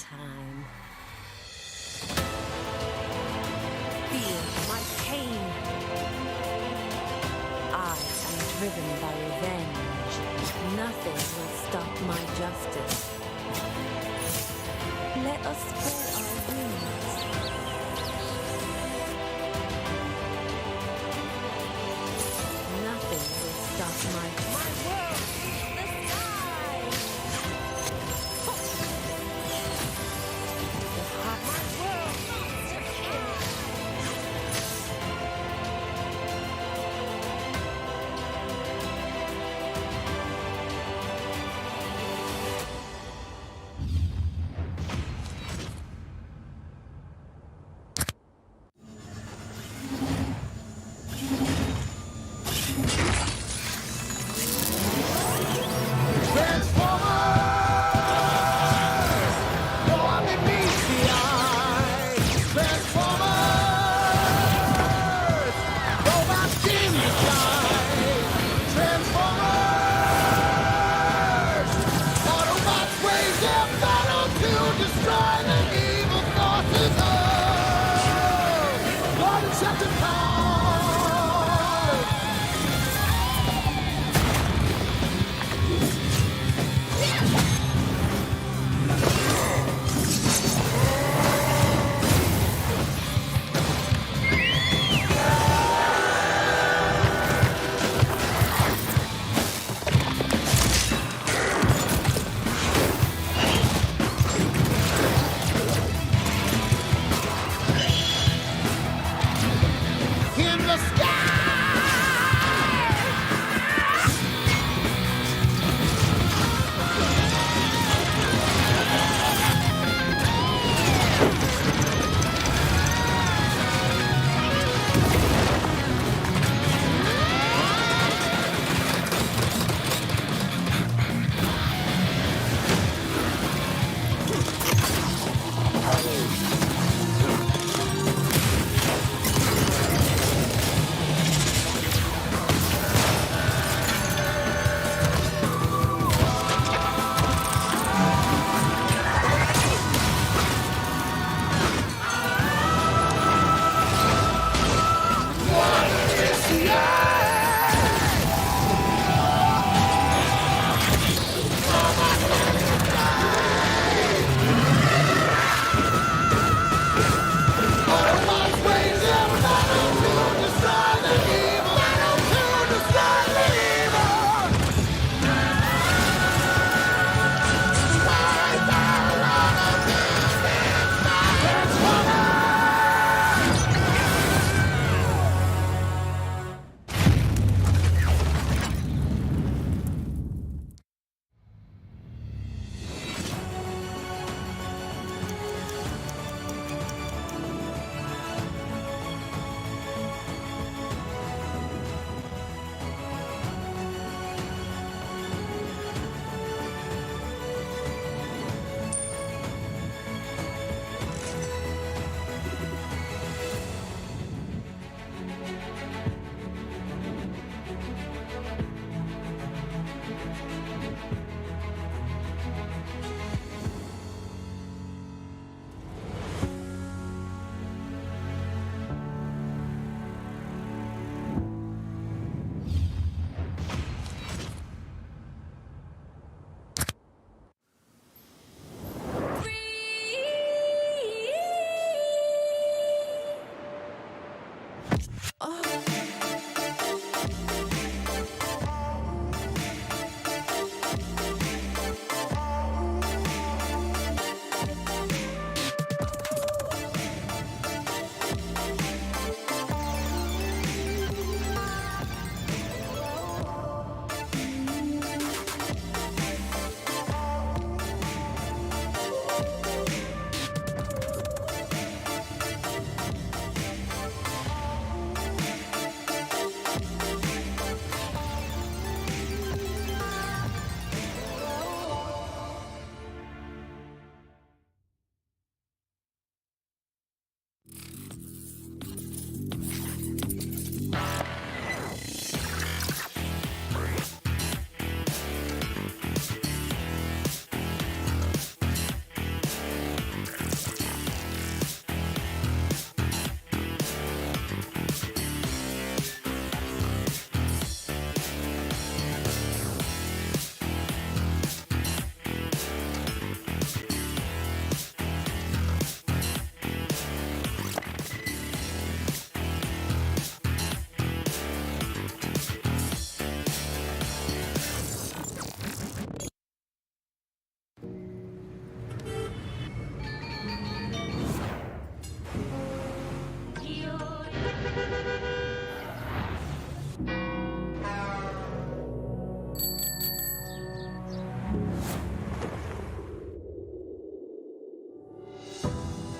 time. Feel my pain. I am driven by revenge. Nothing will stop my justice. Let us spread our wings. Nothing will stop my world is the sky. The heart, my world monster kill.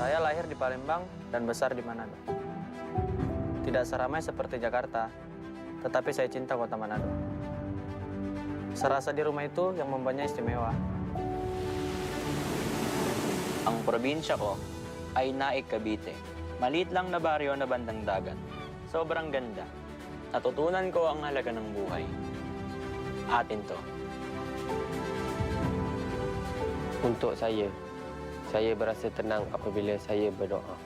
Saya lahir di Palembang dan besar di Manado. Tidak seramai seperti Jakarta, tetapi saya cinta kota Manado. Serasa di rumah itu yang membuatnya istimewa. Ang probinsya ko ay Naik, Cavite. Maliit lang na baryo na bandang dagat. Sobrang ganda. Natutunan ko ang halaga ng buhay. Atin to. Untuk saya berasa tenang apabila saya berdoa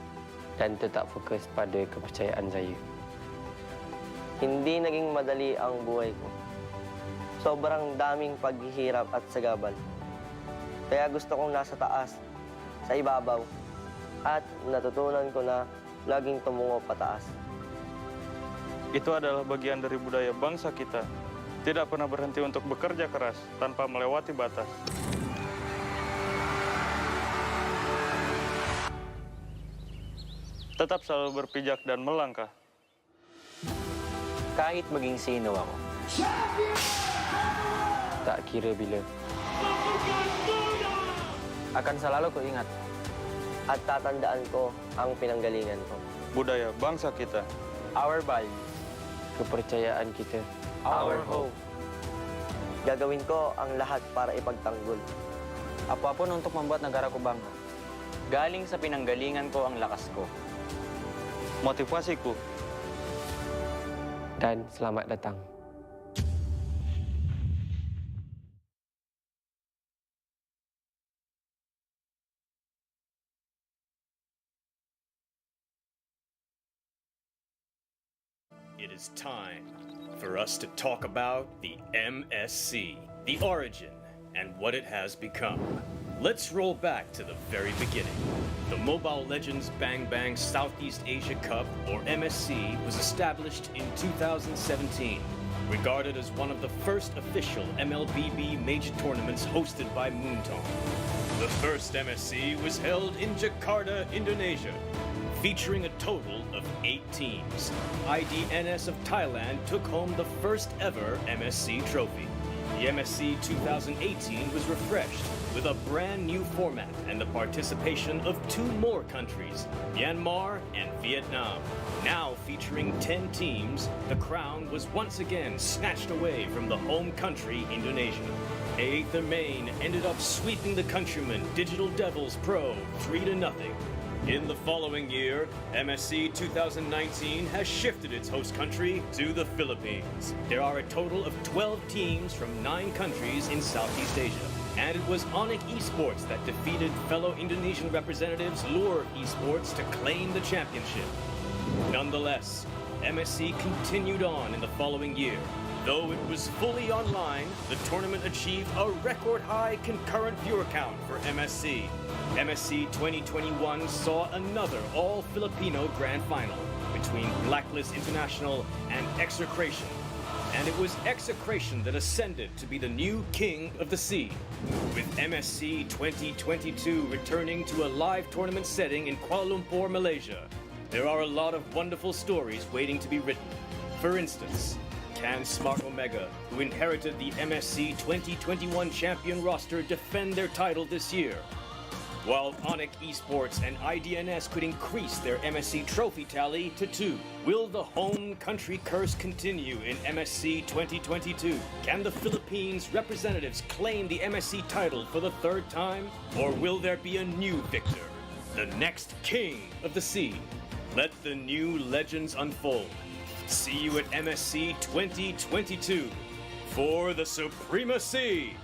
dan tetap fokus pada kepercayaan saya. Hindi naging madali ang buhay ko. Sobrang daming paghihirap at sagabal. Kaya gusto kong nasa taas, sa ibabaw, at natutunan ko na laging tumungo pataas. Itu adalah bagian dari budaya bangsa kita. Tidak pernah berhenti untuk bekerja keras tanpa melewati batas. Tetap selalu berpijak dan melangkah. Kahit maging sino ako. Tak kira bila. Akan selalu kuingat. At tatandaan ko ang pinanggalingan ko. Budaya bangsa kita. Our values. Kepercayaan kita. Our hope. Gagawin ko ang lahat para ipagtanggol. Apapun untuk membuat negaraku bangga. Galing sa pinanggalingan ko ang lakas ko. Motivasiku. Dan selamat datang. It is time for us to talk about the MSC, the origin, and what it has become. Let's roll back to the very beginning. The Mobile Legends Bang Bang Southeast Asia Cup, or MSC, was established in 2017, regarded as one of the first official MLBB major tournaments hosted by Moontone. The first MSC was held in Jakarta, Indonesia, featuring a total of 8 teams. IDNS of Thailand took home the first ever MSC trophy. The MSC 2018 was refreshed with a brand new format and the participation of 2 more countries, Myanmar and Vietnam. Now featuring 10 teams, the crown was once again snatched away from the home country, Indonesia. Aether Main ended up sweeping the countrymen Digital Devils Pro 3-0. In the following year, MSC 2019 has shifted its host country to the Philippines. There are a total of 12 teams from 9 countries in Southeast Asia. And it was Onyx Esports that defeated fellow Indonesian representatives Lure Esports to claim the championship. Nonetheless, MSC continued on in the following year. Though it was fully online, the tournament achieved a record-high concurrent viewer count for MSC. MSC 2021 saw another all-Filipino grand final between Blacklist International and Execration. And it was Execration that ascended to be the new king of the sea. With MSC 2022 returning to a live tournament setting in Kuala Lumpur, Malaysia, there are a lot of wonderful stories waiting to be written. For instance, can Smart Omega, who inherited the MSC 2021 champion roster, defend their title this year? While Onyx Esports and IDNS could increase their MSC trophy tally to 2. Will the home country curse continue in MSC 2022? Can the Philippines representatives claim the MSC title for the 3rd time? Or will there be a new victor? The next king of the sea. Let the new legends unfold. See you at MSC 2022 for the supremacy!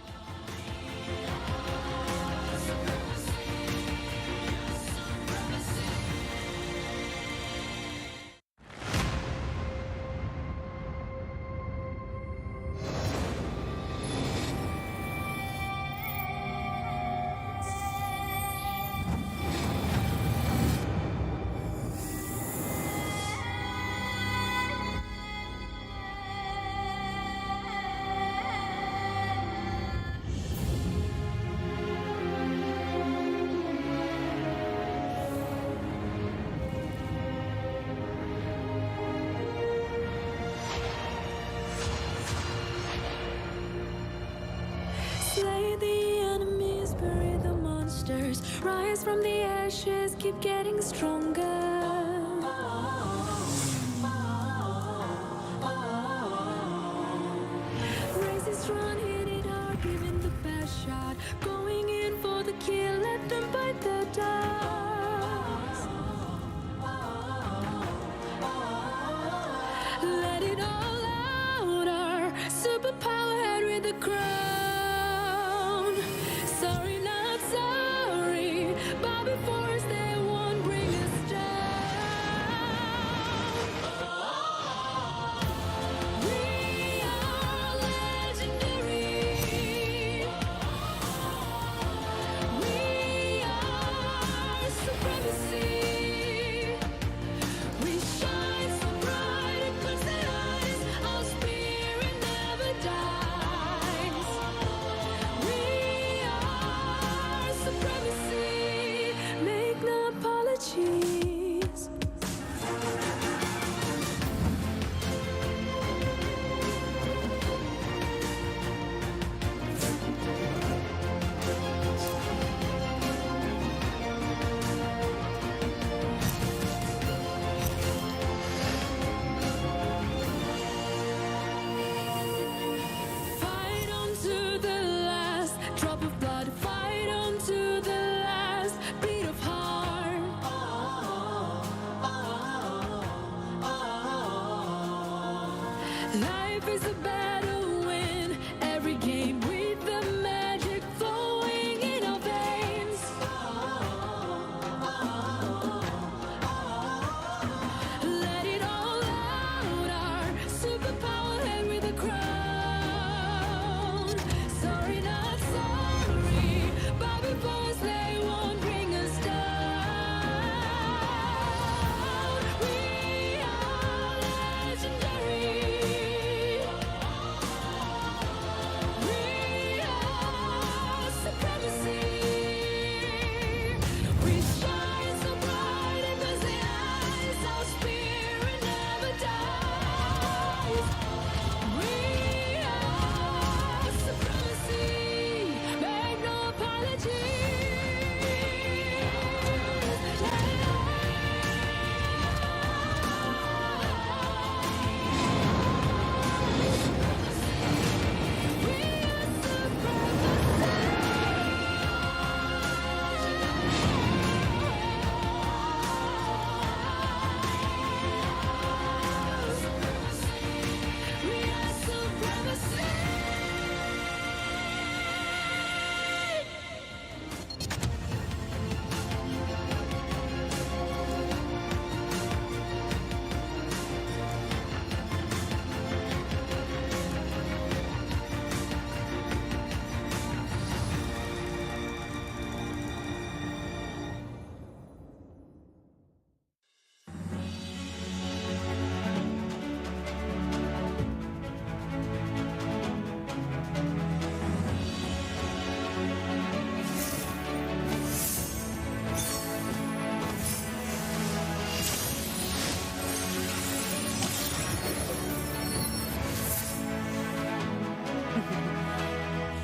Slay the enemies, bury the monsters, rise from the pressures keep getting stronger. Races run, hit it hard, giving the best shot. Going in for the kill, let them bite the dust. Let it all out, our superpower head with the crown. Sorry, not sorry, bow before us, they won't bring us down. We are legendary. We are supremacy. We shine so bright across the eyes, our spirit never dies. We are supremacy, make no apologies. Fight on to the last drop of blood. Fight on to the last beat of heart. Life is a battle win every game with the magic flowing in our veins. Let it all out, our superpower head with a crown. Sorry, not sorry, bow before us, they won't bring us down. We are legendary. We are supremacy. We shine so bright across the eyes, our spirit never dies. We are supremacy, make no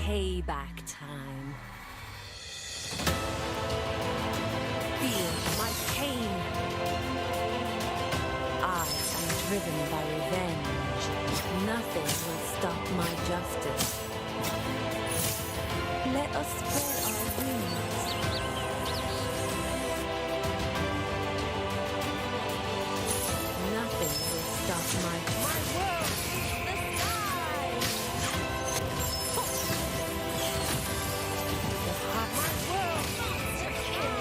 Payback time. Feel my pain. I am driven by revenge. Nothing will stop my justice. Let us spread our wings. Nothing will stop my world is the sky. The heart my world monster kill.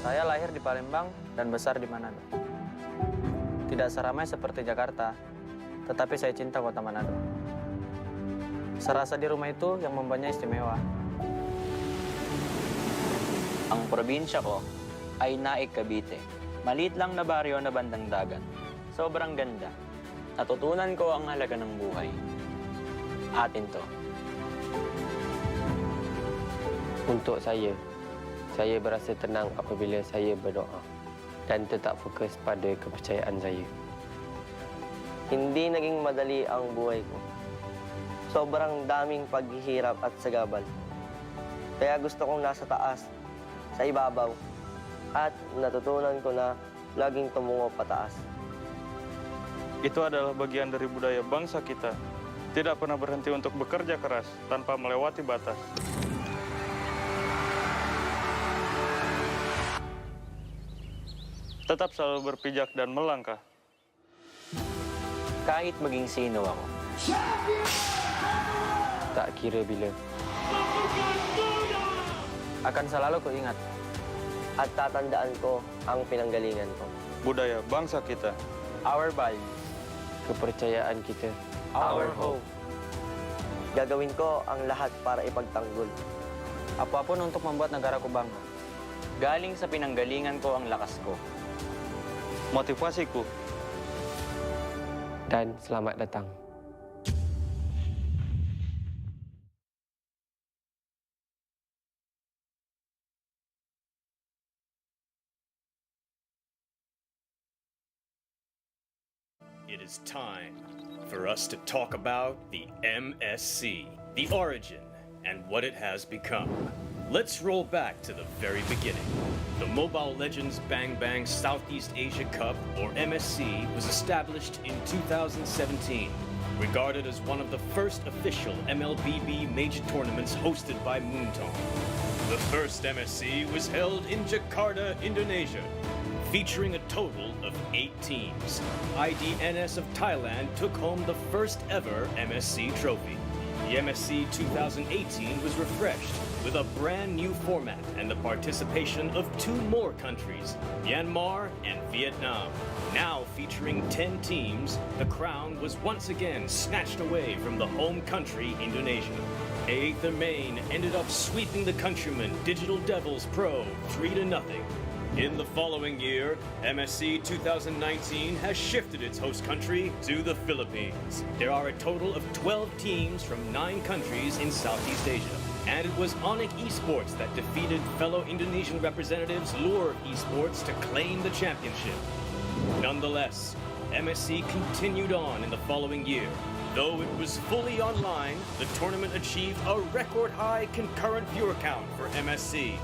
Saya lahir di Palembang dan besar di Manado. Tidak seramai seperti Jakarta, tetapi saya cinta kota Manado. Serasa di rumah itu yang membuatnya istimewa. Ang probinsya ko ay Naik, Cavite. Maliit lang na baryo na bandang dagat. Sobrang ganda. Natutunan ko ang halaga ng buhay. Atin to. Untuk saya berasa tenang apabila saya berdoa. dan tetap fokus pada kepercayaan saya. Hindi naging madali ang buhay ko. Sobrang daming paghihirap at sagabal. Kaya gusto kong nasa taas, sa ibabaw, at natutunan ko na laging tumungo pataas. Itu adalah bagian dari budaya bangsa kita. Tidak pernah berhenti untuk bekerja keras tanpa melewati batas. Tetap selalu berpijak dan melangkah. Kahit maging sino ako, Tak kira bila. Akan selalu kuingat. At tatandaan ko ang pinanggalingan ko. Budaya bangsa kita. Our value. Kepercayaan kita. Our hope. Gagawin ko ang lahat para ipagtanggol. Apapun untuk membuat negaraku bangga. galing sa pinanggalingan ko ang lakas ko. Motivasiku. Dan selamat datang. It is time for us to talk about the MSC, the origin, and what it has become. Let's roll back to the very beginning. The Mobile Legends Bang Bang Southeast Asia Cup, or MSC, was established in 2017, regarded as one of the first official MLBB major tournaments hosted by Moontone. The first MSC was held in Jakarta, Indonesia, featuring a total of 8 teams. IDNS of Thailand took home the first ever MSC trophy. The MSC 2018 was refreshed with a brand new format and the participation of 2 more countries, Myanmar and Vietnam. Now featuring 10 teams, the crown was once again snatched away from the home country, Indonesia. Aether Main ended up sweeping the countrymen Digital Devils Pro 3-0. In the following year, MSC 2019 has shifted its host country to the Philippines. There are a total of 12 teams from 9 countries in Southeast Asia. And it was Onyx Esports that defeated fellow Indonesian representatives Lure Esports to claim the championship. Nonetheless, MSC continued on in the following year. Though it was fully online, the tournament achieved a record-high concurrent viewer count for MSC.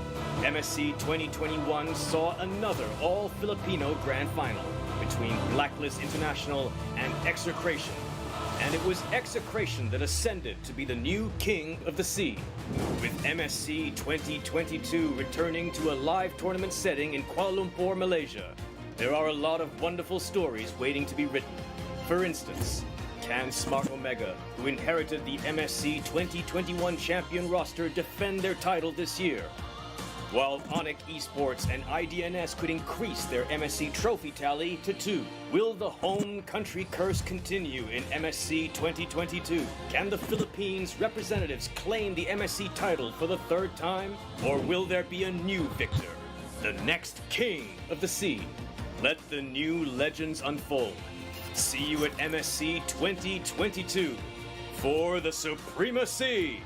MSC 2021 saw another all-Filipino grand final between Blacklist International and Execration. And it was Execration that ascended to be the new king of the sea, with MSC 2022 returning to a live tournament setting in Kuala Lumpur, Malaysia. There are a lot of wonderful stories waiting to be written. For instance, can Smart Omega, who inherited the MSC 2021 champion roster, defend their title this year? While Onyx Esports and IDNS could increase their MSC trophy tally to 2. Will the home country curse continue in MSC 2022? Can the Philippines representatives claim the MSC title for the 3rd time? Or will there be a new victor, the next king of the sea? Let the new legends unfold. See you at MSC 2022 for the supremacy!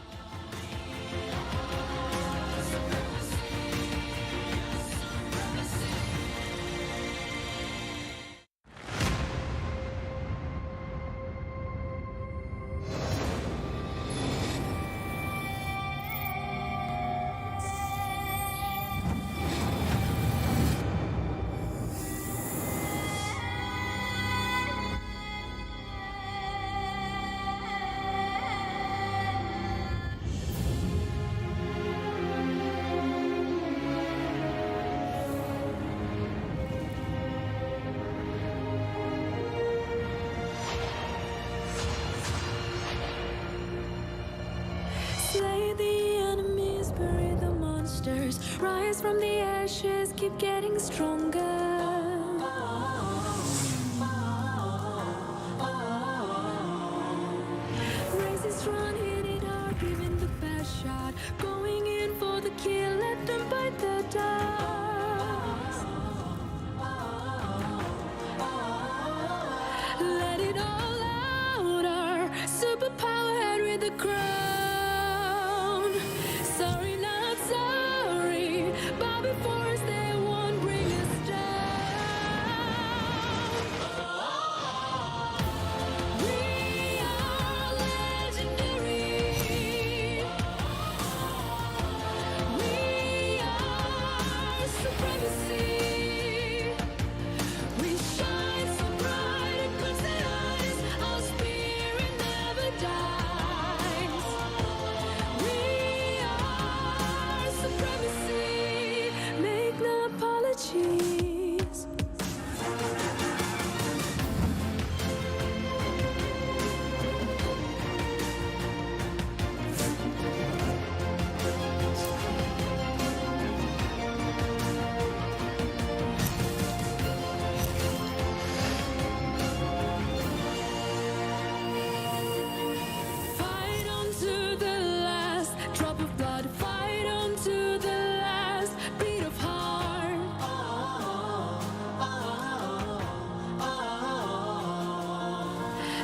Slay the enemies, bury the monsters, rise from the ashes, keep getting stronger. Raise it strong, hit it hard, giving the best shot, going in for the kill, let them bite the dust. Let it all out, our superpower head with the crown. Sorry, not sorry. Bow before us, they won't bring us down.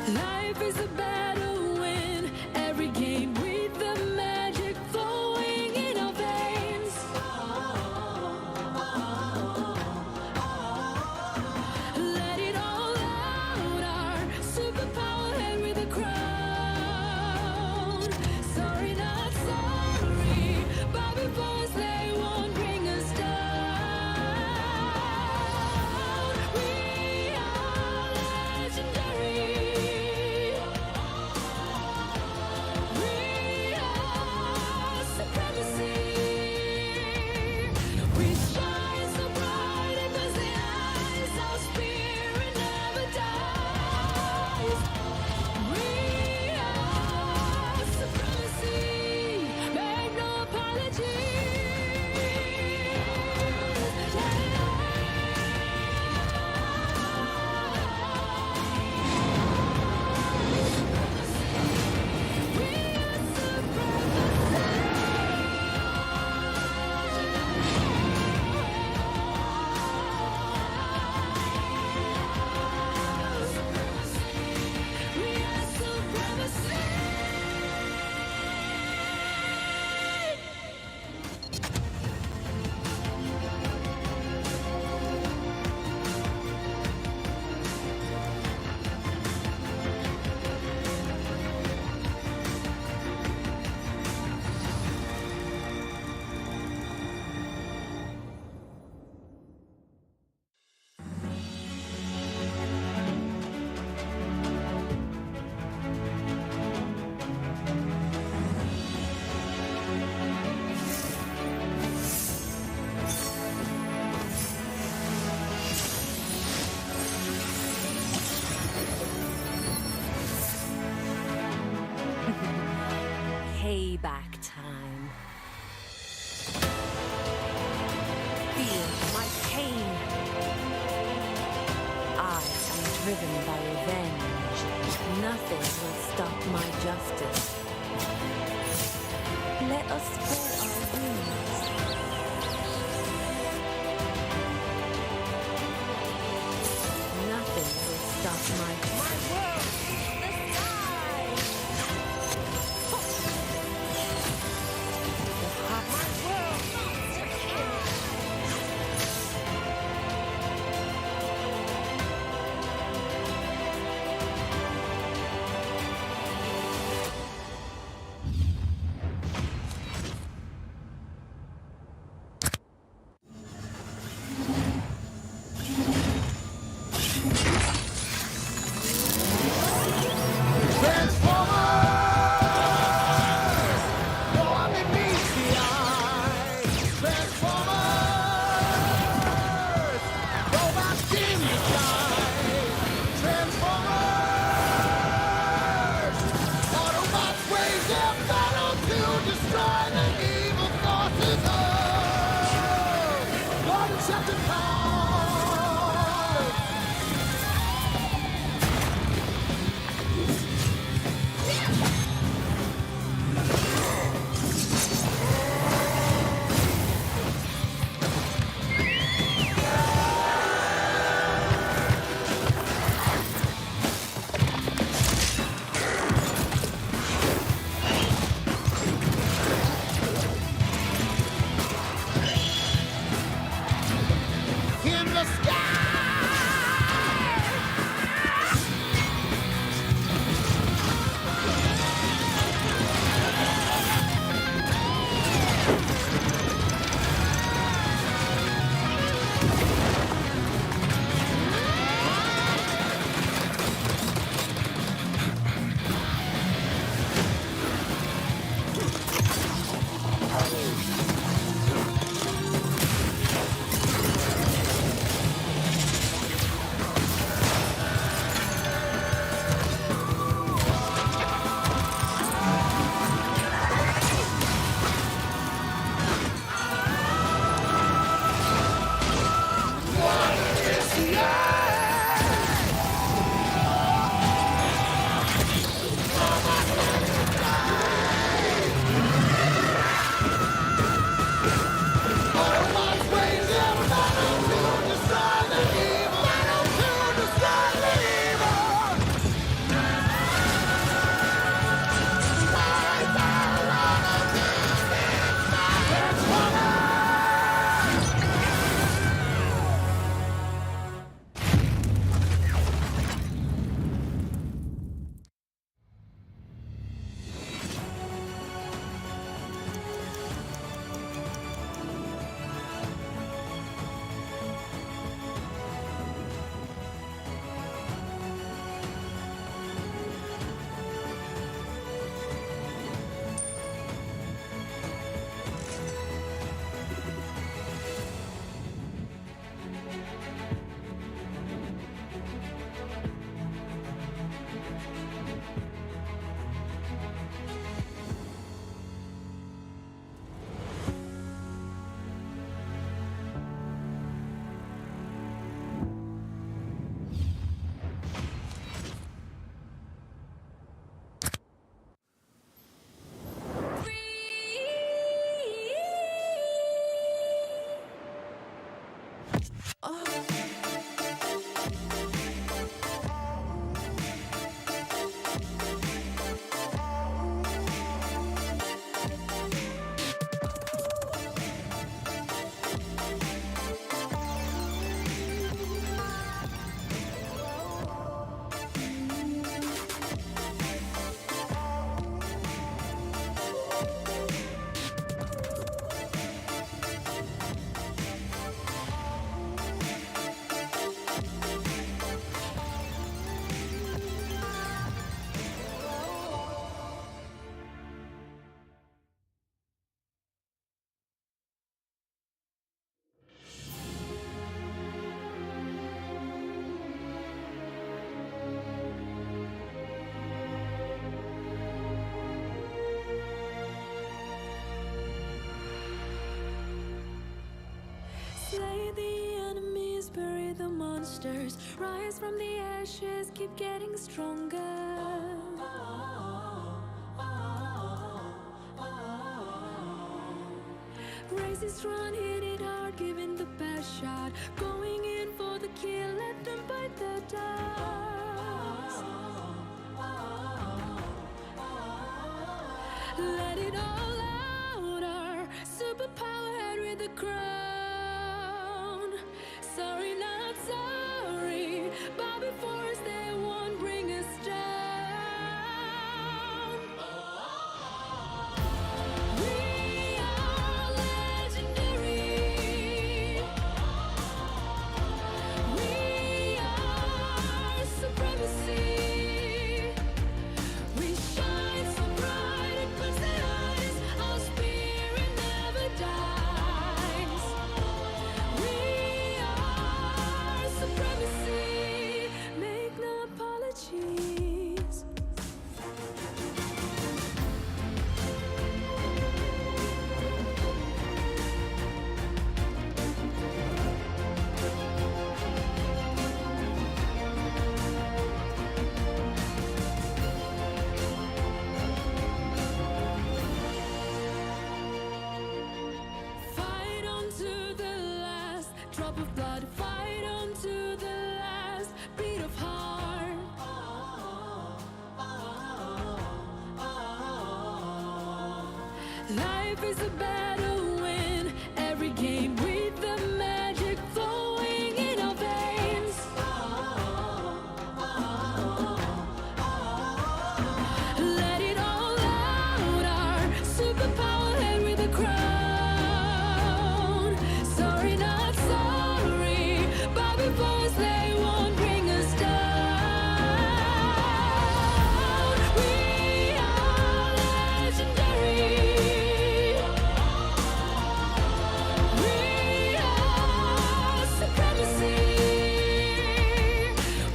Life is a battle win every game with the magic flowing in our veins. Let it all out, our superpower head with a crown. Sorry, not sorry, but before us they won't bring us down. We are legendary. We are supremacy. We shine so bright in those eyes, our spirit never dies. We are supremacy. Make no apologies. Let it We are supremacy. Payback time. Feel my pain. I am driven by revenge. Nothing will stop my justice. Let us spread our wings. Nothing will stop my world is the sky. My world monster kill. Slay the enemies, bury the monsters, rise from the ashes, keep getting stronger. Raise it strong, hit it hard, giving the best shot, going in for the kill, let them bite the dust. Let it all out, our superpower head with the crown. Sorry, not sorry, bow before us, they won't bring us down. We are legendary. We are supremacy. We shine so bright it puts the eyes. Our spirit never dies. We are supremacy. Make no apologies. Fight on to the last drop of blood. Fight on to the last beat of heart. Life is a battle, win every game with the magic flowing in our veins. Let it all out, our superpower head with a crown. Sorry, not sorry, bow before us, they won't bring us down. We are legendary. We are supremacy.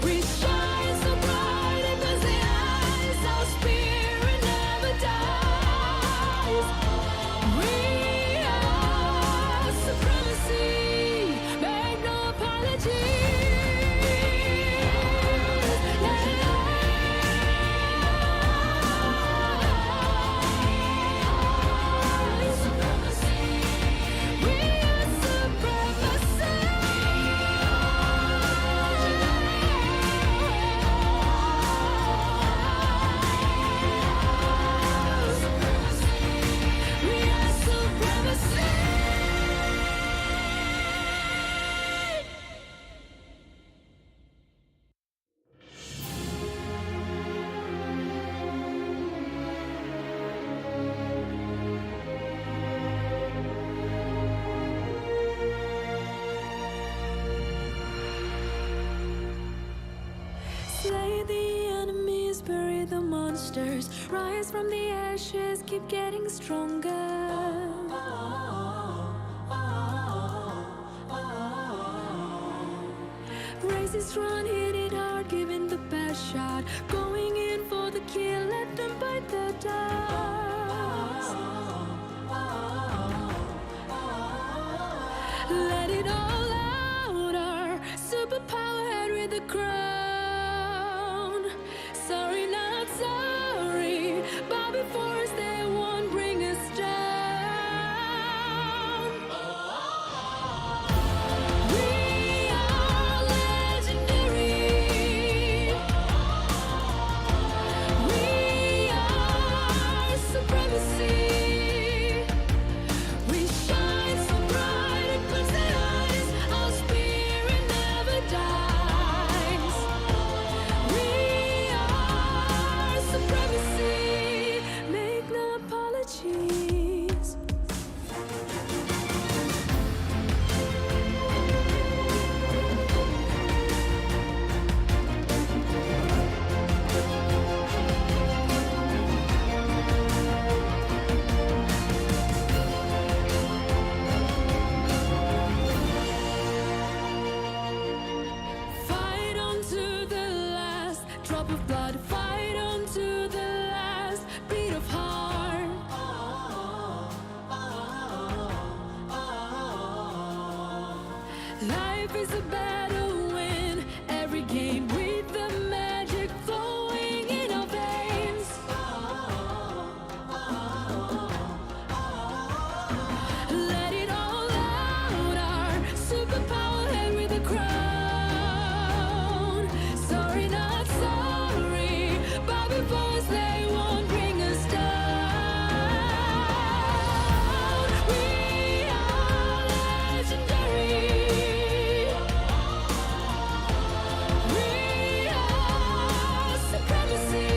We shine so bright it puts the eyes. Our spirit never dies. We are supremacy. Make no Slay the enemies, bury the monsters, rise from the ashes, keep getting stronger. Raise it strong, hit it hard, giving the best shot, going in drop of blood, fight on to the last beat of heart. Life is a battle win every game with the magic flowing in our veins. Let it all out, our superpower head with a crown. Sorry, not sorry, but before us they won't bring us down. We are legendary. We are supremacy.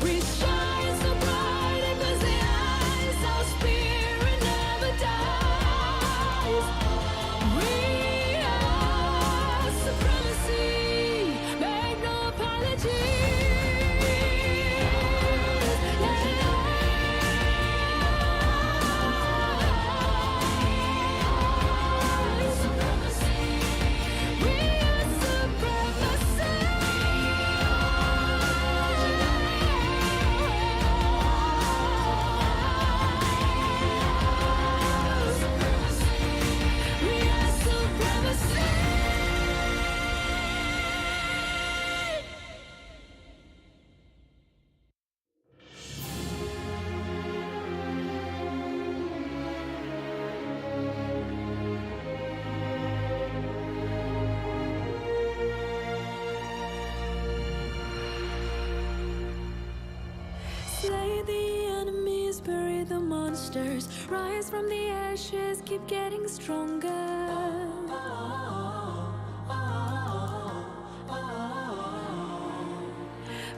We shine so bright across the eyes, our spirit never dies. We are supremacy, make no Slay the enemies, bury the monsters, rise from the ashes, keep getting stronger.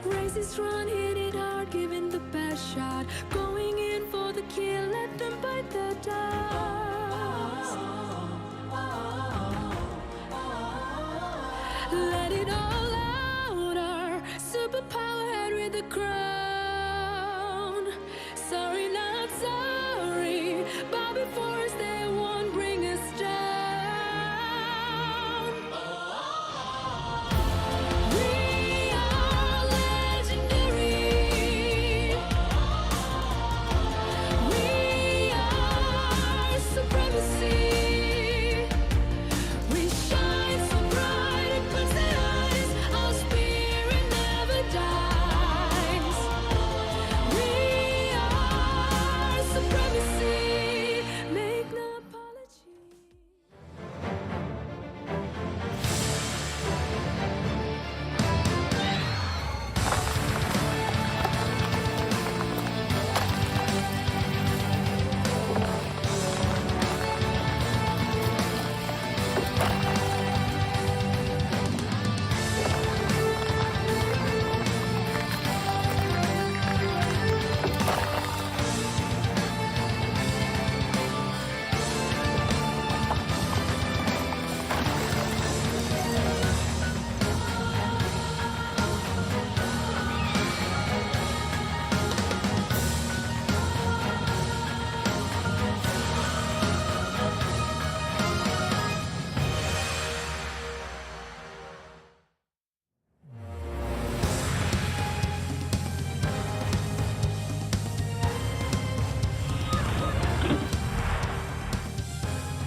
Races run, hit it hard, giving the best shot, going in for the kill, let them bite the dust. Let it all out, our superpower head with the crown. Sorry, not sorry, but before us they won't bring us down. We are legendary. We are supremacy. We shine so bright across the eyes, our spirit never dies. We are supremacy, make no apology.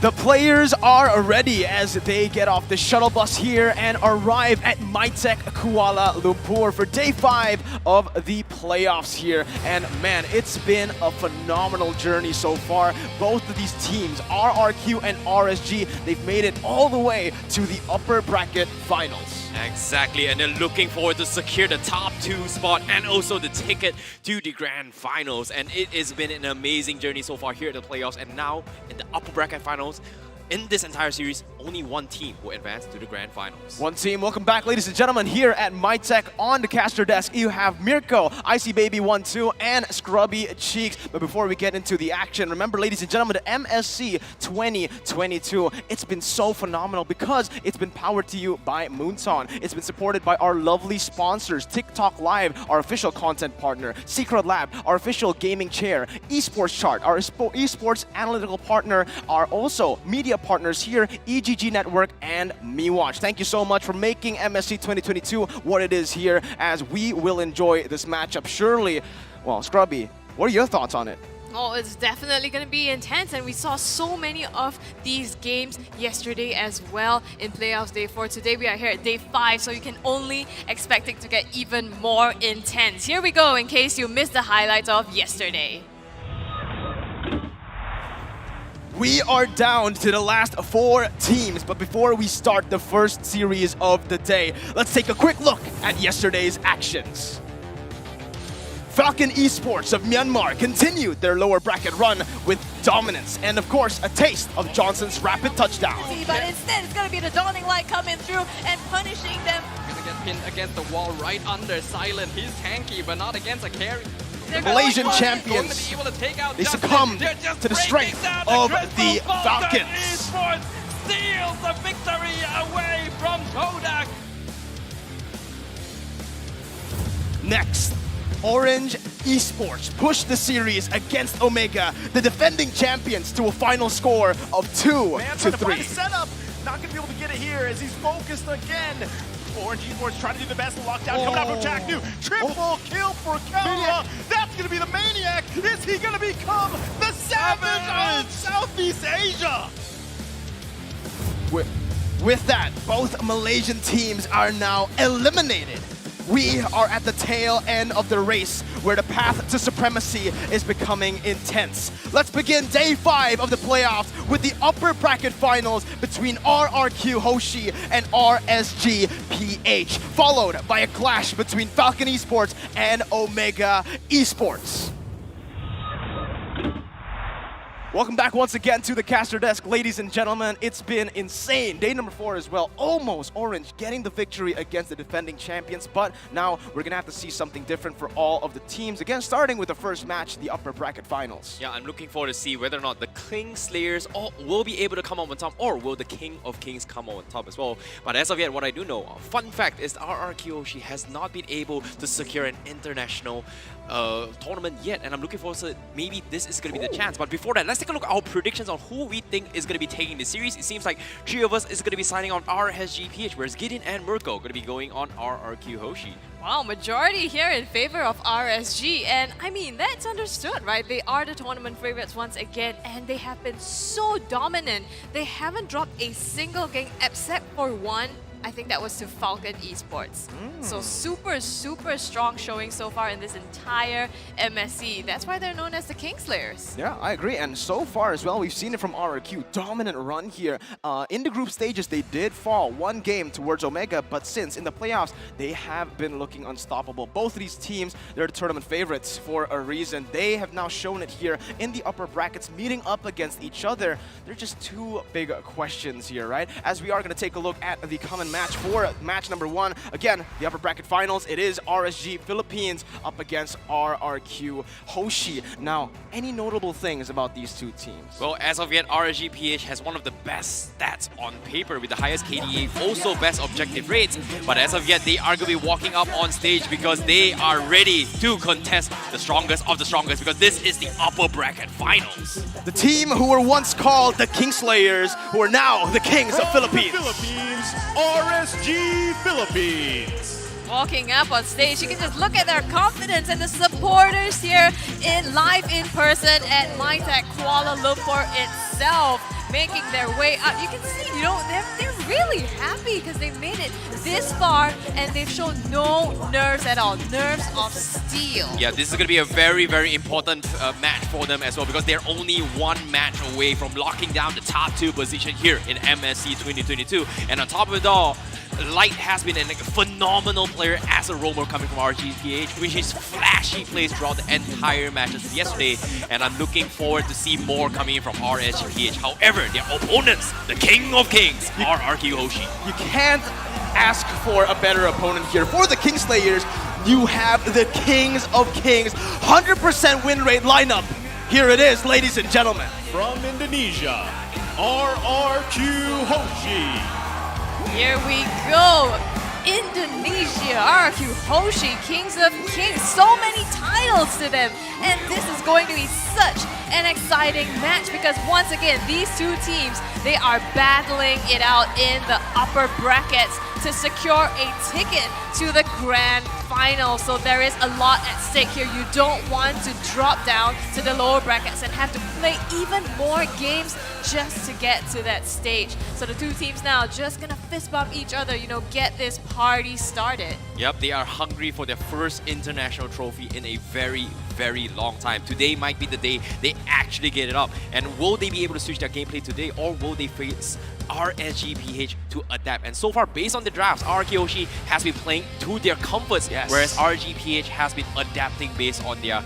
The players are ready as they get off the shuttle bus here and arrive at MITEC Kuala Lumpur for day 5 of the playoffs here. And man, it's been a phenomenal journey so far. Both of these teams, RRQ and RSG, they've made it all the way to the upper bracket finals. Exactly, and they're looking forward to secure the top 2 spot and also the ticket to the grand finals. And it has been an amazing journey so far here at the playoffs, and now in the upper bracket finals. In this entire series, only one team will advance to the grand finals. One team. Welcome back, ladies and gentlemen, here at MITEC. On the caster desk, you have Mirko, Icy Baby 1-2, and Scrubby Cheeks. But before we get into the action, remember, ladies and gentlemen, the MSC 2022, it's been so phenomenal because it's been powered to you by Moonton. It's been supported by our lovely sponsors, TikTok Live, our official content partner, Secret Lab, our official gaming chair, Esports Chart, our esports analytical partner, are also media media partners here, EGG Network and MeWatch. Thank you so much for making MSC 2022 what it is here, as we will enjoy this matchup surely. Well, Scrubby, what are your thoughts on it? Oh, it's definitely going to be intense, and we saw so many of these games yesterday as well in playoffs day 4. Today we are here at day 5, so you can only expect it to get even more intense. Here we go in case you missed the highlights of yesterday. We are down to the last 4 teams, but before we start the first series of the day, let's take a quick look at yesterday's actions. FCON Esports of Myanmar continued their lower bracket run with dominance and, of course, a taste of Johnson's rapid touchdown. But instead, it's going to be the Dawning Light coming through and punishing them. Gonna get pinned against the wall right under Silent. He's tanky, but not against a carry. The Malaysian champions, they succumbed to the strength of the Falcons. Esports steals the victory away from Kodak. Next, Orange Esports pushed the series against Omega, the defending champions, to a final score of 2-3. Setup, not gonna be able to get it here as he's focused again. Orange Esports trying to do the best lockdown, coming out from Jack New. Triple kill for Kala. That's gonna be the Maniac. Is he gonna become the Savage of Southeast Asia? With that, both Malaysian teams are now eliminated. We are at the tail end of the race, where the path to supremacy is becoming intense. Let's begin day 5 of the playoffs with the upper bracket finals between RRQ Hoshi and RSG-PH, followed by a clash between FCON Esports and Omega Esports. Welcome back once again to the caster desk, ladies and gentlemen. It's been insane. Day number 4 as well. Almost Orange getting the victory against the defending champions, but now we're gonna have to see something different for all of the teams. Again, starting with the first match, the upper bracket finals. Yeah, I'm looking forward to see whether or not the King Slayers will be able to come out on top, or will the King of Kings come out on top as well. But as of yet, what I do know, a fun fact is RRQ Hoshi has not been able to secure an international tournament yet, and I'm looking forward to maybe this is going to be the chance. But before that, let's take a look at our predictions on who we think is going to be taking the series. It seems like 3 of us is going to be signing on RSG-PH, whereas Gideon and Mirko going to be going on RRQ Hoshi. Wow, majority here in favor of RSG, and I mean, that's understood, right? They are the tournament favorites once again, and they have been so dominant. They haven't dropped a single game except for one. I think that was to FCON Esports. So super, super strong showing so far in this entire MSC. That's why they're known as the Kingslayers. Yeah, I agree. And so far as well, we've seen it from RRQ. Dominant run here. In the group stages, they did fall 1 game towards Omega, but since in the playoffs, they have been looking unstoppable. Both of these teams, they're the tournament favorites for a reason. They have now shown it here in the upper brackets, meeting up against each other. They're just 2 big questions here, right? As we are going to take a look at the common match for match number 1. Again, the upper bracket finals, it is RSG Philippines up against RRQ Hoshi. Now, any notable things about these 2 teams? Well, as of yet, RSG-PH has one of the best stats on paper with the highest KDA, also best objective rates. But as of yet, they are going to be walking up on stage because they are ready to contest the strongest of the strongest, because this is the upper bracket finals. The team who were once called the Kingslayers, who are now the Kings of Philippines. RSG Philippines. Walking up on stage, you can just look at their confidence and the supporters here live in person at MyTech Kuala Lumpur itself, making their way up. You can see, they're really happy because they made it this far and they've shown no nerves at all. Nerves of steel. Yeah, this is going to be a very, very important match for them as well, because they're only 1 match away from locking down the top 2 position here in MSC 2022. And on top of it all, Light has been a phenomenal player as a roamer coming from RSG-PH, which is flashy plays throughout the entire matches yesterday, and I'm looking forward to see more coming in from RSG-PH. However, their opponents, the King of Kings, RRQ Hoshi. You can't ask for a better opponent here. For the Kingslayers, you have the Kings of Kings, 100% win rate lineup. Here it is, ladies and gentlemen. From Indonesia, RRQ Hoshi. Here we go. Indonesia, RRQ Hoshi, Kings of Kings. So many times titles to them. And this is going to be such an exciting match because once again, these two teams, they are battling it out in the upper brackets to secure a ticket to the grand final. So there is a lot at stake here. You don't want to drop down to the lower brackets and have to play even more games just to get to that stage. So the two teams now just gonna fist bump each other, you know, get this party started. Yep, they are hungry for their first international trophy in a very, very long time. Today might be the day they actually get it up. And will they be able to switch their gameplay today, or will they face RSG-PH to adapt? And so far, based on the drafts, RRQ has been playing to their comforts, whereas RSG-PH has been adapting based on their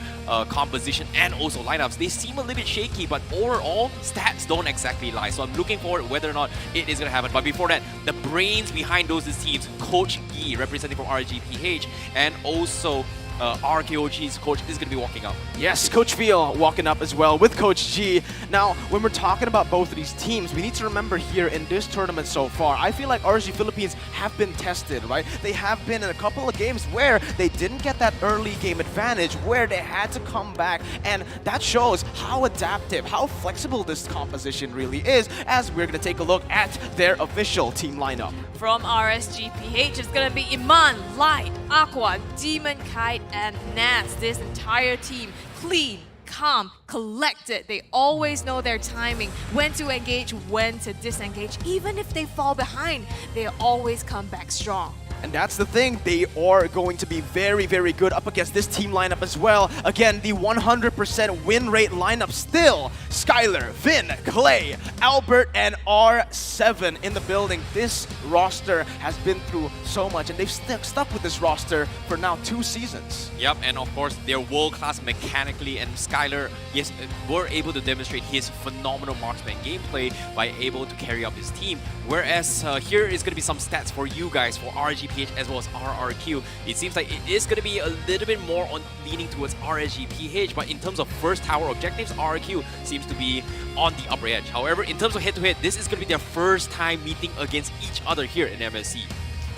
composition and also lineups. They seem a little bit shaky, but overall, stats don't exactly lie. So I'm looking forward whether or not it is going to happen. But before that, the brains behind those teams, Coach Yi, representing from RSG-PH, and also RRQ's coach is going to be walking up. Yes, Coach Phil walking up as well with Coach G. Now, when we're talking about both of these teams, we need to remember here in this tournament so far, I feel like RSG Philippines have been tested, right? They have been in a couple of games where they didn't get that early game advantage, where they had to come back, and that shows how adaptive, how flexible this composition really is, as we're going to take a look at their official team lineup. From RSG-PH, it's gonna be Iman, Light, Aqua, Demon Kite, and Nats. This entire team, clean, calm, collected. They always know their timing, when to engage, when to disengage. Even if they fall behind, they always come back strong. And that's the thing, they are going to be very, very good up against this team lineup as well. Again, the 100% win rate lineup still. Skylar, Vin, Clay, Albert, and R7 in the building. This roster has been through so much, and they've stuck with this roster for now 2 seasons. Yep, and of course, they're world-class mechanically, and Skylar, yes, were able to demonstrate his phenomenal marksman gameplay by able to carry up his team. Whereas here is going to be some stats for you guys for RSG-PH as well as RRQ. It seems like it is going to be a little bit more on leaning towards RSG-PH, but in terms of first tower objectives, RRQ seems to be on the upper edge. However, in terms of head-to-head, this is going to be their first time meeting against each other here in MSC.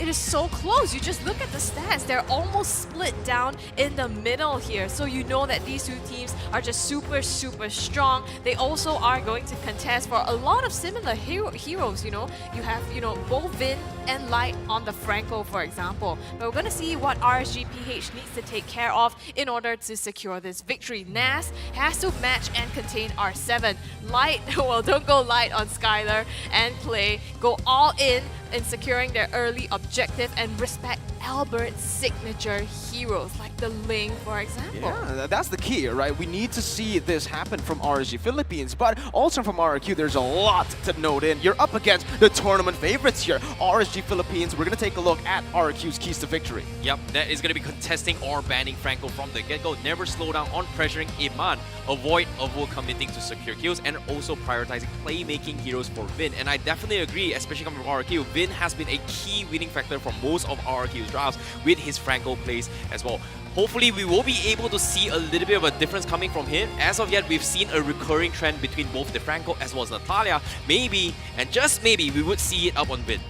It is so close. You just look at the stats. They're almost split down in the middle here. So you know that these two teams are just super, super strong. They also are going to contest for a lot of similar heroes, you know. You have, you know, both Vin and Light on the Franco, for example. But we're going to see what RSG-PH needs to take care of in order to secure this victory. Nas has to match and contain R7. Light, well, don't go light on Skylar and Clay. Go all in securing their early objective and respect Albert's signature heroes, like the Ling, for example. Yeah, that's the key, right? We need to see this happen from RSG Philippines, but also from RRQ, there's a lot to note in. You're up against the tournament favorites here, RSG Philippines. We're going to take a look at RRQ's keys to victory. Yep, that is going to be contesting or banning Franco from the get-go. Never slow down on pressuring Iman. Avoid over-committing to secure kills, and also prioritizing playmaking heroes for Vin. And I definitely agree, especially coming from RRQ, Vin has been a key winning factor for most of RRQ's drafts with his Franco plays as well. Hopefully, we will be able to see a little bit of a difference coming from him. As of yet, we've seen a recurring trend between both DeFranco as well as Natalia. Maybe, and just maybe, we would see it up on Vin.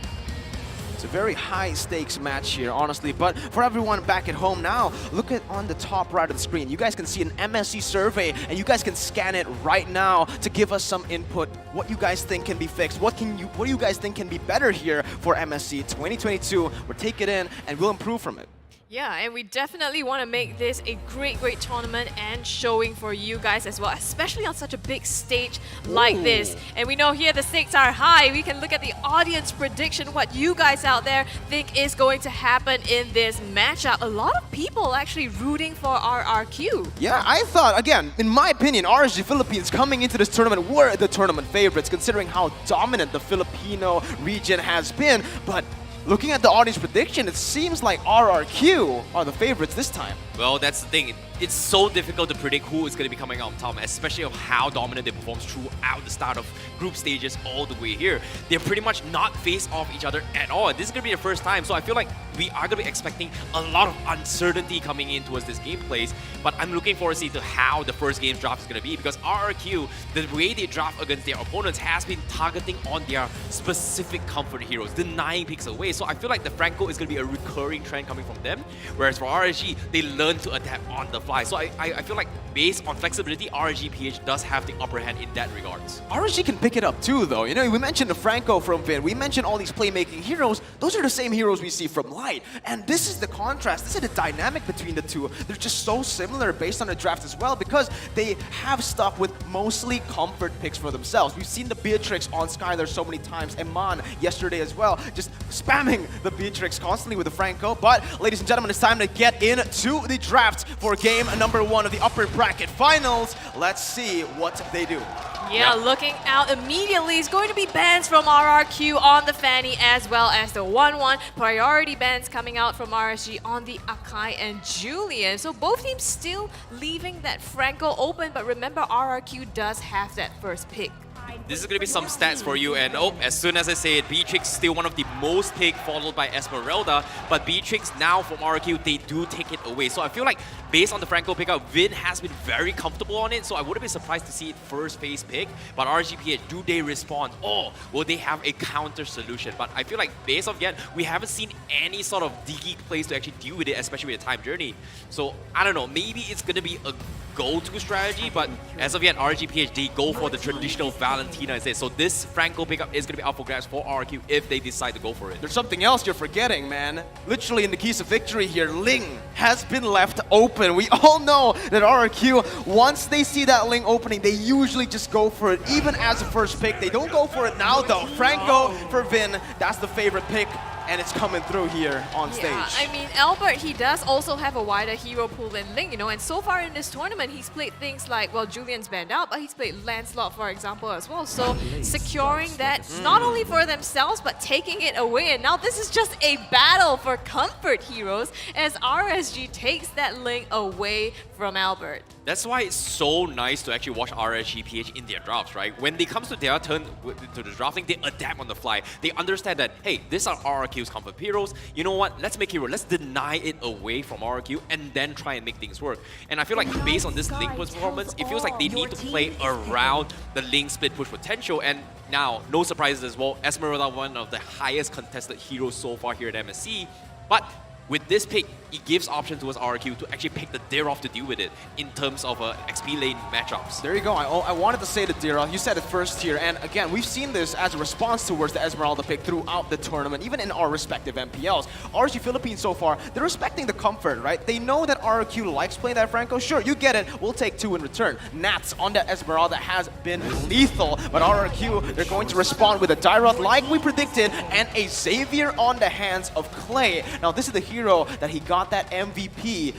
It's a very high stakes match here, honestly, but for everyone back at home now, look at on the top right of the screen. You guys can see an MSC survey, and you guys can scan it right now to give us some input. What you guys think can be fixed? What do you guys think can be better here for MSC 2022? We'll take it in and we'll improve from it. Yeah, and we definitely want to make this a great, great tournament and showing for you guys as well, especially on such a big stage like this. And we know here the stakes are high. We can look at the audience prediction, what you guys out there think is going to happen in this matchup. A lot of people actually rooting for RRQ. Yeah, I thought, again, in my opinion, RSG Philippines coming into this tournament were the tournament favorites, considering how dominant the Filipino region has been. But looking at the audience prediction, it seems like RRQ are the favorites this time. Well, that's the thing. It's so difficult to predict who is going to be coming out on top, especially of how dominant they perform throughout the start of group stages all the way here. They're pretty much not faced off each other at all. This is going to be the first time, so I feel like we are going to be expecting a lot of uncertainty coming in towards this game plays. But I'm looking forward to see how the first game's draft is going to be, because RRQ, the way they draft against their opponents has been targeting on their specific comfort heroes, denying picks away. So So I feel like the Franco is going to be a recurring trend coming from them. Whereas for RSG, they learn to adapt on the fly. So I feel like based on flexibility, RRG-PH does have the upper hand in that regards. RSG can pick it up too, though. You know, we mentioned the Franco from Vin. We mentioned all these playmaking heroes. Those are the same heroes we see from Light. And this is the contrast. This is the dynamic between the two. They're just so similar based on the draft as well because they have stuck with mostly comfort picks for themselves. We've seen the Beatrix on Skylar so many times. Eman yesterday as well, just spamming the Beatrix constantly with the Franco. But ladies and gentlemen, it's time to get into the draft for game number 1 of the upper bracket finals. Let's see what they do. Yeah, looking out immediately is going to be bans from RRQ on the Fanny as well as the 1-1 priority bans coming out from RSG on the Akai and Julian. So both teams still leaving that Franco open, but remember RRQ does have that first pick. This is going to be some stats for you, and as soon as I say it, Beatrix still one of the most picked, followed by Esmeralda, but Beatrix now from RRQ, they do take it away. So I feel like based on the Franco pickup, Vin has been very comfortable on it, so I wouldn't be surprised to see it first phase pick, but RRG-PH, do they respond, or will they have a counter solution? But I feel like based off yet, we haven't seen any sort of diggy plays to actually deal with it, especially with the time journey. So I don't know, maybe it's going to be a go-to strategy, but as of yet, RRG-PH, they go for the traditional Valentina instead. So this Franco pickup is going to be up for grabs for RRQ if they decide to go for it. There's something else you're forgetting, man. Literally in the keys of victory here, Ling has been left open. We all know that RRQ, once they see that Ling opening, they usually just go for it, even as a first pick. They don't go for it now, though. Franco for Vin, that's the favorite pick. And it's coming through here on stage. Yeah, I mean, Albert, he does also have a wider hero pool than Ling, you know, and so far in this tournament, he's played things like, well, Julian's banned out, but he's played Lancelot, for example, as well. So securing that, not only for themselves, but taking it away. And now this is just a battle for comfort heroes as RSG takes that Ling away from Albert. That's why it's so nice to actually watch RSG-PH in their drafts, right? When it comes to their turn to the drafting, they adapt on the fly. They understand that, hey, these are RRQ's comfort heroes. You know what? Let's make hero. Let's deny it away from RRQ and then try and make things work. And I feel like based on this Link performance, it feels like they need to play around the Link split push potential. And now, no surprises as well. Esmeralda, one of the highest contested heroes so far here at MSC. But with this pick, it gives option towards RRQ to actually pick the Dirov to deal with it in terms of XP lane matchups. There you go. I wanted to say the Dirov. You said it first here. And again, we've seen this as a response towards the Esmeralda pick throughout the tournament, even in our respective MPLs. RSG Philippines so far, they're respecting the comfort, right? They know that RRQ likes playing that Franco. Sure, you get it. We'll take 2 in return. Nats on the Esmeralda has been lethal, but RRQ, they're going to respond with a Dirov like we predicted and a Xavier on the hands of Clay. Now, this is the hero that he got that MVP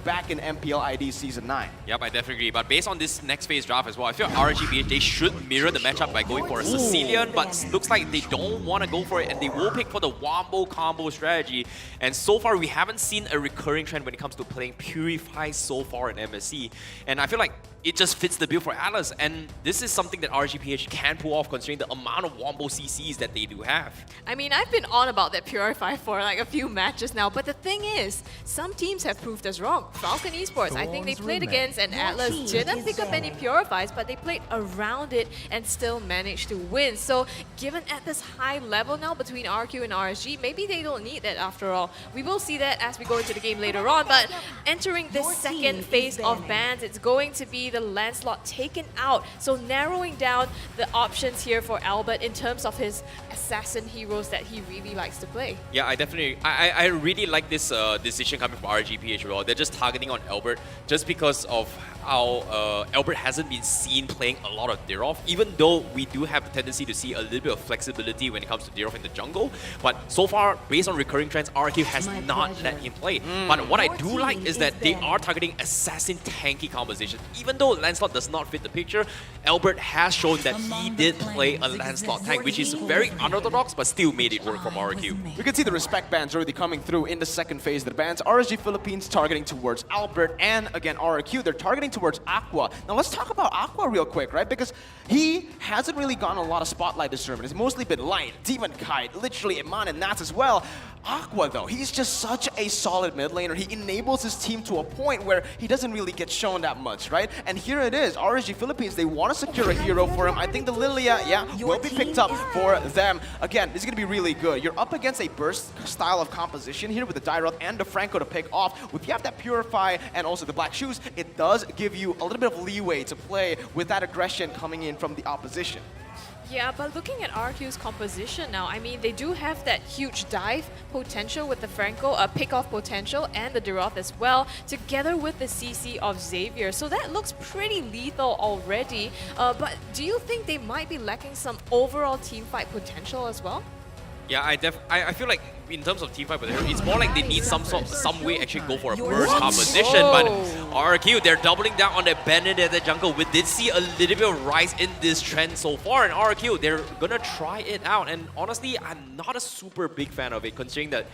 back in MPL ID Season 9. Yep, I definitely agree. But based on this next phase draft as well, I feel RRG-PH, they should mirror the matchup by going for a Sicilian, but looks like they don't want to go for it, and they will pick for the Wombo combo strategy. And so far, we haven't seen a recurring trend when it comes to playing Purify so far in MSC. And I feel like it just fits the bill for Atlas, and this is something that RRG-PH can pull off considering the amount of Wombo CCs that they do have. I mean, I've been on about that Purify for like a few matches now, but the thing is, some teams have proved us wrong. Falcon Esports, I think they played against an Atlas, didn't pick up any Purifies, but they played around it and still managed to win. So given at this high level now between RQ and RSG, maybe they don't need that after all. We will see that as we go into the game later on, but entering this second phase of bans, it's going to be the Lancelot taken out. So narrowing down the options here for Albert in terms of his assassin heroes that he really likes to play. Yeah, I really like this decision coming from RRG-PH. They're just targeting on Albert just because of how Albert hasn't been seen playing a lot of Dirov, even though we do have the tendency to see a little bit of flexibility when it comes to Dirov in the jungle. But so far, based on recurring trends, RRQ has not let him play. But what I do like is that they are targeting assassin tanky compositions. Even though Lancelot does not fit the picture, Albert has shown that he did play a Lancelot tank, which is very unorthodox, but still made it work from RRQ. We can see the respect bans already coming through in the second phase of the bans. RSG Philippines targeting towards Albert, and again, RRQ, they're targeting towards Aqua. Now let's talk about Aqua real quick, right? Because he hasn't really gotten a lot of spotlight this tournament. It's mostly been Light, Demon Kite, literally Iman and Nats as well. Aqua though, he's just such a solid mid laner. He enables his team to a point where he doesn't really get shown that much, right? And here it is, RSG Philippines, they want to secure a hero for him. I think the Lilia, yeah, will be picked up for them. Again, this is going to be really good. You're up against a burst style of composition here with the Dyrot and the Franco to pick off. If you have that Purify and also the Black Shoes, it does give you a little bit of leeway to play with that aggression coming in from the opposition. Yeah, but looking at RQ's composition now, I mean, they do have that huge dive potential with the Franco, pick-off potential, and the Deroth as well, together with the CC of Xavier. So that looks pretty lethal already. But do you think they might be lacking some overall teamfight potential as well? Yeah, I feel like in terms of teamfight potential, it's more like they need some way actually go for a burst composition. But RRQ, they're doubling down on that Benedetta jungle. We did see a little bit of rise in this trend so far, and RRQ, they're gonna try it out. And honestly, I'm not a super big fan of it, considering that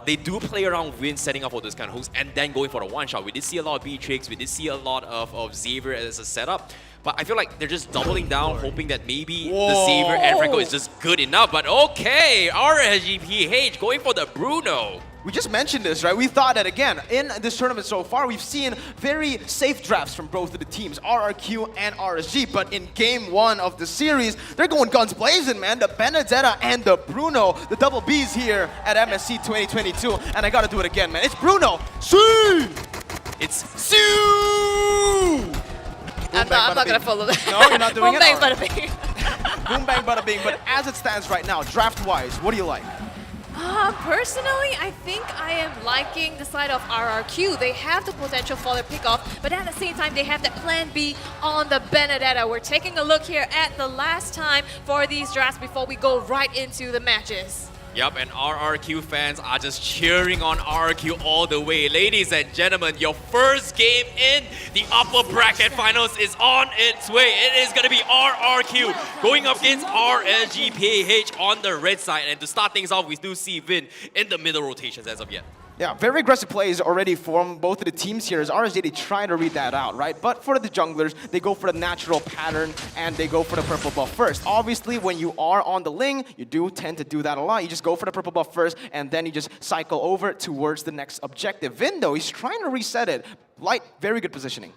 they do play around with setting up for this kind of hooks and then going for the one-shot. We did see a lot of Beatrix, we did see a lot of Xavier as a setup. But I feel like they're just doubling down, hoping that maybe the Xavier and Franco is just good enough. But okay, RSG-PH going for the Bruno. We just mentioned this, right? We thought that, again, in this tournament so far, we've seen very safe drafts from both of the teams, RRQ and RSG. But in game 1 of the series, they're going guns blazing, man. The Benedetta and the Bruno, the double Bs here at MSC 2022. And I gotta do it again, man. It's Bruno. See! It's Sue! I'm not gonna follow that. No, you're not doing Boom, it? bang, Alright. bada bing. Boom, bang, bada bing. But as it stands right now, draft-wise, what do you like? Personally, I think I am liking the side of RRQ. They have the potential for the pick-off, but at the same time, they have that plan B on the Benedetta. We're taking a look here at the last time for these drafts before we go right into the matches. Yup, and RRQ fans are just cheering on RRQ all the way. Ladies and gentlemen, your first game in the upper bracket finals is on its way. It is going to be RRQ going up against RSG-PH on the red side. And to start things off, we do see Vin in the middle rotations as of yet. Yeah, very aggressive plays already from both of the teams here as RSG, they try to read that out, right? But for the junglers, they go for the natural pattern and they go for the purple buff first. Obviously, when you are on the Ling, you do tend to do that a lot. You just go for the purple buff first and then you just cycle over towards the next objective. Vin, though, he's trying to reset it. Light, very good positioning.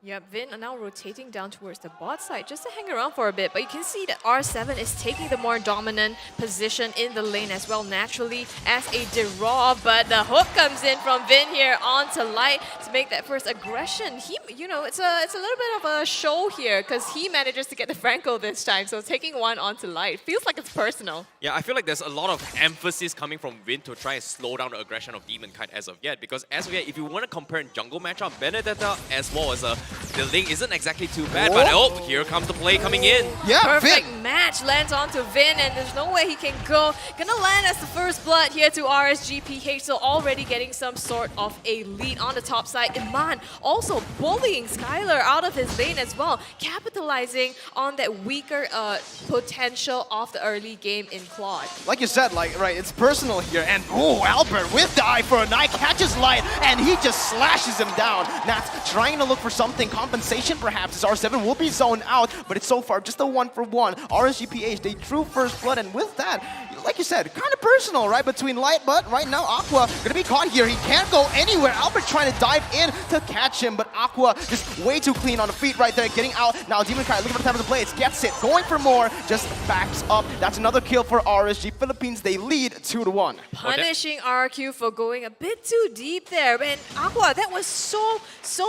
Yep, Vin are now rotating down towards the bot side just to hang around for a bit. But you can see that R7 is taking the more dominant position in the lane as well, naturally, as a draw. But the hook comes in from Vin here onto Light to make that first aggression. He, you know, it's a little bit of a show here because he manages to get the Franco this time. So taking one onto Light feels like it's personal. Yeah, I feel like there's a lot of emphasis coming from Vin to try and slow down the aggression of Demon Kite as of yet. Because as of yet, if you want to compare in jungle matchup, Benedetta as well as the Ling isn't exactly too bad, but oh, here comes the play coming in. Yeah, perfect Vin. match lands onto Vin, and there's no way he can go. Gonna land as the first blood here to RSG-PH, so already getting some sort of a lead on the top side. Iman also bullying Skylar out of his lane as well, capitalizing on that weaker potential of the early game in Claude. Like you said, like, right, it's personal here. And oh, Albert with the eye for a night catches Light, and he just slashes him down. Nats trying to look for something compensation perhaps as R7 will be zoned out, but it's so far just a 1-for-1. RSG-PH, they drew first blood, and with that, like you said, kind of personal, right, between Light, but right now Aqua gonna be caught here. He can't go anywhere. Albert trying to dive in to catch him, but Aqua just way too clean on the feet right there, getting out. Now Demon Kite looking for the time of the play. It gets it, going for more, just backs up. That's another kill for RSG Philippines. They lead 2-1. Punishing RQ for going a bit too deep there. And Aqua, that was so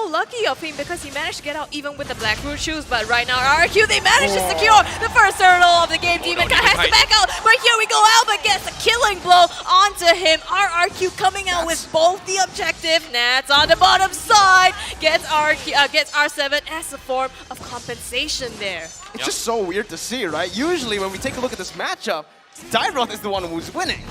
lucky of him because he managed to get out even with the Black Root shoes. But right now, RQ, they managed to secure the first hurdle of the game. Demon Kite has to back out, but here we go. Albert gets a killing blow onto him. RRQ coming out with both the objective. Nats on the bottom side gets R7 as a form of compensation there. It's just so weird to see, right? Usually when we take a look at this matchup, Dyrot is the one who's winning.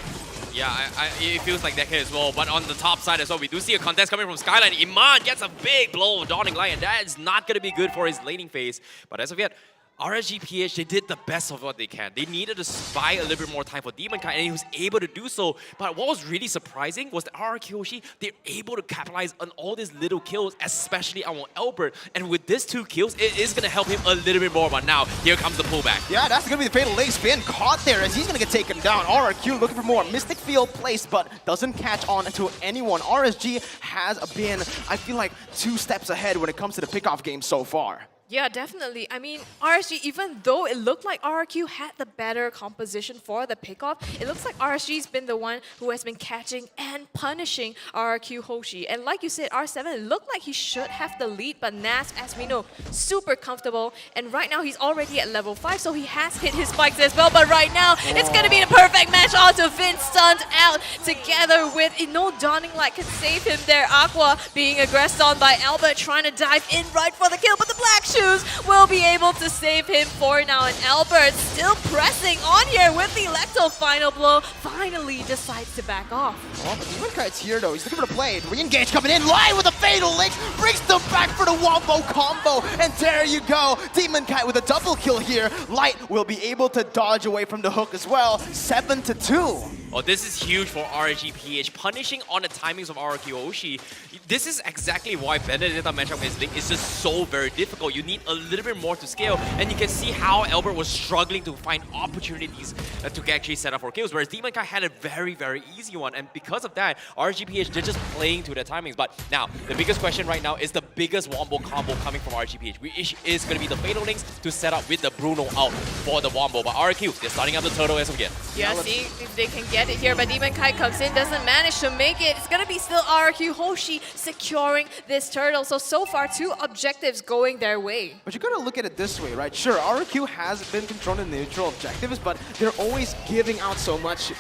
Yeah, it feels like that here as well. But on the top side as well, we do see a contest coming from Skyline. Iman gets a big blow, Dawning Light, and that is not going to be good for his laning phase. But as of yet, RSG-PH, they did the best of what they can. They needed to buy a little bit more time for Demonkite, and he was able to do so. But what was really surprising was that RRQ, they're able to capitalize on all these little kills, especially on Albert. And with these 2 kills, it is going to help him a little bit more. But now, here comes the pullback. Yeah, that's going to be the Fatal Link spin. Caught there as he's going to get taken down. RRQ looking for more. Mystic Field placed, but doesn't catch on to anyone. RSG has been, I feel like, 2 steps ahead when it comes to the pickoff game so far. Yeah, definitely. I mean, RSG, even though it looked like RRQ had the better composition for the pickoff, it looks like RSG's been the one who has been catching and punishing RRQ Hoshi. And like you said, R7, it looked like he should have the lead, but Nas, as we know, super comfortable. And right now, he's already at level 5, so he has hit his spikes as well. But right now, it's going to be the perfect match onto Vince stunned out together with no Dawning Light can save him there. Aqua being aggressed on by Albert, trying to dive in right for the kill, but the Black Shoes will be able to save him for now. And Albert still pressing on here with the Electo final blow. Finally decides to back off. Oh, but Demonkite's here though. He's looking for the blade. Re-engage coming in. Live with a Fatal Link. Brings them back for the Wombo combo. And there you go. Demonkite with a double kill here. Light will be able to dodge away from the hook as well. 7-2. Oh, this is huge for RRG-PH, punishing on the timings of RRQ Hoshi. This is exactly why Benedetta matchup against Link is just so very difficult. You need a little bit more to scale, and you can see how Albert was struggling to find opportunities to actually set up for kills, whereas Demonkite had a very, very easy one, and because of that, RRG-PH, they're just playing to their timings. But now, the biggest question right now is the biggest Wombo combo coming from RRG-PH, which is going to be the Fatal Links to set up with the Bruno out for the Wombo. But RRQ, they're starting up the turtle as of yet. Yeah, see if they can get it here, but Demonkite comes in, doesn't manage to make it. It's gonna be still RRQ Hoshi securing this turtle. So far, 2 objectives going their way. But you gotta look at it this way, right? Sure, RRQ has been controlling the neutral objectives, but they're always giving out so much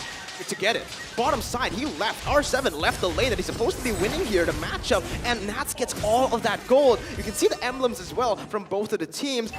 to get it. Bottom side, he left. R7 left the lane that he's supposed to be winning here, the matchup, and Nats gets all of that gold. You can see the emblems as well from both of the teams.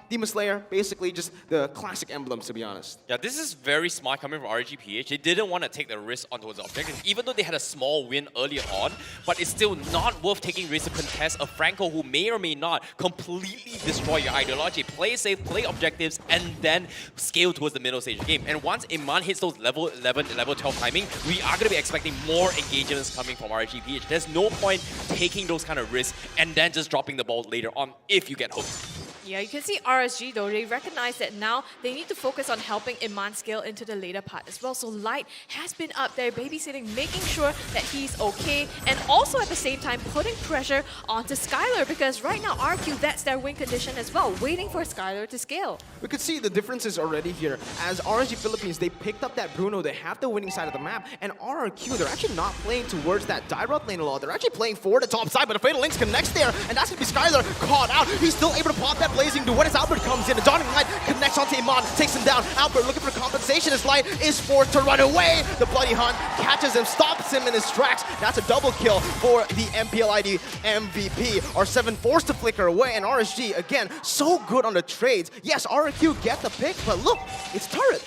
Demon Slayer, basically just the classic emblems, to be honest. Yeah, this is very smart coming from RRG-PH. They didn't want to take the risk onto the objective, even though they had a small win earlier on, but it's still not worth taking risks to contest a Franco who may or may not completely destroy your ideology. Play safe, play objectives, and then scale towards the middle stage of the game. And once Iman hits those level 11, level 12 timing, we are going to be expecting more engagements coming from RRG-PH. There's no point taking those kind of risks and then just dropping the ball later on if you get hooked. Yeah, you can see RSG though, they recognize that now they need to focus on helping Iman scale into the later part as well. So Light has been up there babysitting, making sure that he's okay, and also at the same time putting pressure onto Skylar, because right now RQ, that's their win condition as well, waiting for Skylar to scale. We could see the differences already here. As RSG Philippines, they picked up that Bruno, they have the winning side of the map, and RRQ, they're actually not playing towards that direct lane a lot. They're actually playing for the top side, but the Fatal Links connects there, and that's going to be Skylar caught out. He's still able to pop that Blazing Duet as Albert comes in. The Dawning Light connects onto Iman, takes him down. Albert looking for compensation as Light is forced to run away. The Bloody Hunt catches him, stops him in his tracks. That's a double kill for the MPLID MVP. R7 forced to flicker away, and RSG, again, so good on the trades. Yes, RRQ get the pick, but look, it's turret.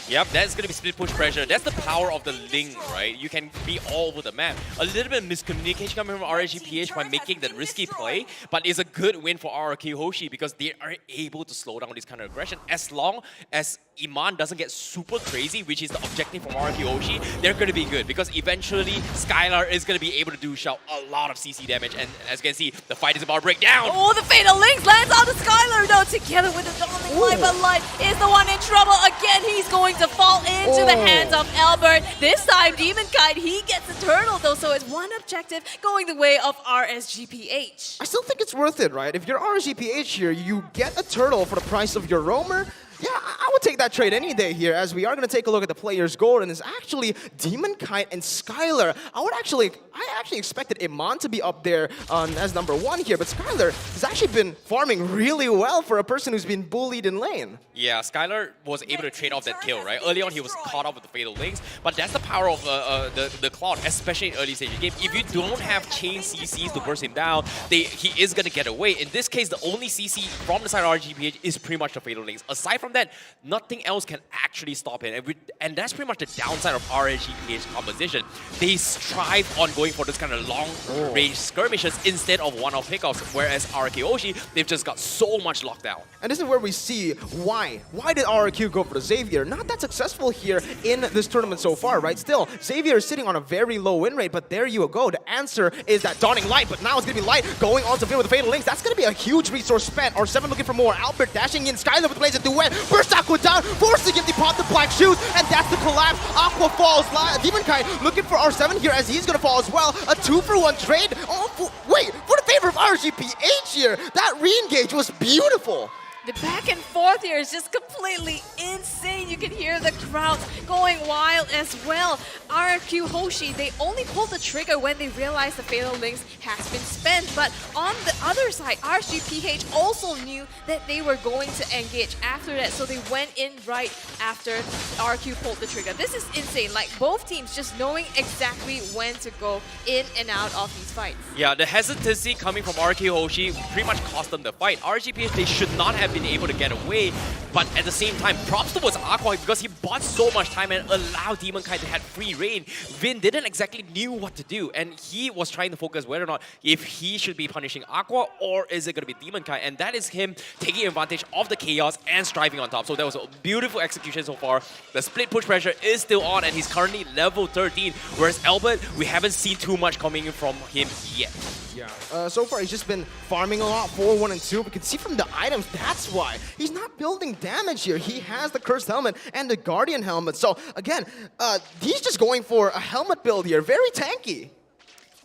Yep, that's going to be split push pressure. That's the power of the Link, right? You can be all over the map. A little bit of miscommunication coming from RRG-PH by making that risky play, but it's a good win for RRQ Hoshi because they are able to slow down this kind of aggression. As long as Iman doesn't get super crazy, which is the objective from RRQ Hoshi, they're going to be good because eventually Skylar is going to be able to do a lot of CC damage, and as you can see, the fight is about to break down. Oh, the Fatal Links lands on the Skylar though, together with the Dawning Light, but Light is the one in trouble. Again, he's going to fall into the hands of Albert. This time, Demonkite, he gets the turtle though, so it's one objective going the way of RSG-PH. I still think it's worth it, right? If you're RSG-PH here, you get a turtle for the price of your roamer. Yeah, I would take that trade any day here, as we are going to take a look at the player's goal, and it's actually Demonkite and Skylar. I actually expected Iman to be up there as number 1 here, but Skylar has actually been farming really well for a person who's been bullied in lane. Yeah, Skylar was able to trade off that kill, right? Early on, he was caught up with the Fatal Links, but that's the power of the Cloud, especially in early stage of the game. If you don't have chain CCs to burst him down, he is going to get away. In this case, the only CC from the side of RRG-PH is pretty much the Fatal Links. Aside from that, nothing else can actually stop him. And that's pretty much the downside of RRG-PH composition. They strive on going for this kind of long-range skirmishes instead of one-off pickoffs, whereas RRQ Hoshi, they've just got so much lockdown. And this is where we see why. Why did RRQ go for the Xavier? Not that successful here in this tournament so far, right? Still, Xavier is sitting on a very low win rate, but there you go. The answer is that Dawning Light, but now it's going to be Light going on to Vin with the Fatal Links. That's going to be a huge resource spent. R7 looking for more. Albert dashing in. Skylar with plays a duet. Burst Aqua down, forcing him to pop the black shoes, and that's the collapse. Aqua falls. Demon Kai looking for R7 here as he's going to fall as well. A 2-for-1 trade. Oh, wait, for the favor of RSG-PH here. That re-engage was beautiful. The back and forth here is just completely insane. You can hear the crowd going wild as well. RRQ Hoshi, they only pulled the trigger when they realized the Fatal Links has been spent. But on the other side, RSG-PH also knew that they were going to engage after that. So they went in right after RRQ pulled the trigger. This is insane. Like both teams just knowing exactly when to go in and out of these fights. Yeah, the hesitancy coming from RRQ Hoshi pretty much cost them the fight. RSG-PH, they should not have been able to get away, but at the same time, props towards Aqua because he bought so much time and allowed Demon Kai to have free reign. Vin didn't exactly knew what to do, and he was trying to focus whether or not if he should be punishing Aqua or is it going to be Demon Kai, and that is him taking advantage of the chaos and striving on top. So that was a beautiful execution so far. The split push pressure is still on, and he's currently level 13, whereas Albert, we haven't seen too much coming from him yet. Yeah. So far, he's just been farming a lot, 4, 1, and 2. We can see from the items, that's why. He's not building damage here. He has the Cursed Helmet and the Guardian Helmet. So, again, he's just going for a helmet build here. Very tanky.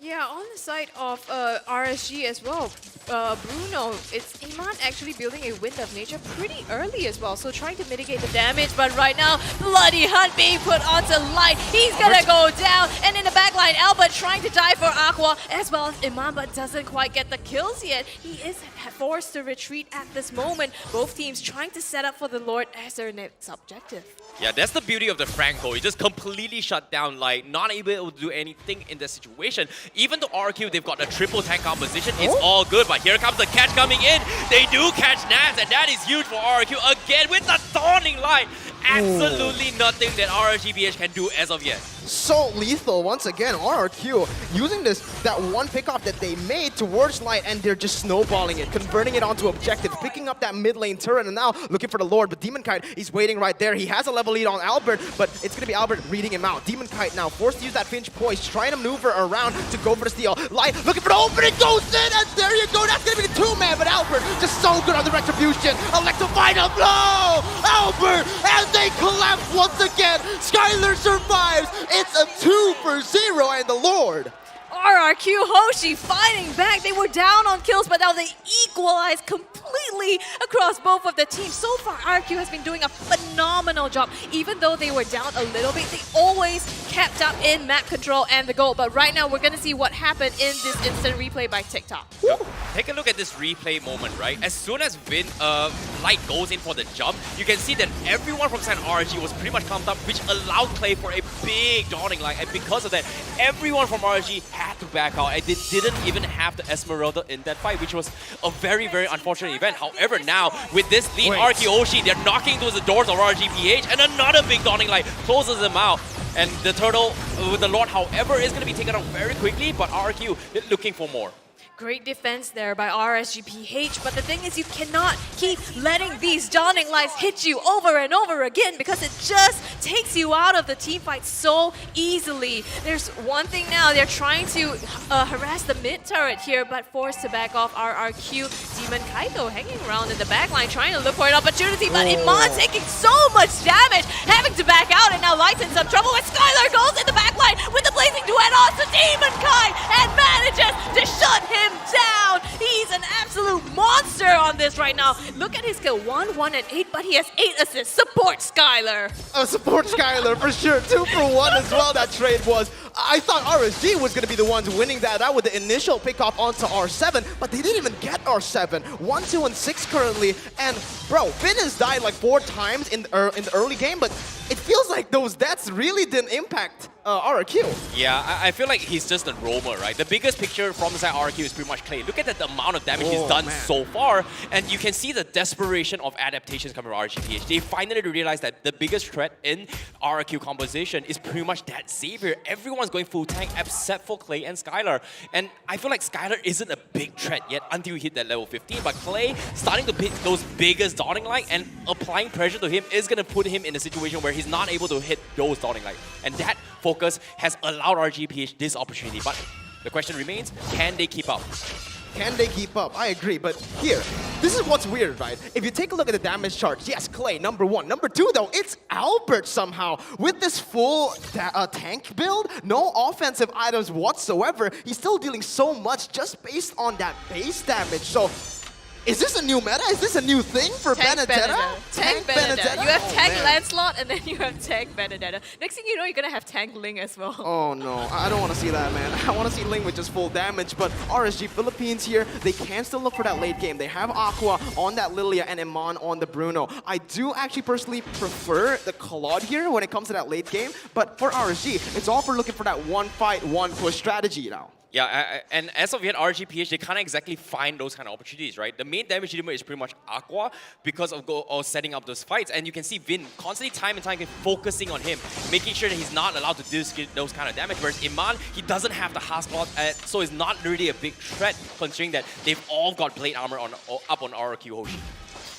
Yeah, on the side of RSG as well, Bruno, it's Iman actually building a Wind of Nature pretty early as well, so trying to mitigate the damage, but right now, Bloody Hunt being put onto Light, he's gonna go down, and in the backline, Albert trying to die for Aqua, as well as Iman, but doesn't quite get the kills yet. He is forced to retreat at this moment, both teams trying to set up for the Lord as their next objective. Yeah, that's the beauty of the Franco. He just completely shut down Light, not able to do anything in this situation. Even though RQ, they've got a triple tank composition, it's all good, but here comes the catch coming in. They do catch Nats, and that is huge for RQ again with the Dawning Light. Absolutely nothing that RRG-PH can do as of yet. So lethal once again. RRQ using that one pickoff that they made towards Light, and they're just snowballing it, converting it onto objective, picking up that mid lane turret, and now looking for the Lord. But Demon Kite, he's waiting right there. He has a level lead on Albert, but it's gonna be Albert reading him out. Demon Kite now forced to use that Finch Poise, trying to maneuver around to go for the steal. Light looking for the opening, goes in, and there you go. That's gonna be the 2-man, but Albert just so good on the retribution. Electrifying a blow, Albert, and they collapse once again. Skylar survives. It's a 2-for-0, and the Lord. RRQ Hoshi fighting back. They were down on kills, but now they equalize completely across both of the teams. So far, RRQ has been doing a phenomenal job. Even though they were down a little bit, they always kept up in map control and the goal. But right now, we're going to see what happened in this instant replay by TikTok. Take a look at this replay moment, right? As soon as Light goes in for the jump, you can see that everyone from San RRG was pretty much clumped up, which allowed play for a big Dawning Light. And because of that, everyone from RRG had to back out, and they didn't even have the Esmeralda in that fight, which was a very, very unfortunate event. However, now, with this lead, RRQ Hoshi, they're knocking towards the doors of RRG-PH, and another big Dawning Light closes them out. And the turtle with the Lord, however, is going to be taken out very quickly, but RRQ looking for more. Great defense there by RSG-PH, but the thing is you cannot keep letting these Dawning Lights hit you over and over again because it just takes you out of the team fight so easily. There's one thing now, they're trying to harass the mid turret here, but forced to back off RRQ. Demon Kaito hanging around in the backline trying to look for an opportunity, but Iman taking so much damage, having to back out, and now Light's in some trouble when Skylar goes in the backline with the blazing duet on to Demon Kai and manages to shut him down. He's an absolute monster on this right now. Look at his skill, 1, 1, and 8, but he has 8 assists. Support Skylar. Support Skylar for sure. 2-for-1 as well, that trade was. I thought RSG was going to be the ones winning that out with the initial pickoff onto R7, but they didn't even get R7. 1, 2, and 6 currently. And bro, Finn has died like 4 times in the early game, but it feels like those deaths really didn't impact RRQ. Yeah, I feel like he's just a roamer, right? The biggest picture from the side RRQ is pretty much Clay. Look at the amount of damage he's done so far, and you can see the desperation of adaptations coming from RSG-PH. They finally realized that the biggest threat in RRQ composition is pretty much that Xavier. Everyone's going full tank except for Clay and Skylar. And I feel like Skylar isn't a big threat yet until you hit that level 15, but Clay starting to hit those biggest dawning light and applying pressure to him is going to put him in a situation where he's not able to hit those dawning light. And that focus has allowed RSG-PH this opportunity. But the question remains, can they keep up? Can they keep up? I agree, but here, this is what's weird, right? If you take a look at the damage chart, yes, Clay, number 1. Number 2, though, it's Albert somehow. With this full tank build, no offensive items whatsoever, he's still dealing so much just based on that base damage. So, is this a new meta? Is this a new thing for Benedetta? Tank Benedetta. You have Tank man. Lancelot and then you have Tank Benedetta. Next thing you know, you're gonna have Tank Ling as well. Oh no, I don't want to see that, man. I want to see Ling with just full damage, but RSG Philippines here, they can still look for that late game. They have Aqua on that Lilia and Iman on the Bruno. I do actually personally prefer the Claude here when it comes to that late game, but for RSG, it's all for looking for that one fight, one push strategy now. Yeah, and as of yet, RSG-PH, they can't exactly find those kind of opportunities, right? The main damage limit is pretty much Aqua because of setting up those fights. And you can see Vin constantly, time and time again, focusing on him, making sure that he's not allowed to do those kind of damage. Whereas Iman, he doesn't have the Haskell, so it's not really a big threat, considering that they've all got Blade Armor up on RRQ Hoshi.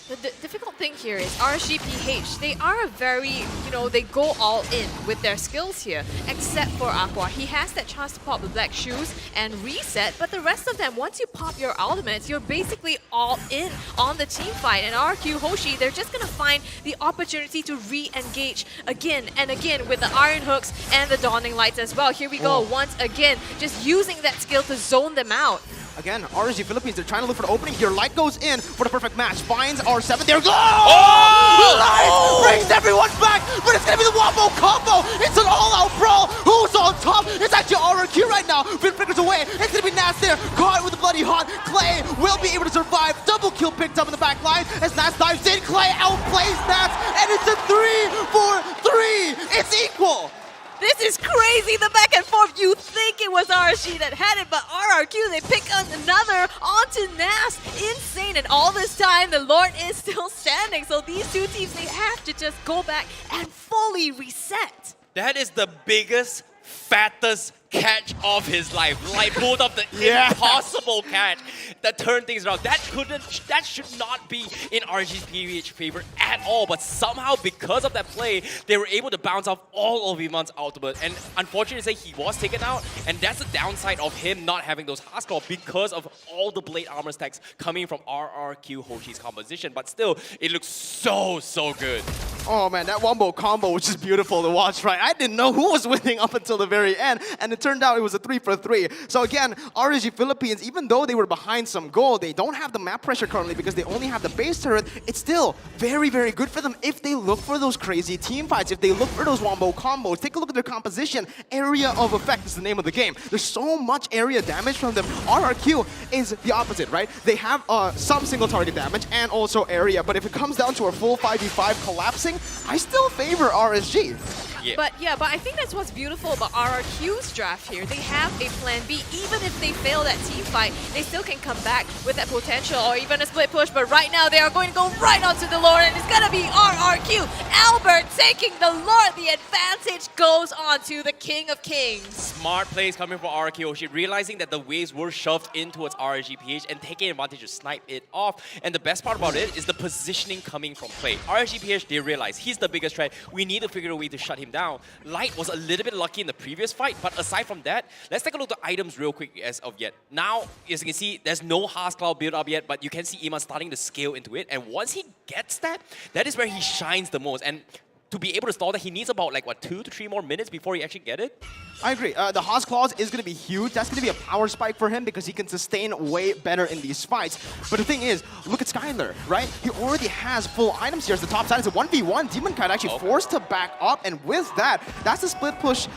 The difficult thing here is RSG-PH, they are a very, they go all in with their skills here, except for Aqua. He has that chance to pop the black shoes and reset, but the rest of them, once you pop your ultimates, you're basically all in on the team fight. And RRQ Hoshi, they're just going to find the opportunity to re-engage again and again with the Iron Hooks and the Dawning Lights as well. Here we go, once again, just using that skill to zone them out. Again, RSG Philippines, they're trying to look for the opening here. Light goes in for the perfect match. Finds R7. There goes! Light brings everyone back, but it's going to be the wombo combo. It's an all-out brawl. Who's on top? It's actually RRQ right now. Vin flickers away. It's going to be Nats there. Caught with the bloody hot. Clay will be able to survive. Double kill picked up in the back line as Nats dives in. Clay outplays Nats, and it's a 3-for-3. It's equal. This is crazy, the back and forth. You think it was RSG that had it, but RRQ, they pick up another onto Nas. Insane, and all this time, the Lord is still standing. So these two teams, they have to just go back and fully reset. That is the biggest, fattest catch of his life. Like pulled up the impossible catch that turned things around. That should not be in RSG-PH favor at all. But somehow, because of that play, they were able to bounce off all of Iman's ultimate. And unfortunately, he was taken out. And that's the downside of him not having those Haskell because of all the Blade Armor stacks coming from RRQ Hoshi's composition. But still, it looks so good. Oh man, that wombo combo was just beautiful to watch, right? I didn't know who was winning up until the very end, and it turned out it was a 3-for-3. So again, RSG Philippines, even though they were behind some goal, they don't have the map pressure currently because they only have the base turret. It's still very good for them if they look for those crazy team fights, if they look for those wombo combos. Take a look at their composition. Area of effect is the name of the game. There's so much area damage from them. RRQ is the opposite, right? They have some single target damage and also area, but if it comes down to a full 5v5 collapsing, I still favor RSG. But I think that's what's beautiful about RRQ's draft here. They have a plan B. Even if they fail that team fight, they still can come back with that potential or even a split push. But right now, they are going to go right onto the Lord, and it's going to be RRQ. Albert taking the Lord. The advantage goes on to the King of Kings. Smart plays coming from RRQ Hoshi, realizing that the waves were shoved in towards RSG-PH and taking advantage to snipe it off. And the best part about it is the positioning coming from Clay. RSG-PH, they realize he's the biggest threat. We need to figure a way to shut him down. Light was a little bit lucky in the previous fight, but aside from that, let's take a look at the items real quick as of yet. Now, as you can see, there's no Haskell build up yet, but you can see Iman starting to scale into it. And once he gets that, that is where he shines the most. And to be able to stall that, he needs about 2 to 3 more minutes before he actually get it. I agree. The Haas Claws is going to be huge. That's going to be a power spike for him because he can sustain way better in these fights. But the thing is, look at Skylar, right? He already has full items here as the top side. It's a 1v1. Demon Kite actually forced to back up, and with that, that's the split push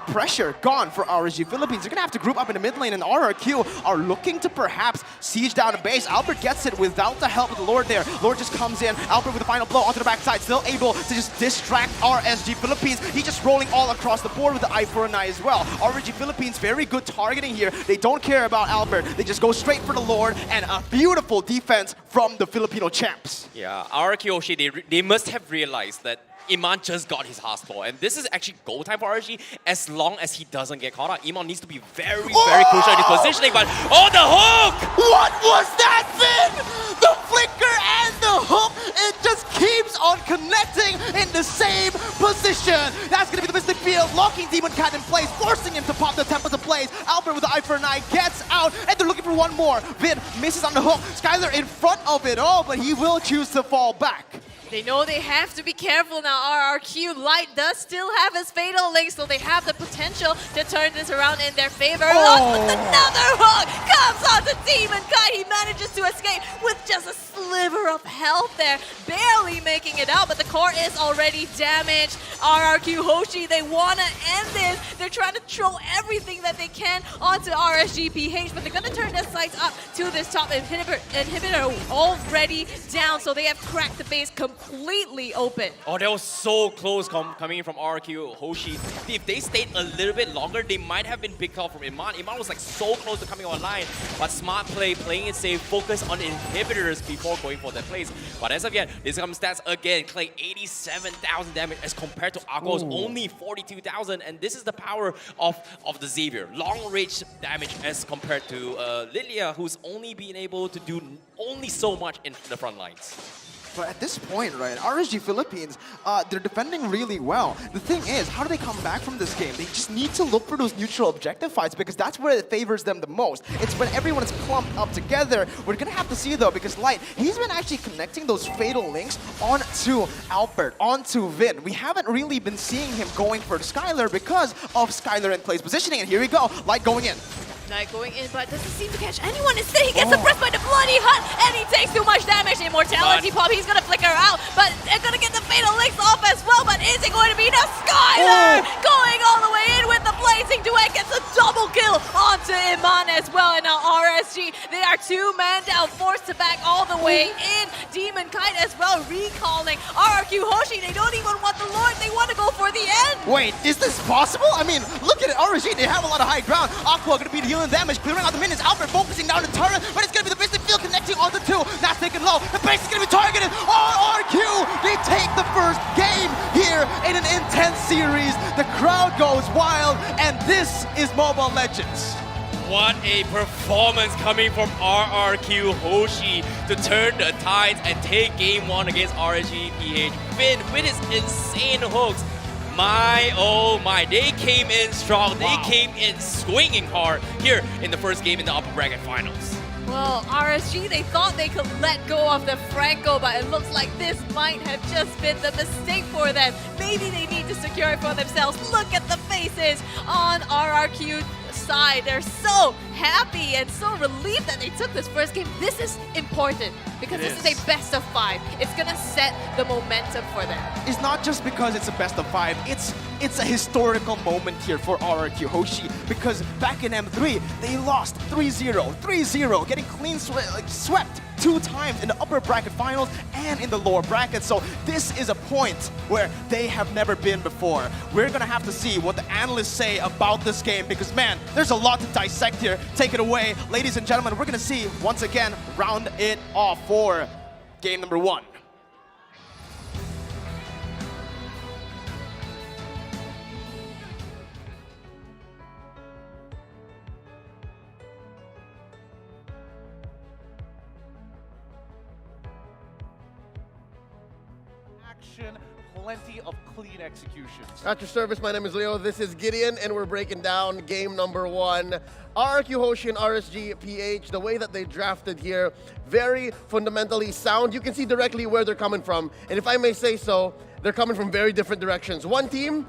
pressure gone for RSG Philippines. They're going to have to group up in the mid lane, and RRQ are looking to perhaps siege down a base. Albert gets it without the help of the Lord there. Lord just comes in. Albert with the final blow onto the backside, still able to just destroy distract RSG Philippines. He's just rolling all across the board with the eye for an eye as well. RSG Philippines, very good targeting here. They don't care about Albert. They just go straight for the Lord, and a beautiful defense from the Filipino champs. Yeah, RRQ Hoshi, they must have realized that Iman just got his hardball, and this is actually go time for RSG as long as he doesn't get caught out. Iman needs to be very, very crucial in his positioning, but oh, the hook! What was that, Finn? The flicker and the hook, it just keeps on connecting in the same position. That's going to be the Mystic Field, locking Demon Cat in place, forcing him to pop the Tempest of Blaze. Albert with the eye for an eye gets out, and they're looking for one more. Vin misses on the hook. Skylar in front of it all, but he will choose to fall back. They know they have to be careful now. RRQ Light does still have his Fatal Link, so they have the potential to turn this around in their favor. Look, with another hook comes onto Demon Kite. He manages to escape with just a sliver of health there, barely making it out, but the core is already damaged. RRQ Hoshi, they want to end this. They're trying to throw everything that they can onto RSG-PH, but they're going to turn their sights up to this top inhibitor already down, so they have cracked the base completely open. Oh, that was so close coming in from RRQ Hoshi. If they stayed a little bit longer, they might have been picked off from Iman. Iman was like so close to coming online, but smart play, playing it safe, focus on inhibitors before going for that place. But as of yet, this comes stats again. Clay 87,000 damage as compared to Aqua's only 42,000, and this is the power of the Xavier. Long range damage as compared to Lilia, who's only been able to do only so much in the front lines. But at this point, right, RSG Philippines, they're defending really well. The thing is, how do they come back from this game? They just need to look for those neutral objective fights because that's where it favors them the most. It's when everyone is clumped up together. We're going to have to see, though, because Light, he's been actually connecting those fatal links onto Albert, onto Vin. We haven't really been seeing him going for Skylar because of Skylar in place positioning. And here we go, Light going in. Knight going in, but doesn't seem to catch anyone. Instead, he gets suppressed by the Bloody Hut, and he takes too much damage. Immortality pop, he's gonna flicker out, but they're gonna get the Fatal Links off as well, but is it going to be enough? Skylar going all the way in with the Blazing Duet, gets a double kill onto Iman as well, and now RSG, they are 2-man down, forced to back all the way in. Demon Kite as well, recalling. RRQ Hoshi, they don't even want the Lord, they want to go for the end. Wait, is this possible? I mean, look at it, RSG, they have a lot of high ground. Aqua gonna be the damage, clearing out the minions. Albert focusing down the turret, but it's gonna be the Mystic Field connecting on the two. That's taken low. The base is gonna be targeted. RRQ, they take the first game here in an intense series. The crowd goes wild, and this is Mobile Legends. What a performance coming from RRQ Hoshi to turn the tides and take game one against RSG-PH. Finn with his insane hooks. My, oh my, they came in strong. They came in swinging hard here in the first game in the upper bracket finals. Well, RSG, they thought they could let go of the Franco, but it looks like this might have just been the mistake for them. Maybe they need to secure it for themselves. Look at the faces on RRQ side. They're so happy and so relieved that they took this first game. This is important because this is a best of 5. It's gonna set the momentum for them. It's not just because it's a best of 5. It's a historical moment here for RRQ Hoshi because back in M3 they lost 3-0, 3-0, getting clean swept 2 times in the upper bracket finals and in the lower bracket. So this is a point where they have never been before. We're gonna have to see what the analysts say about this game because man, there's a lot to dissect here. Take it away, ladies and gentlemen. We're gonna see once again round it off for game number 1. Plenty of clean executions. At your service, my name is Leo. This is Gideon, and we're breaking down game number 1. RRQ Hoshi and RSG-PH, the way that they drafted here, very fundamentally sound. You can see directly where they're coming from. And if I may say so, they're coming from very different directions. One team,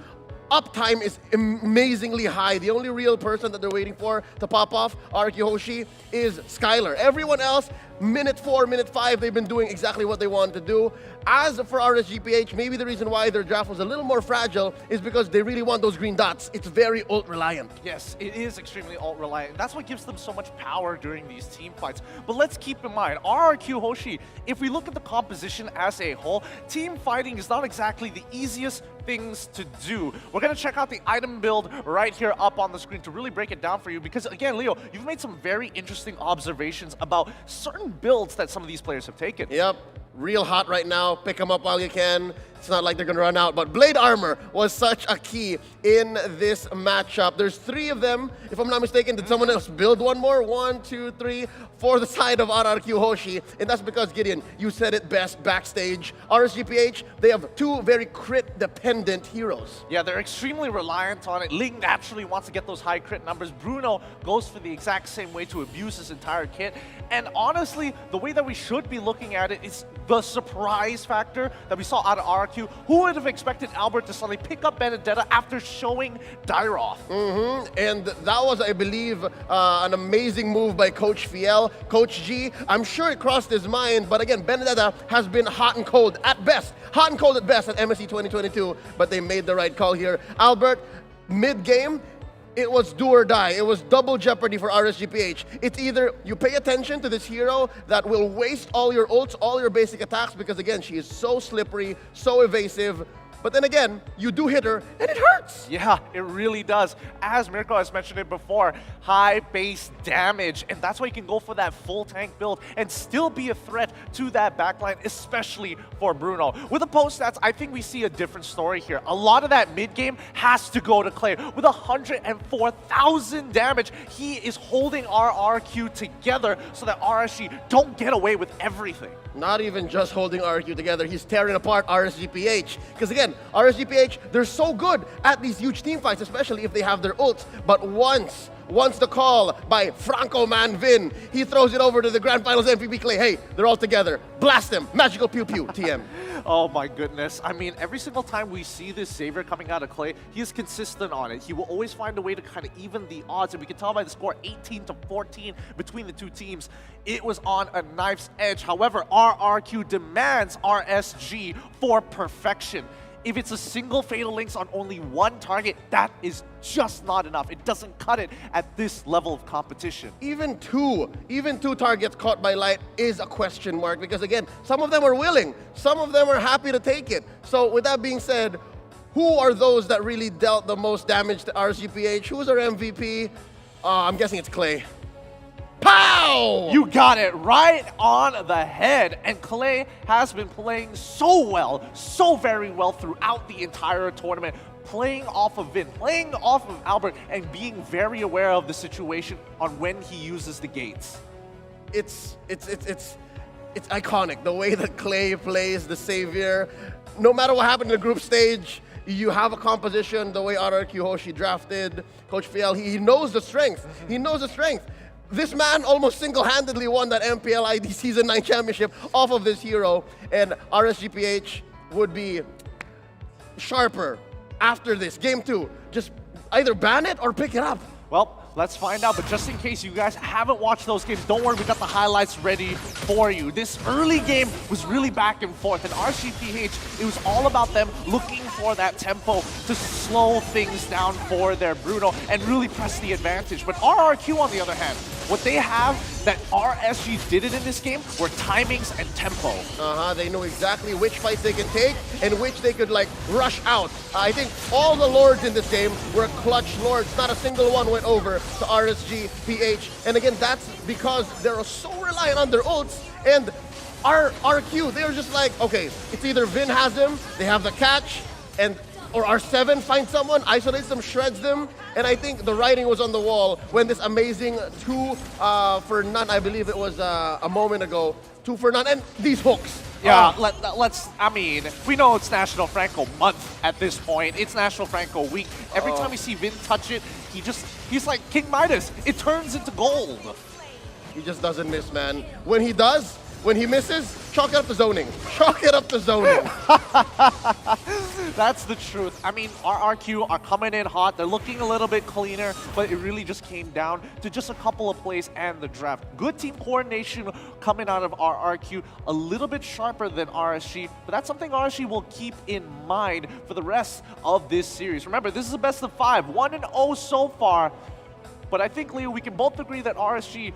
uptime is amazingly high. The only real person that they're waiting for to pop off, RRQ Hoshi, is Skylar. Everyone else, minute 4, minute 5, they've been doing exactly what they wanted to do. As for RSG-PH, maybe the reason why their draft was a little more fragile is because they really want those green dots. It's very ult reliant. Yes, it is extremely ult reliant. That's what gives them so much power during these team fights. But let's keep in mind, RRQ Hoshi, if we look at the composition as a whole, team fighting is not exactly the easiest things to do. We're going to check out the item build right here up on the screen to really break it down for you because, again, Leo, you've made some very interesting observations about certain builds that some of these players have taken. Yep. Real hot right now. Pick them up while you can. It's not like they're going to run out, but Blade Armor was such a key in this matchup. There's 3 of them. If I'm not mistaken, did someone else build one more? 1, 2, 3 for the side of RRQ Hoshi, and that's because, Gideon, you said it best backstage. RSG-PH, they have 2 very crit-dependent heroes. Yeah, they're extremely reliant on it. Ling naturally wants to get those high crit numbers. Bruno goes for the exact same way to abuse his entire kit. And honestly, the way that we should be looking at it is the surprise factor that we saw out of RRQ. Who would have expected Albert to suddenly pick up Benedetta after showing Dyroth? And that was, I believe, an amazing move by Coach Fiel. Coach G, I'm sure it crossed his mind, but again, Benedetta has been hot and cold at best. Hot and cold at best at MSC 2022, but they made the right call here. Albert, mid-game, it was do or die. It was double jeopardy for RSG-PH. It's either you pay attention to this hero that will waste all your ults, all your basic attacks, because again, she is so slippery, so evasive. But then again, you do hit her, and it hurts. Yeah, it really does. As Mirko has mentioned it before, high base damage, and that's why you can go for that full tank build and still be a threat to that backline, especially for Bruno. With the post stats, I think we see a different story here. A lot of that mid game has to go to Clay. With 104,000 damage, he is holding RRQ together so that RSG don't get away with everything. Not even just holding RRQ together, he's tearing apart RSG-PH. Because again, RSG-PH, they're so good at these huge team fights, especially if they have their ults. But once the call by Franco Man Vin, he throws it over to the Grand Finals MVP Clay. Hey, they're all together. Blast them. Magical pew pew, TM. Oh my goodness. I mean, every single time we see this Xavier coming out of Clay, he is consistent on it. He will always find a way to kind of even the odds, and we can tell by the score 18-14 between the two teams. It was on a knife's edge. However, RRQ demands RSG for perfection. If it's a single Fatal Links on only one target, that is just not enough. It doesn't cut it at this level of competition. Even two targets caught by Light is a question mark because again, some of them are willing, some of them are happy to take it. So with that being said, who are those that really dealt the most damage to RSG-PH? Who's our MVP? I'm guessing it's Clay. Pow! You got it right on the head. And Clay has been playing so well, so very well throughout the entire tournament, playing off of Vin, playing off of Albert, and being very aware of the situation on when he uses the gates. It's iconic, the way that Clay plays the Savior. No matter what happened in the group stage, you have a composition, the way RRQ Hoshi drafted Coach Fiel, he knows the strength. He knows the strength. This man almost single-handedly won that MPL ID Season 9 championship off of this hero, and RSG-PH would be sharper after this. Game 2, just either ban it or pick it up. Well, let's find out, but just in case you guys haven't watched those games, don't worry, we got the highlights ready for you. This early game was really back and forth, and RSG-PH, it was all about them looking for that tempo to slow things down for their Bruno and really press the advantage. But RRQ, on the other hand, what they have that RSG didn't in this game were timings and tempo. They know exactly which fights they can take and which they could like rush out. I think all the Lords in this game were clutch Lords. Not a single one went over to RSG-PH. And again, that's because they're so reliant on their ults, and RQ, they're just like, okay, it's either Vin has him, they have the catch, or R7 finds someone, isolates them, shreds them, and I think the writing was on the wall when this amazing 2 for none, I believe it was a moment ago, 2 for none, and these hooks. Yeah, I mean, we know it's National Franco month at this point. It's National Franco week. Every time we see Vin touch it, he's like King Midas. It turns into gold. He just doesn't miss, man. When he does, when he misses, chalk it up to zoning. Chalk it up to zoning. That's the truth. I mean, RRQ are coming in hot. They're looking a little bit cleaner, but it really just came down to just a couple of plays and the draft. Good team coordination coming out of RRQ, a little bit sharper than RSG, but that's something RSG will keep in mind for the rest of this series. Remember, this is a best of 5, 1-0 so far, but I think, Leo, we can both agree that RSG,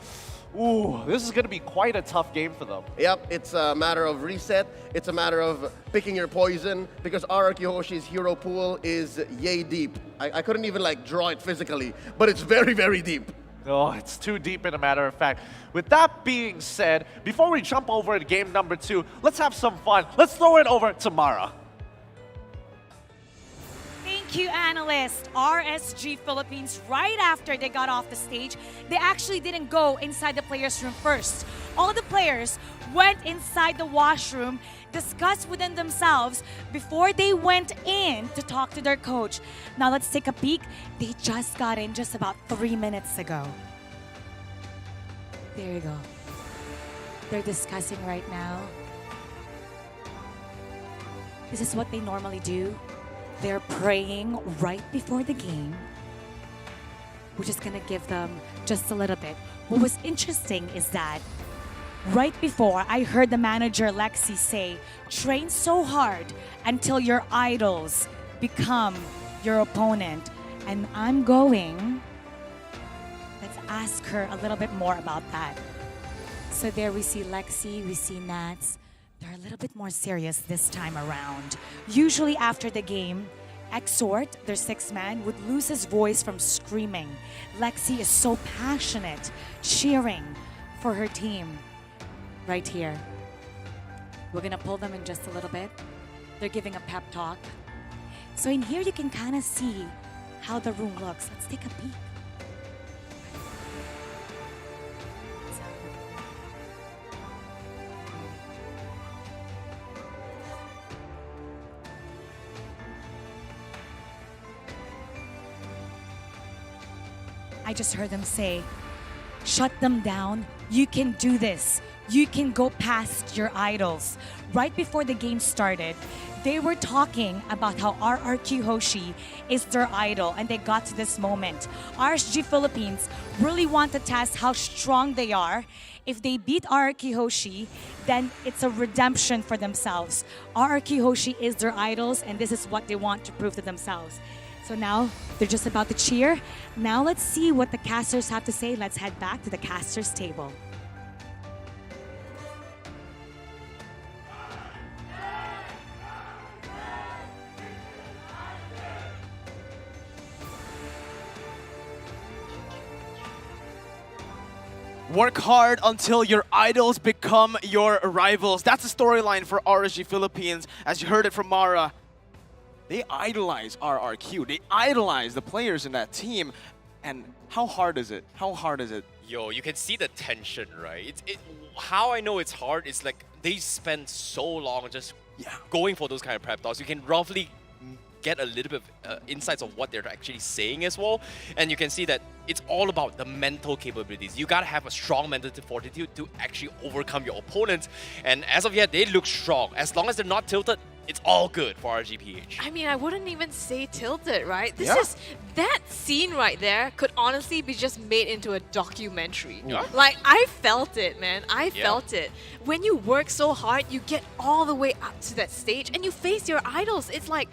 this is going to be quite a tough game for them. Yep, it's a matter of reset. It's a matter of picking your poison because RRQ Hoshi's hero pool is yay deep. I couldn't even like draw it physically, but it's very, very deep. Oh, it's too deep, in a matter of fact. With that being said, before we jump over to game number 2, let's have some fun. Let's throw it over to Mara. Thank you, analyst. RSG Philippines, right after they got off the stage, they actually didn't go inside the players' room first. All the players went inside the washroom, discussed within themselves before they went in to talk to their coach. Now let's take a peek. They just got in just about 3 minutes ago. There you go. They're discussing right now. This is what they normally do. They're praying right before the game, which is going to give them just a little bit. What was interesting is that right before, I heard the manager Lexi say, train so hard until your idols become your opponent. And I'm going, let's ask her a little bit more about that. So there we see Lexi, we see Nats. They're a little bit more serious this time around. Usually after the game, Exhort, their 6th man, would lose his voice from screaming. Lexi is so passionate, cheering for her team. Right here. We're gonna pull them in just a little bit. They're giving a pep talk. So in here you can kind of see how the room looks. Let's take a peek. I just heard them say, shut them down. You can do this. You can go past your idols. Right before the game started, they were talking about how RRQ Hoshi is their idol, and they got to this moment. RSG Philippines really want to test how strong they are. If they beat RRQ Hoshi, then it's a redemption for themselves. RRQ Hoshi is their idols, and this is what they want to prove to themselves. So now they're just about to cheer. Now let's see what the casters have to say. Let's head back to the casters table. Work hard until your idols become your rivals. That's the storyline for RSG Philippines. As you heard it from Mara, they idolize RRQ. They idolize the players in that team. And how hard is it? How hard is it? Yo, you can see the tension, right? How I know it's hard is like they spend so long just going for those kind of prep talks. You can roughly get a little bit of insights of what they're actually saying as well. And you can see that it's all about the mental capabilities. You gotta have a strong mental fortitude to actually overcome your opponents. And as of yet, they look strong. As long as they're not tilted, it's all good for RSG-PH. I mean, I wouldn't even say tilted, right? That scene right there could honestly be just made into a documentary. Yeah. Like, I felt it, man. I felt it. When you work so hard, you get all the way up to that stage and you face your idols. It's like,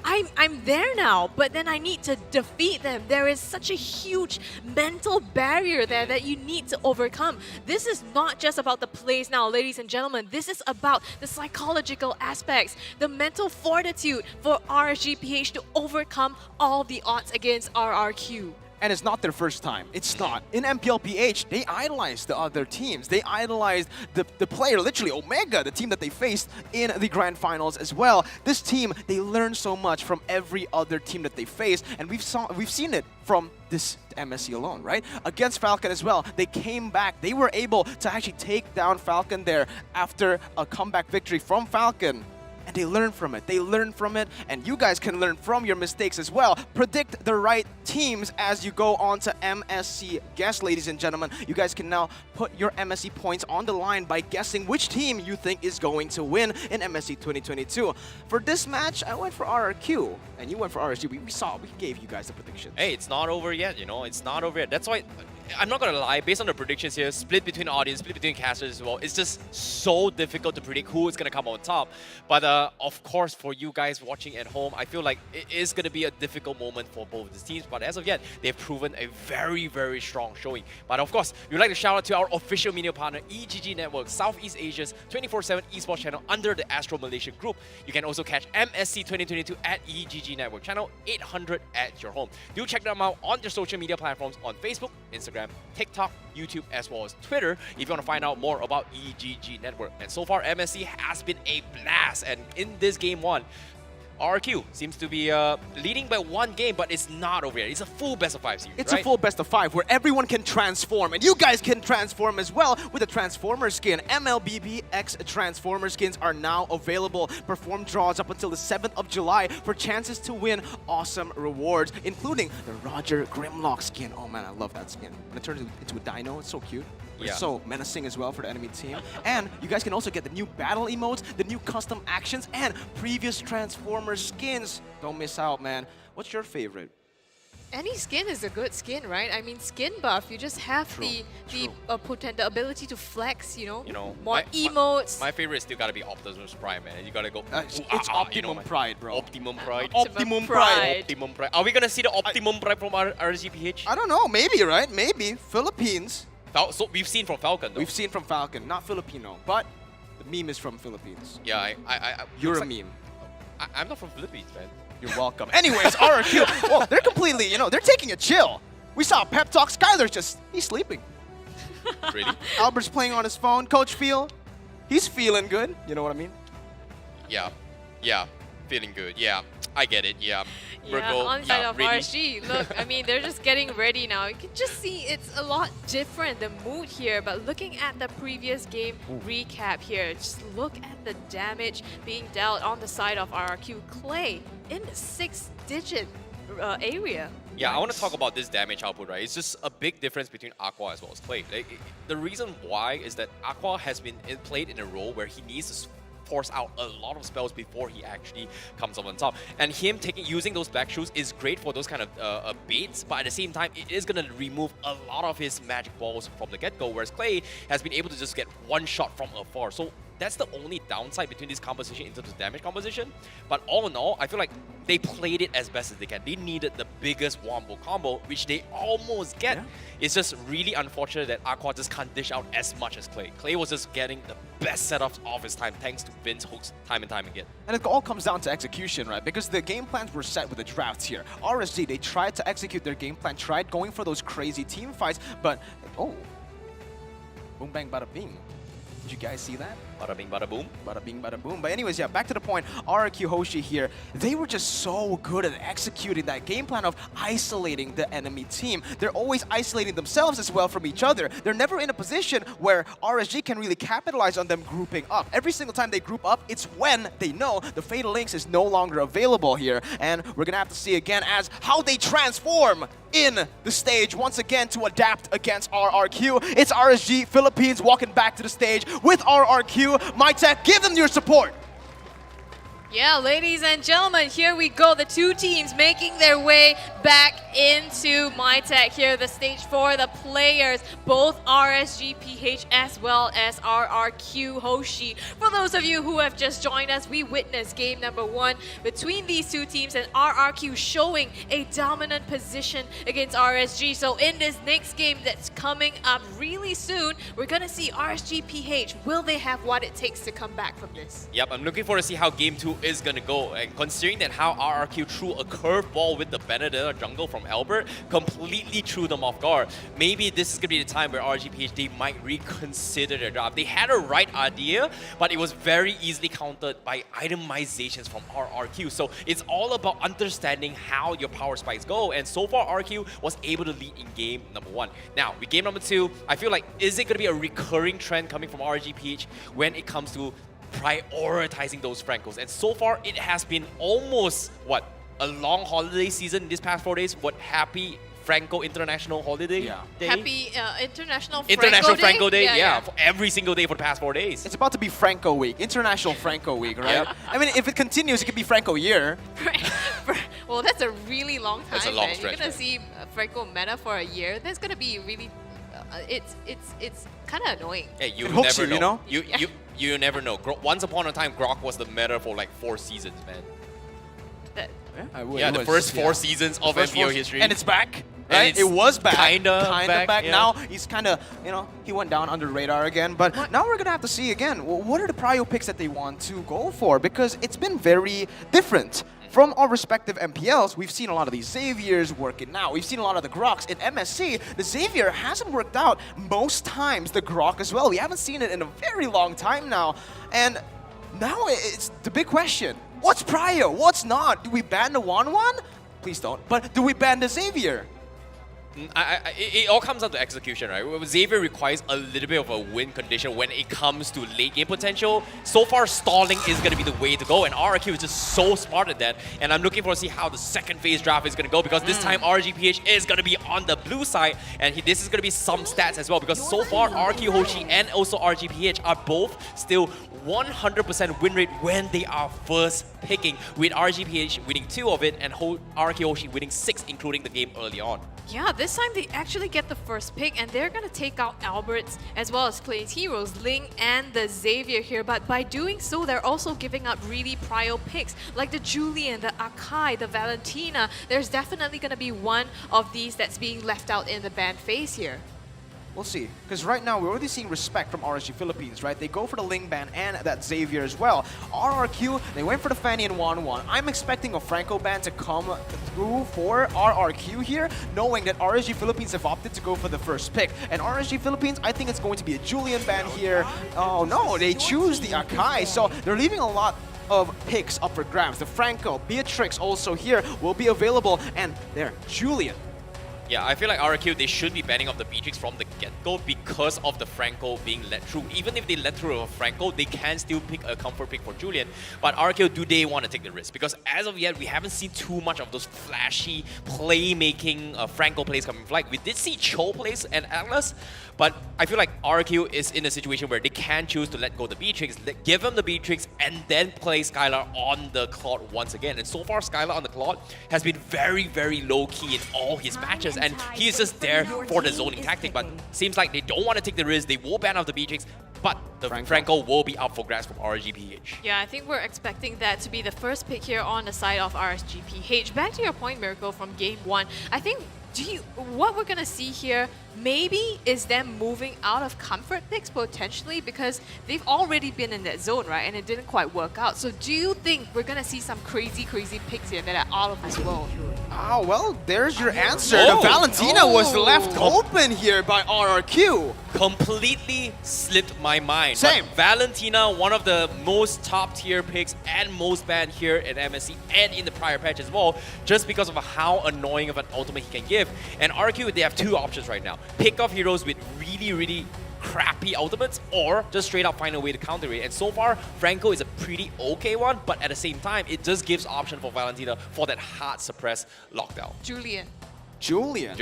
I'm there now, but then I need to defeat them. There is such a huge mental barrier there that you need to overcome. This is not just about the plays now, ladies and gentlemen. This is about the psychological aspects, the mental fortitude for RSG-PH to overcome all the odds against RRQ. And it's not their first time. It's not. In MPLPH, they idolized the other teams. They idolized the player, literally Omega, the team that they faced in the grand finals as well. This team, they learned so much from every other team that they faced, and we've seen it from this MSC alone, right? Against Falcon as well, they came back. They were able to actually take down Falcon there after a comeback victory from Falcon. and they learn from it. They learn from it, and you guys can learn from your mistakes as well. Predict the right teams as you go on to MSC Guess, ladies and gentlemen. You guys can now put your MSC points on the line by guessing which team you think is going to win in MSC 2022. For this match, I went for RRQ, and you went for RSG. We gave you guys the predictions. Hey, it's not over yet, you know, it's not over yet. That's why, I'm not gonna lie, based on the predictions here, split between audience, split between casters as well, it's just so difficult to predict who is gonna come on top. But of course, for you guys watching at home, I feel like it is gonna be a difficult moment for both of these teams. But as of yet, they've proven a very, very strong showing. But of course, we'd like to shout out to our official media partner, EGG Network, Southeast Asia's 24/7 esports channel under the Astro Malaysia Group. You can also catch MSC 2022 at EGG Network, channel 800 at your home. Do check them out on their social media platforms on Facebook, Instagram, TikTok, YouTube, as well as Twitter if you want to find out more about EGG Network. And so far, MSC has been a blast. And in this game one, RRQ seems to be leading by one game, but it's not over yet. It's a full best-of-5 series, It's a full best-of-5 where everyone can transform, and you guys can transform as well with a Transformer skin. MLBB X Transformer skins are now available. Perform draws up until the 7th of July for chances to win awesome rewards, including the Roger Grimlock skin. Oh man, I love that skin. When it turns into a dino, it's so cute. It's so menacing as well for the enemy team. And you guys can also get the new battle emotes, the new custom actions, and previous Transformer skins. Don't miss out, man. What's your favorite? Any skin is a good skin, right? I mean, skin buff, you just have the ability to flex, you know, more emotes. My favorite still gotta be Optimus Prime, man. You gotta go. It's Optimum Pride, bro. Optimum Pride. Optimum Pride. Optimum Pride. Are we gonna see the Optimum Pride from RSG-PH? I don't know. Maybe, right? Maybe. Philippines. So we've seen from Falcon, though. We've seen from Falcon, not Filipino, but the meme is from Philippines. Yeah, You're a meme. I'm not from Philippines, man. You're welcome. Anyways, RRQ. Well, they're completely, they're taking a chill. We saw a pep talk. Skylar's he's sleeping. Really? Albert's playing on his phone. Coach Phil, he's feeling good. You know what I mean? Yeah. Feeling good. Yeah. I get it. Yeah. On the side of RSG, look, I mean, they're just getting ready now. You can just see it's a lot different, the mood here. But looking at the previous game recap here, just look at the damage being dealt on the side of RRQ. Clay in the 6-digit area. Yeah, I want to talk about this damage output, right? It's just a big difference between Aqua as well as Clay. The reason why is that Aqua has been played in a role where he needs to force out a lot of spells before he actually comes up on top. And him using those black shoes is great for those kind of baits, but at the same time, it is going to remove a lot of his magic balls from the get-go, whereas Clay has been able to just get one shot from afar. So that's the only downside between this composition in terms of damage composition. But all in all, I feel like they played it as best as they can. They needed the biggest wombo combo, which they almost get. Yeah. It's just really unfortunate that Aqua just can't dish out as much as Clay. Clay was just getting the best setups of his time thanks to Vin's hooks time and time again. And it all comes down to execution, right? Because the game plans were set with the drafts here. RSG, they tried to execute their game plan, tried going for those crazy team fights, but boom bang bada bing. Did you guys see that? Bada bing, bada boom. Bada bing, bada boom. But anyways, yeah, back to the point. RRQ Hoshi here, they were just so good at executing that game plan of isolating the enemy team. They're always isolating themselves as well from each other. They're never in a position where RSG can really capitalize on them grouping up. Every single time they group up, it's when they know the Fatal Links is no longer available here. And we're gonna have to see again as how they transform in the stage once again to adapt against RRQ. It's RSG Philippines walking back to the stage with RRQ. MyTech, give them your support. Yeah, ladies and gentlemen, here we go. The two teams making their way back into MyTech here, the stage for the players, both RSG-PH as well as RRQ Hoshi. For those of you who have just joined us, we witnessed game number 1 between these two teams and RRQ showing a dominant position against RSG. So in this next game that's coming up really soon, we're gonna see RSG-PH. Will they have what it takes to come back from this? Yep, I'm looking forward to see how game 2 is going to go. And considering that how RRQ threw a curveball with the Benedetta jungle from Albert, completely threw them off guard. Maybe this is going to be the time where RSG-PH, they might reconsider their draft. They had a right idea, but it was very easily countered by itemizations from RRQ. So it's all about understanding how your power spikes go. And so far, RRQ was able to lead in game number 1. Now, with game number 2, I feel like, is it going to be a recurring trend coming from RSG-PH when it comes to prioritizing those Francos. And so far, it has been almost, what, a long holiday season these past 4 days? What, happy Franco International Holiday Day? Happy International Franco Day, yeah. for every single day for the past 4 days. It's about to be Franco Week, International Franco Week, right? I mean, if it continues, it could be Franco Year. Well, that's a really long time. That's a long man. stretch, You're gonna man. see Franco meta for a year. That's gonna be really. It's kind of annoying. Hey, you It hooks never you, you know? You never know. Once upon a time, Grok was the meta for like 4 seasons, man. That, The first 4 seasons of MPO history. And it's back. And Right? it's It was back. kinda back, yeah. Now he's kind of, he went down under the radar again. But now we're going to have to see again, what are the prio picks that they want to go for? Because it's been very different. From our respective MPLs, we've seen a lot of these Xaviers working out. We've seen a lot of the Groks. In MSC, the Xavier hasn't worked out most times, the Grok as well. We haven't seen it in a very long time now. And now it's the big question. What's prio? What's not? Do we ban the 1-1? Please don't. But do we ban the Xavier? It all comes down to execution, right? Xavier requires a little bit of a win condition when it comes to late game potential. So far, stalling is going to be the way to go, and RRQ is just so smart at that. And I'm looking forward to see how the second phase draft is going to go, because this time RRG-PH is going to be on the blue side, and this is going to be some stats as well, because so far RRQ Hoshi and also RRG-PH are both still 100% win rate when they are first picking, with RRG-PH winning 2 of it and RRQ Hoshi winning 6, including the game early on. yeah, this time they actually get the first pick, and they're gonna take out Alberts as well as Plains Heroes, Ling, and the Xavier here. But by doing so, they're also giving up really prio picks like the Julian, the Akai, the Valentina. There's definitely gonna be one of these that's being left out in the ban phase here. We'll see. Because right now, we're already seeing respect from RSG Philippines, right? They go for the Ling ban and that Xavier as well. RRQ, they went for the Fanny and 1-1. I'm expecting a Franco ban to come through for RRQ here, knowing that RSG Philippines have opted to go for the first pick. And RSG Philippines, I think it's going to be a Julian ban here. Oh no, they choose the Akai. So they're leaving a lot of picks up for grabs. The Franco, Beatrix also here will be available. And there, Julian. Yeah, I feel like RRQ, they should be banning off the Beatrix from the get-go because of the Franco being let through. Even if they let through a Franco, they can still pick a comfort pick for Julian. But RRQ, do they want to take the risk? Because as of yet, we haven't seen too much of those flashy playmaking Franco plays coming from. Like, we did see Cho plays and Atlas, but I feel like RRQ is in a situation where they can choose to let go the Beatrix, give them the Beatrix, and then play Skylar on the Claude once again. And so far, Skylar on the Claude has been very, very low-key in all his matches, and he's just there for the zoning tactic. But seems like they don't want to take the risk. They will ban off the Beatrix, but the Franco will be up for grabs from RRG-PH. Yeah, I think we're expecting that to be the first pick here on the side of RSG-PH. Back to your point, Miracle, from Game 1. I think what we're going to see here maybe is them moving out of comfort picks potentially, because they've already been in that zone, right? And it didn't quite work out. So do you think we're going to see some crazy picks here that are out of this world? Oh, well, there's your answer. The Valentina was left open here by RRQ. Completely slipped my mind. Same. But Valentina, one of the most top tier picks and most banned here at MSC and in the prior patch as well, just because of how annoying of an ultimate he can give. And RRQ, they have 2 options right now. Pick off heroes with really, really crappy ultimates, or just straight up find a way to counter it. And so far, Franco is a pretty okay one, but at the same time, it just gives option for Valentina for that hard suppress lockdown. Julian. Julian,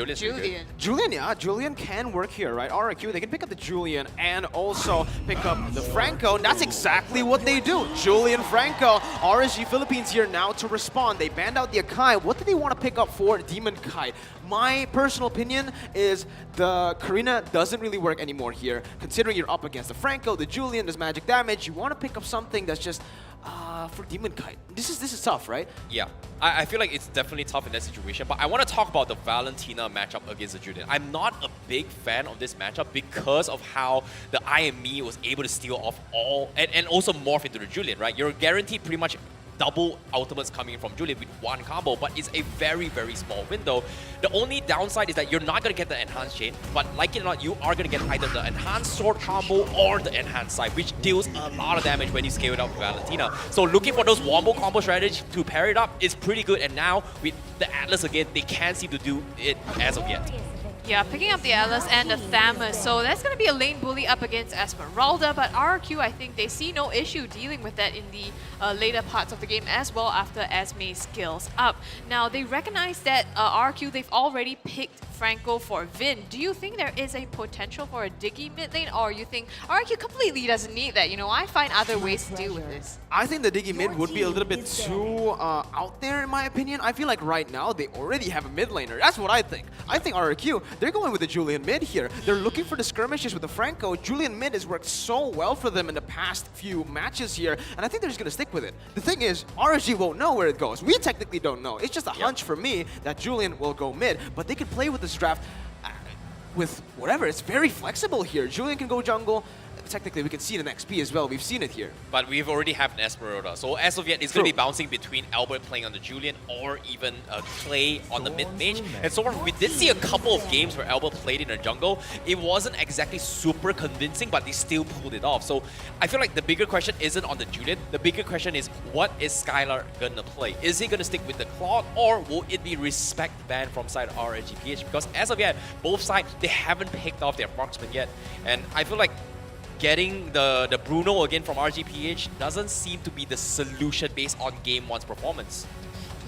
yeah, Julian can work here, right? RRQ, they can pick up the Julian and also pick up the Franco, and that's exactly what they do. Julian, Franco, RSG Philippines here now to respond. They banned out the Akai. What do they want to pick up for Demon Kite? My personal opinion is the Karina doesn't really work anymore here. Considering you're up against the Franco, the Julian, there's magic damage, you want to pick up something that's just for Demon Kite. This is tough, right? Yeah, I feel like it's definitely tough in that situation, but I want to talk about the Valentina matchup against the Julian. I'm not a big fan of this matchup because of how the IME was able to steal off all, and also morph into the Julian, right? You're guaranteed pretty much double ultimates coming from Julian with 1 combo, but it's a very, very small window. The only downside is that you're not going to get the enhanced chain, but like it or not, you are going to get either the enhanced sword combo or the enhanced side, which deals a lot of damage when you scale it up with Valentina. So looking for those wombo combo strategies to pair it up is pretty good, and now with the Atlas again, they can't seem to do it as of yet. Yeah, picking up the Atlas and the Thamus. So that's going to be a lane bully up against Esmeralda, but RRQ, I think they see no issue dealing with that in the later parts of the game as well after Esme skills up. Now, they recognize that RRQ, they've already picked Franco for Vin. Do you think there is a potential for a Diggy mid lane, or you think RRQ completely doesn't need that? You know, I find other ways to deal with this. I think the Diggy mid would be a little bit too out there in my opinion. I feel like right now they already have a mid laner. That's what I think. I think RRQ, they're going with the Julian mid here. They're looking for the skirmishes with the Franco. Julian mid has worked so well for them in the past few matches here, and I think they're just going to stick with it. The thing is, RSG won't know where it goes. We technically don't know. It's just a hunch for me that Julian will go mid, but they can play with this draft with whatever. It's very flexible here. Julian can go jungle. Technically, we can see it in XP as well. We've seen it here. But we've already have an Esmeralda. So as of yet, it's going to be bouncing between Albert playing on the Julian or even Clay on the mid-mage. And so we did see a couple of games where Albert played in the jungle. It wasn't exactly super convincing, but they still pulled it off. So I feel like the bigger question isn't on the Julian. The bigger question is, what is Skylar going to play? Is he going to stick with the Claude, or will it be respect ban from side RRG-PH? Because as of yet, both sides, they haven't picked off their marksman yet. And I feel like getting the Bruno again from RGPH doesn't seem to be the solution based on Game 1's performance.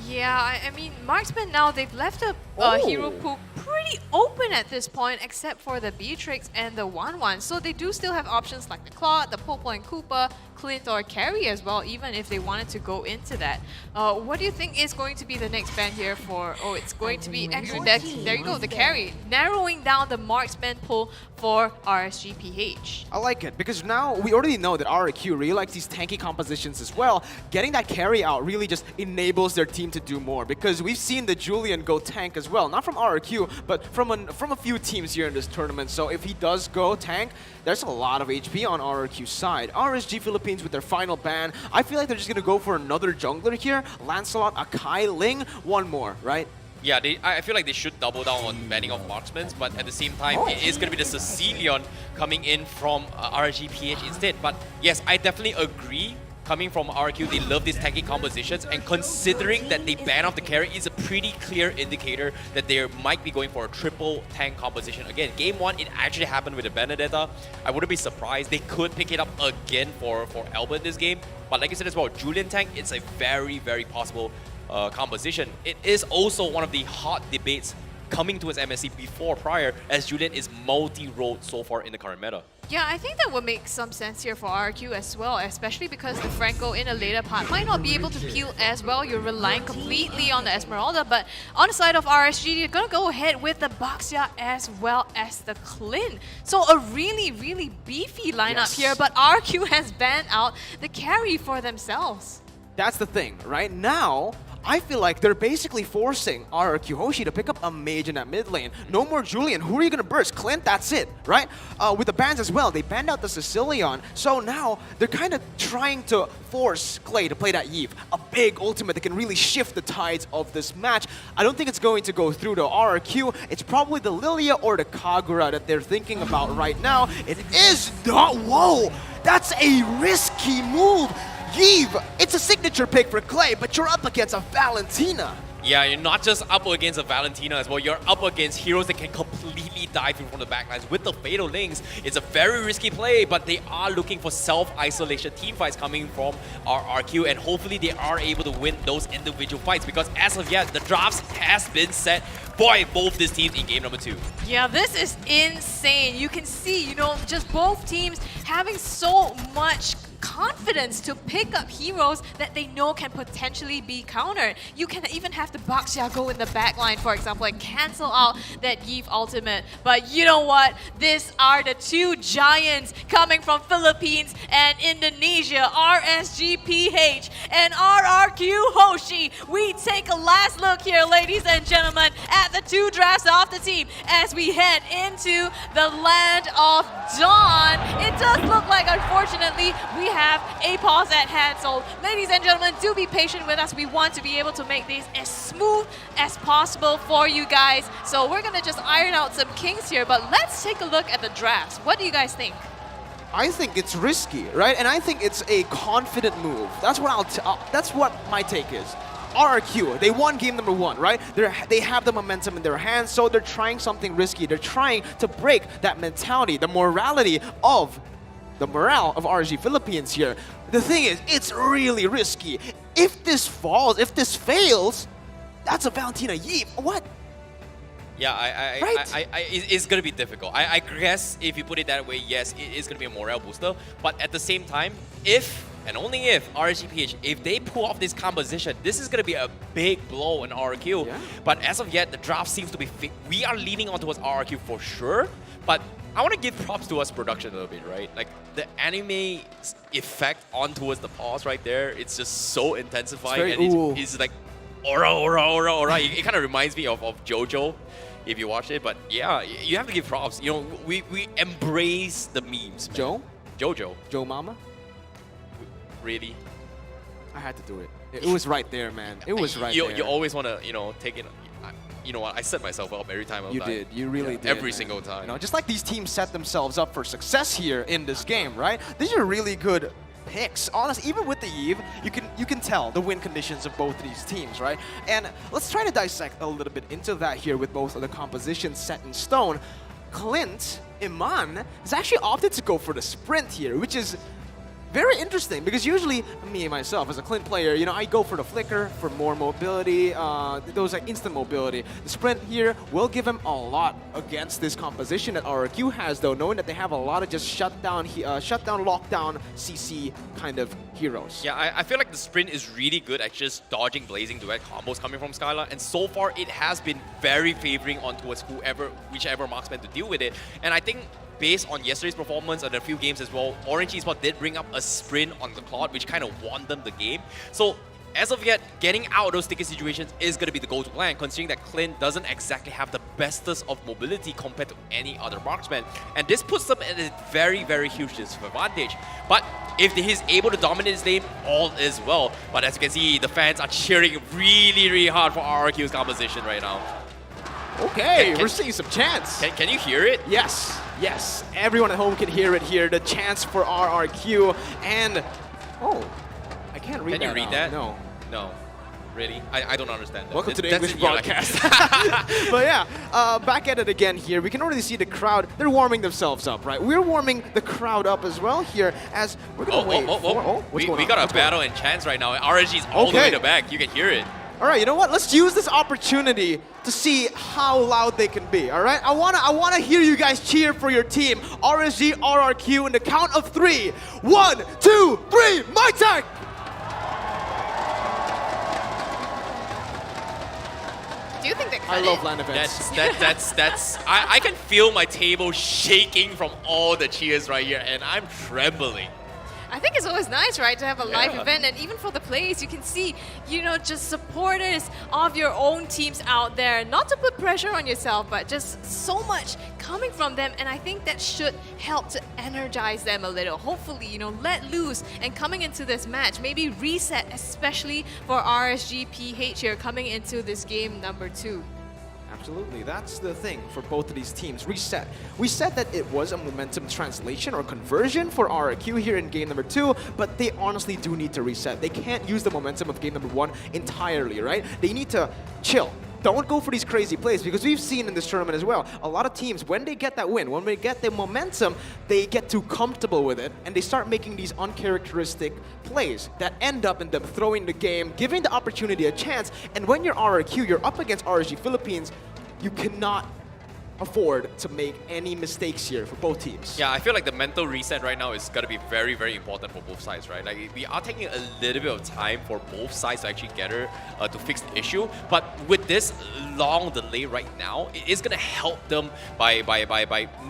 Yeah, I mean, Marksman now, they've left the hero pool pretty open at this point, except for the Beatrix and the 1-1. So they do still have options like the Claude, the Popo and Koopa, Clint or Carry as well, even if they wanted to go into that. What do you think is going to be the next ban here for... Oh, it's going to be... Actually, there you go, the Carry. Narrowing down the Marksman pool for RSG-PH. I like it, because now we already know that RRQ really likes these tanky compositions as well. Getting that carry out really just enables their team to do more, because we've seen the Julian go tank as well. Not from RRQ, but from a few teams here in this tournament. So if he does go tank, there's a lot of HP on RRQ's side. RSG Philippines with their final ban, I feel like they're just going to go for another jungler here. Lancelot, Akai, Ling, one more, right? Yeah, I feel like they should double down on banning of marksmen, but at the same time, it is going to be the Sicilian coming in from RRG-PH instead. But yes, I definitely agree. Coming from RQ, they love these tanky compositions, and considering that they ban off the carry is a pretty clear indicator that they might be going for a triple tank composition. Again, Game 1, it actually happened with the Benedetta. I wouldn't be surprised. They could pick it up again for Albert in this game. But like I said as well, Julian tank, it's a very, very possible composition. It is also one of the hot debates coming towards MSC prior, as Julian is multi-rolled so far in the current meta. Yeah, I think that would make some sense here for RQ as well, especially because the Franco in a later part might not be able to peel as well. You're relying completely on the Esmeralda, but on the side of RSG, you're going to go ahead with the Baxia as well as the Clint. So a really, really beefy lineup here, but RQ has banned out the carry for themselves. That's the thing, right? Now, I feel like they're basically forcing RRQ Hoshi to pick up a mage in that mid lane. No more Julian. Who are you going to burst? Clint, that's it, right? With the bans as well, they banned out the Sicilian. So now they're kind of trying to force Clay to play that Yve, a big ultimate that can really shift the tides of this match. I don't think it's going to go through to RRQ. It's probably the Lilia or the Kagura that they're thinking about right now. It is not. Whoa, that's a risky move. Yve, it's a signature pick for Clay, but you're up against a Valentina. Yeah, you're not just up against a Valentina as well, you're up against heroes that can completely dive in from the backlines. With the Fatal Links, it's a very risky play, but they are looking for self-isolation teamfights coming from RRQ, and hopefully they are able to win those individual fights, because as of yet, the drafts has been set for both these teams in game number 2. Yeah, this is insane. You can see, you know, just both teams having so much confidence to pick up heroes that they know can potentially be countered. You can even have the Baxia go in the backline, for example, and cancel out that Yve ultimate. But you know what? These are the two giants coming from Philippines and Indonesia, RSG-PH and RRQ Hoshi. We take a last look here, ladies and gentlemen, at the two drafts off the team as we head into the land of Dawn. It does look like, unfortunately, we have a pause at hand. So, ladies and gentlemen, do be patient with us. We want to be able to make these as smooth as possible for you guys. So we're going to just iron out some kinks here, but let's take a look at the drafts. What do you guys think? I think it's risky, right? And I think it's a confident move. That's what that's what my take is. RRQ, they won game number 1, right? They have the momentum in their hands, so they're trying something risky. They're trying to break that mentality, the morale of RSG Philippines here. The thing is, it's really risky. If this falls, if this fails, that's a Valentina Yee. What? Yeah, it's gonna be difficult. I guess if you put it that way, yes, it is gonna be a morale booster. But at the same time, if and only if RSG-PH, if they pull off this composition, this is gonna be a big blow in RRQ. Yeah. But as of yet, the draft seems to be we are leaning on towards RRQ for sure. But I want to give props to us production a little bit, right? Like the anime effect on towards the pause right there, it's just so intensifying, it's like aura. It kind of reminds me of JoJo, if you watch it. But yeah, you have to give props. You know, we embrace the memes. Man. JoJo. Joe Mama? Really? I had to do it. It was right there, man. It was right there. You always want to, you know, take it. You know what? I set myself up every time. You did. You really did. Every man. single time. You know, just like these teams set themselves up for success here in this game, right? These are really good picks. Honestly, even with the Eve, you can tell the win conditions of both of these teams, right? And let's try to dissect a little bit into that here with both of the compositions set in stone. Clint, Iman, has actually opted to go for the sprint here, which is very interesting, because usually, me myself, as a Clint player, you know, I go for the flicker for more mobility, those like instant mobility. The sprint here will give him a lot against this composition that RRQ has, though, knowing that they have a lot of just shutdown, lockdown, CC kind of heroes. Yeah, I feel like the sprint is really good at just dodging blazing duet combos coming from Skylar, and so far it has been very favoring on towards whichever marksman to deal with it. And I think based on yesterday's performance and a few games as well, Orange Esports did bring up a sprint on the clock, which kind of won them the game. So as of yet, getting out of those sticky situations is going to be the go-to plan, considering that Clint doesn't exactly have the bestest of mobility compared to any other marksman. And this puts them at a very, very huge disadvantage. But if he's able to dominate his lane, all is well. But as you can see, the fans are cheering really, really hard for RRQ's composition right now. Okay, we're seeing some chants. Can you hear it? Yes, yes. Everyone at home can hear it here. The chants for RRQ and... Oh, I can't read that. Can you read that? No. No. Really? I don't understand that. Welcome to the English broadcast. But yeah, back at it again here. We can already see the crowd. They're warming themselves up, right? We're warming the crowd up as well here as we're going to wait for... We got a battle in chants right now. RSG's all the way to the back. You can hear it. All right, you know what? Let's use this opportunity to see how loud they can be, all right? I wanna hear you guys cheer for your team. RSG, RRQ, in the count of 3. 1, 2, 3, my tech! Do you think they cut I love land events. I can feel my table shaking from all the cheers right here, and I'm trembling. I think it's always nice, right, to have a live event, and even for the players, you can see, you know, just supporters of your own teams out there. Not to put pressure on yourself, but just so much coming from them, and I think that should help to energize them a little. Hopefully, you know, let loose, and coming into this match, maybe reset, especially for RSG-PH here, coming into this game number 2. Absolutely, that's the thing for both of these teams. Reset. We said that it was a momentum translation or conversion for RRQ here in game number 2, but they honestly do need to reset. They can't use the momentum of game number 1 entirely, right? They need to chill. Don't go for these crazy plays, because we've seen in this tournament as well, a lot of teams, when they get that win, when they get the momentum, they get too comfortable with it, and they start making these uncharacteristic plays that end up in them throwing the game, giving the opportunity a chance, and when you're RRQ, you're up against RSG Philippines, you cannot afford to make any mistakes here for both teams. Yeah, I feel like the mental reset right now is going to be very, very important for both sides, right? Like, we are taking a little bit of time for both sides to actually get her to fix the issue. But with this long delay right now, it is going to help them by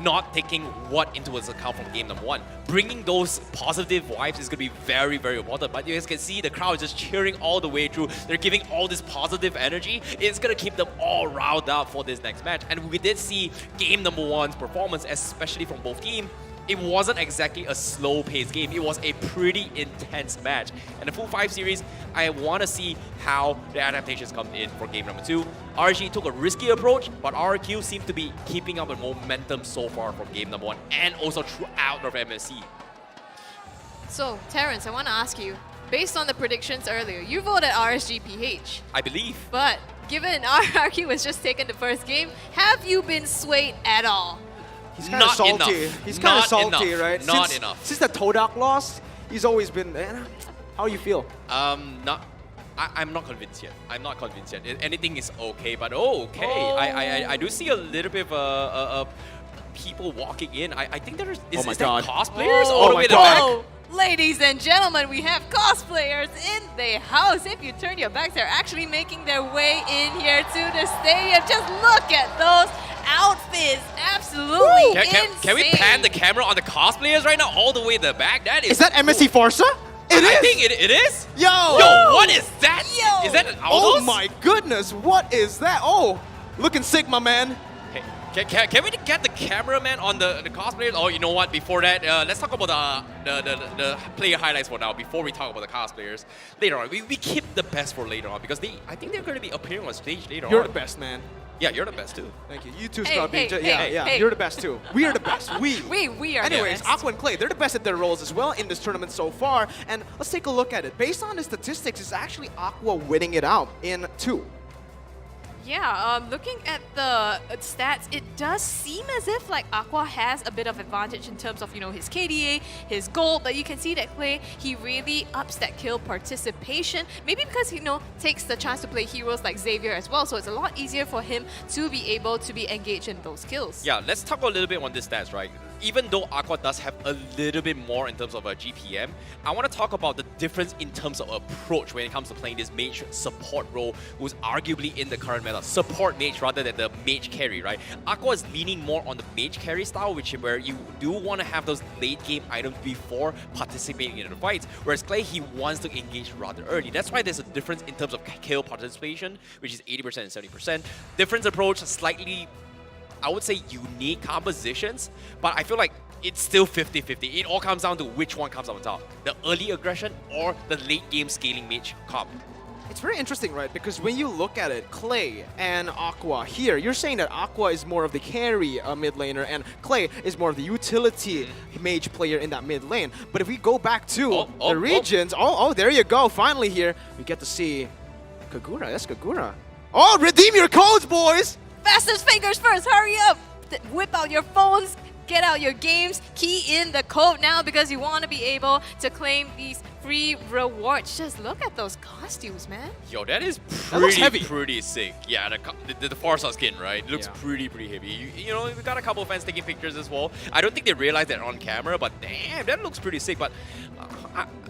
not taking what into account from game number 1. Bringing those positive vibes is going to be very, very important. But you guys can see the crowd is just cheering all the way through. They're giving all this positive energy. It's going to keep them all riled up for this next match. And we did see game number 1's performance, especially from both teams. It wasn't exactly a slow-paced game. It was a pretty intense match. And the full 5 series, I want to see how the adaptations come in for game number 2. RSG took a risky approach, but RRQ seemed to be keeping up with momentum so far from game number 1 and also throughout of MSC. So, Terrence, I want to ask you, based on the predictions earlier, you voted RSG-PH. I believe. But given RRQ has just taken the first game, have you been swayed at all? He's kind of Not salty. enough. He's kind of Not salty, enough. right? Not since, enough. Since the Todak loss, he's always been. How you feel? I'm not convinced yet. I'm not convinced yet. Anything is okay, but okay. I do see a little bit of people walking in. I think there is. Is my that God. cosplayers Oh all the my way to the God. back? Ladies and gentlemen, we have cosplayers in the house. If you turn your backs, they're actually making their way in here to the stadium. Just look at those outfits. Absolutely insane. Can we pan the camera on the cosplayers right now all the way to the back? That is. Is that MSC Forza? It I is. think it is. Yo! Yo, what is that? Yo! Is that an Oh Aldos? my goodness! What is that? Oh, looking sick, my man. Hey, can we get the cameraman on the cosplayers? Oh, you know what? Before that, let's talk about the player highlights for now. Before we talk about the cosplayers, later on, we keep the best for later on because I think they're going to be appearing on stage later on. You're the best, man. Yeah, you're the best too. Thank you. You too, Hey, Scrubby. hey, Yeah. hey. You're the best too. We are the best. We are Anyways, the best. Aqua and Clay, they're the best at their roles as well in this tournament so far. And let's take a look at it. Based on the statistics, it's actually Aqua winning it out in 2. Yeah, looking at the stats, it does seem as if like Aqua has a bit of advantage in terms of, you know, his KDA, his gold, but you can see that Clay, he really ups that kill participation. Maybe because he, you know, takes the chance to play heroes like Xavier as well, so it's a lot easier for him to be able to be engaged in those kills. Yeah, let's talk a little bit on this stats, right? Even though Aqua does have a little bit more in terms of a GPM, I want to talk about the difference in terms of approach when it comes to playing this mage support role, who's arguably in the current meta. Support mage rather than the mage carry, right? Aqua is leaning more on the mage carry style, which is where you do want to have those late game items before participating in the fights, whereas Clay, he wants to engage rather early. That's why there's a difference in terms of kill participation, which is 80% and 70%. Different approach, slightly, I would say, unique compositions, but I feel like it's still 50-50. It all comes down to which one comes on top. The early aggression or the late game scaling mage comp. It's very interesting, right? Because when you look at it, Clay and Aqua here, you're saying that Aqua is more of the carry mid laner and Clay is more of the utility mage player in that mid lane. But if we go back to the regions, there you go. Finally here, we get to see Kagura. That's Kagura. Oh, redeem your codes, boys! Fastest fingers first, hurry up! Whip out your phones, get out your games, key in the code now because you want to be able to claim these free rewards. Just look at those costumes, man. Yo, that is That looks heavy. pretty sick. Yeah, the Farsa skin, right? It looks pretty heavy. You know, we got a couple of fans taking pictures as well. I don't think they realized that on camera, but damn, that looks pretty sick. But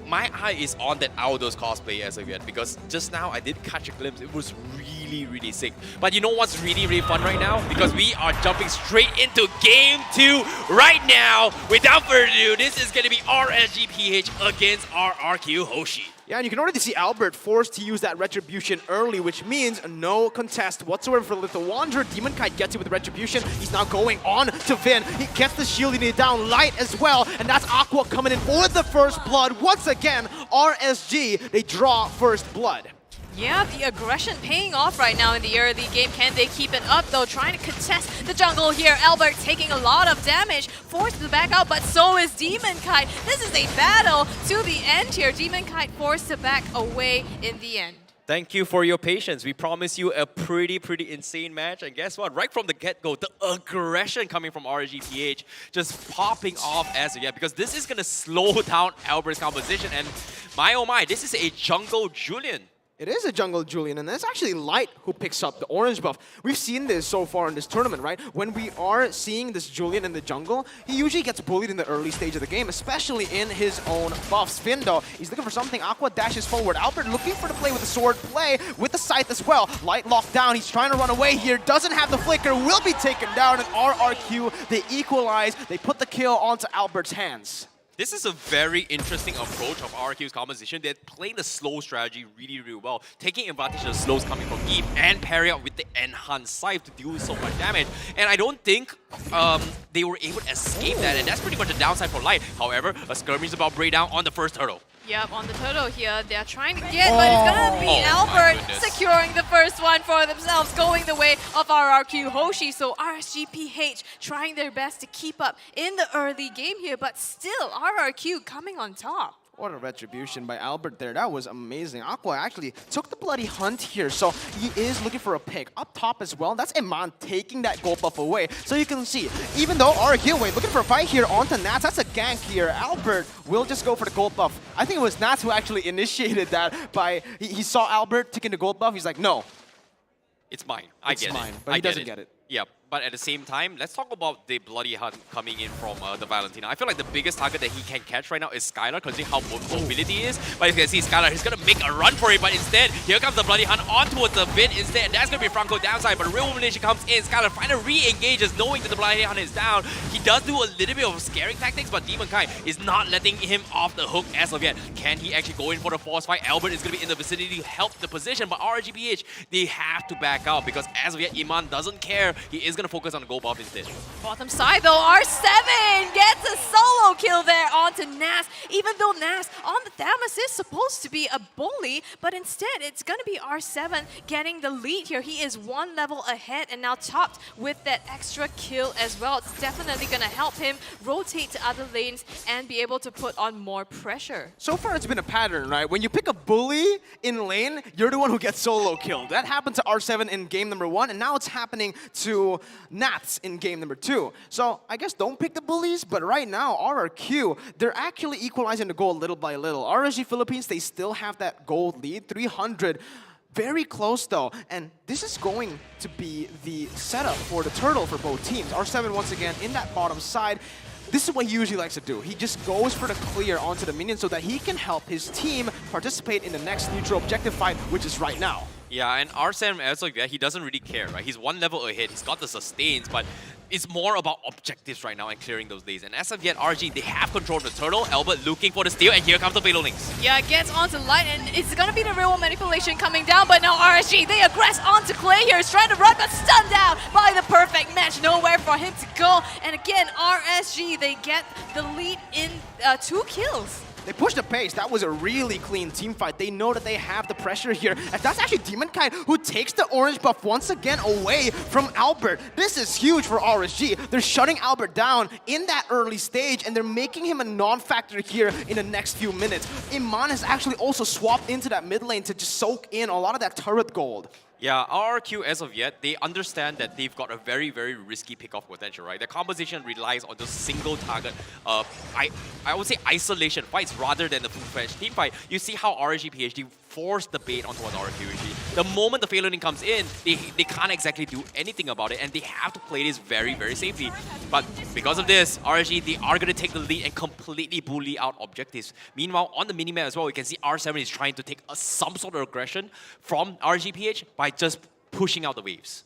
my eye is on that Aldos cosplay as of yet because just now I did catch a glimpse. It was really sick. But you know what's really fun right now? Because we are jumping straight into Game 2 right now. Without further ado, this is going to be RSG-PH against RRQ Hoshi. Yeah, and you can already see Albert forced to use that Retribution early, which means no contest whatsoever for Little Wanderer. Demon Kite gets it with the Retribution. He's now going on to Vin. He gets the shield unit down light as well, and that's Aqua coming in for the first blood. Once again, RSG, they draw first blood. Yeah, the aggression paying off right now in the early game. Can they keep it up though? Trying to contest the jungle here. Albert taking a lot of damage, forced to back out, but so is Demon Kite. This is a battle to the end here. Demon Kite forced to back away in the end. Thank you for your patience. We promised you a pretty insane match. And guess what? Right from the get-go, the aggression coming from RSG-PH just popping off as of yet because this is going to slow down Albert's composition. And my oh my, this is a jungle Julian. It is a jungle Julian, and it's actually Light who picks up the orange buff. We've seen this so far in this tournament, right? When we are seeing this Julian in the jungle, he usually gets bullied in the early stage of the game, especially in his own buffs. Finn, though, he's looking for something. Aqua dashes forward. Albert looking for the play with the sword play, with the scythe as well. Light locked down. He's trying to run away here. Doesn't have the flicker. Will be taken down, and RRQ, they equalize. They put the kill onto Albert's hands. This is a very interesting approach of RRQ's composition. They're playing the slow strategy really well, taking advantage of the slows coming from Eve and parry out with the enhanced scythe to deal so much damage. And I don't think they were able to escape that, and that's pretty much a downside for Light. However, a skirmish is about breakdown on the first turtle. Yep, on the turtle here, they're trying to get, but it's gonna be Albert securing the first one for themselves, going the way of RRQ Hoshi. So RSG-PH trying their best to keep up in the early game here, but still RRQ coming on top. What a retribution by Albert there. That was amazing. Aqua actually took the bloody hunt here, so he is looking for a pick. Up top as well, that's Iman taking that gold buff away. So you can see, even though RRQ looking for a fight here onto Nats, that's a gank here. Albert will just go for the gold buff. I think it was Nats who actually initiated that by, he saw Albert taking the gold buff, he's like, no. It's mine. I get it. It's mine, but he doesn't get it. Yeah, but at the same time, let's talk about the bloody hunt coming in from the Valentina. I feel like the biggest target that he can catch right now is Skylar, considering how mobility is. But you can see Skylar, he's going to make a run for it, but instead, here comes the bloody hunt on towards the Vin instead. And that's going to be Franco downside, but real elimination comes in. Skylar finally re-engages, knowing that the bloody hunt is down. He does do a little bit of scaring tactics, but Demon Kai is not letting him off the hook as of yet. Can he actually go in for the force fight? Albert is going to be in the vicinity to help the position, but RRG-PH, they have to back out because as of yet, Iman doesn't care. He is going to focus on the gold buff instead. Bottom side though, R7 gets a solo kill there onto Nas. Even though Nas on the Thamus is supposed to be a bully, but instead it's going to be R7 getting the lead here. He is one level ahead and now topped with that extra kill as well. It's definitely going to help him rotate to other lanes and be able to put on more pressure. So far it's been a pattern, right? When you pick a bully in lane, you're the one who gets solo killed. That happened to R7 in game number 1, and now it's happening to Nats in game number 2. So I guess don't pick the bullies, but right now RRQ, they're actually equalizing the goal little by little. RSG Philippines, they still have that gold lead, 300. Very close though, and this is going to be the setup for the turtle for both teams. R7 once again in that bottom side. This is what he usually likes to do. He just goes for the clear onto the minion so that he can help his team participate in the next neutral objective fight, which is right now. Yeah, and R7, as like that, he doesn't really care, right? He's one level ahead, he's got the sustains, but it's more about objectives right now and clearing those lanes. And as of yet, RG, they have control of the turtle. Albert looking for the steal, and here comes the Fatal Links. Yeah, gets onto Light, and it's going to be the real manipulation coming down, but now RSG, they aggress onto Clay here. He's trying to run, but stunned out by the perfect match. Nowhere for him to go. And again, RSG, they get the lead in 2 kills. They pushed the pace. That was a really clean team fight. They know that they have the pressure here. And that's actually Demon Kai who takes the orange buff once again away from Albert. This is huge for RSG. They're shutting Albert down in that early stage, and they're making him a non-factor here in the next few minutes. Iman has actually also swapped into that mid lane to just soak in a lot of that turret gold. Yeah, RRQ as of yet, they understand that they've got a very, very risky pickoff potential, right? Their composition relies on just single target, I would say isolation fights rather than the full-fledged team fight. You see how RRG-PH forced the bait onto an RRQ. The moment the Fatal Link comes in, they can't exactly do anything about it, and they have to play this very, very safely. But because of this, RRG, they are going to take the lead and completely bully out objectives. Meanwhile, on the minimap as well, we can see R7 is trying to take some sort of aggression from RRG-PH by just pushing out the waves.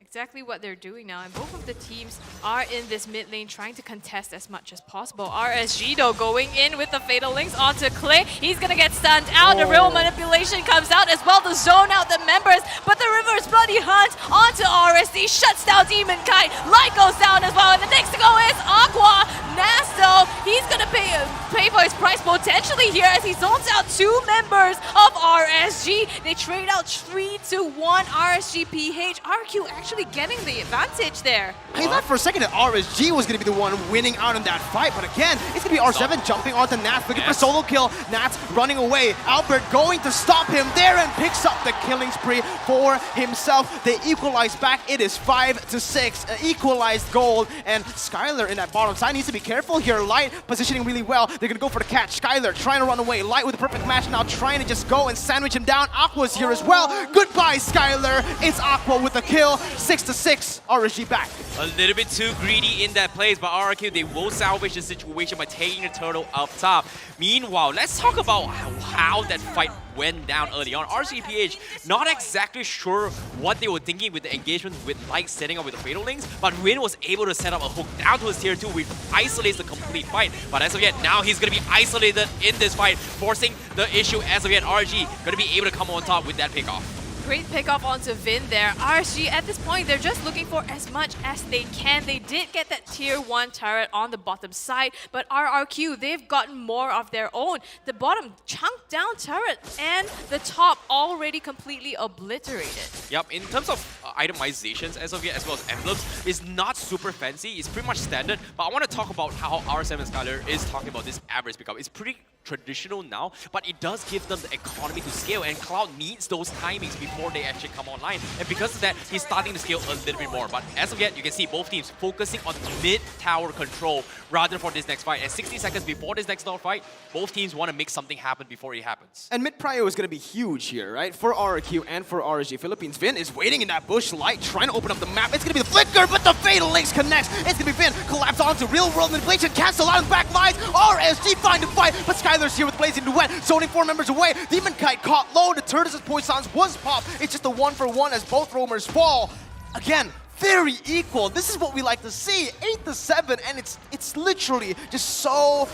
Exactly what they're doing now, and both of the teams are in this mid lane trying to contest as much as possible. RSG though going in with the Fatal Links onto Clay. He's gonna get stunned out. The real manipulation comes out as well to zone out the members, but the Reverse Bloody Hunt onto RSD shuts down Demon Kai. Light goes down as well, and the next to go is Aqua. Nasto, he's gonna pay for his price potentially here as he zones out 2 members of RSG. They trade out 3-1 RSG-PH. RQ actually getting the advantage there. I thought for a second that RSG was going to be the one winning out in that fight, but again, it's going to be R7 jumping onto Nats, looking for a solo kill. Nats running away. Albert going to stop him there and picks up the killing spree for himself. They equalize back. It is 5-6, an equalized gold, and Skylar in that bottom side needs to be careful here. Light positioning really well. They're going to go for the catch. Skylar trying to run away. Light with the perfect match now, trying to just go and sandwich him down. Aqua's here as well. Goodbye, Skylar. It's Aqua with the kill. 6-6, RSG back. A little bit too greedy in that place, but RRQ, they will salvage the situation by taking the turtle up top. Meanwhile, let's talk about how that fight went down early on. RRG-PH, not exactly sure what they were thinking with the engagement with Light setting up with the Fatal Links, but Win was able to set up a hook down to his tier 2, which isolates the complete fight. But as of yet, now he's going to be isolated in this fight, forcing the issue. As of yet, RRG going to be able to come on top with that pickoff. Great pickoff onto Vin there. RSG, at this point, they're just looking for as much as they can. They did get that tier 1 turret on the bottom side, but RRQ, they've gotten more of their own. The bottom chunked down turret and the top already completely obliterated. Yep, in terms of itemizations as of yet, as well as emblems, it's not super fancy. It's pretty much standard, but I want to talk about how R7 Skylar is talking about this average pickup. It's pretty traditional now, but it does give them the economy to scale, and Cloud needs those timings before they actually come online. And because of that, he's starting to scale a little bit more. But as of yet, you can see both teams focusing on mid-tower control rather for this next fight. And 60 seconds before this next fight, both teams want to make something happen before it happens. And mid-prio is going to be huge here, right? For RRQ and for RSG Philippines. Vin is waiting in that bush light, trying to open up the map. It's going to be the flicker, but the Fatal Links connects. It's going to be Vin collapse onto real-world manipulation, cancel out of the back lines. RSG find a fight, but Skylar's here with Blazing Duet, zoning 4 members away. Demon Kite caught low. The Turtles' Poisons was popped. It's just a 1-for-1 as both roamers fall. Again, very equal. This is what we like to see. 8-7, and it's literally just so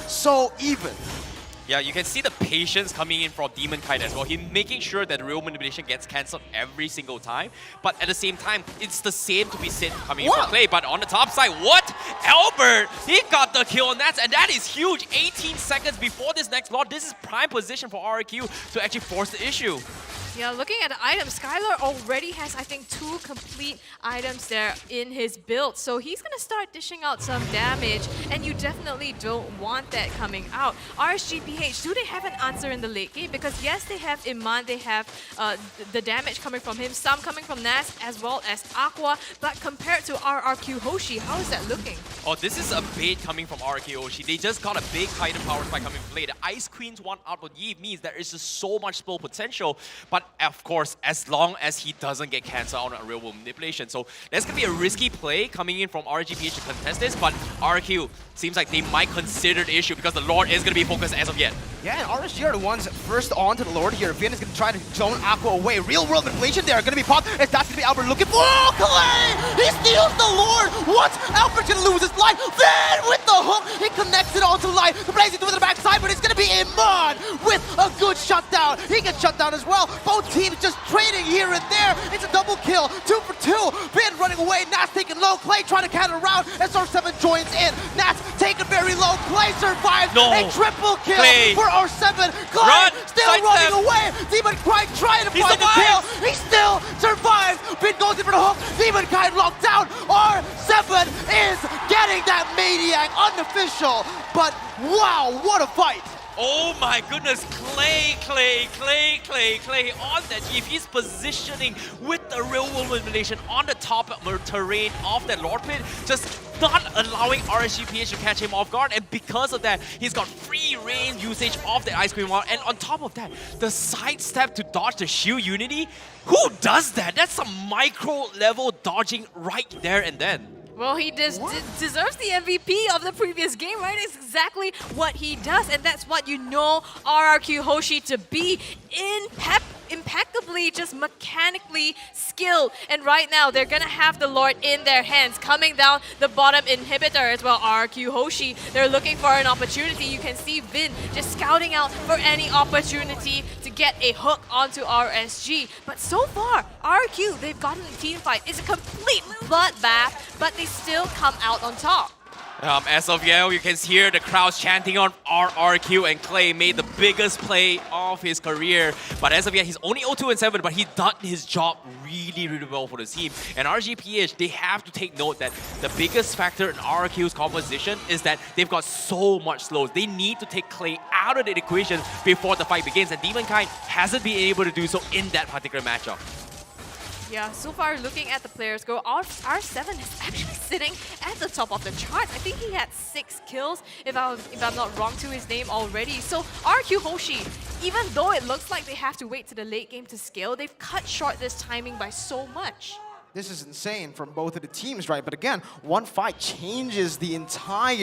even. Yeah, you can see the patience coming in from Demon Kite as well. He's making sure that the real manipulation gets cancelled every single time. But at the same time, it's the same to be said coming in from Clay. But on the top side, what? Albert, he got the kill on that, and that is huge. 18 seconds before this next block. This is prime position for RRQ to actually force the issue. Yeah, looking at the items, Skylar already has, I think, 2 complete items there in his build. So he's going to start dishing out some damage, and you definitely don't want that coming out. RSG-PH, do they have an answer in the late game? Because yes, they have Iman, they have the damage coming from him, some coming from Nas, as well as Aqua. But compared to RRQ Hoshi, how is that looking? Oh, this is a bait coming from RRQ Hoshi. They just got a big Titan power spike coming from play. The Ice Queen's one out of Yi means there is just so much spell potential. But of course, as long as he doesn't get cancelled on a real world manipulation. So that's going to be a risky play coming in from RRG-PH to contest this, but RRQ seems like they might consider the issue because the Lord is going to be focused as of yet. Yeah, and RSG are the ones first on to the Lord here. Vin is going to try to zone Aqua away. Real world manipulation, they are going to be popped. It's that's going to be Albert looking for Clay! He steals the Lord! What? Albert's going to lose his life. Then with the hook, he connects it onto life. The Blazing to the backside, but it's going to be Iman with a good shutdown. He gets shut down as well. Both teams just trading here and there. It's a double kill. 2 for 2. Vin running away. Nats taking low. Clay trying to counter around. SR7 joins in. Nats taken very low. Clay survives. A triple kill for R7. Clay still running away. Demon Kite trying to find the kill. He still survives. Vin goes in for the hook. Demon Kite locked down. R7 is getting that Maniac unofficial. But wow, what a fight. Oh my goodness, Clay on that. If he's positioning with the real world manipulation on the top terrain of that Lord Pit, just not allowing RSG-PH to catch him off guard, and because of that, he's got free range usage of the Ice Cream Wall, and on top of that, the sidestep to dodge the shield unity. Who does that? That's some micro level dodging right there and then. Well, he deserves the MVP of the previous game, right? It's exactly what he does, and that's what you know RRQ Hoshi to be. Impeccably, just mechanically skilled. And right now, they're gonna have the Lord in their hands. Coming down the bottom inhibitor as well, RRQ Hoshi. They're looking for an opportunity. You can see Vin just scouting out for any opportunity to get a hook onto RSG. But so far, RRQ, they've gotten a team fight. It's a complete bloodbath, but they still come out on top. As of yet, you can hear the crowds chanting on RRQ, and Clay made the biggest play of his career. But as of yet, he's only 0-2-7, but he's done his job really well for the team. And RRG-PH, they have to take note that the biggest factor in RRQ's composition is that they've got so much slows. They need to take Clay out of the equation before the fight begins, and Demon Kite hasn't been able to do so in that particular matchup. Yeah, so far looking at the players go, R7 is actually sitting at the top of the charts. I think he had 6 kills, if I'm not wrong, to his name already. So RRQ Hoshi, even though it looks like they have to wait to the late game to scale, they've cut short this timing by so much. This is insane from both of the teams, right? But again, one fight changes the entire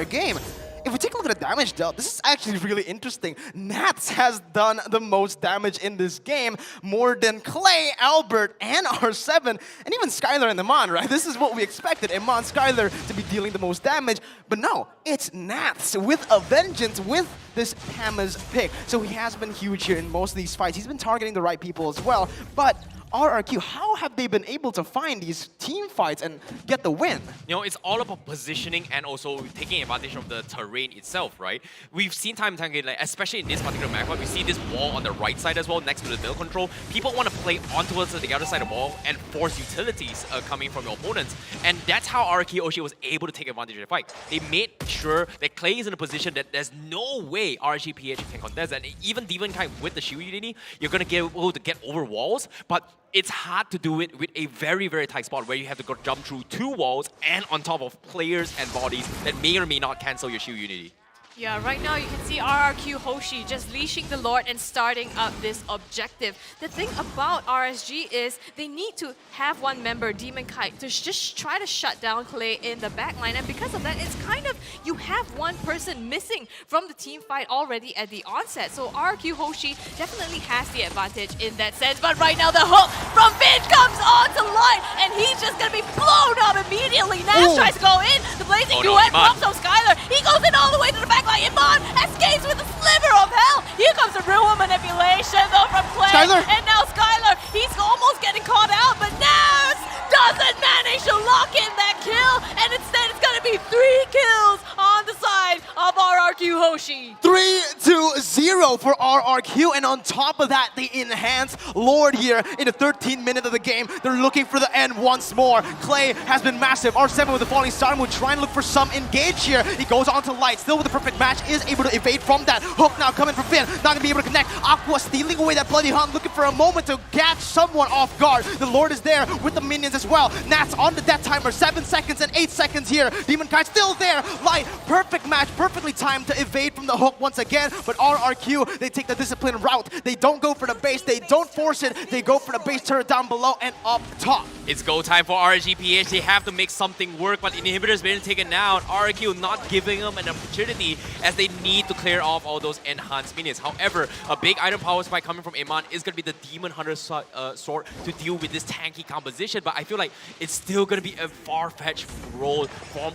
game. If we take a look at the damage dealt, this is actually really interesting. Nats has done the most damage in this game, more than Clay, Albert, and R7, and even Skylar and Iman, right? This is what we expected, Iman, Skylar to be dealing the most damage, but no, it's Nats with a vengeance with this Hammer's pick. So he has been huge here in most of these fights. He's been targeting the right people as well, but RRQ, how have they been able to find these team fights and get the win? You know, it's all about positioning and also taking advantage of the terrain itself, right? We've seen time and time again, like, especially in this particular map, we see this wall on the right side as well, next to the middle control. People want to play onto the other side of the wall and force utilities coming from your opponents. And that's how RRQ Oshi was able to take advantage of the fight. They made sure that Clay is in a position that there's no way RSG-PH can contest. And even Demon Kite with the shield unity, you're going to get able to get over walls, but it's hard to do it with a very, very tight spot where you have to go jump through 2 walls and on top of players and bodies that may or may not cancel your shield unity. Yeah, right now you can see RRQ Hoshi just leashing the Lord and starting up this objective. The thing about RSG is they need to have one member, Demon Kite, to just try to shut down Clay in the backline. And because of that, it's kind of, you have one person missing from the team fight already at the onset. So RRQ Hoshi definitely has the advantage in that sense. But right now the hook from Vin comes onto line and he's just going to be blown up immediately. Nash tries to go in. The blazing duet from Skylar. He goes in all the way to the back. Iman escapes with a sliver of hell. Here comes the real manipulation though from Clay. Skylar. And now Skylar, he's almost getting caught out, but Nash doesn't manage to lock in that kill. And instead it's going to be 3 kills on the side of RRQ Hoshi. 3-0 for RRQ, and on top of that, they enhance Lord here in the 13th minute of the game. They're looking for the end once more. Clay has been massive. R7 with the falling star will try and look for some engage here. He goes on to Light, still with the perfect match, is able to evade from that. Hook now coming from Finn, not gonna be able to connect. Aqua stealing away that bloody hunt, looking for a moment to catch someone off guard. The Lord is there with the minions as well. Nats on the death timer, 7 seconds and 8 seconds here. Demon Kite still there. Light, perfect match, perfectly timed to evade from the hook once again. But RRQ, they take the disciplined route. They don't go for the base, they don't force it. They go for the base turret down below and up top. It's go time for RSG-PH. They have to make something work, but Inhibitor's been taken out. RRQ not giving them an opportunity as they need to clear off all those enhanced minions. However, a big item power spike coming from Iman is going to be the Demon Hunter sword to deal with this tanky composition, but I feel like it's still going to be a far-fetched role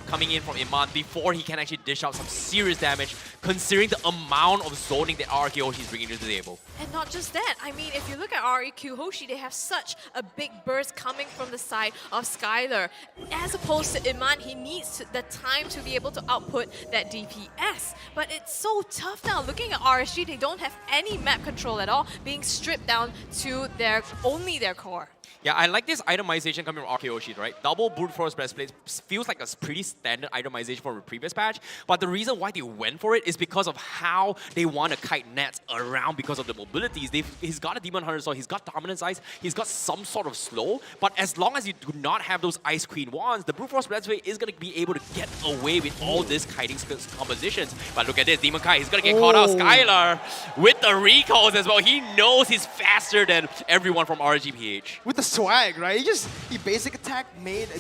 coming in from Iman before he can actually dish out some serious damage, considering the amount of zoning that RRQ Hoshi is bringing to the table. And not just that, I mean, if you look at RRQ Hoshi, they have such a big burst coming from the side of Skylar. As opposed to Iman, he needs the time to be able to output that DPS. But it's so tough now. Looking at RSG, they don't have any map control at all, being stripped down to only their core. Yeah, I like this itemization coming from RRQ Hoshi, right? Double brute force breastplate feels like a pretty standard itemization from a previous patch, but the reason why they went for it is because of how they want to kite Nats around because of the mobilities. He's got a Demon Hunter Sword, he's got Dominance Ice, he's got some sort of slow, but as long as you do not have those Ice Queen wands, the brute force breastplate is going to be able to get away with all this kiting compositions. But look at this, Demon Kite, he's going to get caught out. Skylar with the recalls as well. He knows he's faster than everyone from RSG-PH. With the swag, right? He basic attack,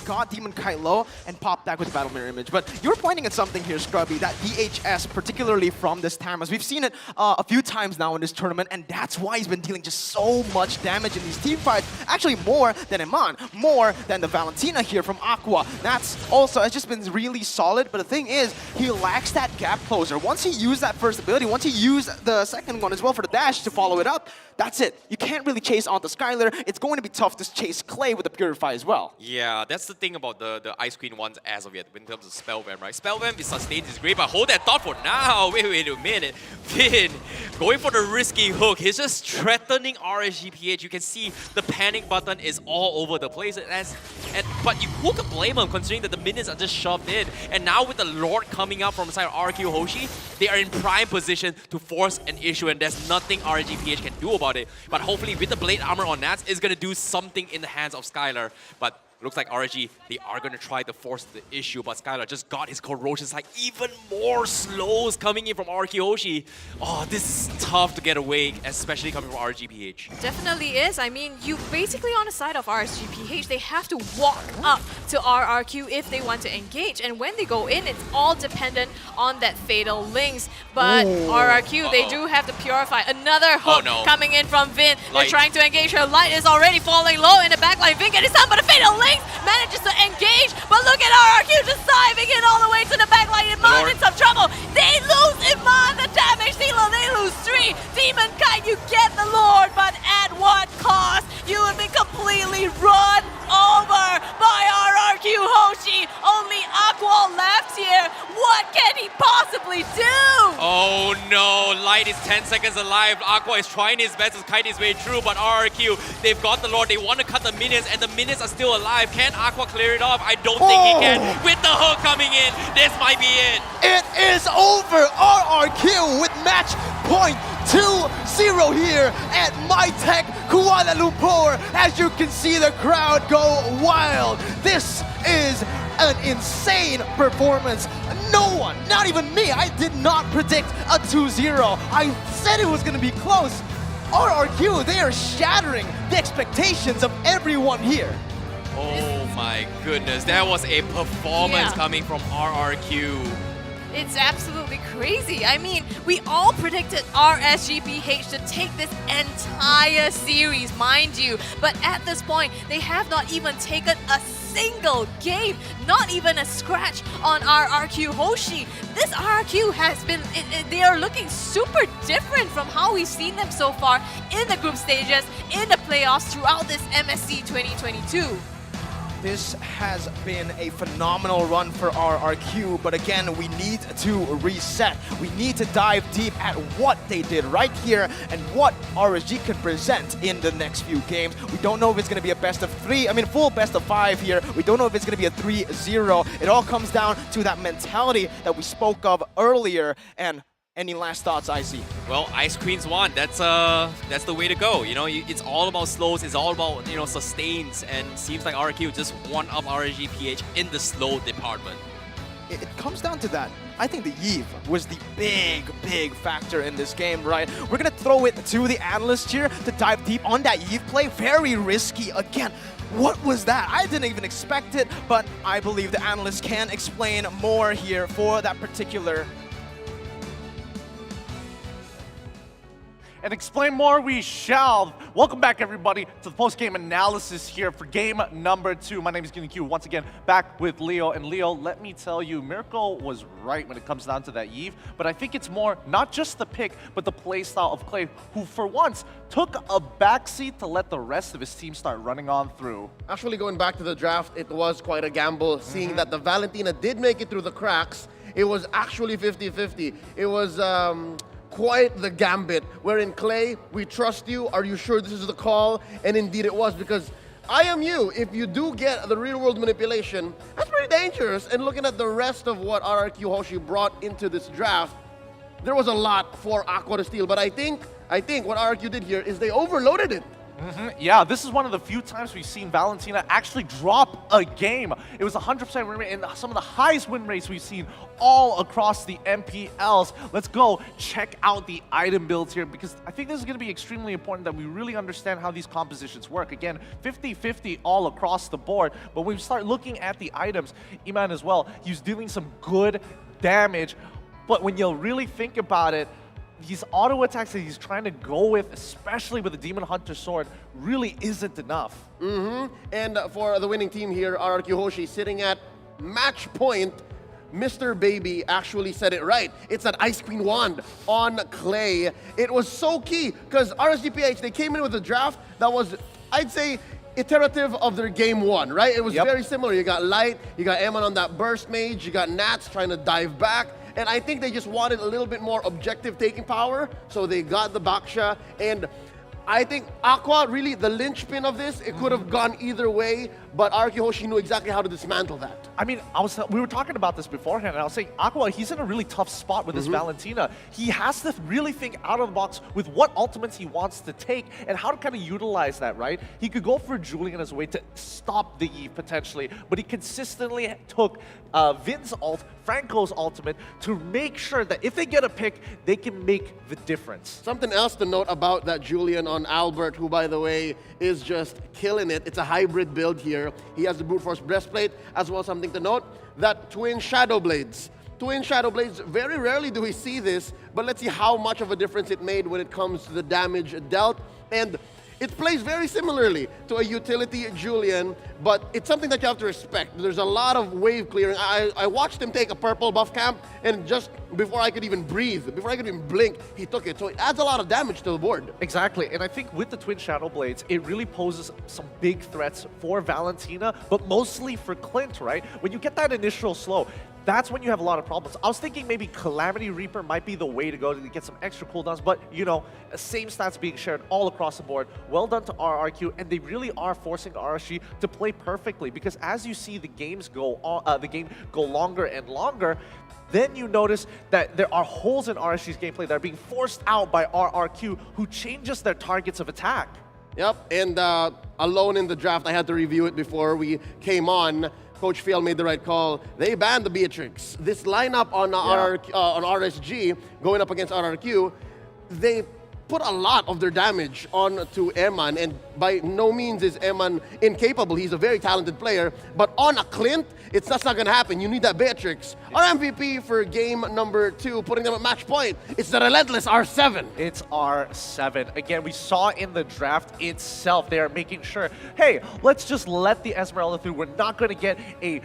got Demon Kite low, and popped that with Battle Mirror Image. But you're pointing at something here, Scrubby, that DHS, particularly from this Tamas. We've seen it a few times now in this tournament, and that's why he's been dealing just so much damage in these team fights. Actually, more than Iman, more than the Valentina here from Aqua. That's also, it's just been really solid, but the thing is, he lacks that gap closer. Once he used that first ability, once he used the second one as well for the dash to follow it up, that's it. You can't really chase onto Skylar. It's going to be tough to chase Clay with the Purify as well. Yeah, that's the thing about the Ice Queen ones as of yet in terms of Spell Vamp, right? Spell Vamp is sustained, is great, but hold that thought for now. Wait a minute. Finn going for the risky hook. He's just threatening RSG-PH. You can see the panic button is all over the place. But who could blame him considering that the minions are just shoved in? And now with the Lord coming up from the side of RRQ Hoshi, they are in prime position to force an issue, and there's nothing RSG-PH can do about it. But hopefully with the Blade Armor on Nats, it's going to do something in the hands of Skylar. But looks like RSG, they are going to try to force the issue, but Skylar just got his Corrosion. Like even more slows coming in from RRQ Hoshi. Oh, this is tough to get away, especially coming from RSG-PH. Definitely is. I mean, you basically on the side of RSG-PH, they have to walk up to RRQ if they want to engage. And when they go in, it's all dependent on that Fatal Links. But RRQ, they do have to Purify. Another hook coming in from Vin. They're trying to engage her. Light is already falling low in the backline. Vin getting some, but a Fatal Link manages to engage, but look at RRQ just diving in all the way to the backline. Iman in some trouble. They lose Iman, the damage dealer. They lose 3. Demon Kite, you get the Lord, but at what cost? You have been completely can he possibly do? Oh no, Light is 10 seconds alive. Aqua is trying his best to kite his way through, but RRQ, they've got the Lord. They want to cut the minions, and the minions are still alive. Can Aqua clear it off? I don't think he can. With the hook coming in, this might be it. It is over. RRQ with match point 2-0 here at MyTech Kuala Lumpur. As you can see, the crowd go wild. This is an insane performance. No one, not even me, I did not predict a 2-0. I said it was going to be close. RRQ, they are shattering the expectations of everyone here. Oh my goodness, that was a performance coming from RRQ. It's absolutely crazy. I mean, we all predicted RSG-PH to take this entire series, mind you. But at this point, they have not even taken a single game, not even a scratch on RRQ Hoshi. This RRQ has been, they are looking super different from how we've seen them so far in the group stages, in the playoffs throughout this MSC 2022. This has been a phenomenal run for RRQ, but again, we need to reset. We need to dive deep at what they did right here and what RSG can present in the next few games. We don't know if it's going to be a best of 3, full best of 5 here. We don't know if it's going to be a 3-0. It all comes down to that mentality that we spoke of earlier. And any last thoughts, IC? Well, Ice Queen's won. That's the way to go. You know, it's all about slows. It's all about, sustains. And seems like RRQ just won up RSG-PH in the slow department. It comes down to that. I think the Eve was the big factor in this game, right? We're going to throw it to the analyst here to dive deep on that Eve play. Very risky. Again, what was that? I didn't even expect it, but I believe the analyst can explain more here for that particular. And explain more we shall. Welcome back, everybody, to the post-game analysis here for game number 2. My name is Q. Once again, back with Leo. And Leo, let me tell you, Miracle was right when it comes down to that Eve. But I think it's more not just the pick, but the play style of Clay, who for once took a backseat to let the rest of his team start running on through. Actually, going back to the draft, it was quite a gamble, seeing that the Valentina did make it through the cracks. It was actually 50-50. It was quite the gambit, wherein Clay, we trust you, are you sure this is the call? And indeed it was, because IMU, if you do get the real world manipulation, that's pretty dangerous. And looking at the rest of what RRQ Hoshi brought into this draft, there was a lot for Aqua to steal, but I think what RRQ did here is they overloaded it. Yeah, this is one of the few times we've seen Valentina actually drop a game. It was 100% win rate and some of the highest win rates we've seen all across the MPLs. Let's go check out the item builds here, because I think this is going to be extremely important that we really understand how these compositions work. Again, 50-50 all across the board, but when we start looking at the items, Iman as well, he's dealing some good damage, but when you really think about it, these auto attacks that he's trying to go with, especially with the Demon Hunter sword, really isn't enough. And for the winning team here, RRQ Hoshi sitting at match point, Mr. Baby actually said it right. It's that Ice Queen wand on Clay. It was so key, because RSG-PH, they came in with a draft that was, I'd say, iterative of their game 1, right? It was very similar. You got Light, you got Eman on that burst mage, you got Nats trying to dive back. And I think they just wanted a little bit more objective taking power, so they got the Baksha. And I think Aqua, really the linchpin of this, it could have gone either way, but RRQ Hoshi knew exactly how to dismantle that. I mean, we were talking about this beforehand, and I was saying, Aqua, he's in a really tough spot with this Valentina. He has to really think out of the box with what ultimates he wants to take and how to kind of utilize that, right? He could go for Julian as a way to stop the Eve potentially, but he consistently took Vin's ult, Franco's ultimate, to make sure that if they get a pick, they can make the difference. Something else to note about that Julian on Albert, who, by the way, is just killing it. It's a hybrid build here. He has the Brute Force Breastplate, as well as something to note, that Twin Shadow Blades. Twin Shadow Blades, very rarely do we see this, but let's see how much of a difference it made when it comes to the damage dealt. And it plays very similarly to a utility Julian, but it's something that you have to respect. There's a lot of wave clearing. I watched him take a purple buff camp, and just before I could even breathe, before I could even blink, he took it. So it adds a lot of damage to the board. Exactly, and I think with the Twin Shadow Blades, it really poses some big threats for Valentina, but mostly for Clint, right? When you get that initial slow, that's when you have a lot of problems. I was thinking maybe Calamity Reaper might be the way to go to get some extra cooldowns, but you know, same stats being shared all across the board. Well done to RRQ, and they really are forcing RSG to play perfectly, because as you see the game go longer and longer, then you notice that there are holes in RSG's gameplay that are being forced out by RRQ, who changes their targets of attack. Yep, and alone in the draft, I had to review it before we came on. Coach Fiel made the right call. They banned the Beatrix. This lineup on on RSG going up against RRQ, they put a lot of their damage on to Eman, and by no means is Eman incapable. He's a very talented player, but on a Clint, that's not gonna happen. You need that Beatrix. Our MVP for game number 2, putting them at match point, it's the relentless R7. It's R7. Again, we saw in the draft itself, they are making sure, hey, let's just let the Esmeralda through. We're not gonna get a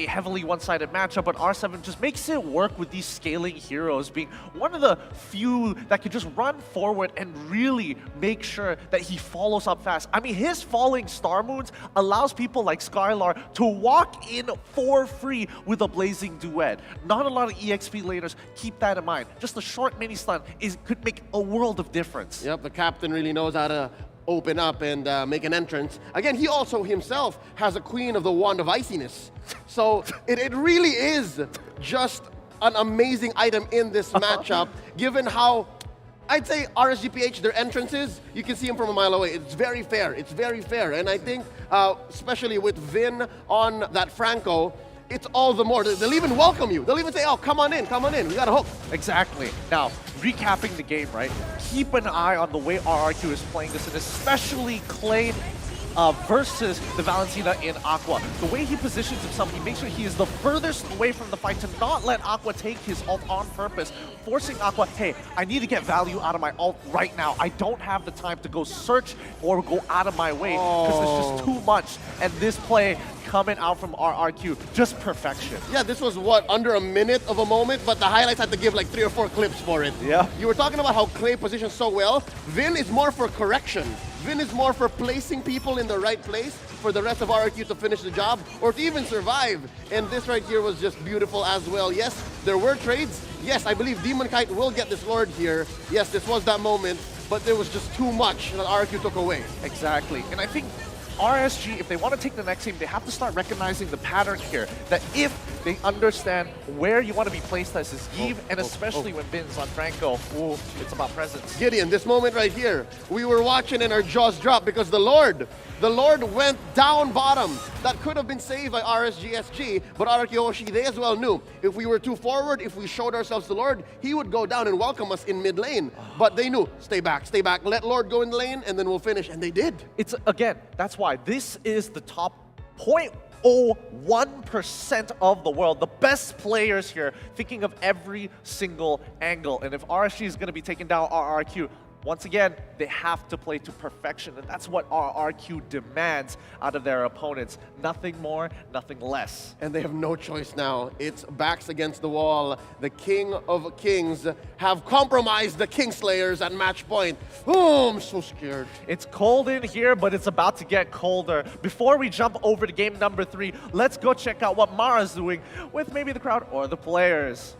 heavily one-sided matchup, but R7 just makes it work with these scaling heroes, being one of the few that can just run forward and really make sure that he follows up fast. I mean, his falling star moons allows people like Skylar to walk in for free with a blazing duet. Not a lot of EXP laners keep that in mind. Just a short mini stun could make a world of difference. Yep, the captain really knows how to open up and make an entrance. Again, he also himself has a Queen of the Wand of Iciness. So it really is just an amazing item in this matchup, given how I'd say RSG-PH, their entrances, you can see them from a mile away. It's very fair. It's very fair. And I think, especially with Vin on that Franco, it's all the more. They'll even welcome you. They'll even say, oh, come on in. We got a hook. Exactly. Now, recapping the game, right? Keep an eye on the way RRQ is playing this, and especially Clay versus the Valentina in Aqua. The way he positions himself, he makes sure he is the furthest away from the fight to not let Aqua take his ult on purpose, forcing Aqua, hey, I need to get value out of my ult right now. I don't have the time to go search or go out of my way because it's just too much. And this play coming out from RRQ, just perfection. Yeah, this was what, under a minute of a moment, but the highlights had to give like 3 or 4 clips for it. Yeah. You were talking about how Clay positions so well. Vin is more for correction. Vin is more for placing people in the right place for the rest of RRQ to finish the job or to even survive. And this right here was just beautiful as well. Yes, there were trades. Yes, I believe Demon Kite will get this Lord here. Yes, this was that moment, but there was just too much that RRQ took away. Exactly. And I think RSG, if they want to take the next game, they have to start recognizing the pattern here. That if they understand where you want to be placed as his Eve, and especially when Vin's on Franco, it's about presence. Gideon, this moment right here, we were watching and our jaws dropped because the Lord went down bottom. That could have been saved by RSG-SG, but RRQ Hoshi, they as well knew if we were too forward, if we showed ourselves to Lord, he would go down and welcome us in mid lane. But they knew, stay back, let Lord go in the lane, and then we'll finish, and they did. It's, again, that's why this is the top 0.01% of the world. The best players here, thinking of every single angle. And if RSG is going to be taking down RRQ, once again, they have to play to perfection, and that's what RRQ demands out of their opponents. Nothing more, nothing less. And they have no choice now. It's backs against the wall. The King of Kings have compromised the Kingslayers at match point. Oh, I'm so scared. It's cold in here, but it's about to get colder. Before we jump over to game number 3, let's go check out what Mara's doing with maybe the crowd or the players.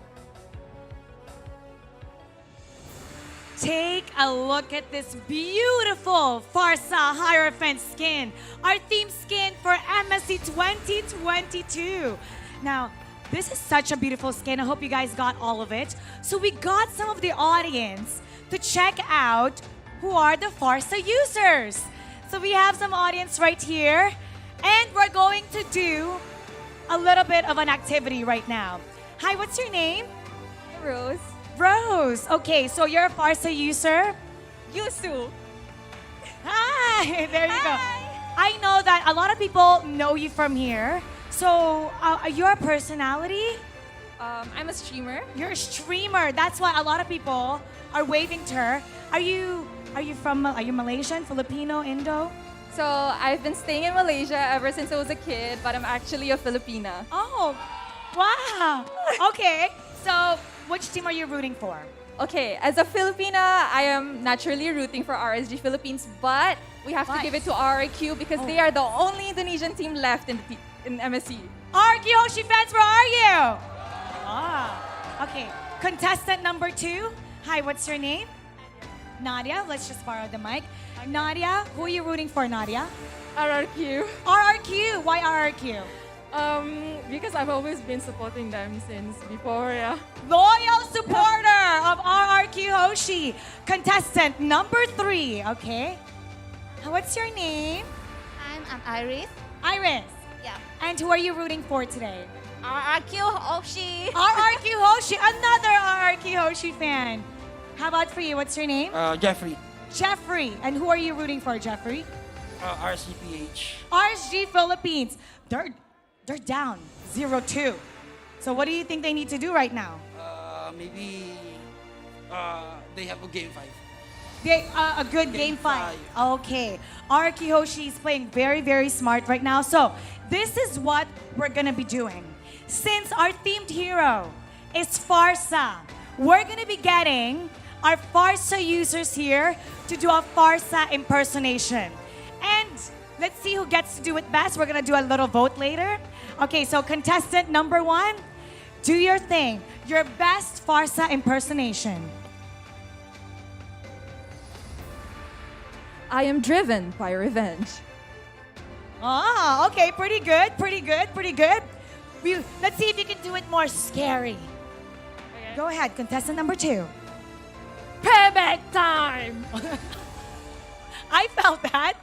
Take a look at this beautiful Farsa Hierophant skin, our theme skin for MSC 2022. Now, this is such a beautiful skin. I hope you guys got all of it. So we got some of the audience to check out who are the Farsa users. So we have some audience right here, and we're going to do a little bit of an activity right now. Hi, what's your name? Rose. Rose. Okay, so you're a Farsa user? Yusu. Hi, there you go. I know that a lot of people know you from here. So, are you a personality? I'm a streamer. You're a streamer. That's why a lot of people are waving to her. Are you Malaysian, Filipino, Indo? So, I've been staying in Malaysia ever since I was a kid, but I'm actually a Filipina. Oh, wow. Okay, so which team are you rooting for? Okay, as a Filipina, I am naturally rooting for RSG Philippines, but we have to give it to RRQ because they are the only Indonesian team left in MSC. RRQ Hoshi fans, where are you? Ah, okay. Contestant number 2. Hi, what's your name? Nadia. Let's just borrow the mic. Nadia, who are you rooting for, Nadia? RRQ. RRQ. Why RRQ? Because I've always been supporting them since before, yeah. Loyal supporter of RRQ Hoshi. Contestant number 3, okay? What's your name? I'm Iris. Iris. Yeah. And who are you rooting for today? RRQ Hoshi. RRQ Hoshi, another RRQ Hoshi fan. How about for you? What's your name? Jeffrey. Jeffrey. And who are you rooting for, Jeffrey? RSG-PH. RSG Philippines. They're down 0-2. So what do you think they need to do right now? Maybe they have a game 5. A good game 5. Okay. RRQ Hoshi is playing very, very smart right now. So this is what we're gonna be doing. Since our themed hero is Farsa, we're gonna be getting our Farsa users here to do a Farsa impersonation. And let's see who gets to do it best. We're gonna do a little vote later. Okay, so contestant number 1, do your thing. Your best Farsa impersonation. I am driven by revenge. Ah, okay, pretty good, pretty good, pretty good. Let's see if you can do it more scary. Okay. Go ahead, contestant number 2. Payback time! I felt that.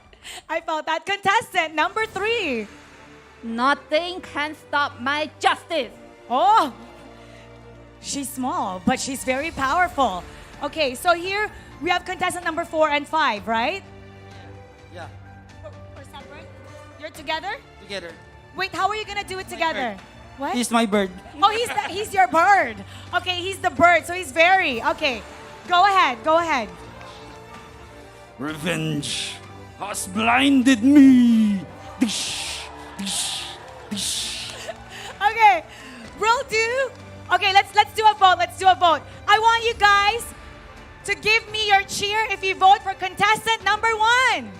I felt that. Contestant number 3. Nothing can stop my justice. Oh, she's small, but she's very powerful. Okay, so here we have contestant number 4 and 5, right? Yeah. We're separate? You're together? Together. Wait, how are you gonna do it together? What? He's my bird. Oh, he's your bird. Okay, he's the bird, so he's very, okay. Go ahead, go ahead. Revenge has blinded me. Okay, we'll do. Okay, let's do a vote. Let's do a vote. I want you guys to give me your cheer if you vote for contestant number 1.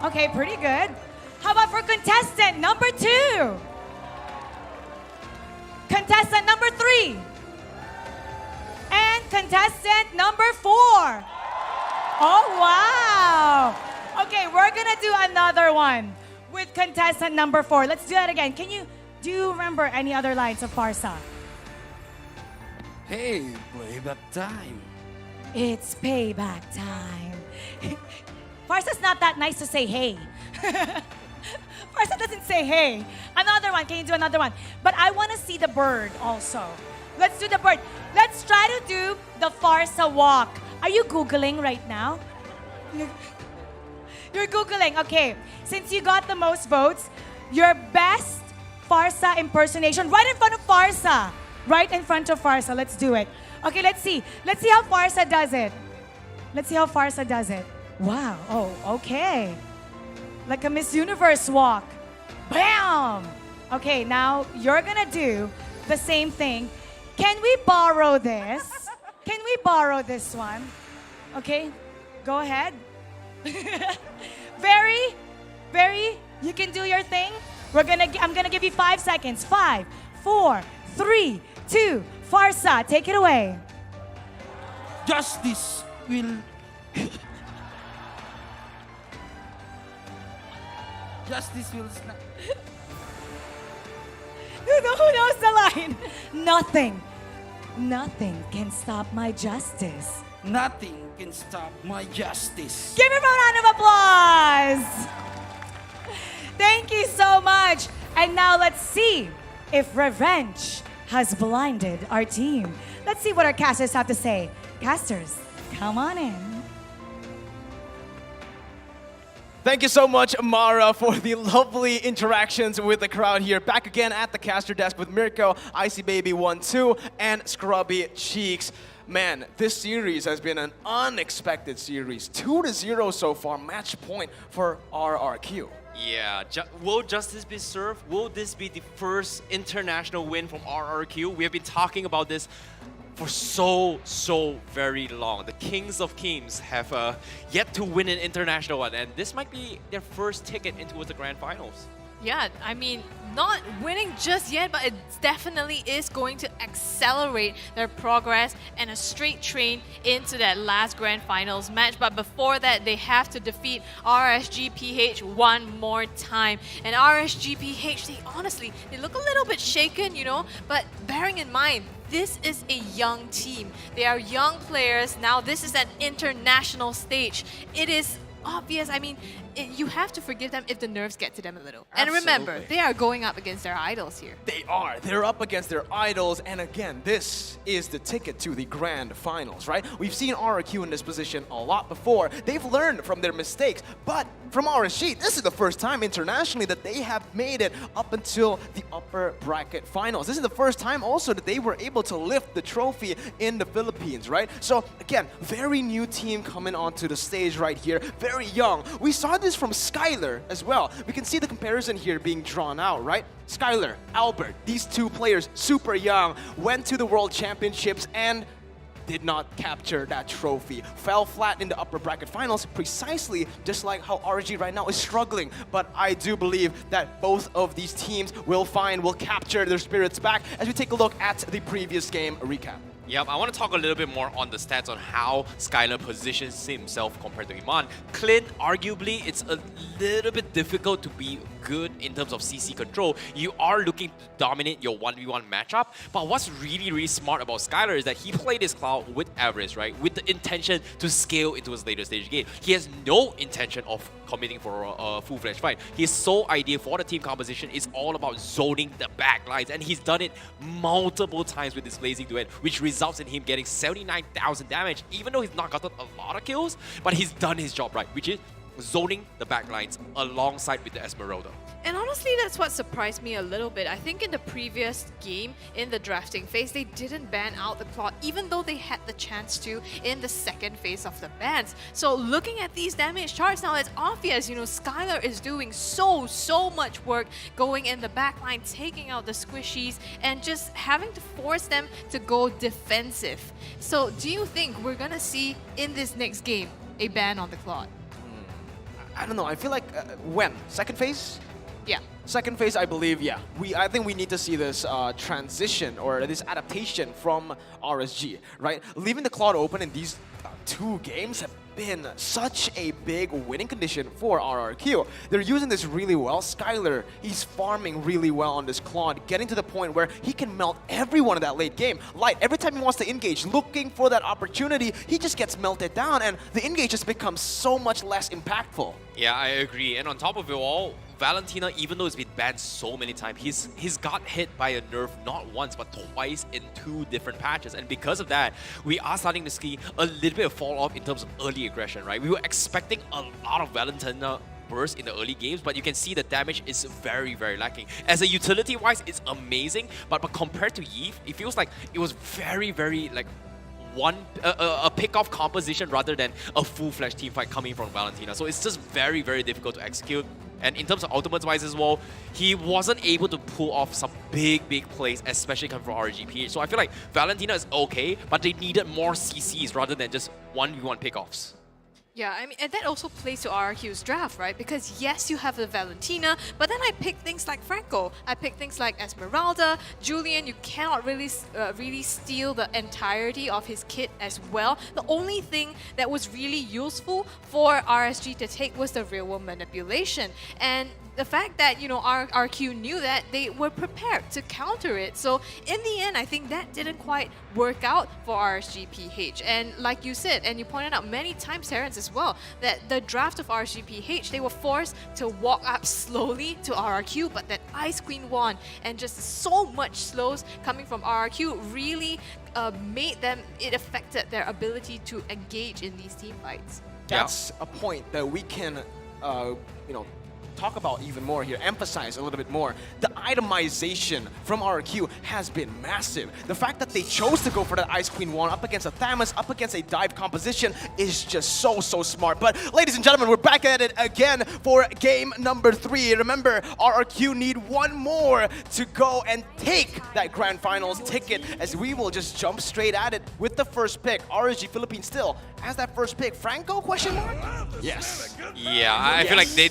Okay, pretty good. How about for contestant number 2? Contestant number 3? And contestant number 4? Oh, wow. Okay, we're gonna do another one with contestant number 4. Let's do that again. Do you remember any other lines of Farsa? Hey, playback time. It's payback time. Farsa's not that nice to say hey. Farsa doesn't say hey. Another one. Can you do another one? But I want to see the bird also. Let's do the bird. Let's try to do the Farsa walk. Are you Googling right now? You're Googling. Okay. Since you got the most votes, your best Farsa impersonation right in front of Farsa. Right in front of Farsa. Let's do it. Okay, let's see. Let's see how Farsa does it. Let's see how Farsa does it. Wow. Oh, okay. Like a Miss Universe walk. Bam! Okay, now you're gonna do the same thing. Can we borrow this? Can we borrow this one? Okay, go ahead. Very, you can do your thing. I'm gonna give you 5 seconds. 5, 4, 3, 2, Farsa, take it away. Justice will... Justice will snap. Who knows the line? Nothing can stop my justice. Nothing can stop my justice. Give him a round of applause. Thank you so much. And now let's see if revenge has blinded our team. Let's see what our casters have to say. Casters, come on in. Thank you so much, Mara, for the lovely interactions with the crowd here. Back again at the caster desk with Mirko, Icy Baby 1-2, and Scrubby Cheeks. Man, this series has been an unexpected series. 2-0 so far, match point for RRQ. Yeah, will justice be served? Will this be the first international win from RRQ? We have been talking about this for so very long. The Kings of Kings have yet to win an international one, and this might be their first ticket into the grand finals. Yeah, I mean, not winning just yet, but it definitely is going to accelerate their progress and a straight train into that last Grand Finals match. But before that, they have to defeat RSG-PH one more time. And RSG-PH, they look a little bit shaken, you know, but bearing in mind, this is a young team. They are young players. Now, this is an international stage. It is obvious. I mean, you have to forgive them if the nerves get to them a little. And remember, Absolutely. they are going up against their idols here. They are. They're up against their idols. And again, this is the ticket to the Grand Finals, right? We've seen RRQ in this position a lot before. They've learned from their mistakes. But from RSG, this is the first time internationally that they have made it up until the upper bracket finals. This is the first time also that they were able to lift the trophy in the Philippines, right? So again, very new team coming onto the stage right here. Very young. We saw this from Skylar as well. We can see the comparison here being drawn out, right? Skylar, Albert, these two players, super young, went to the World Championships and did not capture that trophy. Fell flat in the upper bracket finals, precisely just like how RG right now is struggling. But I do believe that both of these teams will capture their spirits back as we take a look at the previous game recap. Yep, I want to talk a little bit more on the stats on how Skylar positions himself compared to Iman. Clint, arguably, it's a little bit difficult to be good in terms of CC control. You are looking to dominate your 1v1 matchup, but what's really, really smart about Skylar is that he played his Cloud with Everest, right? With the intention to scale into his later stage game. He has no intention of committing for a full-fledged fight. His sole idea for the team composition is all about zoning the back lines, and he's done it multiple times with his Blazing Duet, which results in him getting 79,000 damage, even though he's not gotten a lot of kills, but he's done his job right, which is zoning the backlines alongside with the Esmeralda. And honestly, that's what surprised me a little bit. I think in the previous game, in the drafting phase, they didn't ban out the Claw, even though they had the chance to in the second phase of the bans. So looking at these damage charts now, it's obvious, you know, Skylar is doing so much work going in the backline, taking out the squishies, and just having to force them to go defensive. So do you think we're gonna see in this next game a ban on the Claw? I don't know. I feel like when? Second phase? Yeah. Second phase, I believe, yeah. I think we need to see this transition or this adaptation from RSG, right? Leaving the Cloud open in these two games have been such a big winning condition for RRQ. They're using this really well. Skylar, he's farming really well on this Claude, getting to the point where he can melt everyone in that late game. Light, every time he wants to engage, looking for that opportunity, he just gets melted down, and the engage just becomes so much less impactful. Yeah, I agree. And on top of it all, Valentina, even though he's been banned so many times, he's got hit by a nerf not once but twice in 2 different patches. And because of that, we are starting to see a little bit of fall off in terms of early aggression, right? We were expecting a lot of Valentina burst in the early games, but you can see the damage is very, very lacking. As a utility-wise, it's amazing, but compared to Eve, it feels like it was very, very like a pick-off composition rather than a full-fledged team fight coming from Valentina. So it's just very, very difficult to execute. And in terms of ultimates-wise as well, he wasn't able to pull off some big plays, especially coming from RRG-PH. So I feel like Valentina is okay, but they needed more CCs rather than just 1v1 pickoffs. Yeah, I mean, and that also plays to RRQ's draft, right? Because yes, you have the Valentina, but then I pick things like Franco. I pick things like Esmeralda, Julian. You cannot really steal the entirety of his kit as well. The only thing that was really useful for RSG to take was the real world manipulation. And the fact that, you know, RRQ knew that, they were prepared to counter it. So in the end, I think that didn't quite work out for RSG-PH. And like you said, and you pointed out many times, Terrence, as well, that the draft of RSG-PH, they were forced to walk up slowly to RRQ, but that Ice Queen won, and just so much slows coming from RRQ really it affected their ability to engage in these team fights. That's a point that we can, you know, talk about even more here, emphasize a little bit more. The itemization from RRQ has been massive. The fact that they chose to go for that Ice Queen 1 up against a Thamus, up against a dive composition is just so smart. But ladies and gentlemen, we're back at it again for game number 3. Remember, RRQ need one more to go and take that Grand Finals ticket, as we will just jump straight at it with the first pick. RSG Philippines still has that first pick. Franco, question mark? Yes. Yeah, I feel like they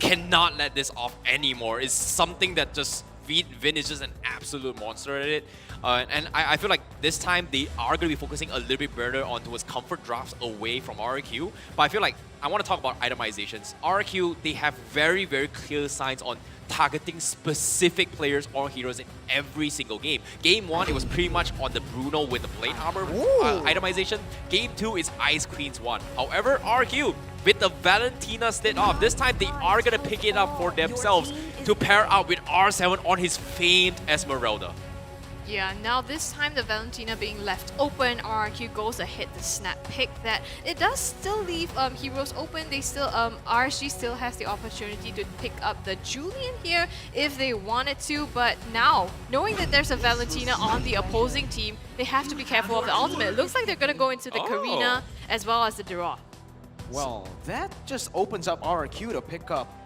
cannot let this off anymore. It's something that just Vin is just an absolute monster at it. And I feel like this time they are going to be focusing a little bit better on towards comfort drafts away from RRQ. But I feel like I want to talk about itemizations. RRQ, they have very, very clear signs on targeting specific players or heroes in every single game. Game 1, it was pretty much on the Bruno with the plate armor itemization. Game 2 is Ice Queen's one. However, RRQ, with the Valentina slit off, this time they are going to pick it up for themselves to pair up with R7 on his famed Esmeralda. Yeah, now this time the Valentina being left open, RRQ goes ahead to snap pick that. It does still leave heroes open. They still RSG still has the opportunity to pick up the Julian here if they wanted to, but now knowing that there's a Valentina on the opposing team, they have to be careful of the ultimate. It looks like they're gonna go into the Karina as well as the Dura. Well, that just opens up RRQ to pick up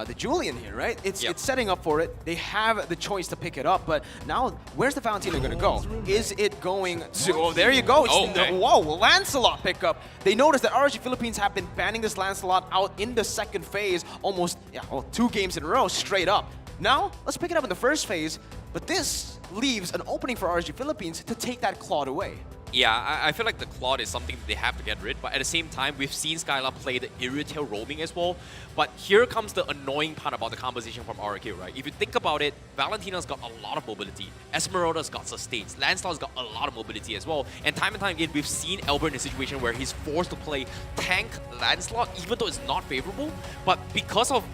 the Julian here, right? It's setting up for it. They have the choice to pick it up, but now where's the Valentina going to go? Is it going to... Oh, there you go. Whoa, Lancelot pickup. They noticed that RRG Philippines have been banning this Lancelot out in the second phase almost 2 games in a row straight up. Now, let's pick it up in the first phase, but this leaves an opening for RRG Philippines to take that Claude away. Yeah, I feel like the Claude is something they have to get rid, but at the same time, we've seen Skylar play the Irritail roaming as well. But here comes the annoying part about the composition from RRQ, right? If you think about it, Valentina's got a lot of mobility. Esmeralda's got sustains. Lancelot's got a lot of mobility as well. And time again, we've seen Albert in a situation where he's forced to play tank Lancelot, even though it's not favorable. But because of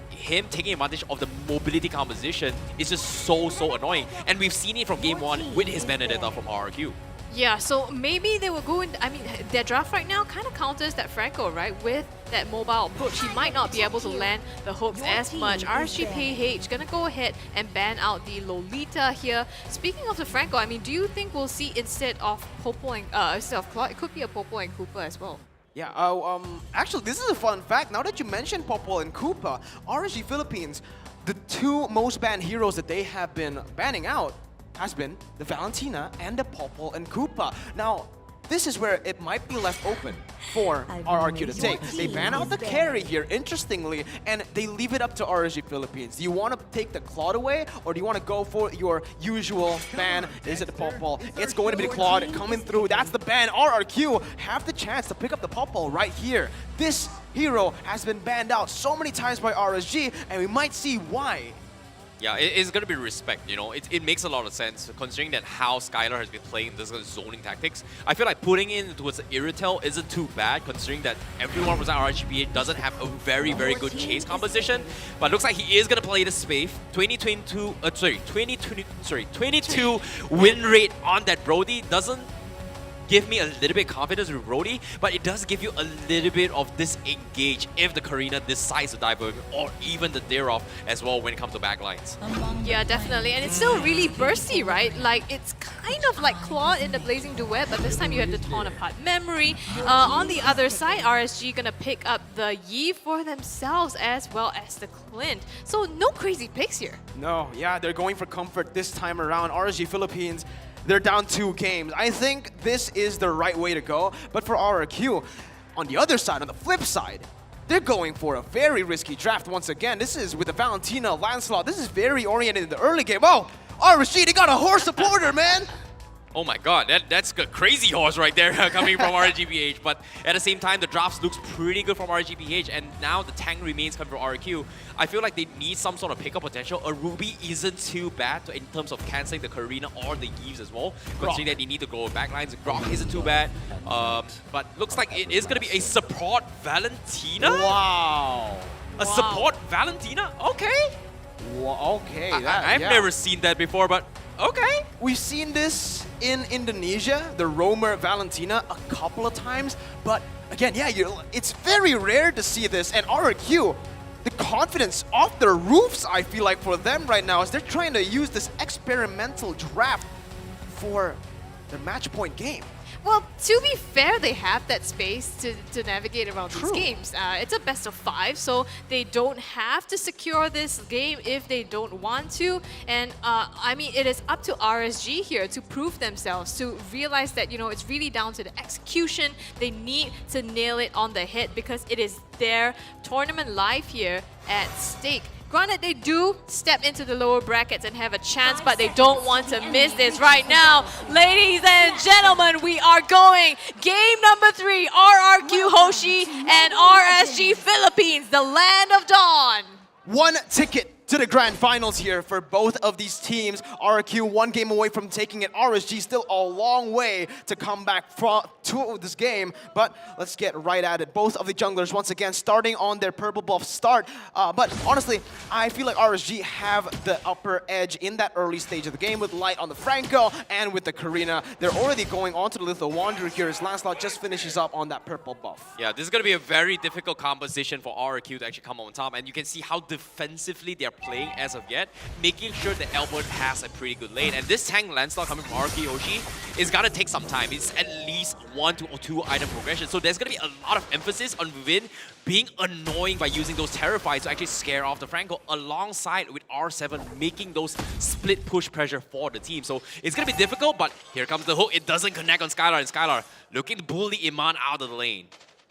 him taking advantage of the mobility composition, it's just so annoying. And we've seen it from game 1 with his Benedetta from RRQ. Yeah, so maybe they will go in. I mean, their draft right now kind of counters that Franco, right? With that mobile approach, he might not be able to land the hooks as much. RSG-PH gonna go ahead and ban out the Lolita here. Speaking of the Franco, I mean, do you think we'll see instead of Popo and instead of Claude, it could be a Popo and Cooper as well? Yeah, actually, this is a fun fact. Now that you mentioned Popo and Koopa, RSG Philippines, the 2 most banned heroes that they have been banning out has been the Valentina and the Popol and Koopa. Now, this is where it might be left open for RRQ to take. They ban out the carry here, interestingly, and they leave it up to RSG Philippines. Do you want to take the Claude away, or do you want to go for your usual ban? Is it the Popol? It's going to be the Claude coming through. That's the ban. RRQ have the chance to pick up the Popol right here. This hero has been banned out so many times by RSG, and we might see why. Yeah, it's going to be respect, you know. It makes a lot of sense considering that how Skylar has been playing this zoning tactics. I feel like putting in towards the Irritail isn't too bad considering that everyone was at RRG-PH doesn't have a very good chase composition. But looks like he is going to play the Spave. 22 win rate on that Brody doesn't give me a little bit confidence with Brody, but it does give you a little bit of disengage if the Karina decides to dive over, or even the Derov as well when it comes to backlines. Yeah, definitely. And it's still really bursty, right? Like, it's kind of like Claude in the Blazing Duet, but this time you have the torn apart memory. On the other side, RSG gonna pick up the Yi for themselves as well as the Clint. So no crazy picks here. No, yeah, they're going for comfort this time around. RSG Philippines, they're down 2 games. I think this is the right way to go. But for RRQ, on the other side, on the flip side, they're going for a very risky draft once again. This is with the Valentina, Lancelot. This is very oriented in the early game. Oh, RSG, they got a horse supporter, man. Oh my god, that's a crazy horse right there coming from RRG-PH. But at the same time, the drafts looks pretty good from RRG-PH, and now the tank remains coming from RRQ. I feel like they need some sort of pickup potential. A Ruby isn't too bad in terms of cancelling the Karina or the Yves as well, considering that they need to go backlines. Grok isn't too bad. But looks like it is going to be a support Valentina? Wow. A support Valentina? Okay. Well, okay. I've never seen that before, but okay. We've seen this in Indonesia, the Roamer Valentina, a couple of times. But again, yeah, it's very rare to see this. And RRQ, the confidence off their roofs, I feel like, for them right now, is they're trying to use this experimental draft for their match point game. Well, to be fair, they have that space to navigate around these games. It's a best of 5, so they don't have to secure this game if they don't want to. And I mean, it is up to RSG here to prove themselves, to realize that, you know, it's really down to the execution. They need to nail it on the head because it is their tournament life here at stake. Granted, they do step into the lower brackets and have a chance, but they don't want to miss this right now. Ladies and gentlemen, we are going game number 3, RRQ Hoshi and RSG Philippines, the Land of Dawn. 1 ticket to the grand finals here for both of these teams. RRQ 1 game away from taking it. RSG still a long way to come back to this game, but let's get right at it. Both of the junglers once again starting on their purple buff start, but honestly, I feel like RSG have the upper edge in that early stage of the game with Light on the Franco and with the Karina. They're already going on to the Lethal Wanderer here as Lancelot just finishes up on that purple buff. Yeah, this is going to be a very difficult composition for RRQ to actually come on top, and you can see how defensively they're playing as of yet, making sure that Albert has a pretty good lane. And this tank Lancelot coming from RRQ Hoshi is going to take some time. It's at least 1 to 2 item progression. So there's going to be a lot of emphasis on Vin being annoying by using those Terrifies to actually scare off the Franco alongside with R7 making those split push pressure for the team. So it's going to be difficult, but here comes the hook. It doesn't connect on Skylar, and Skylar looking to bully Iman out of the lane.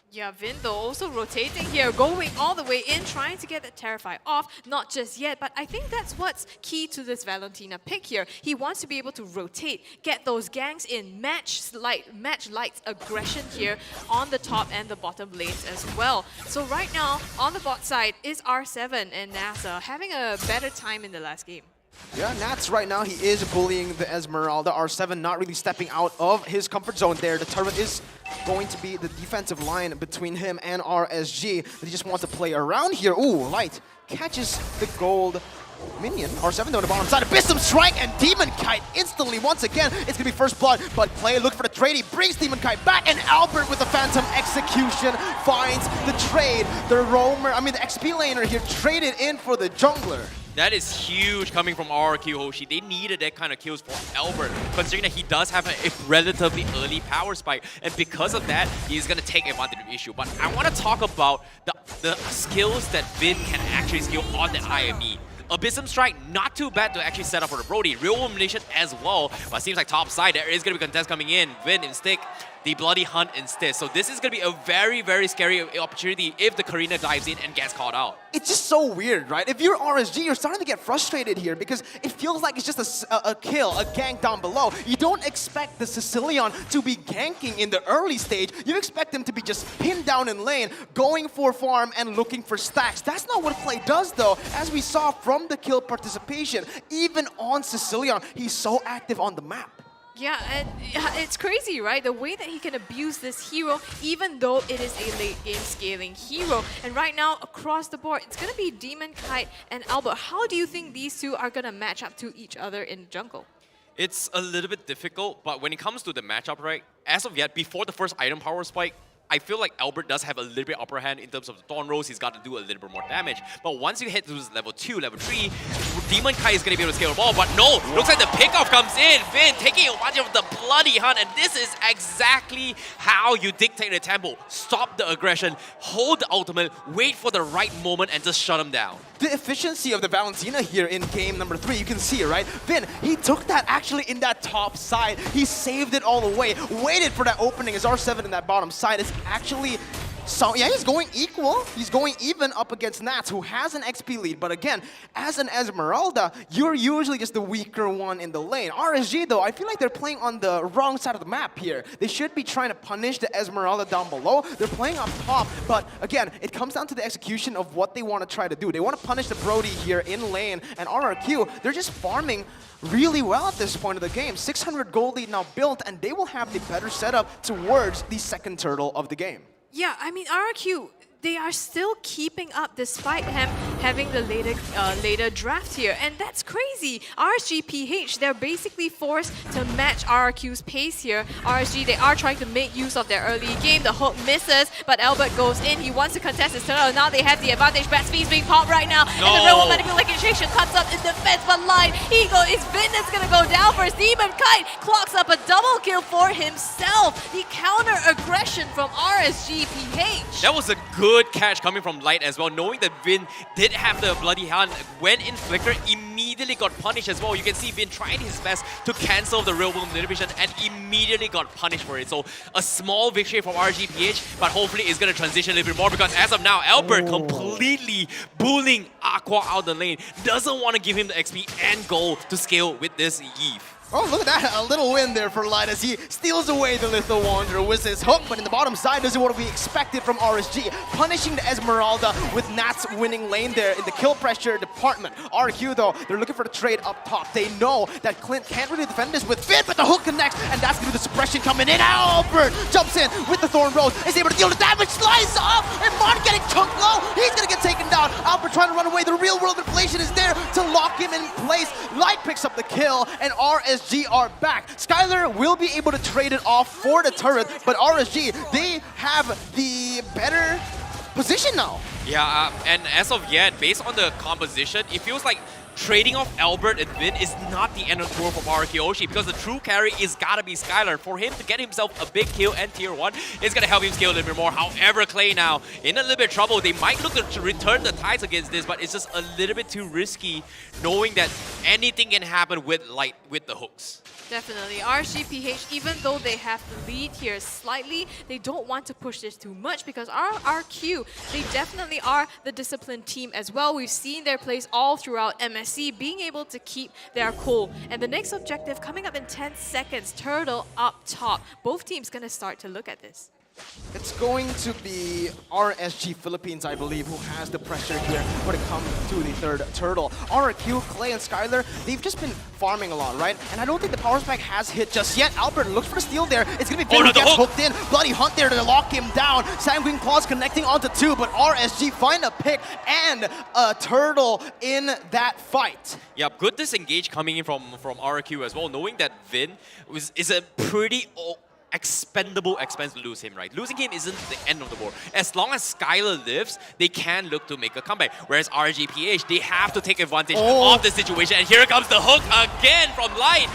Yeah, Vin though also rotating here, going all the way in, trying to get that Terrify off. Not just yet, but I think that's what's key to this Valentina pick here. He wants to be able to rotate, get those ganks in, match Light's aggression here on the top and the bottom lanes as well. So right now, on the bot side is R7 and NASA having a better time in the last game. Yeah, Nats right now, he is bullying the Esmeralda. R7 not really stepping out of his comfort zone there. The turret is going to be the defensive line between him and RSG. He just wants to play around here. Ooh, Light catches the gold minion. R7 on the bottom side. Abyssum Strike and Demon Kite instantly once again. It's going to be first blood, but Play look for the trade. He brings Demon Kite back, and Albert with the Phantom Execution finds the trade. The roamer, the XP laner here traded in for the jungler. That is huge coming from RRQ Hoshi. They needed that kind of kills for Albert, considering that he does have a relatively early power spike. And because of that, he's going to take advantage of the issue. But I want to talk about the skills that Vin can actually skill on the IME. Abyssum Strike, not too bad to actually set up for the Brody. Real Illumination as well, but seems like top side, there is going to be contest coming in. Vin in stick, the Bloody Hunt instead. So this is going to be a very, very scary opportunity if the Karina dives in and gets caught out. It's just so weird, right? If you're RSG, you're starting to get frustrated here because it feels like it's just a kill, a gank down below. You don't expect the Sicilian to be ganking in the early stage. You expect him to be just pinned down in lane, going for farm and looking for stacks. That's not what Play does though, as we saw from the kill participation. Even on Sicilian, he's so active on the map. Yeah, and it's crazy, right? The way that he can abuse this hero, even though it is a late game scaling hero. And right now, across the board, it's going to be Demon Kite and Albert. How do you think these two are going to match up to each other in the jungle? It's a little bit difficult, but when it comes to the matchup, right, as of yet, before the first item power spike, I feel like Albert does have a little bit upper hand in terms of the Thorn Rose. He's got to do a little bit more damage. But once you hit to level 2, level 3, Demon Kai is going to be able to scale the ball. But no, looks like the pickoff comes in. Finn taking advantage of the Bloody Hunt. And this is exactly how you dictate the tempo. Stop the aggression, hold the ultimate, wait for the right moment, and just shut him down. The efficiency of the Valentina here in game number 3, you can see it, right? Finn, he took that actually in that top side. He saved it all the way, waited for that opening as R7 in that bottom side. It's actually, so yeah, he's going equal. He's going even up against Nats, who has an XP lead. But again, as an Esmeralda, you're usually just the weaker one in the lane. RSG, though, I feel like they're playing on the wrong side of the map here. They should be trying to punish the Esmeralda down below. They're playing up top, but again, it comes down to the execution of what they want to try to do. They want to punish the Brody here in lane, and RRQ, they're just farming really well at this point of the game. 600 gold lead now built, and they will have the better setup towards the second turtle of the game. Yeah, I mean, RRQ, they are still keeping up despite him having the later draft here. And that's crazy. RSG-PH, they're basically forced to match RRQ's pace here. RSG, they are trying to make use of their early game. The hook misses, but Albert goes in. He wants to contest his turn. Now they have the advantage. Bats fees being popped right now. And the real manipulation comes up in defense, but Light, is Vin that's gonna go down first. Demon Kite clocks up a double kill for himself. The counter aggression from RSG-PH. That was a good catch coming from Light as well, knowing that Vin did have the bloody hand. When in Flicker, immediately got punished as well. You can see Vin trying his best to cancel the real world manipulation and immediately got punished for it. So a small victory from RSG-PH, but hopefully it's going to transition a little bit more because as of now, Albert completely bullying Aqua out the lane. Doesn't want to give him the XP and gold to scale with this Eve. Oh, look at that. A little win there for Light as he steals away the Lethal Wanderer with his hook, but in the bottom side doesn't what we expected from RSG, punishing the Esmeralda with Nat's winning lane there in the kill pressure department. RQ, though, they're looking for the trade up top. They know that Clint can't really defend this with Finn, but the hook connects, and that's going to be the suppression coming in. Albert jumps in with the Thorn Rose, is able to deal the damage, slice up, and Mon getting chunked low. He's going to get taken down. Albert trying to run away. The real world inflation is there to lock him in place. Light picks up the kill, and RSG are back. Skylar will be able to trade it off for the turret, but RSG, they have the better position now. Yeah, and as of yet, based on the composition, it feels like trading off Albert and Vin is not the end of the world for RRQ because the true carry is gotta be Skylar. For him to get himself a big kill and tier 1 is gonna help him scale a little bit more. However, Clay now in a little bit of trouble. They might look to return the tides against this, but it's just a little bit too risky knowing that anything can happen with Light with the hooks. Definitely. RSG-PH, even though they have the lead here slightly, they don't want to push this too much because RRQ, they definitely are the disciplined team as well. We've seen their plays all throughout MSC, being able to keep their cool. And the next objective coming up in 10 seconds, Turtle up top. Both teams going to start to look at this. It's going to be RSG Philippines, I believe, who has the pressure here when it comes to the third turtle. RRQ, Clay, and Skylar, they've just been farming a lot, right? And I don't think the power spike has hit just yet. Albert looks for the steal there. It's going to be Vin who gets hooked in. Bloody Hunt there to lock him down. Sanguine Claws connecting onto 2, but RSG find a pick and a turtle in that fight. Yeah, good disengage coming in from RRQ as well, knowing that Vin is a pretty expendable expense to lose him, right? Losing him isn't the end of the world. As long as Skylar lives, they can look to make a comeback. Whereas RSG-PH, they have to take advantage of the situation. And here comes the hook again from Light.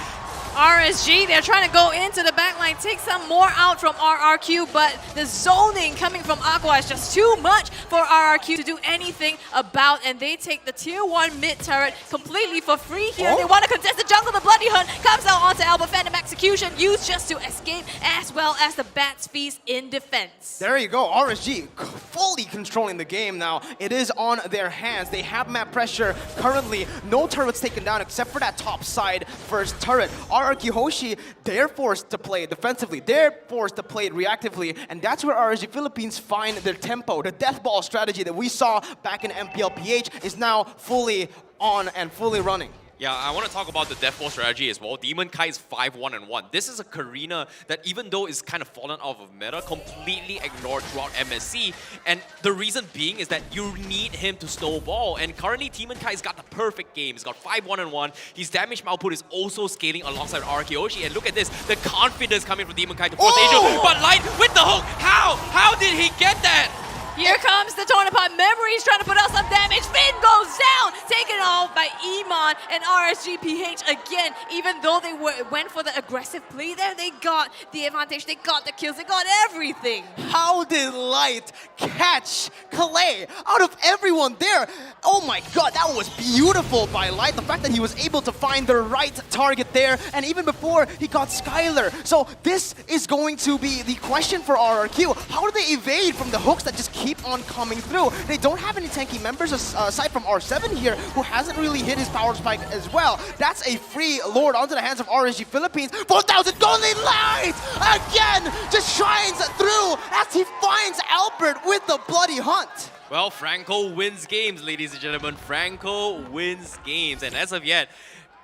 RSG, they're trying to go into the backline, take some more out from RRQ, but the zoning coming from Aqua is just too much for RRQ to do anything about, and they take the tier 1 mid turret completely for free here. They want to contest the jungle. The Bloody Hunt comes out onto Albert. Phantom Execution used just to escape, as well as the Bats Feast in defense. There you go. RSG fully controlling the game now. It is on their hands. They have map pressure currently. No turrets taken down except for that top side first turret. RRQ Hoshi, they're forced to play defensively. They're forced to play it reactively, and that's where RSG Philippines find their tempo. The death ball strategy that we saw back in MPLPH is now fully on and fully running. Yeah, I want to talk about the death ball strategy as well. Demon Kai's 5-1-1. This is a Karina that even though is kind of fallen off of meta, completely ignored throughout MSC. And the reason being is that you need him to snowball. And currently, Demon Kai's got the perfect game. He's got 5-1-1. His damage output is also scaling alongside RRQ. And look at this, the confidence coming from Demon Kai to force Angel. But Light with the hook, how? How did he get that? Here comes the Tornapot Memories trying to put out some damage. Finn goes down, taken off by Iman and RSG-PH again. Even though they went for the aggressive play there, they got the advantage, they got the kills, they got everything. How did Light catch Clay out of everyone there? Oh my god, that was beautiful by Light. The fact that he was able to find the right target there, and even before he got Skylar. So this is going to be the question for RRQ. How do they evade from the hooks that just keep on coming through? They don't have any tanky members aside from R7 here, who hasn't really hit his power spike as well. That's a free lord onto the hands of RSG Philippines. 4,000 golden Light again just shines through as he finds Albert with the Bloody Hunt. Well, Franco wins games, ladies and gentlemen. Franco wins games. And as of yet,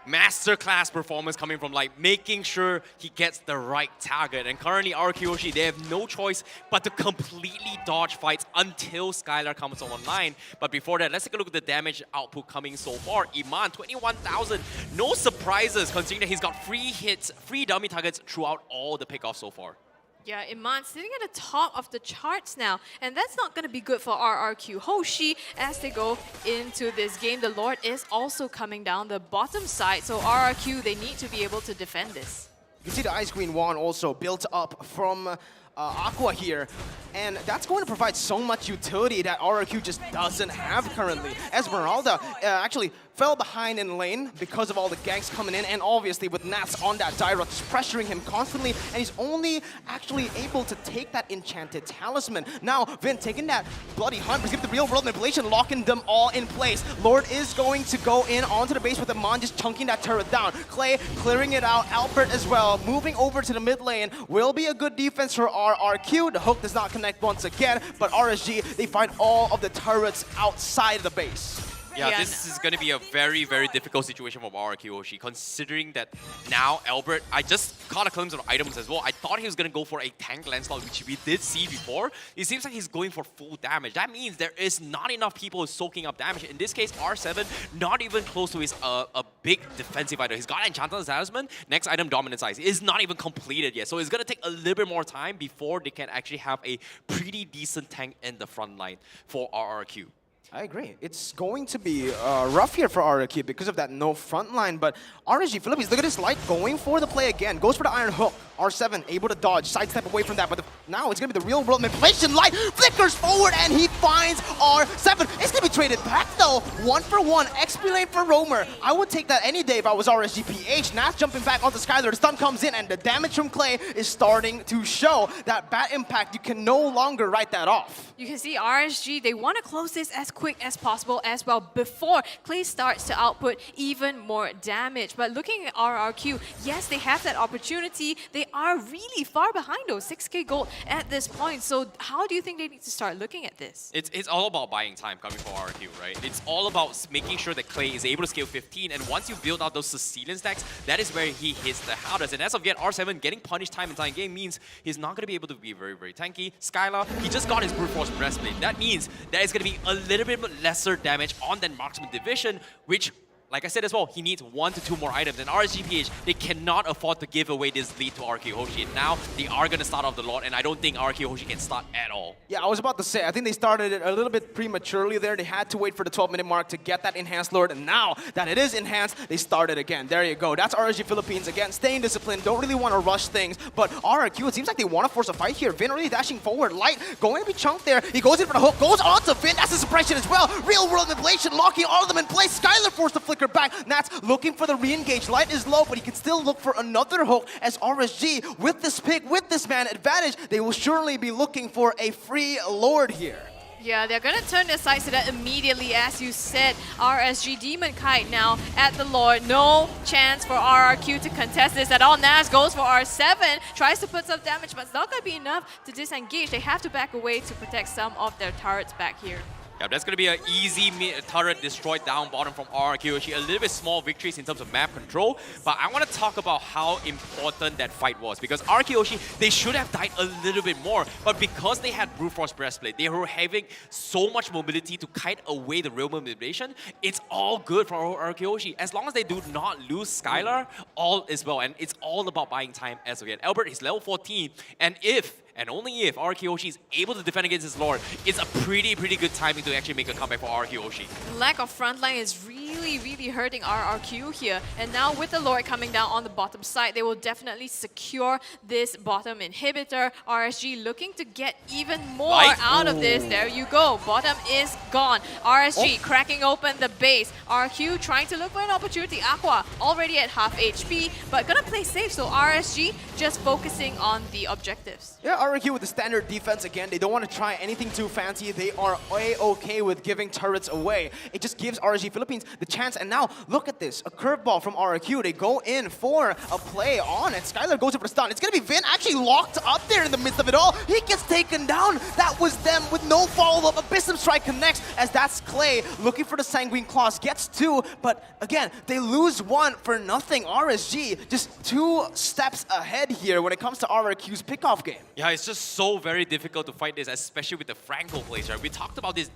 masterclass performance coming from like making sure he gets the right target. And currently RRQ, they have no choice but to completely dodge fights until Skylar comes online. But before that, let's take a look at the damage output coming so far. Iman, 21,000. No surprises considering that he's got free hits, free dummy targets throughout all the pickoffs so far. Yeah, Iman sitting at the top of the charts now, and that's not going to be good for RRQ Hoshi as they go into this game. The Lord is also coming down the bottom side, so RRQ, they need to be able to defend this. You can see the Ice Queen wand also built up from Aqua here, and that's going to provide so much utility that RRQ just doesn't have currently. Esmeralda actually fell behind in lane because of all the ganks coming in, and obviously with Nats on that Dyra just pressuring him constantly, and he's only actually able to take that enchanted talisman. Now Vin taking that bloody hunt, but the real world manipulation, locking them all in place. Lord is going to go in onto the base with Iman just chunking that turret down. Clay clearing it out, Albert as well, moving over to the mid lane. Will be a good defense for RRQ. The hook does not connect once again, but RSG, they find all of the turrets outside the base. Yeah, this is going to be a very, very difficult situation for RRQ Hoshi, considering that now Albert, I just caught a glimpse of items as well. I thought he was going to go for a tank landslide, which we did see before. It seems like he's going for full damage. That means there is not enough people soaking up damage. In this case, R7, not even close to his a big defensive item. He's got Enchanted Talisman. Next item, Dominant Size, is not even completed yet. So it's going to take a little bit more time before they can actually have a pretty decent tank in the front line for RRQ. I agree. It's going to be rough here for RRQ because of that no front line, but RSG Philippines, look at this light going for the play again. Goes for the Iron Hook. R7 able to dodge, sidestep away from that, but now it's going to be the real world manipulation. Light flickers forward and he finds R7. It's going to be traded back though. 1-for-1, XP lane for Roamer. I would take that any day if I was RSG-PH. Nats jumping back onto Skylar. The stun comes in and the damage from Clay is starting to show. That bat impact, you can no longer write that off. You can see RSG, they want to close this as quick as possible as well before Clay starts to output even more damage. But looking at RRQ, yes, they have that opportunity. They are really far behind though, 6k gold at this point. So how do you think they need to start looking at this? It's all about buying time coming for RRQ, right? It's all about making sure that Clay is able to scale 15, and once you build out those Sicilian stacks, that is where he hits the hardest. And as of yet, R7 getting punished time and time game means he's not going to be able to be very, very tanky. Skylar, he just got his Brute Force Breastplate. That means there is going to be a little bit lesser damage on that Marksman division, which, like I said as well, he needs 1 to 2 more items. And RSG-PH, they cannot afford to give away this lead to RRQ Hoshi. And now they are going to start off the Lord, and I don't think RRQ Hoshi can start at all. Yeah, I was about to say, I think they started it a little bit prematurely there. They had to wait for the 12-minute mark to get that enhanced Lord, and now that it is enhanced, they started again. There you go. That's RSG Philippines again, staying disciplined, don't really want to rush things. But RRQ, it seems like they want to force a fight here. Vin really dashing forward. Light going to be chunked there. He goes in for the hook, goes on to Vin. That's a suppression as well. Real world manipulation, locking all of them in place. Skylar forced to flicker back. Nats looking for the re-engage. Light is low, but he can still look for another hook as RSG, with this pick, with this man advantage, they will surely be looking for a free Lord here. Yeah, they're going to turn their sights to that immediately, as you said. RSG Demon Kite now at the Lord. No chance for RRQ to contest this at all. Nas goes for R7, tries to put some damage, but it's not going to be enough to disengage. They have to back away to protect some of their turrets back here. Yeah, that's going to be an easy turret destroyed down bottom from RRQ Hoshi. A little bit small victories in terms of map control, but I want to talk about how important that fight was, because RRQ Hoshi, they should have died a little bit more, but because they had Brute Force Breastplate, they were having so much mobility to kite away the real manipulation. It's all good for RRQ Hoshi. As long as they do not lose Skylar, all is well, and it's all about buying time as of yet. Albert is level 14, and if and only if RRQ Hoshi is able to defend against his Lord, it's a pretty good timing to actually make a comeback for RRQ Hoshi. The lack of frontline is really hurting RRQ here. And now with the Lord coming down on the bottom side, they will definitely secure this bottom inhibitor. RSG looking to get even more out of this. There you go. Bottom is gone. RSG cracking open the base. RRQ trying to look for an opportunity. Aqua already at half HP, but gonna play safe. So RSG just focusing on the objectives. Yeah, RRQ with the standard defense again. They don't want to try anything too fancy. They are A-okay with giving turrets away. It just gives RSG Philippines the chance. And now, look at this. A curveball from RRQ. They go in for a play on it. Skylar goes in for the stun. It's going to be Vin actually locked up there in the midst of it all. He gets taken down. That was them with no follow-up. Abyssum Strike connects as that's Clay looking for the Sanguine Claws. Gets 2, but again, they lose 1 for nothing. RSG just 2 steps ahead here when it comes to RRQ's pickoff game. Yeah, it's just so very difficult to fight this, especially with the Franco plays, right? We talked about this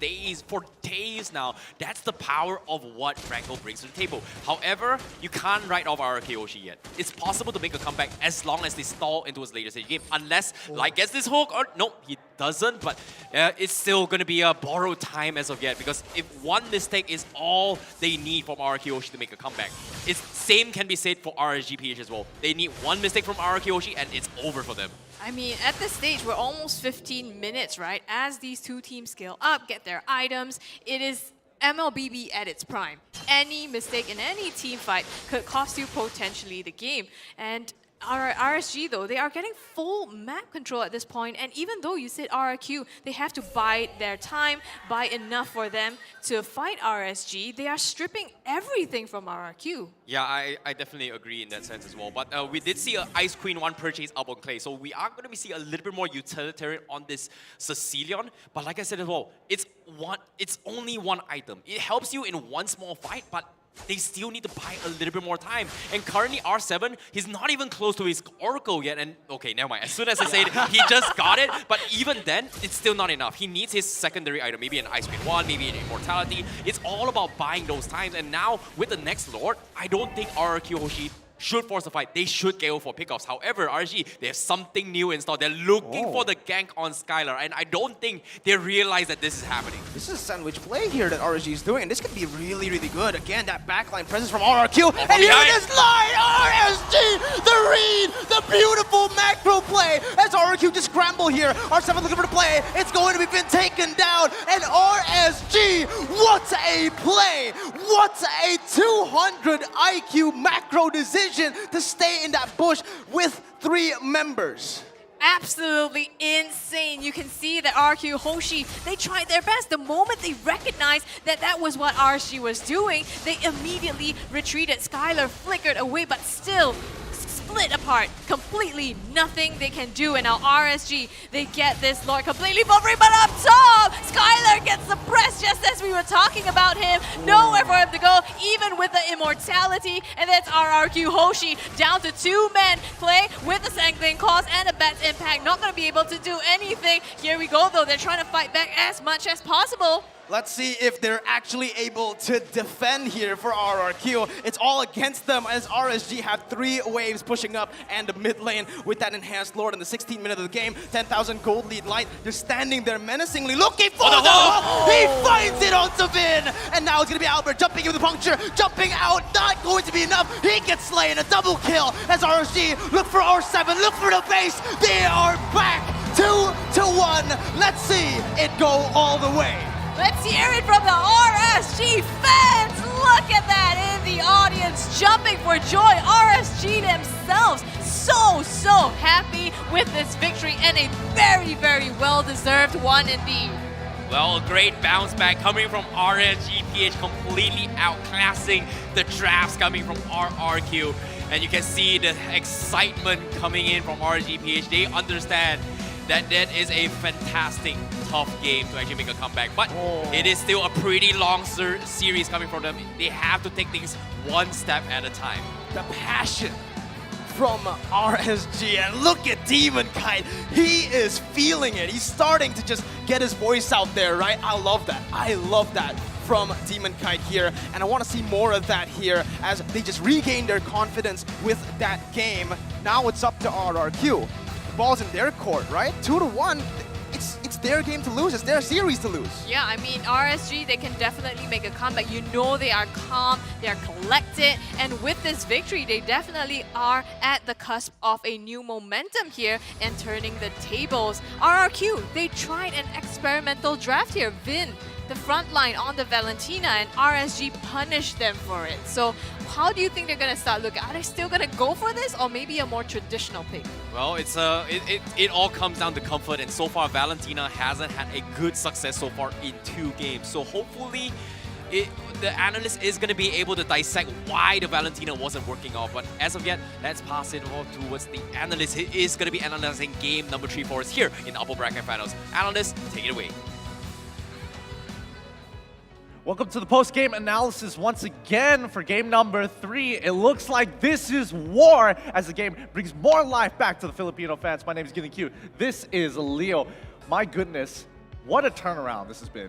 for days now. That's the power of what Franco brings to the table. However, you can't write off RRQ Hoshi yet. It's possible to make a comeback as long as they stall into his later stage game, unless Light gets this hook, or no, he doesn't, but it's still going to be a borrowed time as of yet, because if one mistake is all they need from RRQ Hoshi to make a comeback, same can be said for RSG-PH as well. They need one mistake from RRQ Hoshi and it's over for them. I mean, at this stage, we're almost 15 minutes, right? As these two teams scale up, get their items, it is MLBB at its prime. Any mistake in any team fight could cost you potentially the game. And RSG, though, they are getting full map control at this point, and even though you said RRQ, they have to buy their time, buy enough for them to fight RSG, they are stripping everything from RRQ. Yeah, I definitely agree in that sense as well. But we did see an Ice Queen 1 purchase up on Clay, so we are going to see a little bit more utilitarian on this Cecilion. But like I said as well, it's only one item. It helps you in one small fight, but they still need to buy a little bit more time. And currently R7, he's not even close to his Oracle yet. And okay, never mind. As soon as I say it, he just got it. But even then, it's still not enough. He needs his secondary item, maybe an Ice Queen 1, maybe an Immortality. It's all about buying those times. And now, with the next Lord, I don't think RRQ Hoshi should force the fight. They should go for pickoffs. However, RSG, they have something new installed. They're looking for the gank on Skylar, and I don't think they realize that this is happening. This is a sandwich play here that RSG is doing, and this could be really, really good. Again, that backline presence from RRQ, and here it is, line RSG, the read, the beautiful macro play, as RRQ just scramble here. R7 looking for the play, it's going to be been taken down, and RSG, what a play! What a 200 IQ macro decision to stay in that bush with 3 members. Absolutely insane. You can see that RRQ Hoshi, they tried their best. The moment they recognized that that was what RSG was doing, they immediately retreated. Skylar flickered away, but still split apart. Completely nothing they can do. And now RSG, they get this Lord completely for free, but up top, Skylar gets suppressed just as we were talking about him. Nowhere for him to go, even with the Immortality. And that's RRQ Hoshi down to 2 men. Play with the Sanguine Claws and a Bat's Impact. Not going to be able to do anything. Here we go, though. They're trying to fight back as much as possible. Let's see if they're actually able to defend here for RRQ. It's all against them as RSG have 3 waves pushing up and the mid lane with that enhanced Lord in the 16th minute of the game. 10,000 gold lead Light just standing there menacingly looking for the hook. He finds it onto Vin. And now it's going to be Albert jumping in with the puncture, jumping out, not going to be enough. He gets slain, a double kill as RSG look for R7, look for the base. They are back 2-1. Let's see it go all the way. Let's hear it from the RSG fans. Look at that in the audience, jumping for joy. RSG themselves so happy with this victory, and a very, very well-deserved one indeed. Well, a great bounce back coming from RSG-PH, completely outclassing the drafts coming from RRQ. And you can see the excitement coming in from RSG-PH. They understand that is a fantastic, tough game to actually make a comeback. But it is still a pretty long series coming from them. They have to take things one step at a time. The passion from RSG, and look at Demon Kite. He is feeling it. He's starting to just get his voice out there, right? I love that. I love that from Demon Kite here, and I want to see more of that here as they just regain their confidence with that game. Now it's up to RRQ. The ball's in their court, right? 2-1. It's their game to lose. It's their series to lose. Yeah, I mean, RSG, they can definitely make a comeback. You know they are calm, they are collected, and with this victory, they definitely are at the cusp of a new momentum here and turning the tables. RRQ, they tried an experimental draft here. Vin, the front line on the Valentina, and RSG punished them for it. So how do you think they're going to start looking? Are they still going to go for this, or maybe a more traditional pick? Well, it all comes down to comfort, and so far Valentina hasn't had a good success so far in 2 games. So hopefully, the analyst is going to be able to dissect why the Valentina wasn't working off. But as of yet, let's pass it off towards the analyst. He is going to be analyzing game number 3 for us here in the upper bracket finals. Analyst, take it away. Welcome to the post-game analysis once again for game number 3. It looks like this is war as the game brings more life back to the Filipino fans. My name is Gideon Q. This is Leo. My goodness, what a turnaround this has been.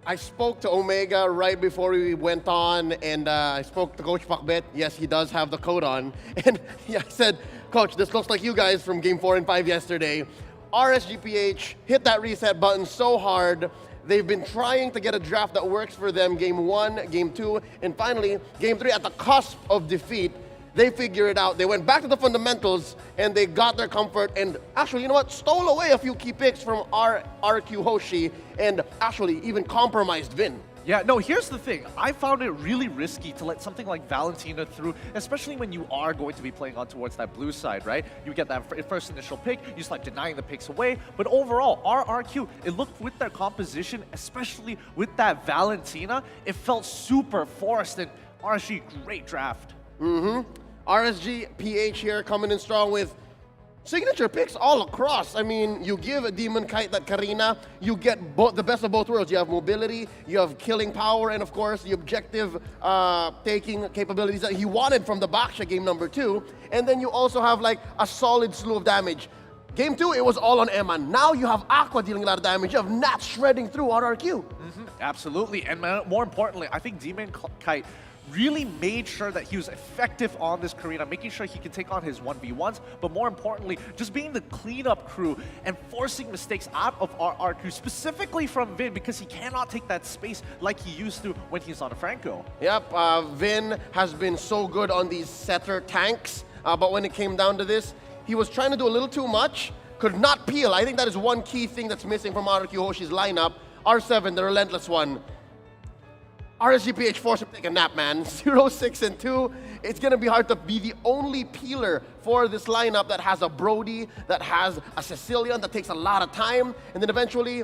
I spoke to Omega right before we went on, and I spoke to Coach Pakbet. Yes, he does have the code on. And I said, Coach, this looks like you guys from game 4 and 5 yesterday. RSG-PH hit that reset button so hard. They've been trying to get a draft that works for them game 1, game 2, and finally, game 3 at the cusp of defeat. They figured it out. They went back to the fundamentals and they got their comfort and actually, you know what, stole away a few key picks from RRQ Hoshi and actually even compromised Vin. Yeah, no, here's the thing. I found it really risky to let something like Valentina through, especially when you are going to be playing on towards that blue side, right? You get that first initial pick, you start denying the picks away. But overall, RRQ, it looked with their composition, especially with that Valentina, it felt super forced and RSG, great draft. RSG-PH here coming in strong with signature picks all across. I mean, you give a Demon Kite that Karina, you get the best of both worlds. You have mobility, you have killing power, and of course, the objective taking capabilities that he wanted from the Baksha game number 2. And then you also have like a solid slew of damage. Game 2, it was all on Emma. Now you have Aqua dealing a lot of damage. You have Nat shredding through RRQ. Absolutely, and more importantly, I think Demon Kite really made sure that he was effective on this Karina, making sure he could take on his 1v1s, but more importantly, just being the cleanup crew and forcing mistakes out of RRQ, specifically from Vin, because he cannot take that space like he used to when he's on a Franco. Yep, Vin has been so good on these setter tanks, but when it came down to this, he was trying to do a little too much, could not peel. I think that is one key thing that's missing from RRQ Hoshi's lineup. R7, the relentless one. RSG-PH forced him to take a nap, man. 0, 6, and 2. It's going to be hard to be the only peeler for this lineup that has a Brody, that has a Sicilian, that takes a lot of time. And then eventually,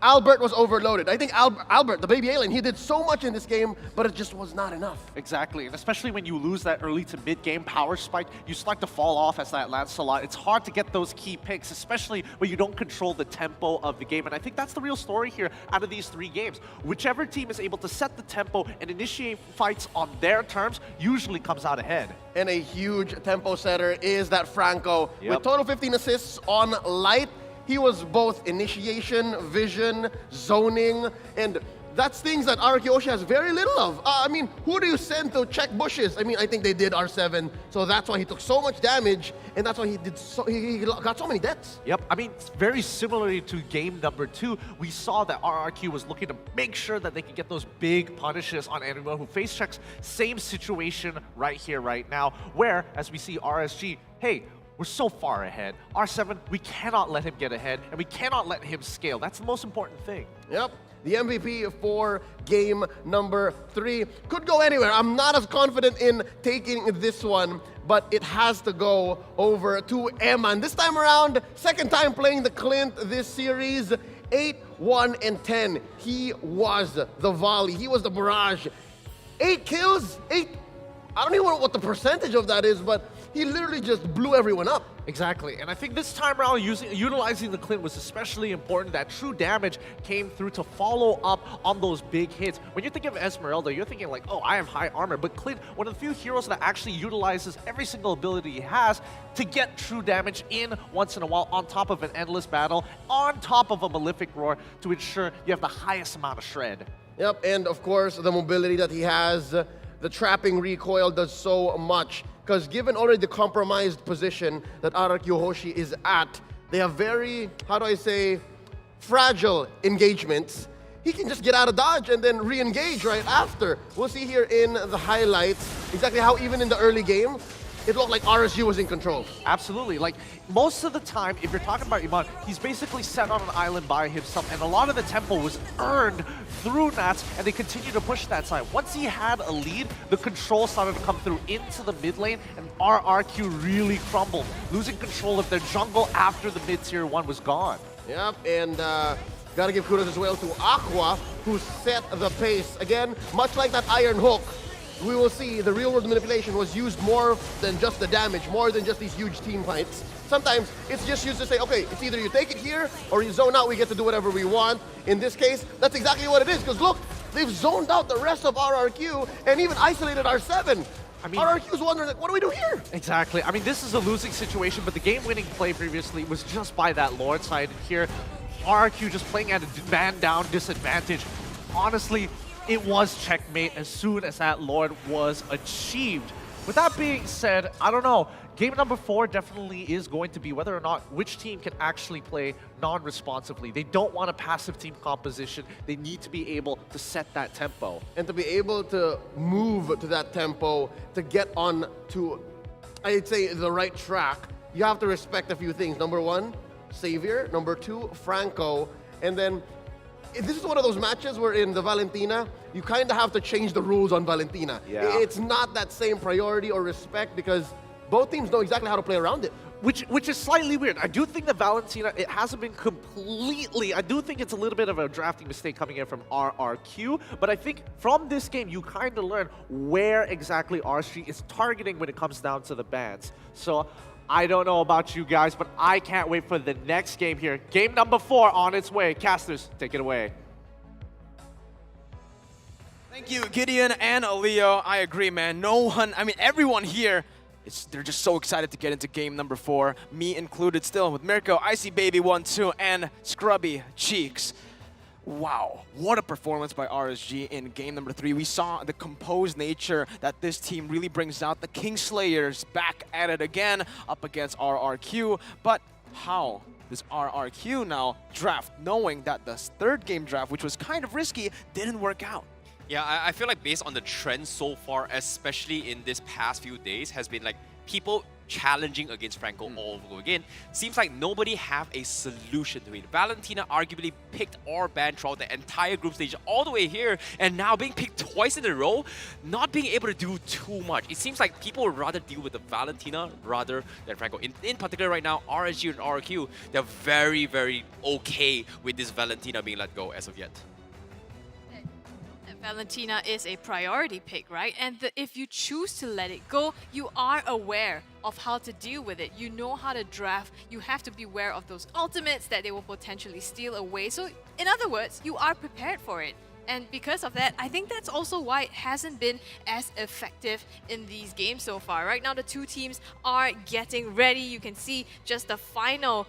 Albert was overloaded. I think Albert, the baby alien, he did so much in this game, but it just was not enough. Exactly, and especially when you lose that early to mid-game power spike, you start to fall off as that Lancelot. It's hard to get those key picks, especially when you don't control the tempo of the game. And I think that's the real story here out of these 3 games. Whichever team is able to set the tempo and initiate fights on their terms usually comes out ahead. And a huge tempo setter is that Franco. Yep. With total 15 assists on Light, he was both initiation, vision, zoning, and that's things that RRQ Hoshi has very little of. I mean, who do you send to check bushes? I mean, I think they did R7, so that's why he took so much damage, and that's why he got so many deaths. Yep, I mean, very similarly to game number 2, we saw that RRQ was looking to make sure that they could get those big punishes on anyone who face checks. Same situation right here, right now, where, as we see RSG, hey, we're so far ahead. R7, we cannot let him get ahead, and we cannot let him scale. That's the most important thing. Yep. The MVP for game number 3 could go anywhere. I'm not as confident in taking this one, but it has to go over to Emma. And this time around, second time playing the Clint this series, 8, 1, and 10. He was the volley. He was the barrage. 8 kills, 8. I don't even know what the percentage of that is, but he literally just blew everyone up. Exactly, and I think this time around utilizing the Clint was especially important. That true damage came through to follow up on those big hits. When you think of Esmeralda, you're thinking like, oh, I have high armor, but Clint, one of the few heroes that actually utilizes every single ability he has to get true damage in once in a while on top of an endless battle, on top of a Malefic Roar to ensure you have the highest amount of shred. Yep, and of course, the mobility that he has, the trapping recoil does so much. Because given already the compromised position that RRQ Hoshi is at, they have very, how do I say, fragile engagements. He can just get out of dodge and then re-engage right after. We'll see here in the highlights exactly how even in the early game, it looked like RSG was in control. Absolutely. Like, most of the time, if you're talking about Iman, he's basically set on an island by himself, and a lot of the tempo was earned through Nats, and they continue to push that side. Once he had a lead, the control started to come through into the mid lane, and RRQ really crumbled, losing control of their jungle after the mid-tier 1 was gone. Yep, and Gotta give kudos as well to Aqua, who set the pace. Again, much like that Iron Hook, we will see the real-world manipulation was used more than just the damage, more than just these huge team fights. Sometimes it's just used to say, okay, it's either you take it here or you zone out, we get to do whatever we want. In this case, that's exactly what it is, because look, they've zoned out the rest of RRQ and even isolated R7. I mean, RRQ's wondering, like, what do we do here? Exactly. I mean, this is a losing situation, but the game-winning play previously was just by that Lord side. Here, RRQ just playing at a man-down disadvantage. Honestly, it was checkmate as soon as that Lord was achieved. With that being said, I don't know. Game number 4 definitely is going to be whether or not which team can actually play non-responsively. They don't want a passive team composition. They need to be able to set that tempo. And to be able to move to that tempo, to get on to, I'd say, the right track, you have to respect a few things. Number 1, Xavier. Number 2, Franco. And then this is one of those matches where in the Valentina, you kind of have to change the rules on Valentina. Yeah. It's not that same priority or respect because both teams know exactly how to play around it. Which is slightly weird. I do think that Valentina, it hasn't been completely, I do think it's a little bit of a drafting mistake coming in from RRQ, but I think from this game, you kind of learn where exactly RSG is targeting when it comes down to the bans. So I don't know about you guys, but I can't wait for the next game here. Game number 4 on its way. Casters, take it away. Thank you, Gideon and Leo. I agree, man. No one, I mean, everyone here, they're just so excited to get into game number 4. Me included still with Mirko, Icy Baby 1-2, and Scrubby Cheeks. Wow, what a performance by RSG in game number 3. We saw the composed nature that this team really brings out. The Kingslayers back at it again, up against RRQ. But how does RRQ now draft, knowing that the third game draft, which was kind of risky, didn't work out? Yeah, I feel like based on the trend so far, especially in this past few days, has been like people challenging against Franco all over again. Seems like nobody have a solution to it. Valentina arguably picked or banned throughout the entire group stage all the way here, and now being picked twice in a row, not being able to do too much. It seems like people would rather deal with the Valentina rather than Franco. In particular right now, RSG and RRQ, they're very, very okay with this Valentina being let go as of yet. Valentina is a priority pick, right? And if you choose to let it go, you are aware of how to deal with it. You know how to draft. You have to be aware of those ultimates that they will potentially steal away. So in other words, you are prepared for it. And because of that, I think that's also why it hasn't been as effective in these games so far. Right now, the two teams are getting ready. You can see just the final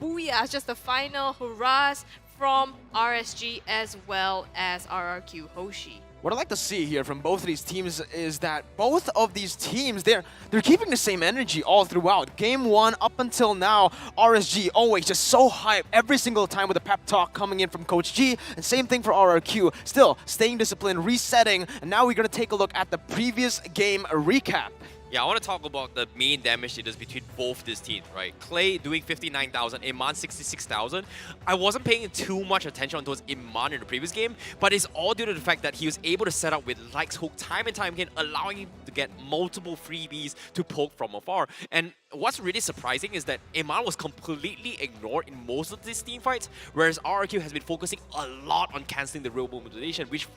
booyahs, just the final hurrahs from RSG as well as RRQ Hoshi. What I'd like to see here from both of these teams is that both of these teams, they're keeping the same energy all throughout. Game 1 up until now, RSG always just so hyped every single time with a pep talk coming in from Coach G, and same thing for RRQ. Still staying disciplined, resetting, and now we're going to take a look at the previous game recap. Yeah, I want to talk about the main damage leaders between both these teams, right? Clay doing 59,000, Iman 66,000. I wasn't paying too much attention towards Iman in the previous game, but it's all due to the fact that he was able to set up with Likes Hook time and time again, allowing him to get multiple freebies to poke from afar. And what's really surprising is that Iman was completely ignored in most of these team fights, whereas RRQ has been focusing a lot on cancelling the real-world manipulation, which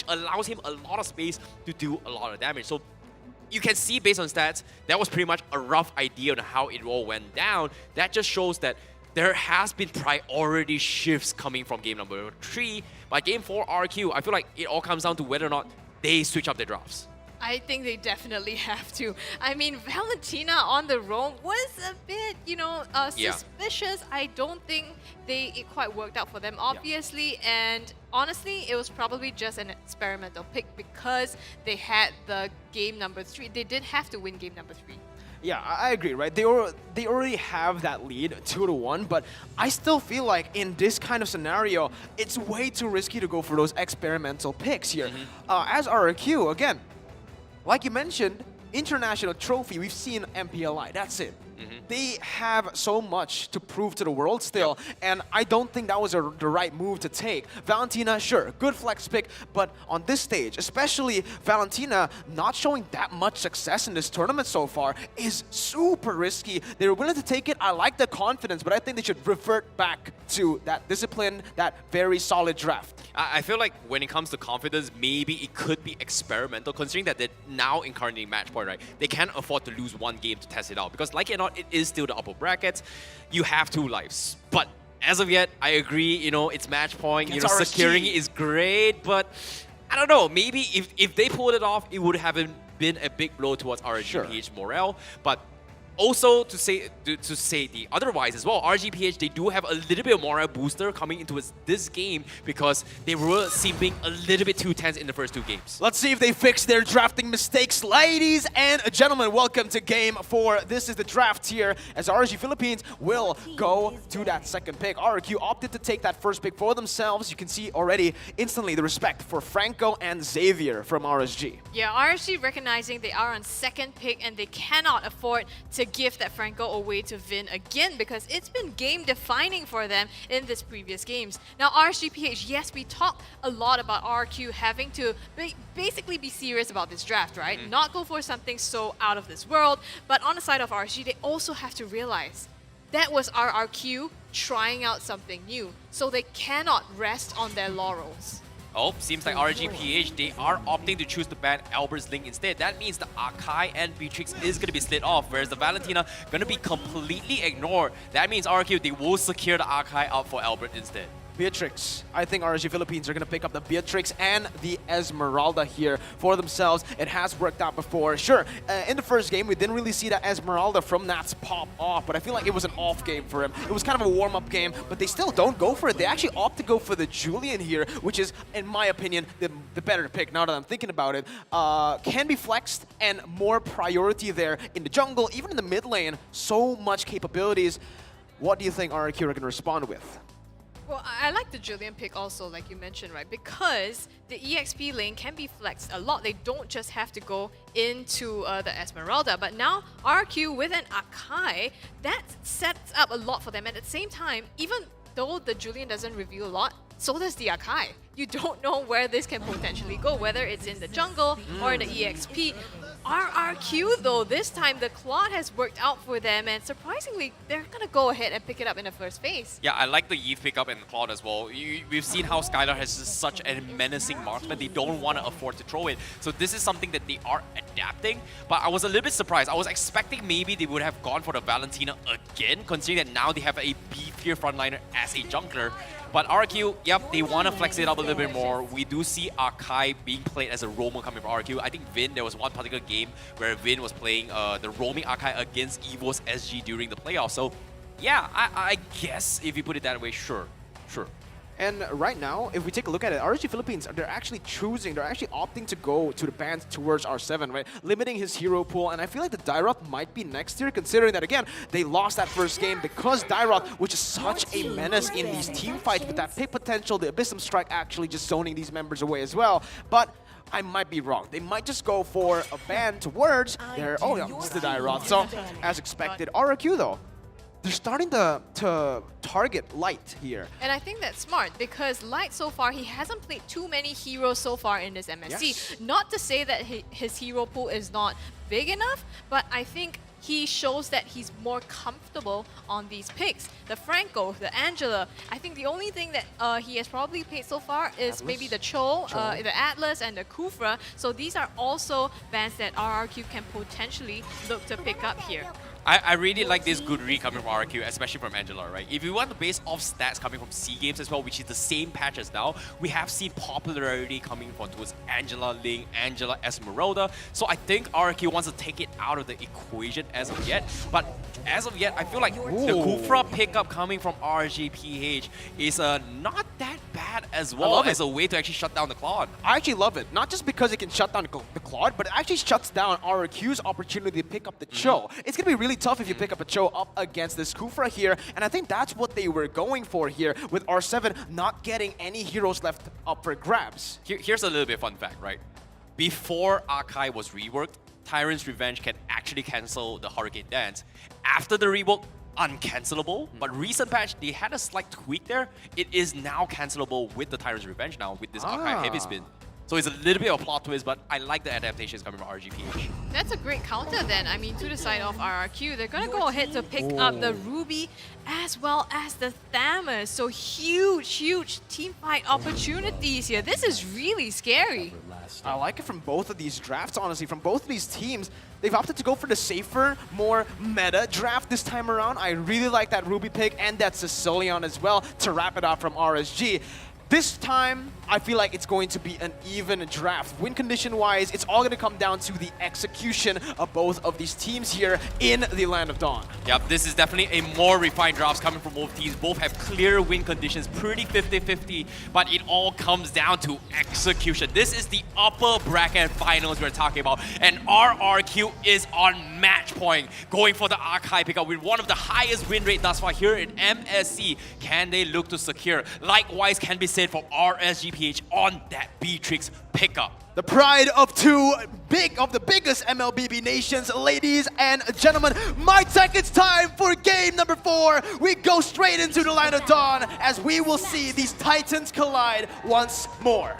allows him a lot of space to do a lot of damage. So you can see based on stats, that was pretty much a rough idea on how it all went down. That just shows that there has been priority shifts coming from game number 3. By game 4, RQ, I feel like it all comes down to whether or not they switch up their drafts. I think they definitely have to. I mean, Valentina on the roam was a bit, suspicious. I don't think it quite worked out for them, obviously. And honestly, it was probably just an experimental pick because they had the game number 3. They did have to win game number 3. Yeah, I agree, right? They already have that lead, 2-1, but I still feel like in this kind of scenario, it's way too risky to go for those experimental picks here. As RRQ, again, like you mentioned, international trophy, we've seen MPLI, that's it. They have so much to prove to the world still, and I don't think that was the right move to take. Valentina, sure, good flex pick, but on this stage, especially Valentina not showing that much success in this tournament so far is super risky. They were willing to take it. I like the confidence, but I think they should revert back to that discipline, that very solid draft. I feel like when it comes to confidence, maybe it could be experimental, considering that they're now incarnating match point, right? They can't afford to lose one game to test it out, because like it or not, it is still the upper brackets. You have 2 lives. But as of yet, I agree, it's match point, securing it is great, but I don't know, maybe if they pulled it off, it would have been a big blow towards RRG-PH morale. But also to say the otherwise as well, RRG-PH, they do have a little bit of morale booster coming into this game because they were seeming a little bit too tense in the first 2 games. Let's see if they fix their drafting mistakes. Ladies and gentlemen, welcome to Game 4. This is the draft here as RRG Philippines will go to that second pick. RRQ opted to take that first pick for themselves. You can see already instantly the respect for Franco and Xavier from RSG. Yeah, RSG recognizing they are on second pick and they cannot afford to give that Franco away to Vin again because it's been game defining for them in this previous games. Now RSG-PH, yes, we talked a lot about RRQ having to basically be serious about this draft, right? Not go for something so out of this world, but on the side of RSG, they also have to realize that was RRQ trying out something new, so they cannot rest on their laurels. Oh, seems like RRG-PH, they are opting to choose to ban Albert's Link instead. That means the Akai and Beatrix is going to be slid off, whereas the Valentina going to be completely ignored. That means RRQ, they will secure the Akai out for Albert instead. Beatrix. I think RSG Philippines are going to pick up the Beatrix and the Esmeralda here for themselves. It has worked out before. Sure, in the first game, we didn't really see that Esmeralda from Nats pop off, but I feel like it was an off game for him. It was kind of a warm-up game, but they still don't go for it. They actually opt to go for the Julian here, which is, in my opinion, the better pick now that I'm thinking about it. Can be flexed and more priority there in the jungle, even in the mid lane. So much capabilities. What do you think RRQ are going to respond with? Well, I like the Julian pick also, like you mentioned, right? Because the EXP lane can be flexed a lot. They don't just have to go into the Esmeralda. But now, RQ with an Akai, that sets up a lot for them. At the same time, even though the Julian doesn't reveal a lot, so does the Akai. You don't know where this can potentially go, whether it's in the jungle or in the EXP. RRQ though, this time the Claude has worked out for them and surprisingly, they're gonna go ahead and pick it up in the first phase. Yeah, I like the Eve pickup and the Claude as well. We've seen how Skylar has such a menacing marksman. They don't want to afford to throw it. So this is something that they are adapting. But I was a little bit surprised. I was expecting maybe they would have gone for the Valentina again, considering that now they have a beefier frontliner as a jungler. But RQ, yep, they want to flex it up a little bit more. We do see Akai being played as a roamer coming from RQ. I think Vin, there was one particular game where Vin was playing the roaming Akai against Evo's SG during the playoffs. So yeah, I guess if you put it that way, sure. And right now, if we take a look at it, RSG Philippines, they're actually opting to go to the bans towards R7, right? Limiting his hero pool, and I feel like the Dairoth might be next here, considering that, again, they lost that first game because Dairoth, which is such a menace in these team fights with that pick potential, the Abyssum Strike actually just zoning these members away as well. But I might be wrong. They might just go for a ban towards their, oh yeah, it's the Dairoth. So, as expected, RRQ though, they're starting to target Light here. And I think that's smart because Light so far, he hasn't played too many heroes so far in this MSC. Yes. Not to say that his hero pool is not big enough, but I think he shows that he's more comfortable on these picks. The Franco, the Angela, I think the only thing that he has probably played so far is Atlas. maybe the Cho, the Atlas, and the Kufra. So these are also bans that RRQ can potentially look to pick up here. I really like this good read coming from RQ, especially from Angela, right? If you want to base off stats coming from SEA Games as well, which is the same patch as now, we have seen popularity coming from towards Angela, Ling, Angela, Esmeralda. So I think RQ wants to take it out of the equation as of yet. But as of yet, I feel like the Kufra pickup coming from RRG-PH is not that bad as well as a way to actually shut down the Claude. I actually love it. Not just because it can shut down the Claude, but it actually shuts down RRQ's opportunity to pick up the Cho. It's going to be really tough if you pick up a Cho up against this Kufra here, and I think that's what they were going for here, with R7 not getting any heroes left up for grabs. Here's a little bit fun fact, right? Before Akai was reworked, Tyrant's Revenge can actually cancel the Hurricane Dance. After the rework, uncancelable, but recent patch, they had a slight tweak there. It is now cancelable with the Tyrant's Revenge now, with this Archive Heavy Spin. So it's a little bit of a plot twist, but I like the adaptations coming from RRG-PH. That's a great counter then. I mean, to the side of RRQ, they're going to go ahead to pick up the Ruby as well as the Thamus. So huge team fight opportunities here. This is really scary. I like it from both of these drafts, honestly. From both of these teams, they've opted to go for the safer, more meta draft this time around. I really like that Ruby pick and that Sicilian as well to wrap it up from RSG. This time, I feel like it's going to be an even draft. Win condition-wise, it's all going to come down to the execution of both of these teams here in the Land of Dawn. Yep, this is definitely a more refined drafts coming from both teams. Both have clear win conditions, pretty 50-50, but it all comes down to execution. This is the upper bracket finals we're talking about, and RRQ is on match point, going for the Archive pickup with one of the highest win rate thus far here in MSC. Can they look to secure? Likewise can be said for RSG-PH on that Beatrix pickup. The pride of the biggest MLBB nations, ladies and gentlemen. MyTech, it's time for game number 4. We go straight into the Land of Dawn as we will see these titans collide once more.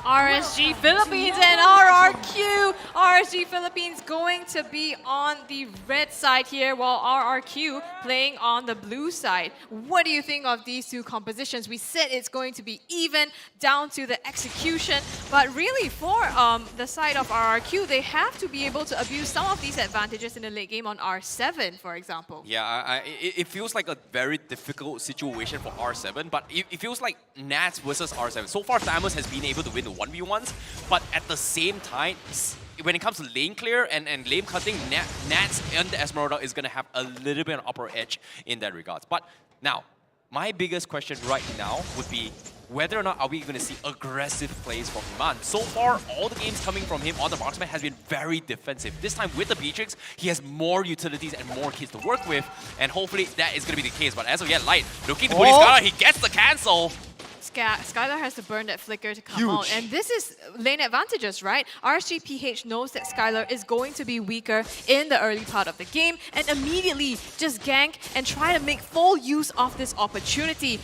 RSG Philippines and RRQ. RSG Philippines going to be on the red side here, while RRQ playing on the blue side. What do you think of these two compositions? We said it's going to be even down to the execution, but really for the side of RRQ, they have to be able to abuse some of these advantages in the late game on R7, for example. Yeah, it feels like a very difficult situation for R7, but it feels like Nats versus R7. So far, Thamus has been able to win the 1v1s, but at the same time, when it comes to lane clear and lane cutting, Nats and the Esmeralda is going to have a little bit of an upper edge in that regards. But now, my biggest question right now would be whether or not are we going to see aggressive plays from Iman. So far, all the games coming from him on the marksman has been very defensive. This time with the Beatrix, he has more utilities and more kills to work with, and hopefully that is going to be the case. But as of yet, Light looking to put his guard, he gets the cancel. Skylar has to burn that flicker to come out. And this is lane advantages, right? RSG-PH knows that Skylar is going to be weaker in the early part of the game and immediately just gank and try to make full use of this opportunity.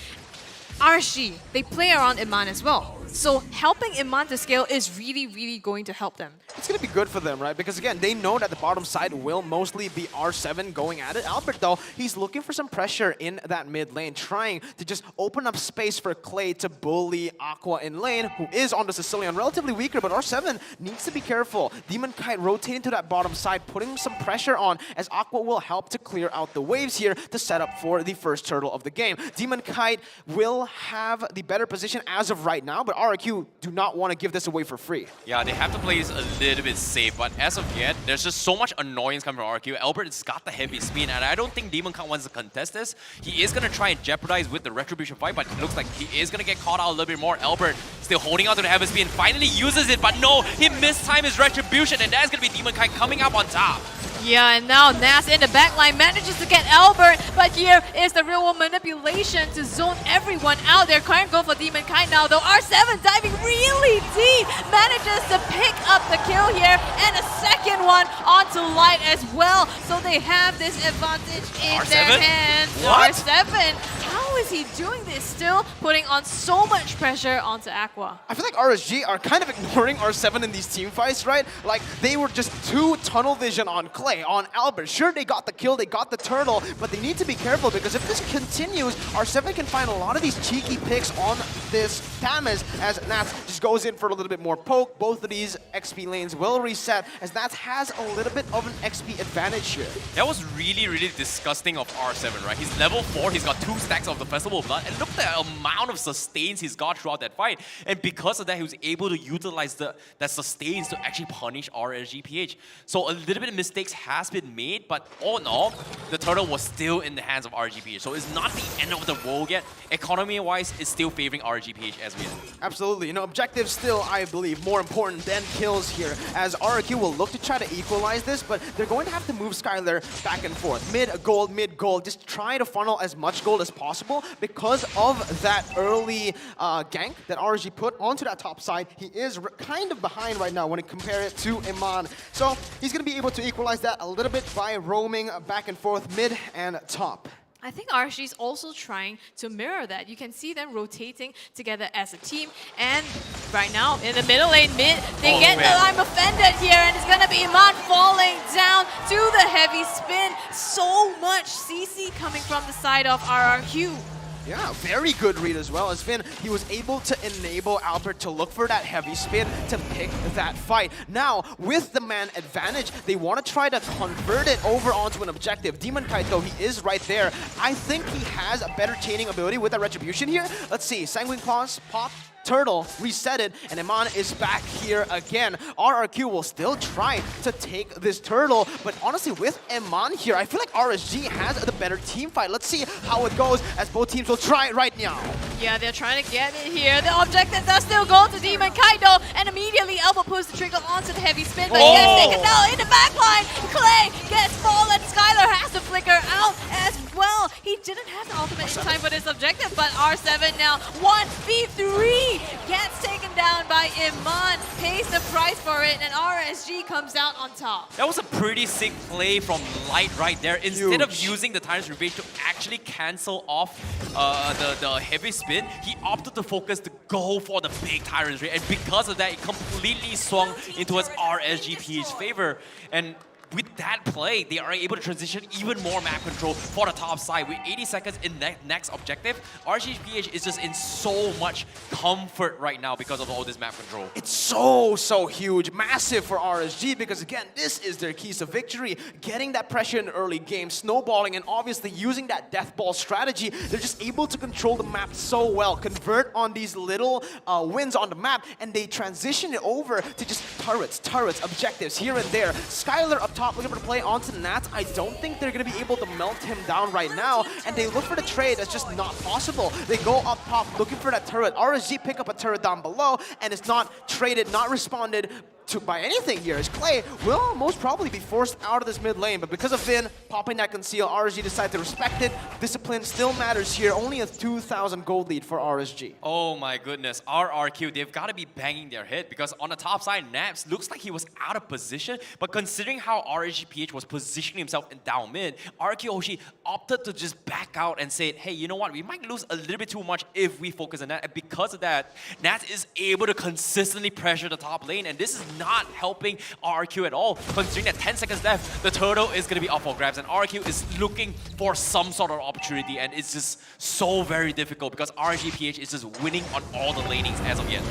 RSG, they play around Iman as well. So helping Iman to scale is really going to help them. It's going to be good for them, right? Because again, they know that the bottom side will mostly be R7 going at it. Albert, though, he's looking for some pressure in that mid lane, trying to just open up space for Clay to bully Aqua in lane, who is on the Sicilian, relatively weaker, but R7 needs to be careful. Demon Kite rotating to that bottom side, putting some pressure on, as Aqua will help to clear out the waves here to set up for the first turtle of the game. Demon Kite will have the better position as of right now, but RRQ do not want to give this away for free. Yeah, they have to play this a little bit safe, but as of yet, there's just so much annoyance coming from RRQ. Albert has got the heavy spin, and I don't think Demon Kite wants to contest this. He is going to try and jeopardize with the Retribution fight, but it looks like he is going to get caught out a little bit more. Albert still holding on to the heavy spin, finally uses it, but no, he mistimed his Retribution, and that's going to be Demon Kite coming up on top. Yeah, and now Nas in the backline manages to get Albert, but here is the real world manipulation to zone everyone out there. Can't go for Demon Kite now, though. R7 diving really deep, manages to pick up the kill here, and a second one onto Light as well. So they have this advantage in R7? their hands. What? R7, how is he doing this still? Putting on so much pressure onto Aqua. I feel like RSG are kind of ignoring R7 in these team fights, right? Like, they were just too tunnel vision on Clay, on Albert. Sure, they got the kill, they got the turtle, but they need to be careful because if this continues, R7 can find a lot of these cheeky picks on this Thamus as Nats just goes in for a little bit more poke. Both of these XP lanes will reset as Nats has a little bit of an XP advantage here. That was really disgusting of R7, right? He's level 4, he's got 2 stacks of the Festival of Blood, and look at the amount of sustains he's got throughout that fight. And because of that, he was able to utilize that sustains to actually punish RSG-PH. So a little bit of mistakes has been made, but all in all, the turtle was still in the hands of RSG-PH. So it's not the end of the world yet. Economy-wise, it's still favoring RSG-PH as we know. Absolutely. You know, objectives still, I believe, more important than kills here, as RRQ will look to try to equalize this, but they're going to have to move Skylar back and forth. Mid gold, just try to funnel as much gold as possible Now, because of that early gank that RSG put onto that top side, he is kind of behind right now when you compare it to Iman. So he's going to be able to equalize that a little bit by roaming back and forth mid and top. I think RSG is also trying to mirror that. You can see them rotating together as a team. And right now, in the middle lane mid, they get the line offended here, and it's going to be Iman falling down to the heavy spin. So much CC coming from the side of RRQ. Yeah, very good read as well. As Finn, he was able to enable Albert to look for that heavy spin to pick that fight. Now, with the man advantage, they want to try to convert it over onto an objective. Demon Kite, though, he is right there. I think he has a better chaining ability with that Retribution here. Let's see, Sanguine Claws, pop, Turtle, reset it, and Iman is back here again. RRQ will still try to take this Turtle, but honestly, with Iman here, I feel like RSG has the better team fight. Let's see how it goes as both teams will try it right now. Yeah, they're trying to get it here. The objective does still go to Demon Kaido, and immediately Elbow pulls the trigger onto the heavy spin, but he gets taken down in the backline. Clay gets fallen. Skylar has to flicker out as well. He didn't have the ultimate in time for this objective, but R7 now 1v3 gets taken down by Iman, pays the price for it, and RSG comes out on top. That was a pretty sick play from Light right there. Instead of using the Tyrant's Revenge to actually cancel off the heavy spin, he opted to focus to go for the big Tyrant's Revenge, and because of that, it completely swung into his RSG-PH favor. And with that play, they are able to transition even more map control for the top side. With 80 seconds in that next objective, RSG-PH is just in so much comfort right now because of all this map control. It's so huge, massive for RSG because again, this is their keys to victory. Getting that pressure in the early game, snowballing, and obviously using that death ball strategy, they're just able to control the map so well, convert on these little wins on the map, and they transition it over to just turrets, objectives here and there. Skylar up top looking for the play onto Nat. I don't think they're going to be able to melt him down right now, and they look for the trade. That's just not possible. They go up top looking for that turret. RSG pick up a turret down below, and it's not traded, not responded to by anything here, as Clay will most probably be forced out of this mid lane, but because of Finn popping that conceal, RSG decided to respect it. Discipline still matters here, only a 2,000 gold lead for RSG. Oh my goodness, RRQ, they've got to be banging their head because on the top side, Naps looks like he was out of position, but considering how RSG-PH was positioning himself in down mid, RRQ Hoshi opted to just back out and say, hey, you know what, we might lose a little bit too much if we focus on that, and because of that, Nat is able to consistently pressure the top lane, and this is not helping RRQ at all. Considering that 10 seconds left, the turtle is going to be up for grabs, and RRQ is looking for some sort of opportunity, and it's just so very difficult because RSG-PH is just winning on all the lanings as of yet.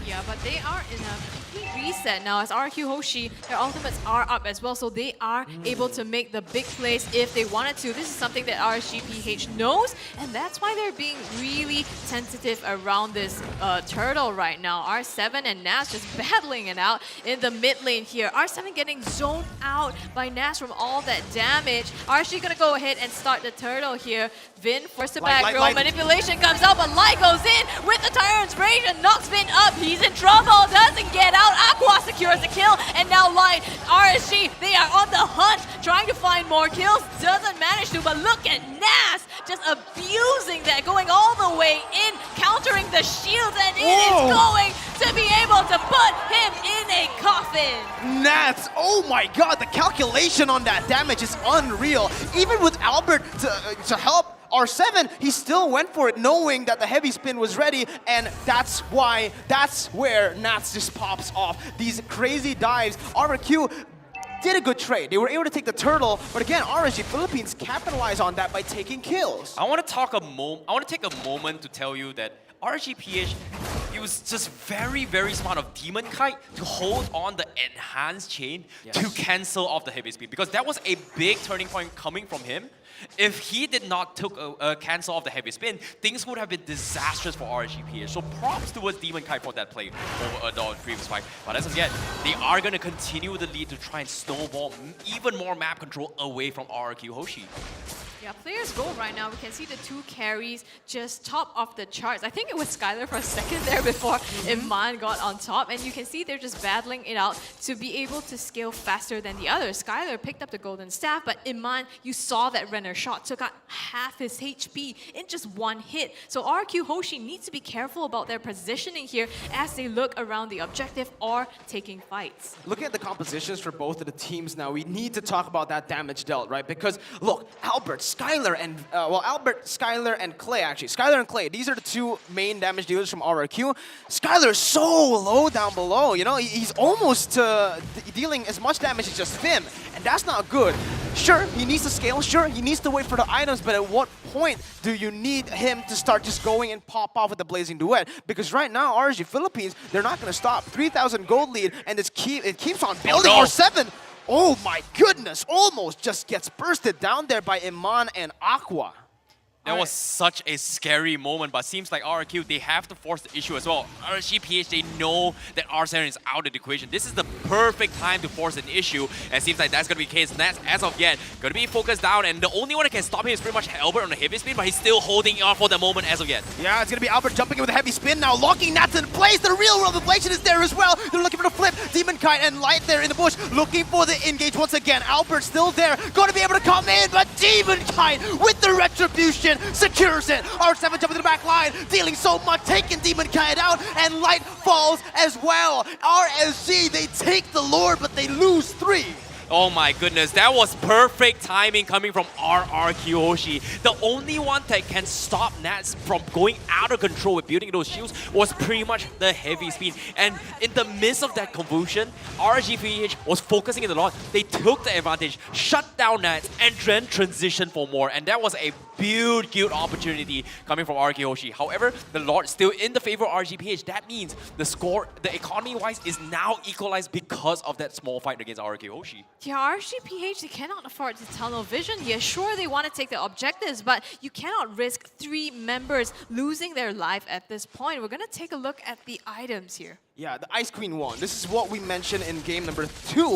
Yeah, but they are in a complete reset now as RRQ Hoshi, their ultimates are up as well, so they are able to make the big plays if they wanted to. This is something that RSG-PH knows, and that's why they're being really tentative around this turtle right now. R7 and Nash just battling it out in the mid lane here. R7 getting zoned out by Nash from all that damage. RSG gonna go ahead and start the turtle here. Vin forced to back row, manipulation comes out, but Light goes in with the Tyrant's Rage and knocks Vin up. He's in trouble, doesn't get out. Aqua secures the kill, and now Light, RSG, they are on the hunt, trying to find more kills. Doesn't manage to, but look at Nas just abusing that, going all the way in, countering the shields, and it is going to be able to put him in a coffin. Nats, oh my god, the calculation on that damage is unreal. Even with Albert to help R7, he still went for it knowing that the heavy spin was ready, and that's where Nats just pops off. These crazy dives. RRQ did a good trade. They were able to take the turtle, but again, RSG Philippines capitalized on that by taking kills. I want to take a moment to tell you that RSG-PH, he was just very smart of Demon Kite to hold on the enhanced chain to cancel off the heavy speed, because that was a big turning point coming from him. If he did not cancel off the heavy spin, things would have been disastrous for RSG-PH. So props towards Demon Kite for that play over the previous fight. But as of yet, they are going to continue the lead to try and snowball even more map control away from RRQ Hoshi. Yeah, players go right now. We can see the two carries just top of the charts. I think it was Skylar for a second there before Iman got on top. And you can see they're just battling it out to be able to scale faster than the others. Skylar picked up the golden staff, but Iman, you saw that Renner shot, took out half his HP in just one hit. So RRQ Hoshi needs to be careful about their positioning here as they look around the objective or taking fights. Looking at the compositions for both of the teams now, we need to talk about that damage dealt, right? Because look, Albert, Skylar, and Albert, Skylar, and Clay actually. Skylar and Clay, these are the two main damage dealers from RRQ. Skylar is so low down below, you know, he's almost dealing as much damage as just Fim, and that's not good. Sure, he needs to scale, sure, he needs to wait for the items, but at what point do you need him to start just going and pop off with the Blazing Duet? Because right now, RSG Philippines, they're not going to stop. 3,000 gold lead, and it keeps on building. no. R7, oh my goodness, almost just gets bursted down there by Iman and Aqua. That was such a scary moment, but seems like RRQ, they have to force the issue as well. RSG-PH, they know that R7 is out of the equation. This is the perfect time to force an issue, and it seems like that's going to be the case. Nats, as of yet, going to be focused down, and the only one that can stop him is pretty much Albert on the heavy spin, but he's still holding on for the moment as of yet. Yeah, it's going to be Albert jumping in with a heavy spin now, locking Nats in place. The real world inflation is there as well. They're looking for the flip. Demon Kite and Light there in the bush, looking for the engage once again. Albert still there, going to be able to come in, but Demon Kite with the retribution secures it. R7 jumping to the back line, dealing so much, taking Demon Kite out, and Light falls as well. RSG, they take the Lord, but they lose 3. Oh my goodness, that was perfect timing coming from RRQ Hoshi. The only one that can stop Nats from going out of control with building those shields was pretty much the heavy speed. And in the midst of that confusion, RSG-PH was focusing in the Lord. They took the advantage, shut down Nats, and then transitioned for more. And that was a good opportunity coming from RRQ Hoshi. However, the Lord still in the favor of RSG-PH. That means the score, the economy-wise, is now equalized because of that small fight against RRQ Hoshi. Yeah, RSG-PH, they cannot afford to tunnel vision here. Sure, they want to take the objectives, but you cannot risk 3 members losing their life at this point. We're going to take a look at the items here. Yeah, the Ice Queen won. This is what we mentioned in game number 2,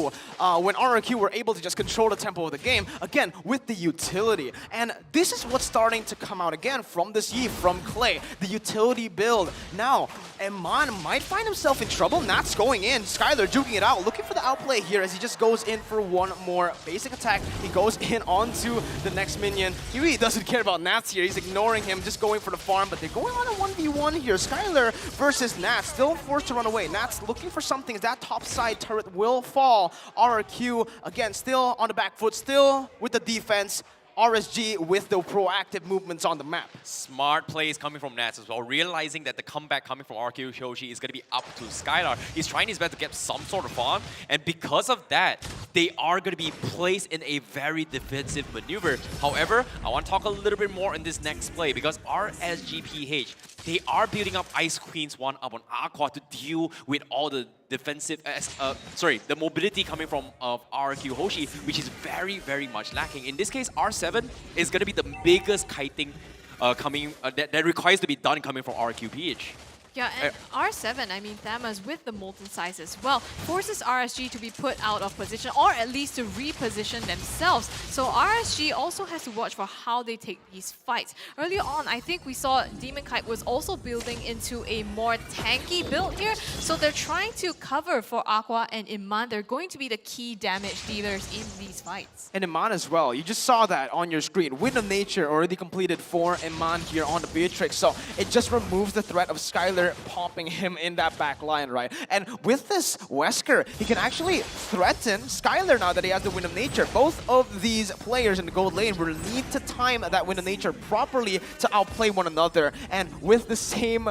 when RRQ were able to just control the tempo of the game, again, with the utility. And this is what's starting to come out again from this Yi, from Clay, the utility build. Now, Iman might find himself in trouble. Nats going in, Skylar juking it out, looking for the outplay here as he just goes in for one more basic attack. He goes in onto the next minion. He really doesn't care about Nats here. He's ignoring him, just going for the farm, but they're going on a 1v1 here. Skylar versus Nats, still forced to run away. Nats looking for something as that top side turret will fall. RRQ, again, still on the back foot, still with the defense. RSG with the proactive movements on the map. Smart plays coming from Nats as well, realizing that the comeback coming from RRQ Hoshi is going to be up to Skylar. He's trying his best to get some sort of farm, and because of that, they are going to be placed in a very defensive maneuver. However, I want to talk a little bit more in this next play, because RSG-PH, they are building up Ice Queen's 1-up on Aqua to deal with all the defensive, the mobility coming from RRQ Hoshi, which is very much lacking. In this case, R7 is going to be the biggest kiting that requires to be done coming from RRQ-PH. Yeah, and R7, I mean, Thamas with the Molten Size as well, forces RSG to be put out of position, or at least to reposition themselves. So RSG also has to watch for how they take these fights. Earlier on, I think we saw Demon Kite was also building into a more tanky build here, so they're trying to cover for Aqua and Iman. They're going to be the key damage dealers in these fights. And Iman as well. You just saw that on your screen. Wind of Nature already completed for Iman here on the Beatrix, so it just removes the threat of Skylar popping him in that back line, right? And with this Wesker, he can actually threaten Skylar now that he has the Wind of Nature. Both of these players in the gold lane will need to time that Wind of Nature properly to outplay one another. And with the same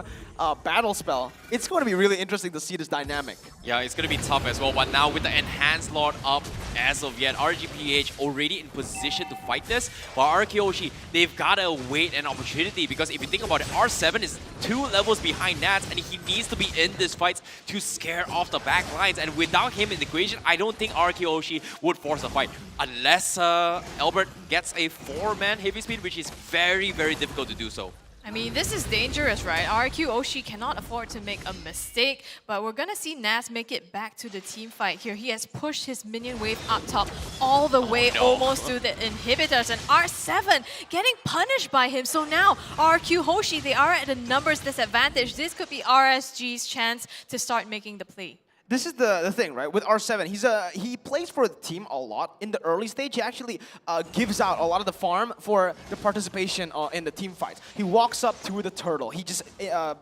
battle spell, it's going to be really interesting to see this dynamic. Yeah, it's going to be tough as well, but now with the Enhanced Lord up as of yet, RSG-PH already in position to fight this, but RRQ Hoshi, they've got to wait an opportunity, because if you think about it, R7 is 2 levels behind Nats, and he needs to be in this fight to scare off the back lines, and without him in the equation, I don't think RRQ Hoshi would force a fight, unless Albert gets a 4-man heavy speed, which is very difficult to do so. I mean, this is dangerous, right? RRQ Oshi cannot afford to make a mistake, but we're gonna see Nas make it back to the team fight here. He has pushed his minion wave up top all the way almost to the inhibitors, and R7 getting punished by him. So now RRQ Hoshi, they are at a numbers disadvantage. This could be RSG's chance to start making the play. This is the thing, right? With R7, he plays for the team a lot. In the early stage, he actually gives out a lot of the farm for the participation in the team fights. He walks up to the turtle. He just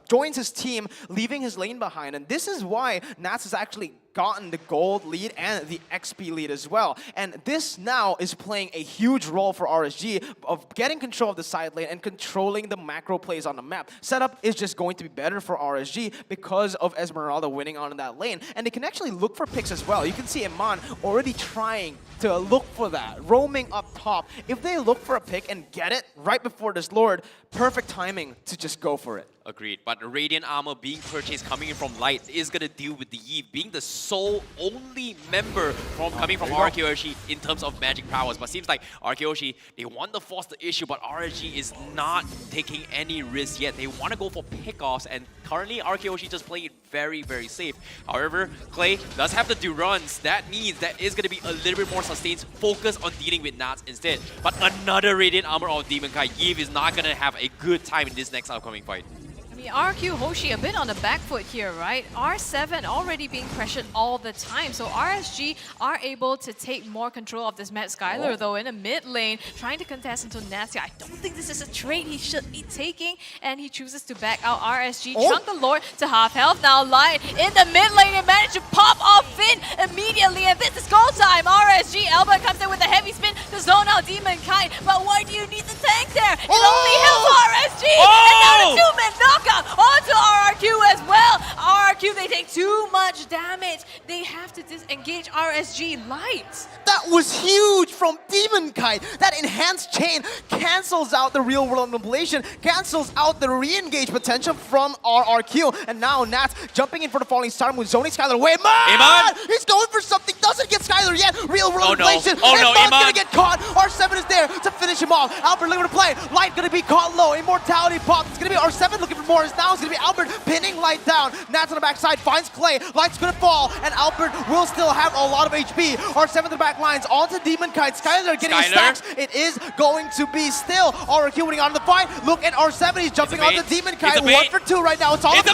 joins his team, leaving his lane behind. And this is why Nats has actually gotten the gold lead and the XP lead as well. And this now is playing a huge role for RSG of getting control of the side lane and controlling the macro plays on the map. Setup is just going to be better for RSG because of Esmeralda winning on that lane. And they can actually look for picks as well. You can see Iman already trying to look for that, roaming up top. If they look for a pick and get it right before this Lord, perfect timing to just go for it. Agreed, but Radiant Armor being purchased coming in from Light is going to deal with the Eve being the sole only member coming from RRQ Oshi in terms of magic powers. But seems like RRQ Oshi, they want to force the issue, but RSG is not taking any risks yet. They want to go for pickoffs, and currently RRQ Oshi just playing it very, very safe. However, Clay does have the Durans. That means that is going to be a little bit more sustained focus on dealing with Nats instead. But another Radiant Armor of Demon Kai, Eve is not going to have a good time in this next upcoming fight. I mean, RRQ Hoshi a bit on the back foot here, right? R7 already being pressured all the time, so RSG are able to take more control of this map. Skylar, though, in a mid lane, trying to contest into Nasty. I don't think this is a trade he should be taking, and he chooses to back out RSG. Chunk the Lord to half health now. Light in the mid lane and managed to pop off Finn immediately, and this is goal time. RSG, Albert comes in with a heavy spin to zone out Demon Kite, but why do you need the tank there? It only helps RSG, and now the two-man knockout onto RRQ as well. RRQ, they take too much damage. They have to disengage RSG Light. That was huge from Demon Kite. That enhanced chain cancels out the real world manipulation, cancels out the re-engage potential from RRQ. And now Nats jumping in for the falling star with zoning Skylar away. Iman! He's going for something, doesn't get Skylar yet. Real world manipulation. Iman's gonna get caught. R7 is there to finish him off. Albert looking to play. Light gonna be caught low. Immortality pop. It's gonna be R7 looking for more. Now it's gonna be Albert pinning Light down. Nats on the backside finds Clay. Light's gonna fall, and Albert will still have a lot of HP. R7 to the back lines onto Demon Kite. Skylar getting his stacks. It is going to be still RRQ winning on the fight. Look at R7. He's jumping on the Demon Kite. 1 for 2 right now. It's all about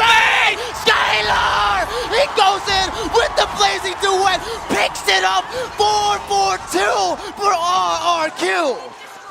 Skylar. He goes in with the blazing duet, picks it up. 4-4-2 for RRQ.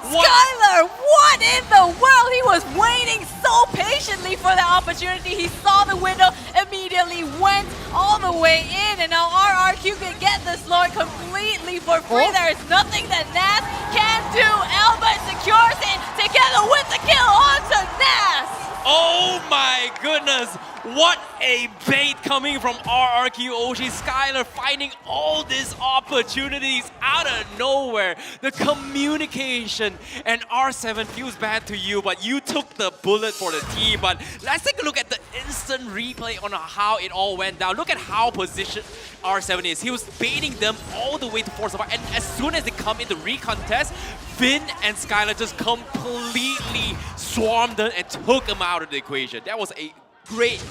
Skylar, what in the world? He was waiting so patiently for the opportunity. He saw the window, immediately went all the way in, and now RRQ can get this Lord completely for free. There is nothing that Nas can do. Albert secures it together with the kill onto Nas. Oh my goodness! What a bait coming from RRQ Oshi. Skylar finding all these opportunities out of nowhere. The communication, and R7 feels bad to you, but you took the bullet for the team. But let's take a look at the instant replay on how it all went down. Look at how positioned R7 is. He was baiting them all the way to force fight, and as soon as they come into recontest, Finn and Skylar just completely swarmed them and took them out of the equation. That was a great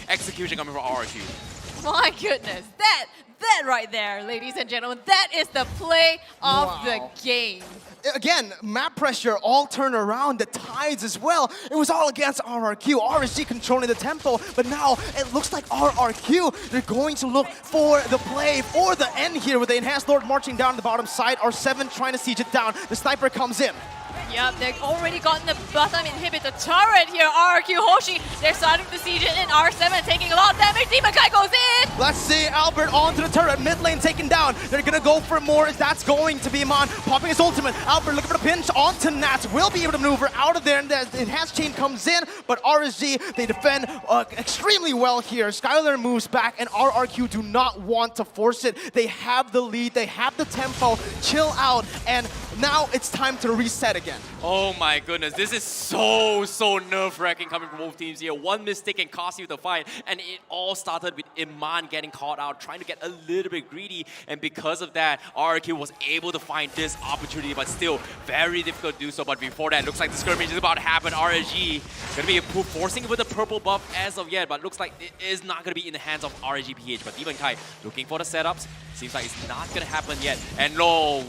execution coming from RRQ. My goodness, that right there, ladies and gentlemen, that is the play of the game. Again, map pressure all turned around, the tides as well. It was all against RRQ. RSG controlling the tempo, but now it looks like RRQ, they're going to look for the play, for the end here with the Enhanced Lord marching down the bottom side. R7 trying to siege it down. The sniper comes in. Yep, they've already gotten the bottom inhibitor turret here. RRQ Hoshi, they're starting to siege it in. R7 taking a lot of damage. Demon Kai goes in. Let's see Albert onto the turret. Mid lane taken down. They're going to go for more. That's going to be Iman popping his ultimate. Albert looking for the pinch onto Nats. Will be able to maneuver out of there. And the enhanced chain comes in. But RSG, they defend extremely well here. Skylar moves back, and RRQ do not want to force it. They have the lead. They have the tempo. Chill out. And Now it's time to reset again. Oh my goodness, this is so nerve-wracking coming from both teams here. One mistake can cost you the fight, and it all started with Iman getting caught out, trying to get a little bit greedy, and because of that, RRQ was able to find this opportunity, but still very difficult to do so. But before that, looks like the skirmish is about to happen. RSG gonna be forcing with the purple buff as of yet, but looks like it is not gonna be in the hands of RSG-PH. But Demon Kai looking for the setups. Seems like it's not gonna happen yet. And no,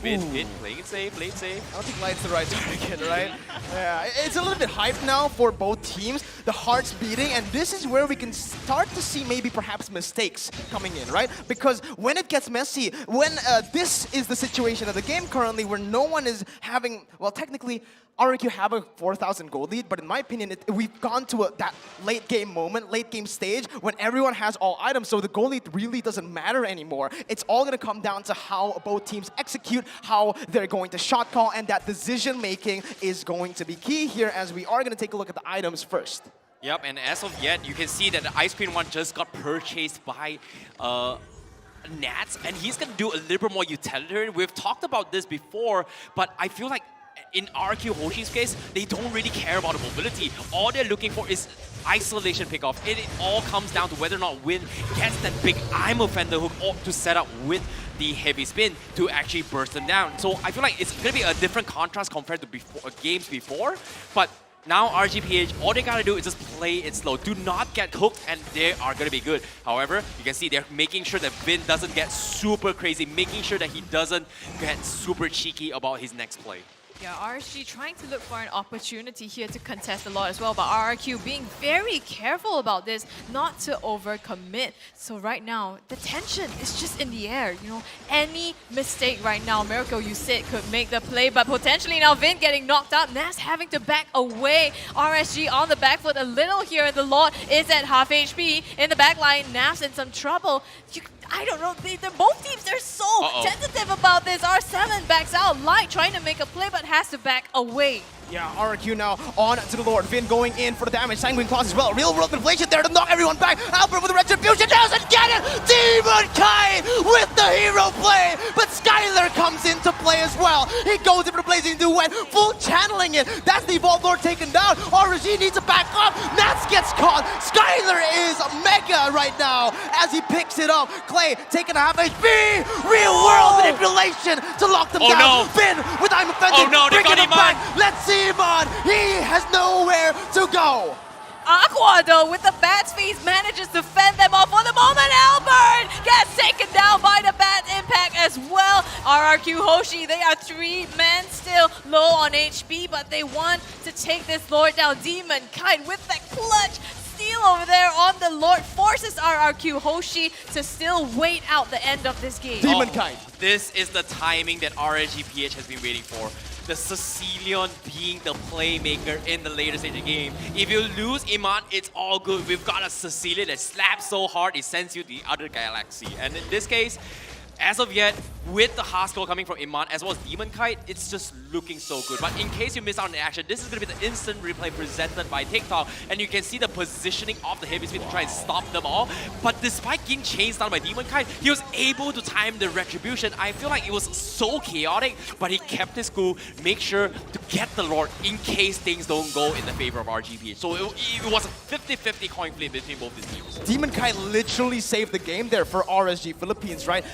Vin playing it safe, playing it safe. I don't think Light's the right target, right? Yeah, it's a little bit hyped now for both teams. The heart's beating, and this is where we can start to see maybe perhaps mistakes coming in, right? Because when it gets messy, when this is the situation of the game currently where no one is having, well, technically, RRQ have a 4,000 gold lead, but in my opinion, we've gone to that late game moment, late game stage, when everyone has all items, so the gold lead really doesn't matter anymore. It's all going to come down to how both teams execute, how they're going to shot call, and that decision making is going to be key here, as we are going to take a look at the items first. Yep, and as of yet, you can see that the Ice Queen one just got purchased by Nats, and he's going to do a little bit more utilitarian. We've talked about this before, but I feel like in RRQ Hoshi's case, they don't really care about the mobility. All they're looking for is isolation pickoff. It all comes down to whether or not Win gets that big I'm Offender hook or to set up with the heavy spin to actually burst them down. So I feel like it's going to be a different contrast compared to games before, but now RSG-PH, all they gotta do is just play it slow. Do not get hooked, and they are gonna be good. However, you can see they're making sure that Vin doesn't get super crazy, making sure that he doesn't get super cheeky about his next play. Yeah, RSG trying to look for an opportunity here to contest a lot as well, but RRQ being very careful about this, not to overcommit. So right now, the tension is just in the air, you know. Any mistake right now, Miracle, you said, could make the play, but potentially now Vin getting knocked out, Nas having to back away. RSG on the back foot a little here, and the Lord is at half HP. In the back line, Nas in some trouble. I don't know, both teams, they're so tentative about this. R7 backs out, Light trying to make a play, but has to back away. Yeah, RRQ now on to the Lord. Vin going in for the damage. Sanguine Claws as well. Real world inflation there to knock everyone back. Albert with the retribution doesn't get it. Demon Kai with the hero play. But Skylar comes into play as well. He goes in for the Blazing Duet. Full channeling it. That's the Evolved Lord taken down. RSG needs to back up. Nats gets caught. Skylar is mega right now as he picks it up. Clay taking a half HP. Real world manipulation to lock them down. No. Vin with I'm offended. Oh no, they got him back. Let's see. He has nowhere to go. Aqua, though, with the Bat's Feast, manages to fend them off for the moment. Albert gets taken down by the Bat Impact as well. RRQ Hoshi, they are 3 men still low on HP, but they want to take this Lord down. Demon Kite with that clutch steal over there on the Lord forces RRQ Hoshi to still wait out the end of this game. Demon Kite. This is the timing that RSG-PH has been waiting for. The Sicilian being the playmaker in the later stage of the game. If you lose Iman, it's all good. We've got a Sicilian that slaps so hard it sends you to the other galaxy. And in this case, as of yet, with the hard score coming from Iman as well as Demon Kite, it's just looking so good. But in case you miss out on the action, this is going to be the instant replay presented by TikTok, and you can see the positioning of the heavy speed to try and stop them all. But despite getting chased down by Demon Kite, he was able to time the retribution. I feel like it was so chaotic, but he kept his cool, make sure to get the Lord in case things don't go in the favor of RSG-PH. So it was a 50-50 coin flip between both these teams. Demon Kite literally saved the game there for RSG Philippines, right?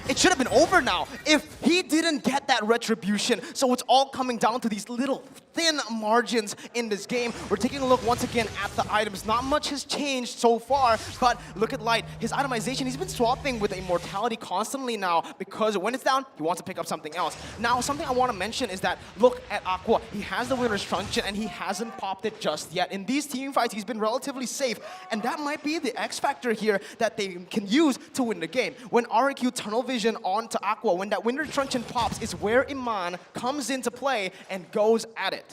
It should have been over now if he didn't get that retribution. So it's all coming down to these little thin margins in this game. We're taking a look once again at the items. Not much has changed so far, but look at Light. His itemization, he's been swapping with Immortality constantly now because when it's down, he wants to pick up something else. Now, something I want to mention is that look at Aqua. He has the Winner's Truncheon and he hasn't popped it just yet. In these team fights, he's been relatively safe, and that might be the X factor here that they can use to win the game. When RRQ Tunnel Vision onto Aqua, when that Winner's Truncheon pops is where Iman comes into play and goes at it.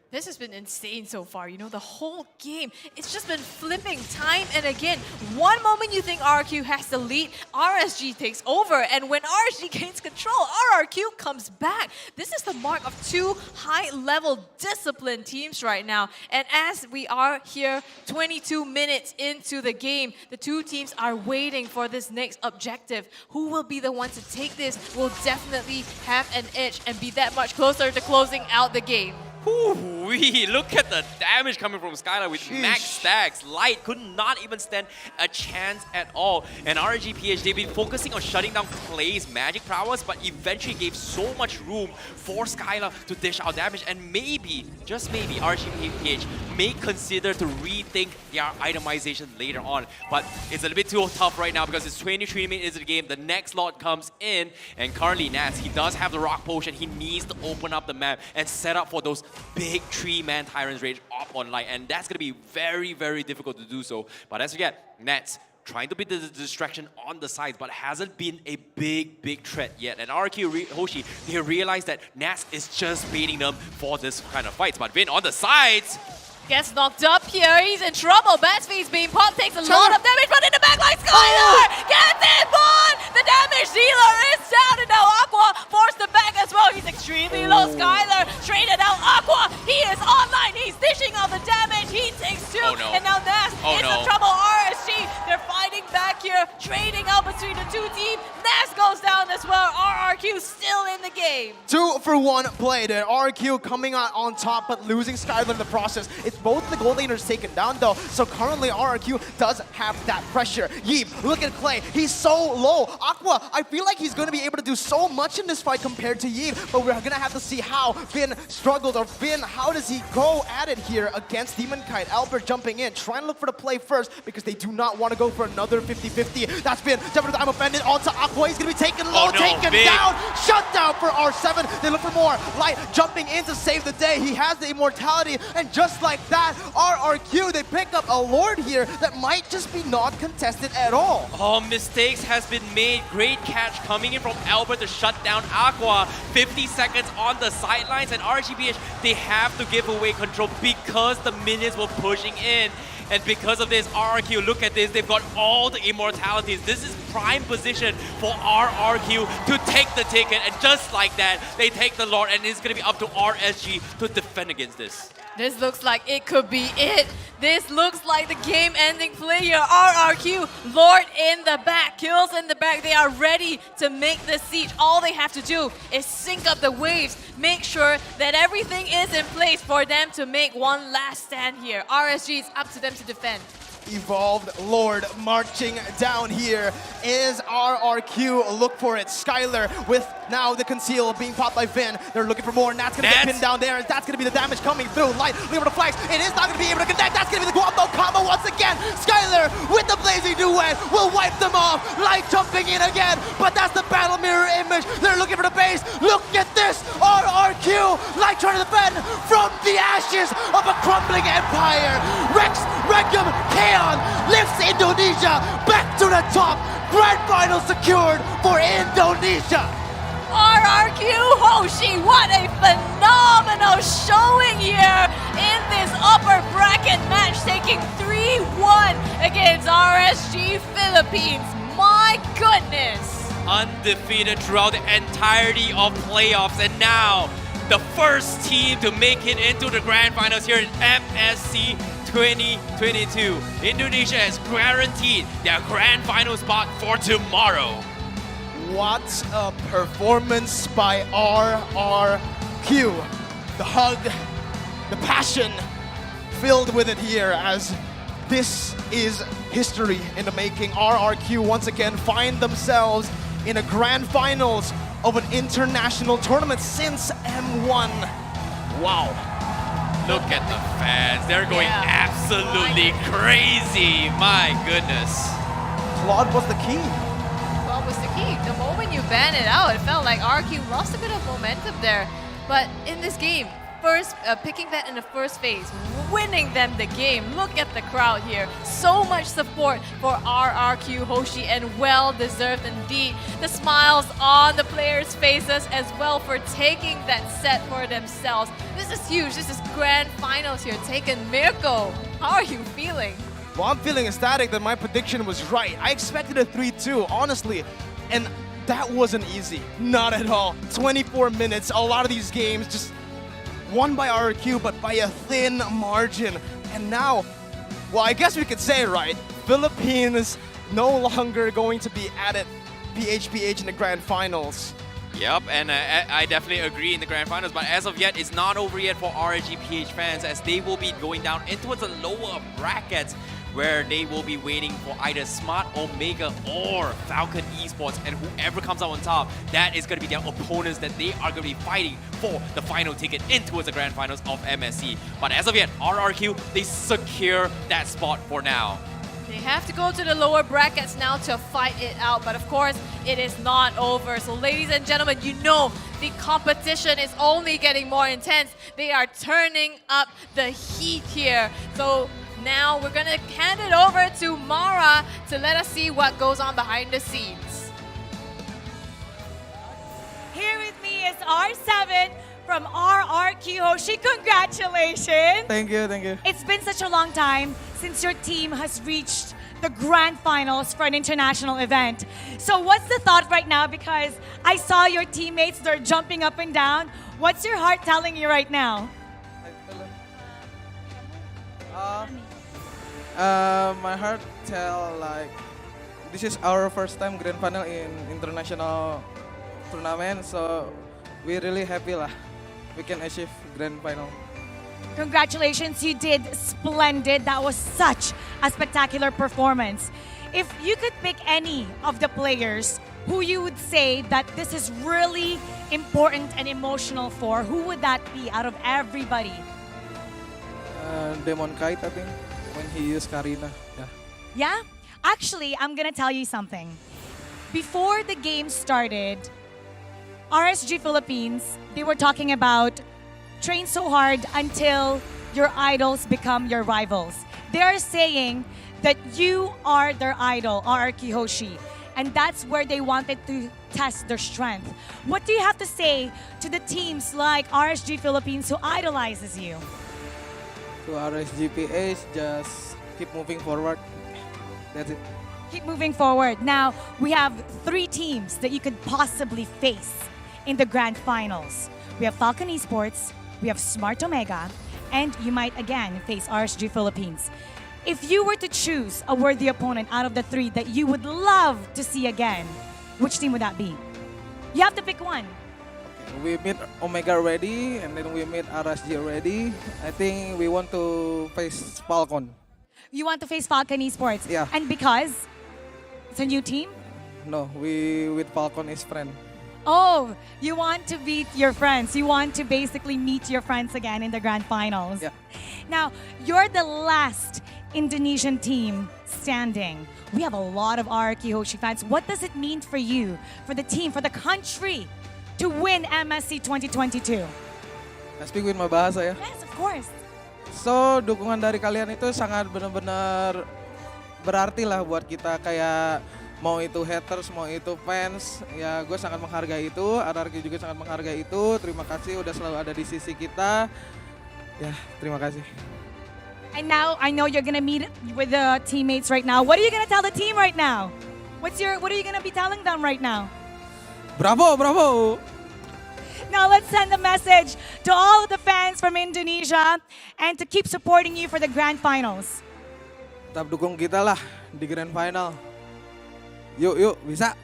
This has been insane so far. You know, the whole game, it's just been flipping time and again. One moment you think RRQ has the lead, RSG takes over. And when RSG gains control, RRQ comes back. This is the mark of two high-level disciplined teams right now. And as we are here 22 minutes into the game, the two teams are waiting for this next objective. Who will be the one to take this will definitely have an edge and be that much closer to closing out the game. Ooh-wee, look at the damage coming from Skylar with max stacks. Light could not even stand a chance at all. And RRG-PH, they've been focusing on shutting down Clay's magic prowess, but eventually gave so much room for Skylar to dish out damage. And maybe, just maybe, RRG-PH may consider to rethink their itemization later on. But it's a little bit too tough right now because it's 23 minutes into the game. The next lot comes in, and currently Nats, he does have the rock potion. He needs to open up the map and set up for those big 3-man Tyrant's Rage up on Light, and that's going to be very, very difficult to do so. But as you get, Nets trying to be the distraction on the sides, but hasn't been a big threat yet. And RRQ Hoshi, they realize that Nats is just baiting them for this kind of fights. But Vin on the sides gets knocked up here. He's in trouble. Batsface being popped, takes a lot of damage, but in the backline, Skylar gets it, but the damage dealer is down, and now Aqua forced the back as well. He's extremely low. Skylar traded out Aqua. He is online. He's dishing out the damage. He takes two, and now Nas is in trouble. RSG, they're fighting back here, trading out between the two teams. Nas goes down as well. RRQ still in the game. 2-for-1 play there. RRQ coming out on top, but losing Skylar in the process. It's both the gold laners taken down though, so currently RRQ does have that pressure. Yeep, look at Clay, he's so low. Aqua, I feel like he's going to be able to do so much in this fight compared to Yeep, but we're going to have to see how Finn struggles, or Finn, how does he go at it here against Demon Kite? Albert jumping in, trying to look for the play first because they do not want to go for another 50-50. That's Finn, jumping to the I'm offended onto Aqua, he's going to be taken low, taken down, shut down for R7. They look for more. Light jumping in to save the day. He has the immortality, and just like that, RRQ, they pick up a Lord here that might just be not contested at all. Oh, mistakes has been made. Great catch coming in from Albert to shut down Aqua. 50 seconds on the sidelines, and RRG-PH, they have to give away control because the minions were pushing in. And because of this, RRQ, look at this, they've got all the immortalities. This is prime position for RRQ to take the ticket, and just like that, they take the Lord, and it's going to be up to RSG to defend against this. This looks like it could be it. This looks like the game-ending play here. RRQ, Lord in the back, kills in the back. They are ready to make the siege. All they have to do is sync up the waves, make sure that everything is in place for them to make one last stand here. RSG is up to them to defend. Evolved Lord marching down here is RRQ. Look for it. Skylar with now the conceal being popped by Vin. They're looking for more. Nat's gonna get pinned down there. That's gonna be the damage coming through. Light looking for the flags. It is not gonna be able to connect. That's gonna be the Guapo combo once again. Skylar with the blazing duet will wipe them off. Light jumping in again, but that's the battle mirror image. They're looking for the base. Look at this. RRQ. Light trying to defend from the ashes of a crumbling empire. Rex, Regum, Chaos lifts Indonesia back to the top. Grand final secured for Indonesia. RRQ Hoshi, what a phenomenal showing here in this upper bracket match, taking 3-1 against RSG Philippines. My goodness. Undefeated throughout the entirety of playoffs, and now the first team to make it into the grand finals here in MSC 2022. Indonesia has guaranteed their grand final spot for tomorrow. What a performance by RRQ. The hug, the passion filled with it here, as this is history in the making. RRQ once again find themselves in a grand finals of an international tournament since M1. Wow. Look at the fans. They're going absolutely crazy. My goodness. Claude was the key. Claude was the key. The moment you ban it out, it felt like RRQ lost a bit of momentum there. But in this game, picking that in the first phase, winning them the game. Look at the crowd here. So much support for RRQ Hoshi, and well-deserved indeed. The smiles on the players' faces as well for taking that set for themselves. This is huge. This is grand finals here. Taken Mirko, how are you feeling? Well, I'm feeling ecstatic that my prediction was right. I expected a 3-2, honestly. And that wasn't easy. Not at all. 24 minutes. A lot of these games just won by RRQ, but by a thin margin. And now, well, I guess we could say, right, Philippines no longer going to be at it, PH in the grand finals. Yep, and I definitely agree in the grand finals, but as of yet, it's not over yet for RRG-PH fans, as they will be going down into the lower brackets, where they will be waiting for either Smart Omega or Falcon Esports, and whoever comes out on top, that is going to be their opponents that they are going to be fighting for the final ticket into the grand finals of MSC. But as of yet, RRQ, they secure that spot for now. They have to go to the lower brackets now to fight it out, but of course, it is not over. So ladies and gentlemen, you know the competition is only getting more intense. They are turning up the heat here. So now we're gonna hand it over to Mara to let us see what goes on behind the scenes. Here with me is R7 from RRQ Hoshi. Congratulations! Thank you, thank you. It's been such a long time since your team has reached the grand finals for an international event. So what's the thought right now? Because I saw your teammates, they're jumping up and down. What's your heart telling you right now? My heart tell like this is our first time grand final in international tournament, so we're really happy lah. We can achieve grand final. Congratulations, you did splendid. That was such a spectacular performance. If you could pick any of the players who you would say that this is really important and emotional for, who would that be out of everybody? Demon Kite, I think, when he used Karina. Yeah. Yeah? Actually, I'm gonna tell you something. Before the game started, RSG Philippines, they were talking about train so hard until your idols become your rivals. They are saying that you are their idol, RRQ Hoshi, and that's where they wanted to test their strength. What do you have to say to the teams like RSG Philippines who idolizes you? To RSG-PH, just keep moving forward. That's it. Keep moving forward. Now, we have 3 teams that you could possibly face in the grand finals. We have Falcon Esports, we have Smart Omega, and you might again face RSG Philippines. If you were to choose a worthy opponent out of the 3 that you would love to see again, which team would that be? You have to pick one. We meet Omega already, and then we meet RSG already. I think we want to face Falcon. You want to face Falcon Esports? Yeah. And because it's a new team? No, we with Falcon is friend. Oh, you want to beat your friends. You want to basically meet your friends again in the grand finals. Yeah. Now, you're the last Indonesian team standing. We have a lot of RRQ Hoshi fans. What does it mean for you, for the team, for the country to win MSC 2022? I speak with my bahasa ya. Yes, of course. So, dukungan dari kalian itu sangat benar-benar berarti lah buat kita, kayak mau itu haters, mau itu fans, ya gue sangat menghargai itu, RRQ juga sangat menghargai itu. Terima kasih udah selalu ada di sisi kita. Ya, terima kasih. And now I know you're gonna meet with the teammates right now. What are you gonna tell the team right now? What are you gonna be telling them right now? Bravo, bravo! Now let's send a message to all of the fans from Indonesia and to keep supporting you for the grand finals. Tetap dukung kita lah di grand final. Yuk, bisa.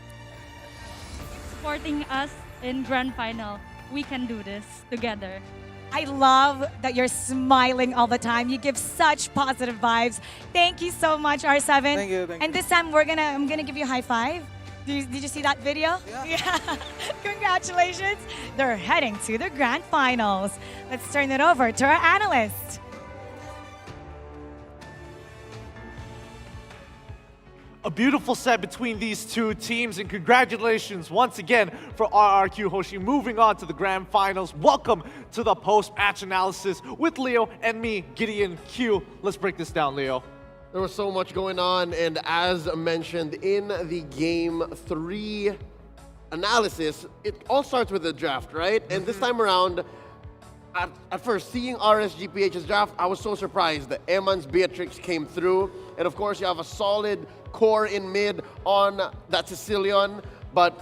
Supporting us in grand final. We can do this together. I love that you're smiling all the time. You give such positive vibes. Thank you so much, R7. Thank you. And this time I'm gonna give you a high five. Did you see that video? Yeah. Congratulations. They're heading to the grand finals. Let's turn it over to our analyst. A beautiful set between these two teams, and congratulations once again for RRQ Hoshi moving on to the grand finals. Welcome to the post-match analysis with Leo and me, Gideon Q. Let's break this down, Leo. There was so much going on, and as mentioned in the Game 3 analysis, it all starts with the draft, right? And this time around, at first, seeing RSG-PH's draft, I was so surprised that Eman's Beatrix came through. And of course, you have a solid core in mid on that Sicilian, but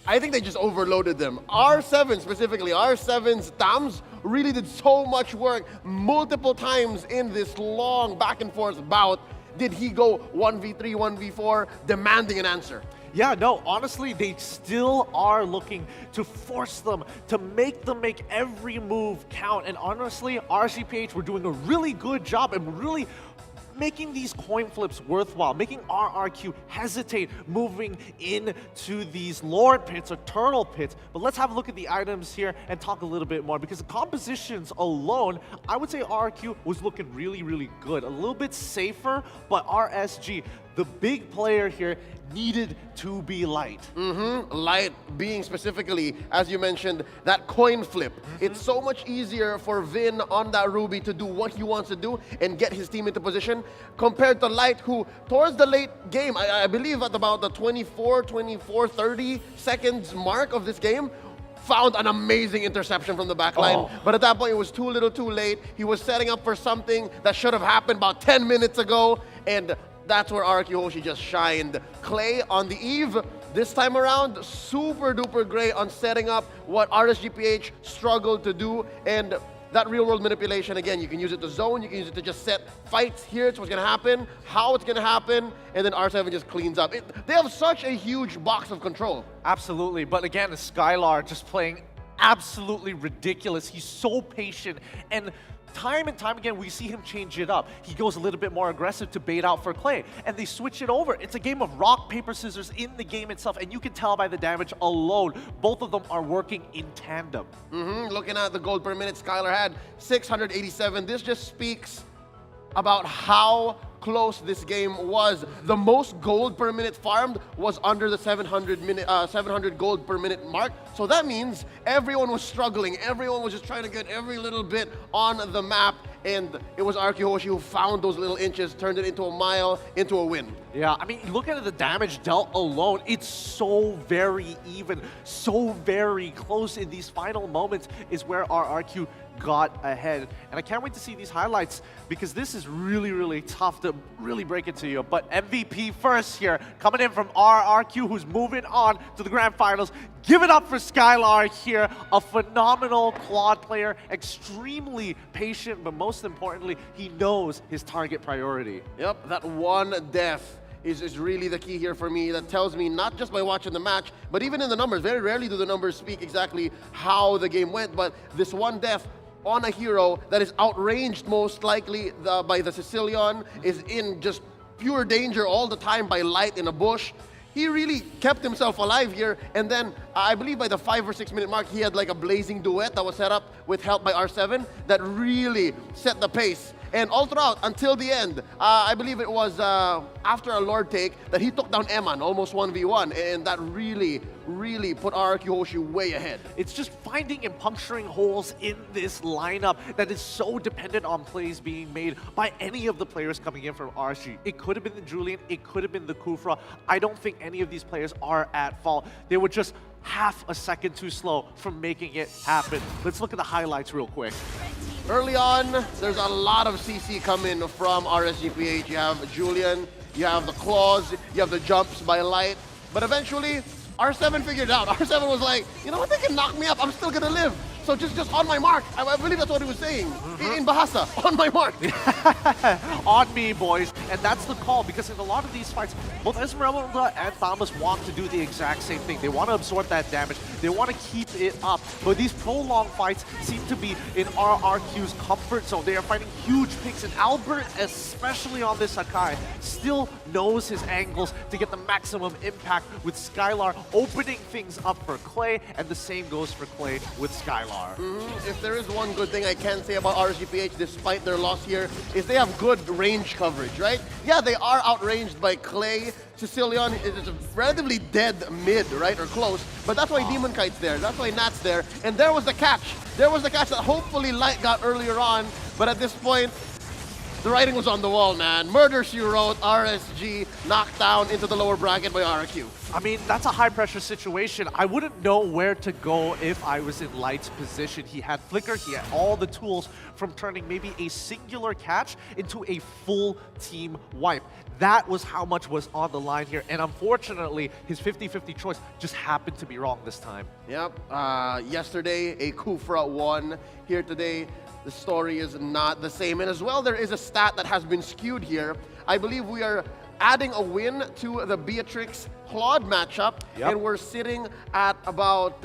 I think they just overloaded them. R7 specifically, R7's Tams really did so much work multiple times in this long back and forth bout. Did he go 1v3, 1v4, demanding an answer? Yeah, no, honestly, they still are looking to force them, to make them make every move count. And honestly, RSG-PH were doing a really good job and really making these coin flips worthwhile, making RRQ hesitate moving into these Lord pits or Turtle pits. But let's have a look at the items here and talk a little bit more, because the compositions alone, I would say RRQ was looking really, really good. A little bit safer, but RSG, the big player here, needed to be light. Light being specifically, as you mentioned, that coin flip. It's so much easier for Vin on that Ruby to do what he wants to do and get his team into position compared to Light, who towards the late game, I believe at about the 24, 30 seconds mark of this game, found an amazing interception from the back line. But at that point, it was too little too late. He was setting up for something that should have happened about 10 minutes ago, and that's where RRQ Hoshi just shined. Clay on the eve, this time around, super duper great on setting up what RSG-PH struggled to do. And that real world manipulation, again, you can use it to zone, you can use it to just set fights. Here's what's gonna happen, how it's gonna happen, and then R7 just cleans up. They have such a huge box of control. Absolutely, but again, Skylar just playing absolutely ridiculous. He's so patient, and time again, we see him change it up. He goes a little bit more aggressive to bait out for Clay, and they switch it over. It's a game of rock, paper, scissors in the game itself, and you can tell by the damage alone, both of them are working in tandem. Looking at the gold per minute Skylar had, 687. This just speaks about how close this game was. The most gold per minute farmed was under the 700 gold per minute mark. So that means everyone was struggling. Everyone was just trying to get every little bit on the map. And it was RRQ Hoshi who found those little inches, turned it into a mile, into a win. Yeah, I mean, look at the damage dealt alone. It's so very even, so very close in these final moments is where RRQ got ahead. And I can't wait to see these highlights, because this is really, really tough to really break it to you. But MVP first here, coming in from RRQ, who's moving on to the grand finals. Give it up for Skylar here, a phenomenal quad player, extremely patient, but most importantly, he knows his target priority. Yep, that one death is really the key here for me. That tells me, not just by watching the match, but even in the numbers. Very rarely do the numbers speak exactly how the game went, but this one death on a hero that is outranged most likely by the Sicilian, is in just pure danger all the time by Light in a bush. He really kept himself alive here, and then I believe by the 5 or 6 minute mark, he had like a blazing duet that was set up with help by R7 that really set the pace. And all throughout, until the end, I believe it was after a Lord take that he took down Eman, almost 1v1, and that really, really put RRQ Hoshi way ahead. It's just finding and puncturing holes in this lineup that is so dependent on plays being made by any of the players coming in from RSG. It could have been the Julian, it could have been the Kufra. I don't think any of these players are at fault. They were just half a second too slow from making it happen. Let's look at the highlights real quick. Early on, there's a lot of CC coming from RSG-PH. You have Julian, you have the claws, you have the jumps by Light, but eventually, R7 figured it out. R7 was like, you know what, they can knock me up, I'm still gonna live. So just on my mark. I believe that's what he was saying in Bahasa, on my mark. On me, boys. And that's the call, because in a lot of these fights, both Esmeralda and Thomas want to do the exact same thing. They want to absorb that damage. They want to keep it up. But these prolonged fights seem to be in RRQ's comfort zone. They are fighting huge picks, and Albert, especially on this Sakai, still knows his angles to get the maximum impact, with Skylar opening things up for Clay, and the same goes for Clay with Skylar. are. If there is one good thing I can say about RSG-PH, despite their loss here, is they have good range coverage, right? Yeah, they are outranged by Clay. Sicilian is a relatively dead mid, right, or close, but that's why Demon Kite's there, that's why Nat's there, and there was the catch. There was the catch that hopefully Light got earlier on, but at this point, the writing was on the wall, man. Murder, she wrote. RSG knocked down into the lower bracket by RRQ. I mean, that's a high-pressure situation. I wouldn't know where to go if I was in Light's position. He had Flicker, he had all the tools from turning maybe a singular catch into a full team wipe. That was how much was on the line here, and unfortunately, his 50-50 choice just happened to be wrong this time. Yep, yesterday, a Kufra won. Here today, the story is not the same. And as well, there is a stat that has been skewed here. I believe we are adding a win to the Beatrix-Claude matchup, and we're sitting at about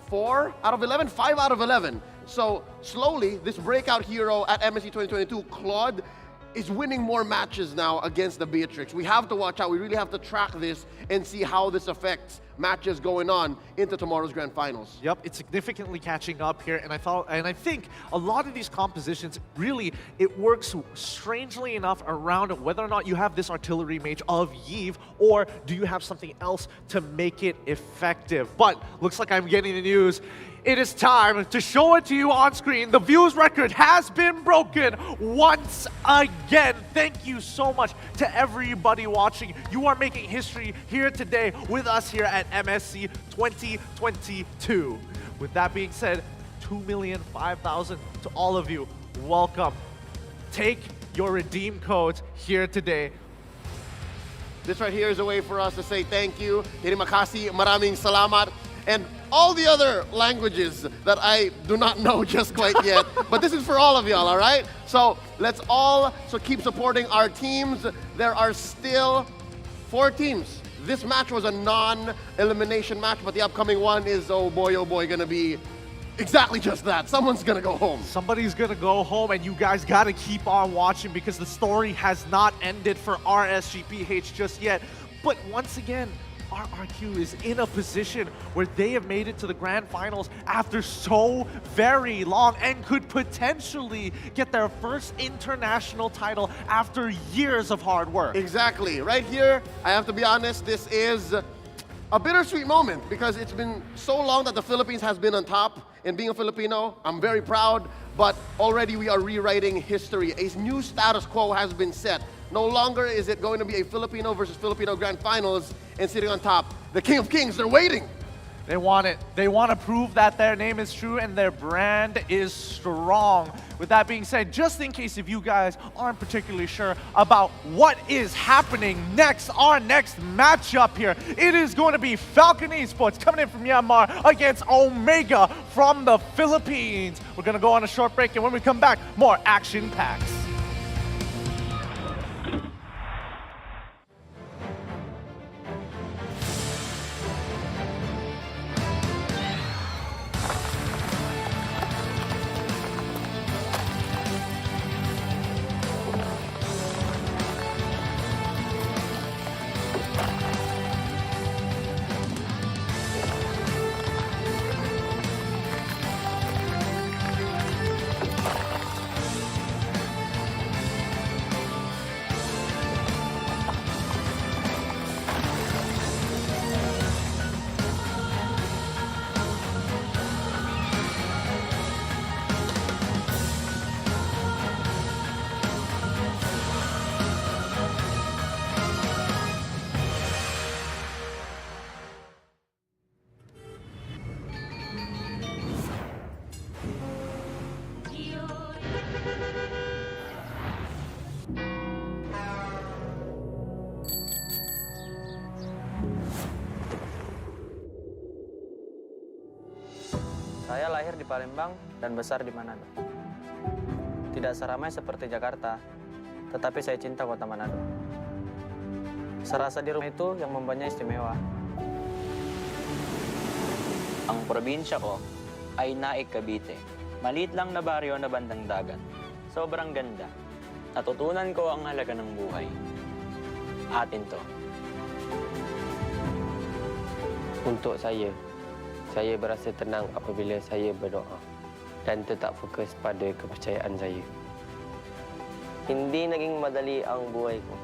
4 out of 11, 5 out of 11. So slowly, this breakout hero at MSC 2022, Claude, is winning more matches now against the Beatrix. We have to watch out. We really have to track this and see how this affects matches going on into tomorrow's grand finals. Yep, it's significantly catching up here, and I think a lot of these compositions, really, it works strangely enough around whether or not you have this artillery mage of Yve, or do you have something else to make it effective. But looks like I'm getting the news. It is time to show it to you on screen. The views record has been broken once again. Thank you so much to everybody watching. You are making history here today with us here at MSC 2022. With that being said, 2,005,000 to all of you. Welcome. Take your redeem codes here today. This right here is a way for us to say thank you. Terima kasih, maraming salamat. And all the other languages that I do not know just quite yet. But this is for all of y'all, all right? So let's all keep supporting our teams. There are still 4 teams. This match was a non-elimination match, but the upcoming one is, oh boy, gonna be exactly just that. Someone's gonna go home. Somebody's gonna go home, and you guys gotta keep on watching because the story has not ended for RSG-PH just yet. But once again, RRQ is in a position where they have made it to the grand finals after so very long and could potentially get their first international title after years of hard work. Exactly. Right here, I have to be honest, this is a bittersweet moment because it's been so long that the Philippines has been on top. And being a Filipino, I'm very proud, but already we are rewriting history. A new status quo has been set. No longer is it going to be a Filipino versus Filipino grand finals and sitting on top. The King of Kings, they're waiting. They want it. They want to prove that their name is true and their brand is strong. With that being said, just in case if you guys aren't particularly sure about what is happening next, our next matchup here, it is going to be Falcon Esports coming in from Myanmar against Omega from the Philippines. We're going to go on a short break, and when we come back, more action packs. Saya lahir di Palembang dan besar di Manado. Tidak seramai seperti Jakarta, tetapi saya cinta kota Manado. Serasa di rumah itu yang membuatnya istimewa. Ang probinsya ko ay Naik, Cavite. Maliit lang na baryo na bandang dagat. Sobrang ganda. Natutunan ko ang halaga ng buhay. Atin to. Untuk saya Saya berasa tenang apabila saya berdoa dan tetap fokus pada kepercayaan saya. Hindi naging madali ang buhay ko.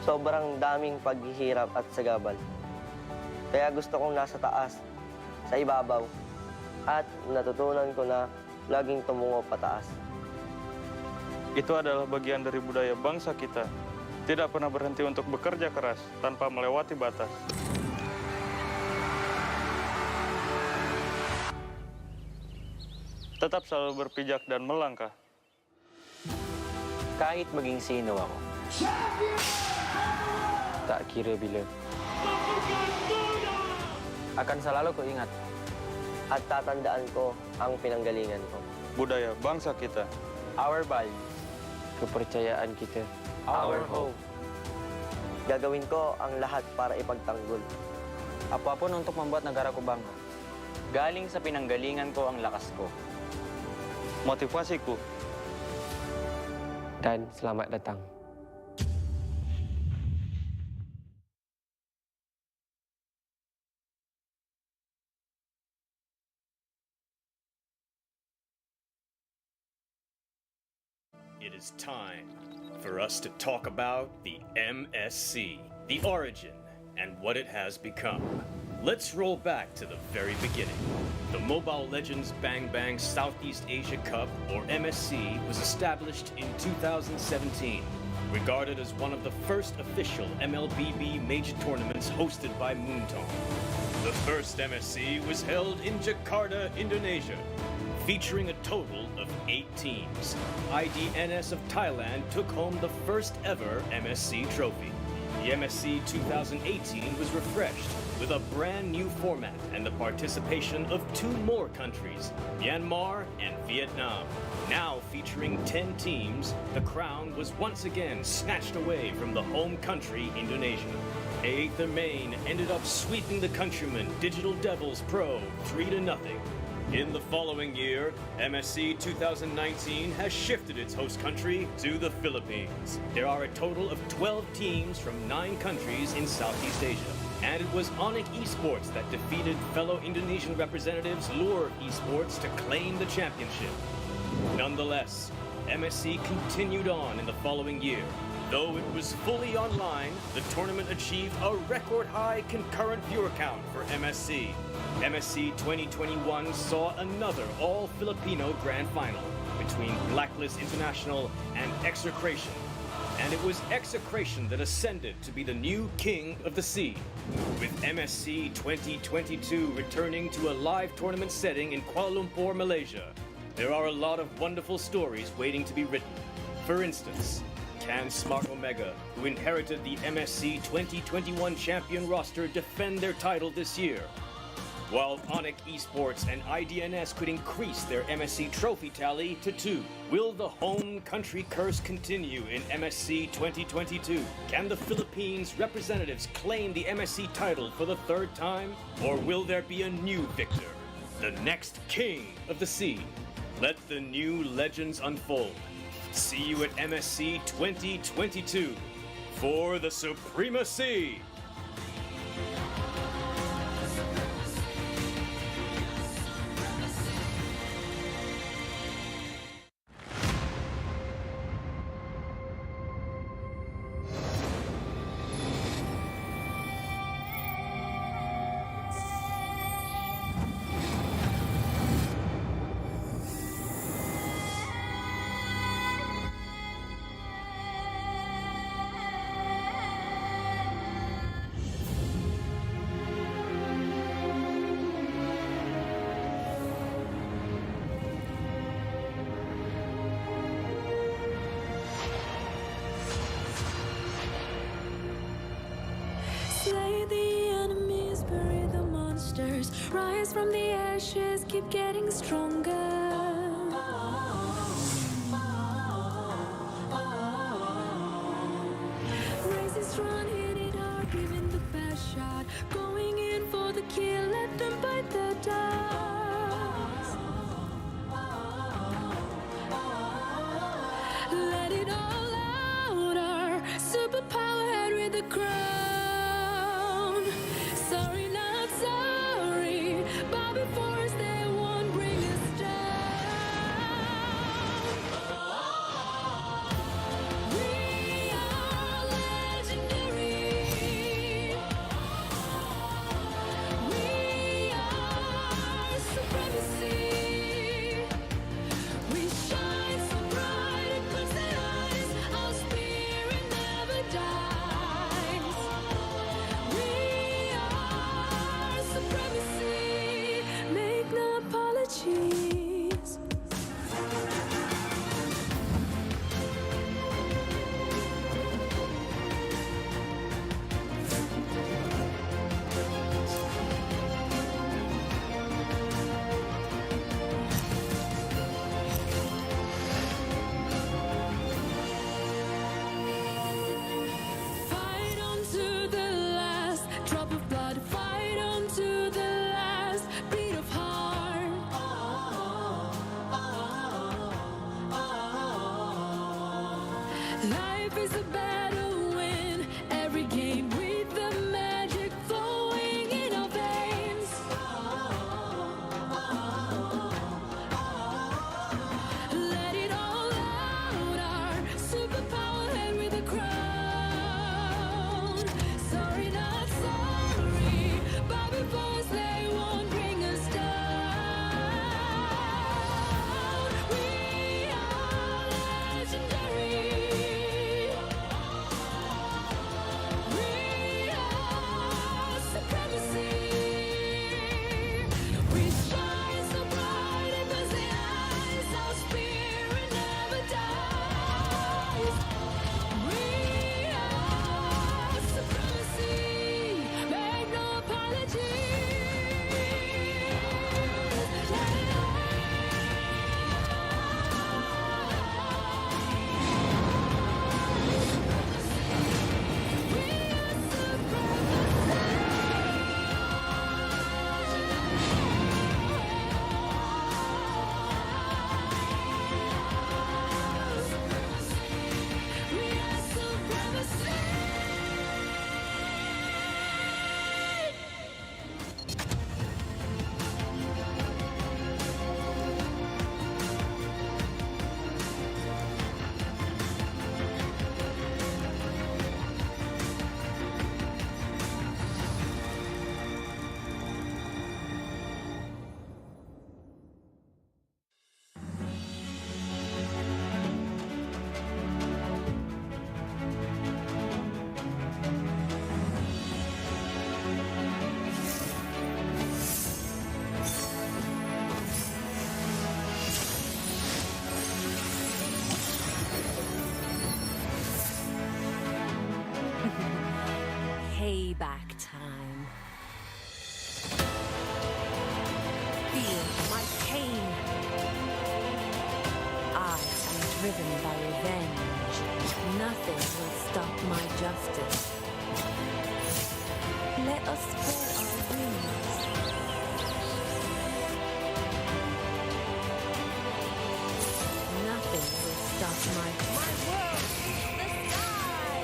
Sobrang daming paghihirap at sagabal. Kaya gusto kong nasa taas, sa ibabaw, at natutunan ko na laging tumungo pataas. Itu adalah bagian dari budaya bangsa kita. Tidak pernah berhenti untuk bekerja keras tanpa melewati batas. Tetap selalu berpijak dan melangkah. Kahit maging sino ako. Tak kira bila. Akan selalu kuingat. At tatandaan ko ang pinanggalingan ko. Budaya bangsa kita. Our values. Kepercayaan kita. Our hope. Gagawin ko ang lahat para ipagtanggol. Apapun untuk membuat negaraku bangga. Galing sa pinanggalingan ko ang lakas ko. Motivasiku. Dan selamat datang. It is time for us to talk about the MSC, the origin, and what it has become. Let's roll back to the very beginning. The Mobile Legends Bang Bang Southeast Asia Cup, or MSC, was established in 2017, regarded as one of the first official MLBB major tournaments hosted by Moontone. The first MSC was held in Jakarta, Indonesia, featuring a total of 8 teams. IDNS of Thailand took home the first ever MSC trophy. The MSC 2018 was refreshed with a brand new format and the participation of 2 more countries, Myanmar and Vietnam. Now featuring 10 teams, the crown was once again snatched away from the home country, Indonesia. Aether Main ended up sweeping the countrymen Digital Devils Pro 3-0. In the following year, MSC 2019 has shifted its host country to the Philippines. There are a total of 12 teams from 9 countries in Southeast Asia. And it was Onyx Esports that defeated fellow Indonesian representatives Lure Esports to claim the championship. Nonetheless, MSC continued on in the following year. Though it was fully online, the tournament achieved a record-high concurrent viewer count for MSC. MSC 2021 saw another all-Filipino grand final between Blacklist International and Execration. And it was Execration that ascended to be the new king of the sea. With MSC 2022 returning to a live tournament setting in Kuala Lumpur, Malaysia, there are a lot of wonderful stories waiting to be written. For instance, can Smart Omega, who inherited the MSC 2021 champion roster, defend their title this year? While Onyx Esports and IDNS could increase their MSC trophy tally to 2. Will the home country curse continue in MSC 2022? Can the Philippines representatives claim the MSC title for the 3rd time? Or will there be a new victor? The next king of the sea? Let the new legends unfold. See you at MSC 2022 for the supremacy! Slay the enemies, bury the monsters. Rise from the ashes, keep getting stronger. Raise it strong, hit it hard, giving the best shot. Going in for the kill, let them bite the dust. Let it all out, our superpower head with the crown. Sorry, not sorry, Life is a battle win every game with the magic flowing in our veins. Let it all out, our superpower head with a crown. Sorry, not sorry, but before us they won't bring us down. We are legendary. We are supremacy. We shine so bright because the eyes, our spirit never dies. We are supremacy. Make no apologies. Let it Payback time. Feel my pain. I am driven by revenge. Nothing will stop my justice. Let us spread our wings. Nothing will stop my world. The sky.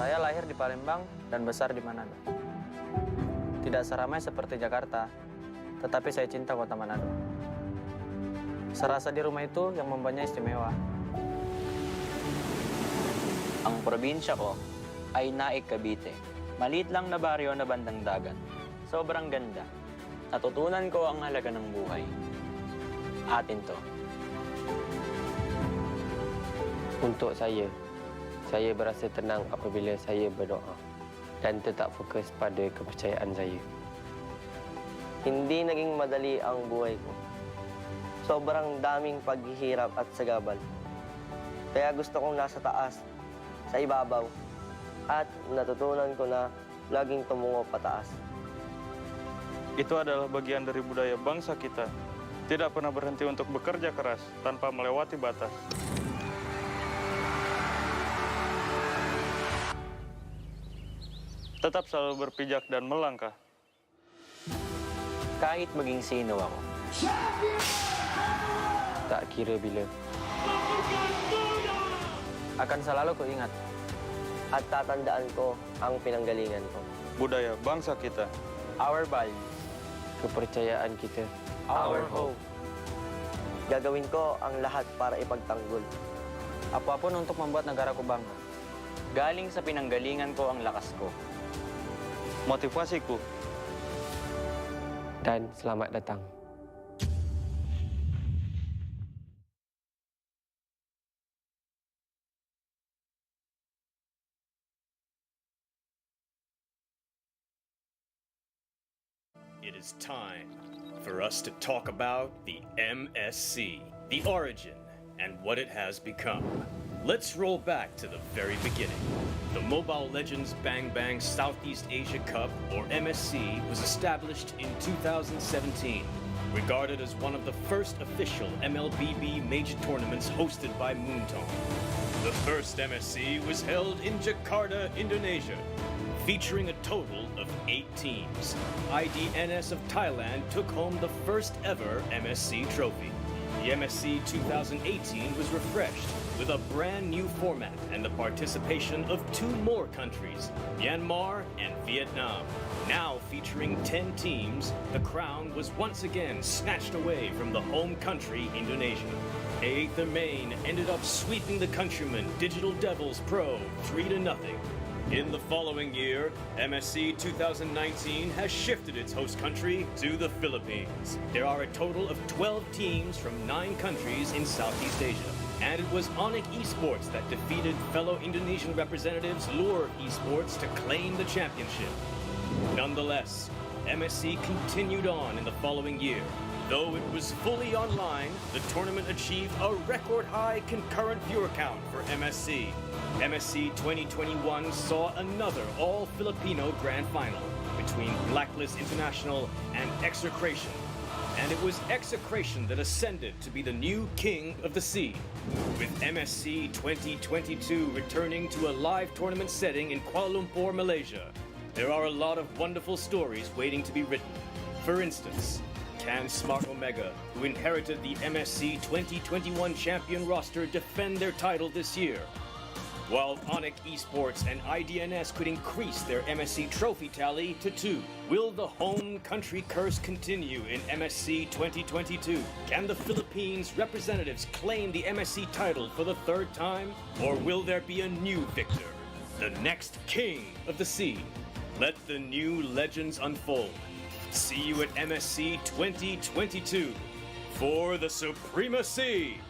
Saya lahir di Palembang dan besar di Manado. Tidak seramai seperti Jakarta, tetapi saya cinta kota Manado. Serasa di rumah itu yang membuatnya istimewa. Ang probinsya ko ay Naik, Cavite. Maliit lang na baryo na bandang dagat. Sobrang ganda. Natutunan ko ang halaga ng buhay. Atin to. Untuk saya berasa tenang apabila saya berdoa dan tetap fokus pada kepercayaan saya. Hindi naging madali ang buhay ko. Sobrang daming paghihirap at sagabal. Kaya gusto kong nasa taas, sa ibabaw, at natutunan ko na laging tumungo pataas. Itu adalah bagian dari budaya bangsa kita. Tidak pernah berhenti untuk bekerja keras tanpa melewati batas. Tetap selalu berpijak dan melangkah. Kahit maging sino ako. Tak kira bila. Akan selalu kuingat. At tatandaan ko ang pinanggalingan ko. Budaya bangsa kita. Our values. Kepercayaan kita. Our hope. Gagawin ko ang lahat para ipagtanggol. Apapun untuk membuat negaraku bangga. Galing sa pinanggalingan ko ang lakas ko. Motivasiku. Dan selamat datang. It is time for us to talk about the MSC, the origin, and what it has become. Let's roll back to the very beginning. The Mobile Legends Bang Bang Southeast Asia Cup, or MSC, was established in 2017, regarded as one of the first official MLBB major tournaments hosted by Moontone. The first MSC was held in Jakarta, Indonesia, featuring a total of 8 teams. IDNS of Thailand took home the first ever MSC trophy. The MSC 2018 was refreshed with a brand new format and the participation of 2 more countries, Myanmar and Vietnam. Now featuring 10 teams, the crown was once again snatched away from the home country, Indonesia. Aether Main ended up sweeping the countrymen Digital Devils Pro 3-0. In the following year, MSC 2019 has shifted its host country to the Philippines. There are a total of 12 teams from 9 countries in Southeast Asia. And it was Onyx Esports that defeated fellow Indonesian representatives Lure Esports to claim the championship. Nonetheless, MSC continued on in the following year. Though it was fully online, the tournament achieved a record high concurrent viewer count for MSC. MSC 2021 saw another all-Filipino grand final between Blacklist International and Execration. And it was Execration that ascended to be the new king of the sea, with MSC 2022 returning to a live tournament setting in Kuala Lumpur, Malaysia. There are a lot of wonderful stories waiting to be written. For instance, can Smart Omega, who inherited the MSC 2021 champion roster, defend their title this year? While Onyx Esports and IDNS could increase their MSC trophy tally to 2. Will the home country curse continue in MSC 2022? Can the Philippines representatives claim the MSC title for the 3rd time? Or will there be a new victor? The next king of the sea. Let the new legends unfold. See you at MSC 2022 for the supremacy!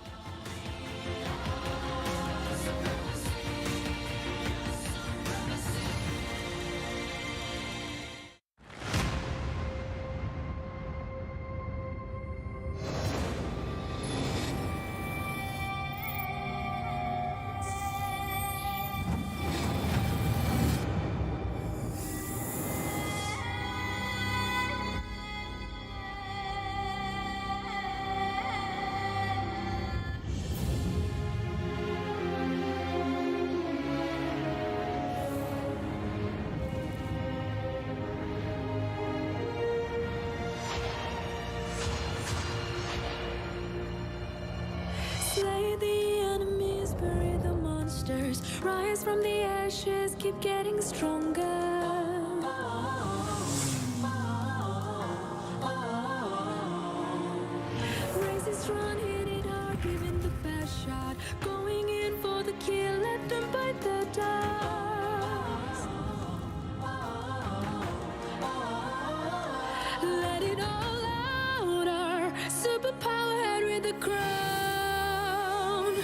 Slay the enemies, bury the monsters. monsters rise from the ashes, keep getting stronger. Races run, hit it hard, giving the best shot, going in for the kill, let them bite the dust. Let it all out, our superpower head with the crown.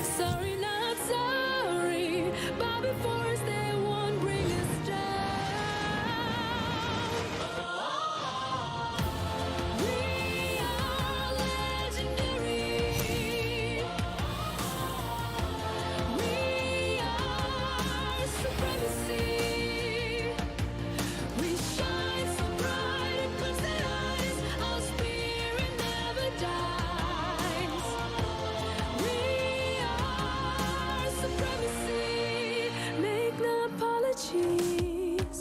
Sorry, not sorry, bow before us, they won't bring us down. We are legendary. We are supremacy. We shine so bright across the eyes, our spirit never dies. We are supremacy, make no apologies.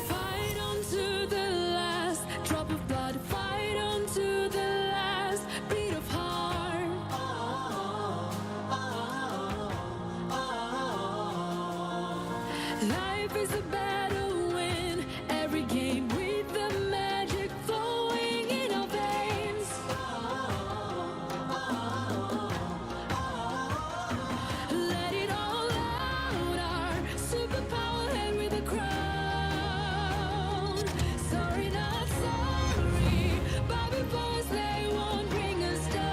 Fight on to the last drop of blood. Fight on to the last beat of heart. Life is a battle, win every game with the magic flowing in our veins. Let it all out, our superpower head with a crown. Sorry, not sorry, bow before us, they won't bring us down.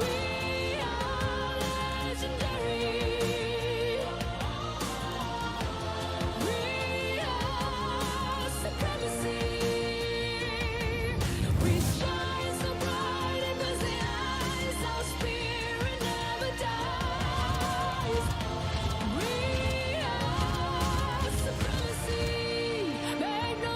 We are legendary. We are supremacy. We shine so bright across the eyes, our spirit never dies. We are supremacy, make no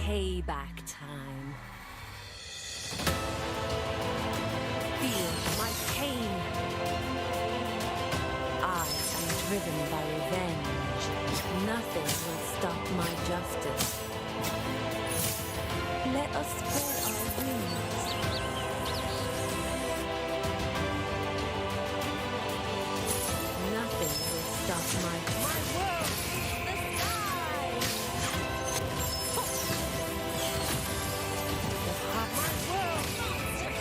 Payback time. Feel my pain. I am driven by revenge. Nothing will stop my justice. Let us spread our wings. Nothing will stop my world is the sky. My world is the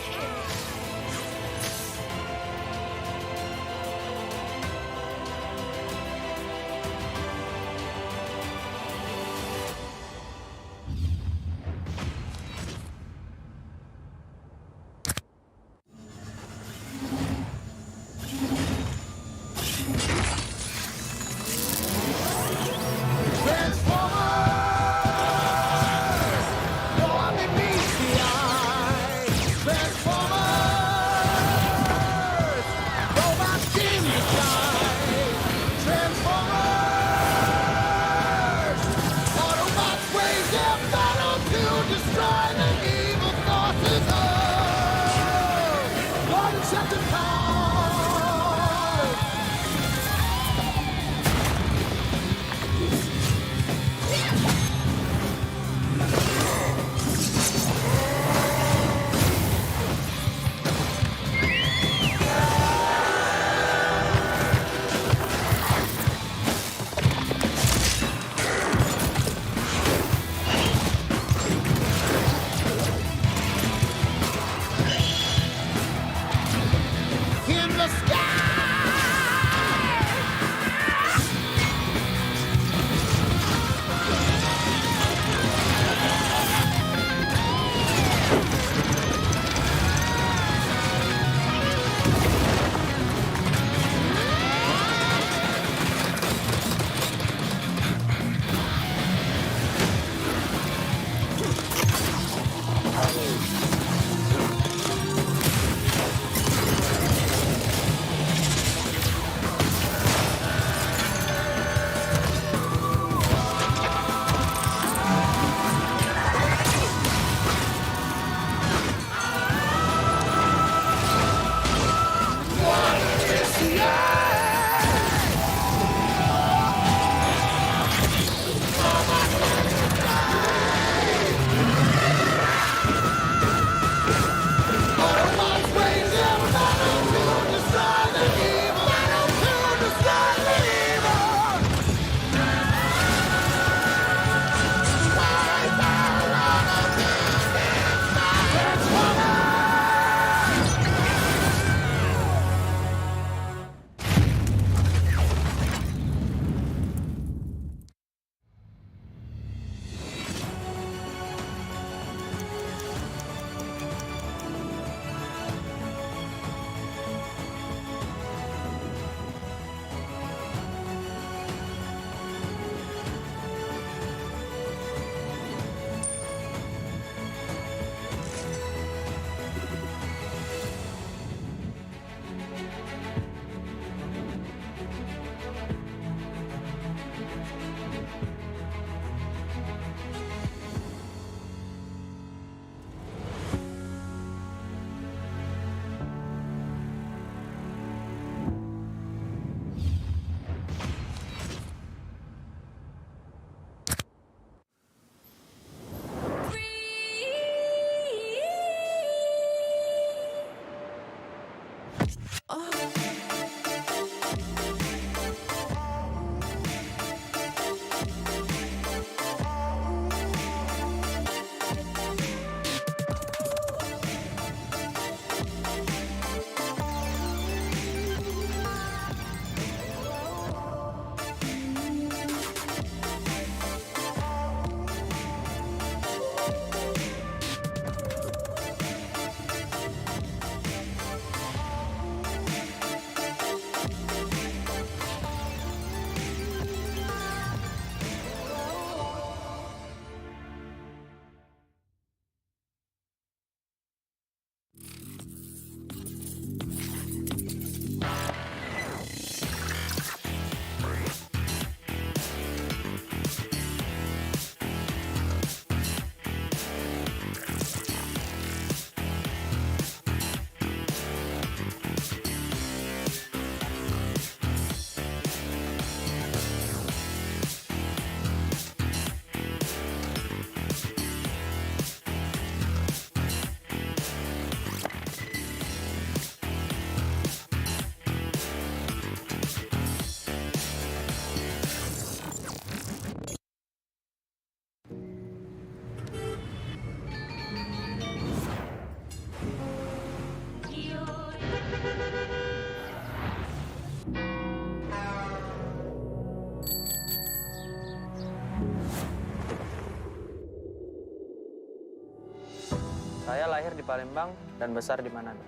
Saya lahir di Palembang dan besar di Manado.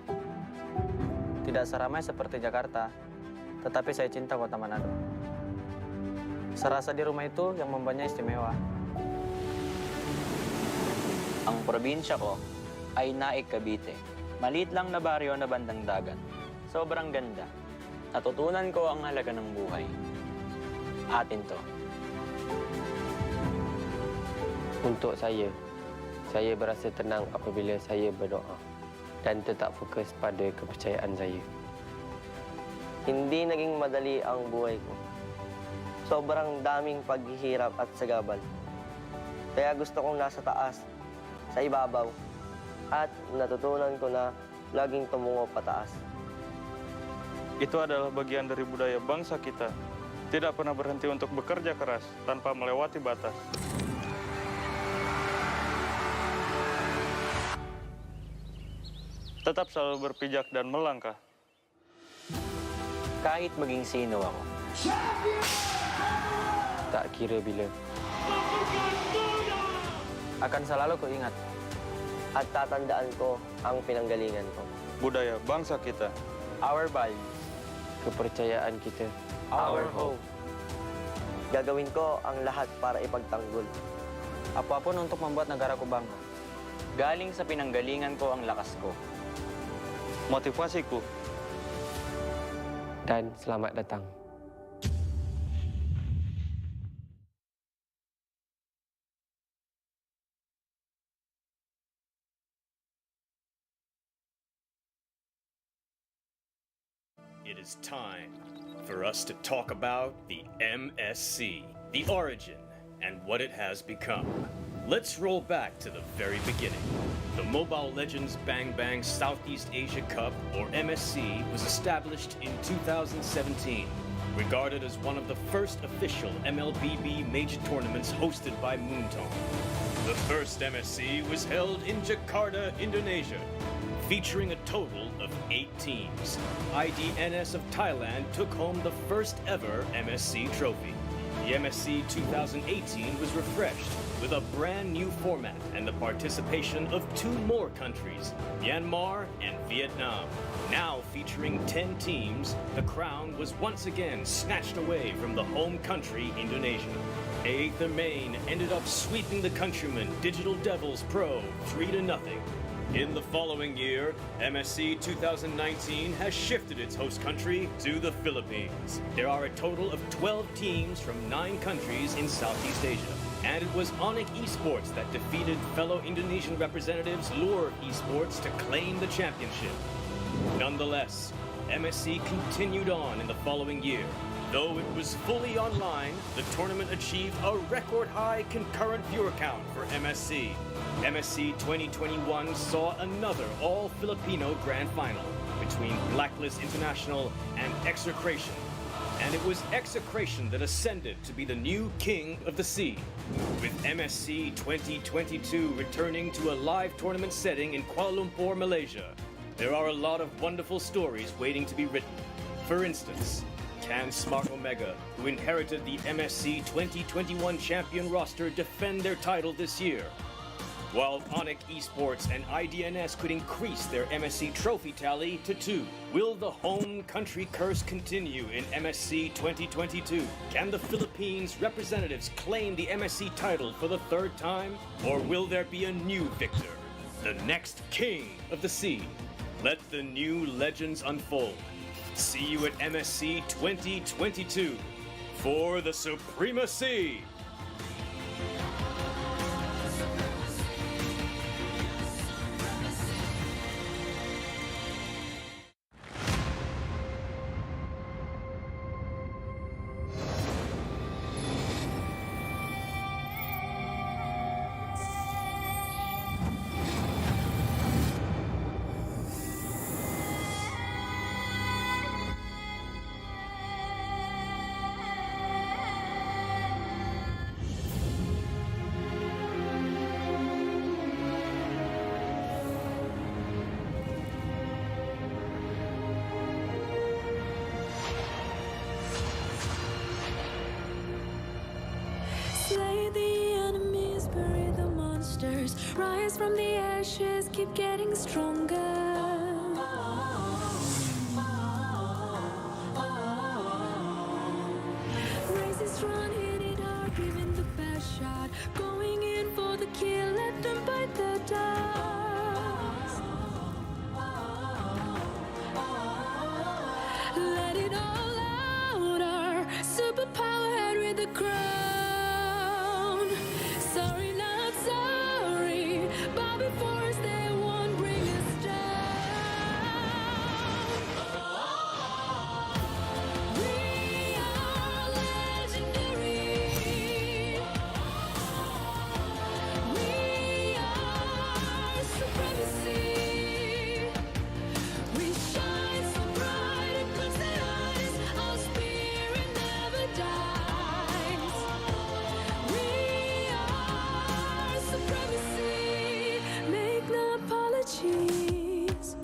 Tidak seramai seperti Jakarta, tetapi saya cinta kota Manado. Serasa di rumah itu yang membuatnya istimewa. Ang probinsya ko ay Naik, Cavite. Maliit lang na baryo na bandang dagat. Sobrang ganda. Natutunan ko ang halaga ng buhay. Atin to. Untuk saya berasa tenang apabila saya berdoa dan tetap fokus pada kepercayaan saya. Hindi naging madali ang buhay ko. Sobrang daming paghihirap at sagabal. Kaya gusto kong nasa taas, sa ibabaw, at natutunan ko na laging tumungo pataas. Itu adalah bagian dari budaya bangsa kita. Tidak pernah berhenti untuk bekerja keras tanpa melewati batas. Tetap selalu berpijak dan melangkah. Kahit maging sino ako. Tak kira bila. Akan selalu kuingat. At tatandaan ko ang pinanggalingan ko. Budaya bangsa kita. Our values. Kepercayaan kita. Our hope. Gagawin ko ang lahat para ipagtanggol. Apapun untuk membuat negaraku bangga. Galing sa pinanggalingan ko ang lakas ko. Motivasiku. Dan selamat datang. It is time for us to talk about the MSC, the origin, and what it has become. Let's roll back to the very beginning. The Mobile Legends Bang Bang Southeast Asia Cup, or MSC, was established in 2017, regarded as one of the first official MLBB major tournaments hosted by Moonton. The first MSC was held in Jakarta, Indonesia, featuring a total of 8 teams. IDNS of Thailand took home the first ever MSC trophy. The MSC 2018 was refreshed with a brand new format and the participation of 2 more countries, Myanmar and Vietnam. Now featuring 10 teams, the crown was once again snatched away from the home country, Indonesia. Aether Main ended up sweeping the countrymen Digital Devils Pro 3-0. In the following year, MSC 2019 has shifted its host country to the Philippines. There are a total of 12 teams from 9 countries in Southeast Asia. And it was Onyx Esports that defeated fellow Indonesian representatives Lure Esports to claim the championship. Nonetheless, MSC continued on in the following year. Though it was fully online, the tournament achieved a record-high concurrent viewer count for MSC. MSC 2021 saw another all-Filipino grand final between Blacklist International and Execration. And it was Execration that ascended to be the new king of the sea, with MSC 2022 returning to a live tournament setting in Kuala Lumpur, Malaysia. There are a lot of wonderful stories waiting to be written. For instance, can Smart Omega, who inherited the MSC 2021 champion roster, defend their title this year? While Onyx Esports and IDNS could increase their MSC trophy tally to 2. Will the home country curse continue in MSC 2022? Can the Philippines representatives claim the MSC title for the 3rd time? Or will there be a new victor? The next king of the sea? Let the new legends unfold. See you at MSC 2022 for the supremacy! fires. Rise from the ashes, keep getting stronger. Race is run, hit it hard, giving the best shot. Going in for the kill, let them bite the dust. Let it all out, our superpower head with the crown. Sorry, not sorry, but before us they won't bring us down. We are legendary. We are supremacy. We shine so bright across the eyes. Our spirit never dies. We are supremacy. Make no apologies.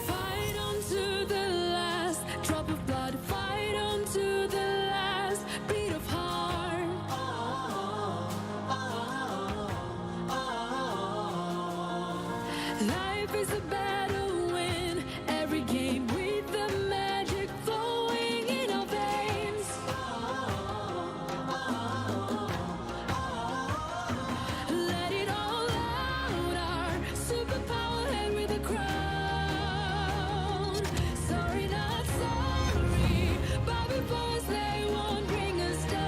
Fight on to the last drop of blood. Fight on to the last beat of heart. Life is a battle win every game with the magic flowing in our veins. Let it all out, our superpower head with a crown. Sorry, not sorry, but before us they won't bring us down.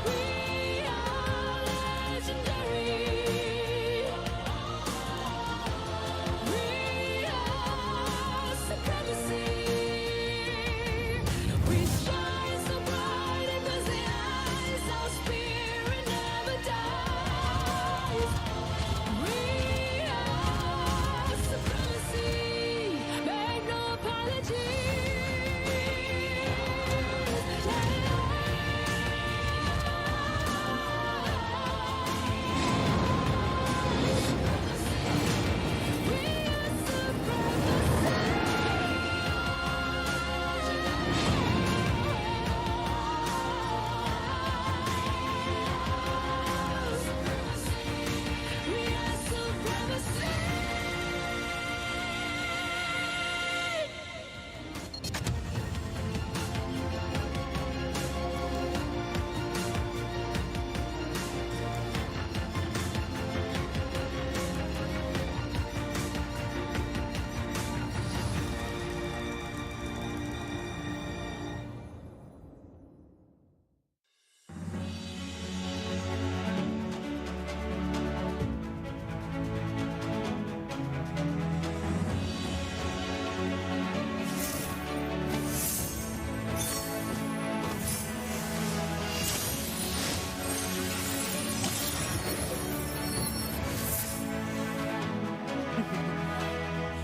We are legendary. We are supremacy. We shine so bright across the eyes. Our spirit never dies. We are supremacy. Make no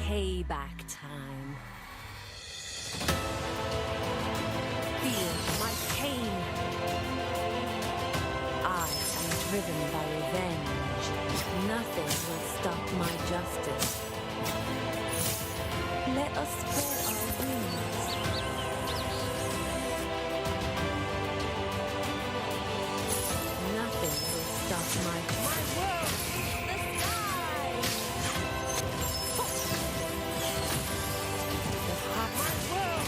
Payback time. Feel my pain. I am driven by revenge. Nothing will stop my justice. Let us spread our wings. Nothing will stop my world. The sky. The hot world.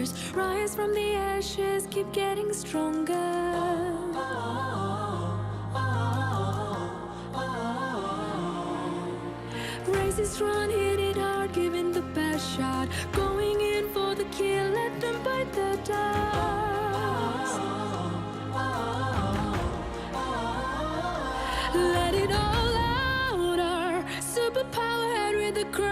monsters rise from the ashes, keep getting stronger. Races run, hit it hard, giving the best shot, going in for the kill, let them bite the dust. Let it all out, our superpower head with the crown.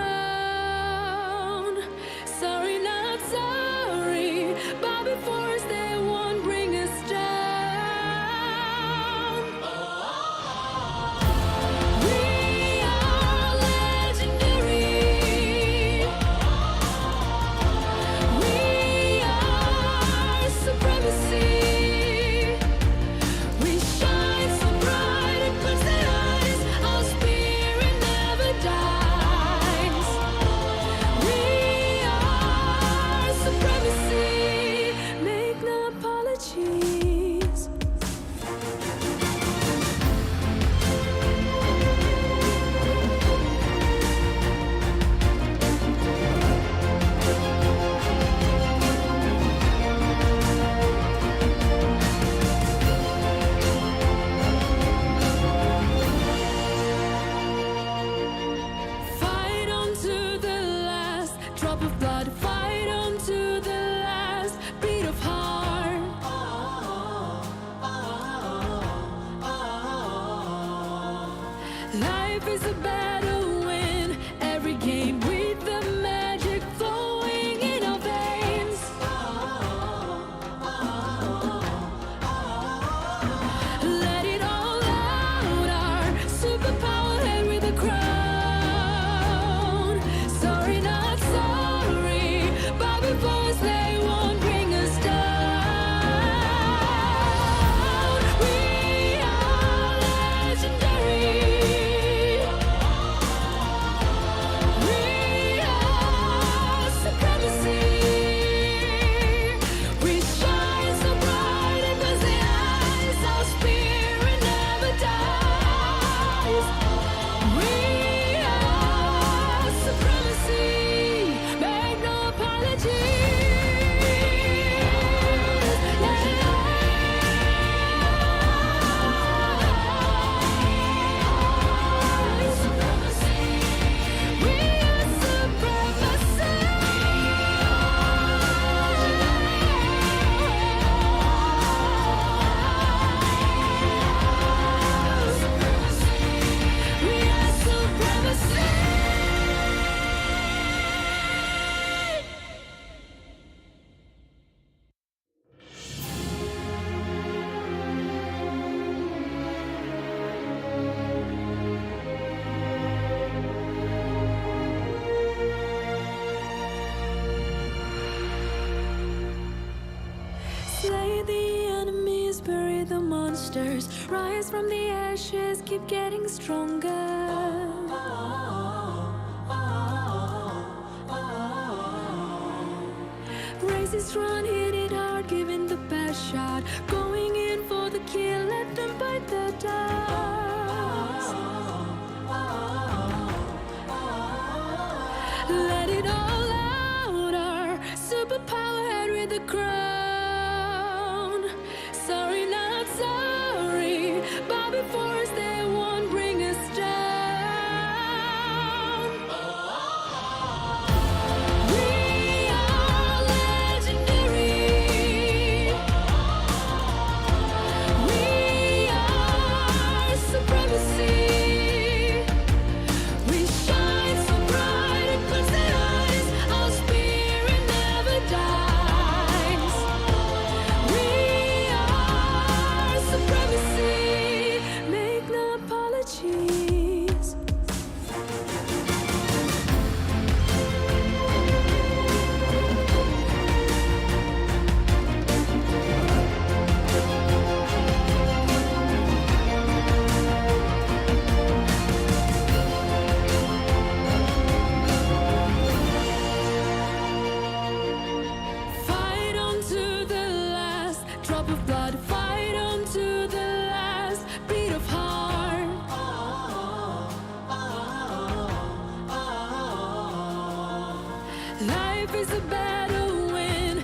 Sorry, not sorry, bow before us, they won't bring us down. We are legendary. We are supremacy. We shine so bright it puts the eyes. Our spirit never dies. We are supremacy. Make no apologies. Fight on to the last drop of blood. Fight on to the last beat of heart. Life is a battle, win every game with the magic flowing in our veins. Let it all out, our superpower head with a crown. Sorry, not sorry, bow before us, they won't bring us down. We are legendary. We are supremacy. We shine so bright it burns the eyes. Our spirit never dies. We are supremacy. Make no Slay the enemies, bury the monsters, rise from the ashes, keep getting stronger. Races run, hit it hard, giving the best shot, going in for the kill, let them bite the dust. Let it all out, our superpower head with the crown. Sorry, not sorry, bow before us, they won't bring us down. We are legendary. We are supremacy. We shine so bright it puts the eyes. Our spirit never dies. We are supremacy. Make no apologies. Fight on to the last drop of blood. Fight on to the last beat of heart. Life is a battle, win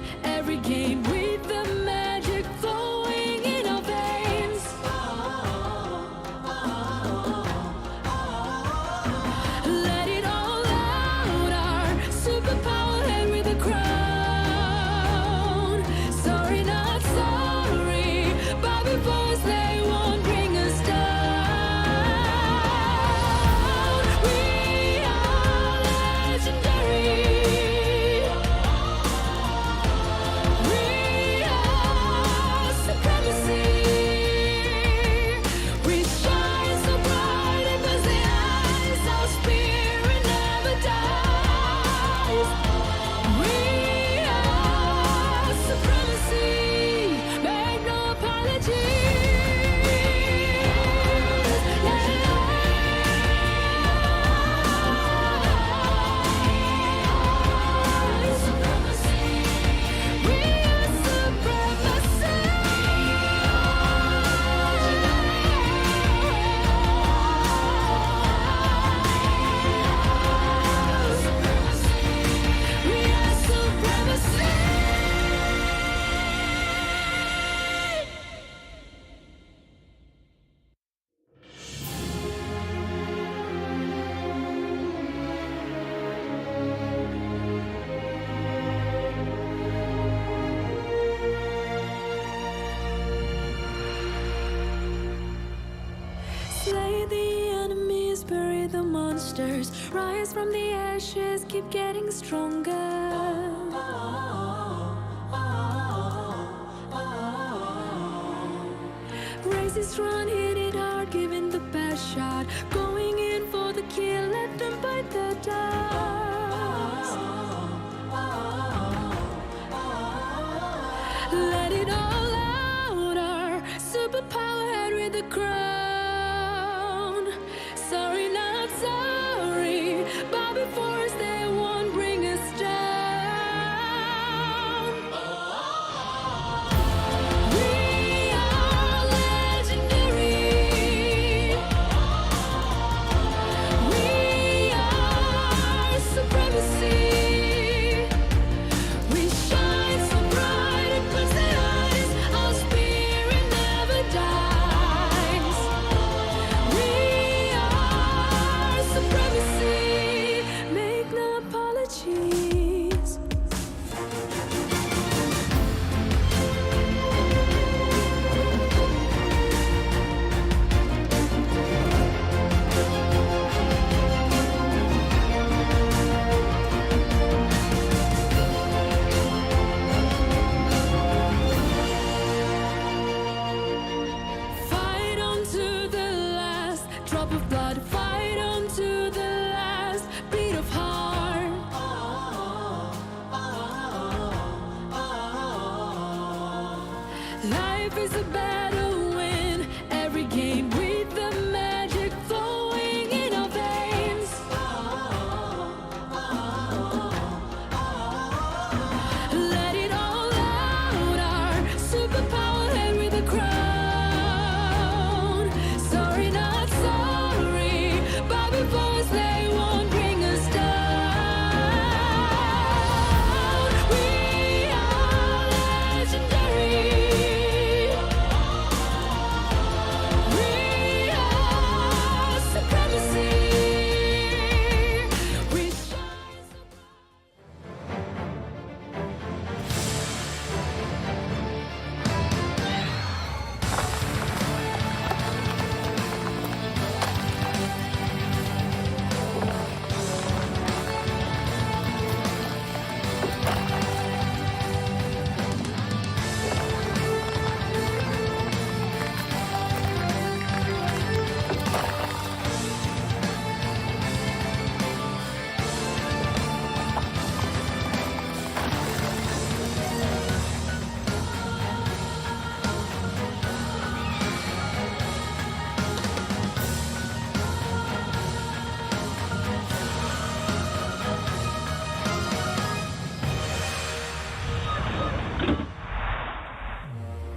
monsters rise from the ashes, keep getting stronger. Races run, hit it hard, giving the best shot, going in for the kill, let them bite the dust. Let it all out, our superpower head with the crown. Sorry, not sorry, bow before us, they won't bring us down. We are legendary. We are supremacy. We shine so bright it puts the eyes. Our spirit never dies. We are supremacy. Make no apologies. Fight on to the last drop of blood. Fight on to the last beat of heart. Life is a battle, win every game with the magic flowing in our veins. Let it all out, our superpower head with a crown. Sorry, not sorry, bow before us, they won't bring us down. We are legendary. We are supremacy. We shine so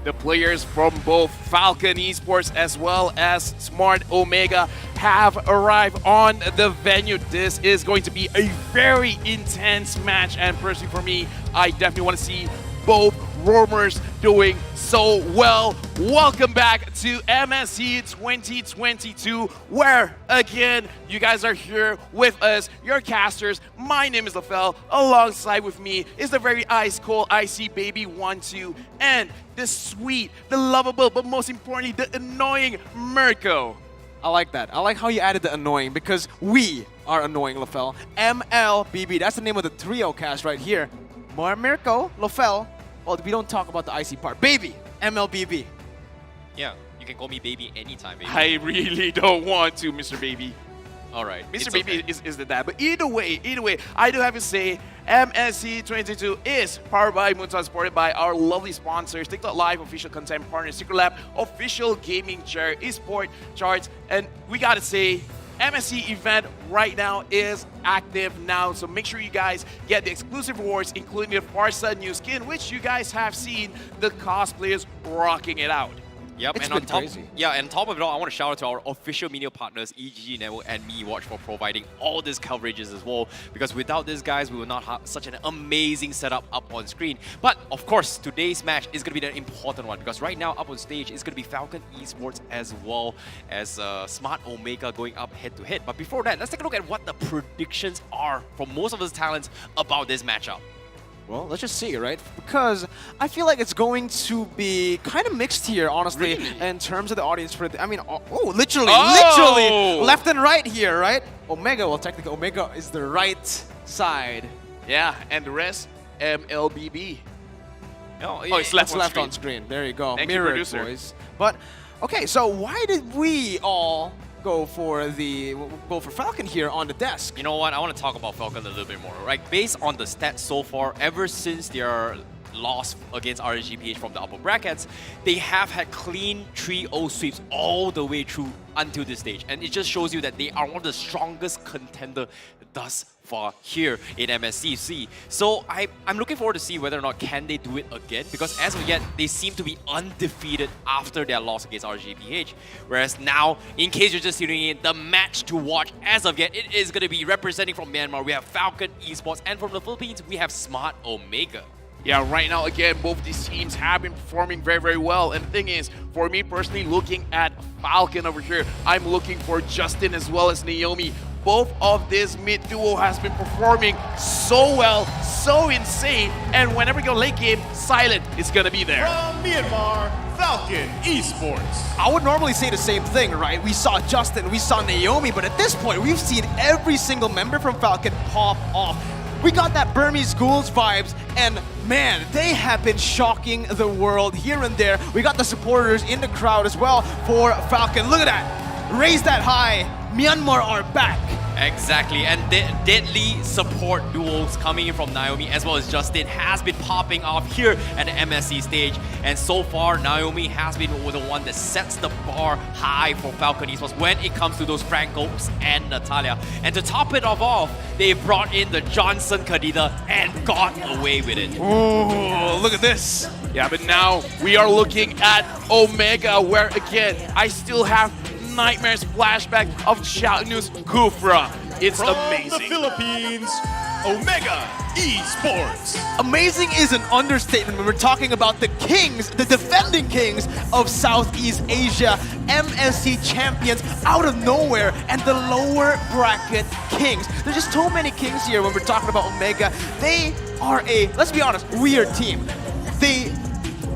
The players from both FCON Esports as well as Smart Omega have arrived on the venue. This is going to be a very intense match, and personally for me, I definitely want to see both roamers doing so well. Welcome back to MSC 2022, where again you guys are here with us, your casters. My name is LaFell. Alongside with me is the very ice cold IC Baby 1-2 and the sweet, the lovable, but most importantly, the annoying Mirko. I like that. I like how you added the annoying, because we are annoying, LaFell. MLBB, that's the name of the trio cast right here. More Mirko, LaFell. Well, we don't talk about the IC part. Baby, MLBB. Yeah, you can call me Baby anytime, baby. I really don't want to, Mr. Baby. All right, Mr. Baby is the dad. But either way, I do have to say, MSC 2022 is powered by Moonton, supported by our lovely sponsors, TikTok Live, official content partner, Secret Lab, official gaming chair, eSport charts, and we gotta say, MSC event right now is active now, so make sure you guys get the exclusive rewards, including the Farsa new skin, which you guys have seen the cosplayers rocking it out. Yep, It's and on been top, crazy. yeah, and on top of it all, I want to shout out to our official media partners, EGG Network and MeWatch, for providing all these coverages as well. Because without these guys, we will not have such an amazing setup up on screen. But of course, today's match is going to be the important one, because right now up on stage is going to be FCON Esports as well as Smart Omega going up head-to-head. But before that, let's take a look at what the predictions are from most of the talents about this matchup. Well, let's just see, right? Because I feel like it's going to be kind of mixed here, honestly, in terms of the audience. I mean, literally left and right here, right? Omega, well, technically, Omega is the right side. Yeah, and the rest, MLBB. Oh, it's left on screen. There you go. Thank you, Mirrored, producer. boys. But, okay, so why did we all go for Falcon here on the desk? You know what? I want to talk about Falcon a little bit more, right? Based on the stats so far, ever since their loss against RSG-PH from the upper brackets, they have had clean 3-0 sweeps all the way through until this stage. And it just shows you that they are one of the strongest contender thus far here in MSC. So I'm looking forward to see whether or not can they do it again, because as of yet, they seem to be undefeated after their loss against RSG-PH. Whereas now, in case you're just tuning in, the match to watch as of yet, it is going to be representing from Myanmar. We have Falcon Esports, and from the Philippines, we have Smart Omega. Yeah, right now, again, both these teams have been performing very, very well. And the thing is, for me personally, looking at Falcon over here, I'm looking for Justin as well as Naomi. Both of this mid duo has been performing so well, so insane. And whenever you go late game, Silent is going to be there. From Myanmar, Falcon Esports. I would normally say the same thing, right? We saw Justin, we saw Naomi, but at this point, we've seen every single member from Falcon pop off. We got that Burmese Ghouls vibes, and man, they have been shocking the world here and there. We got the supporters in the crowd as well for Falcon. Look at that. Raise that high. Myanmar are back. Exactly, and deadly support duos coming in from Naomi as well as Justin has been popping off here at the MSC stage. And so far, Naomi has been the one that sets the bar high for Falcon Esports when it comes to those Francos and Natalia. And to top it off, they brought in the Johnson Kadida and got away with it. Ooh, look at this. Yeah, but now we are looking at Omega, where again, I still have nightmares flashback of Chatnu's Kufra. It's From amazing. the Philippines, Omega Esports. Amazing is an understatement when we're talking about the kings, the defending kings of Southeast Asia, MSC champions out of nowhere, and the lower bracket kings. There's just so many kings here when we're talking about Omega. They are let's be honest, weird team. They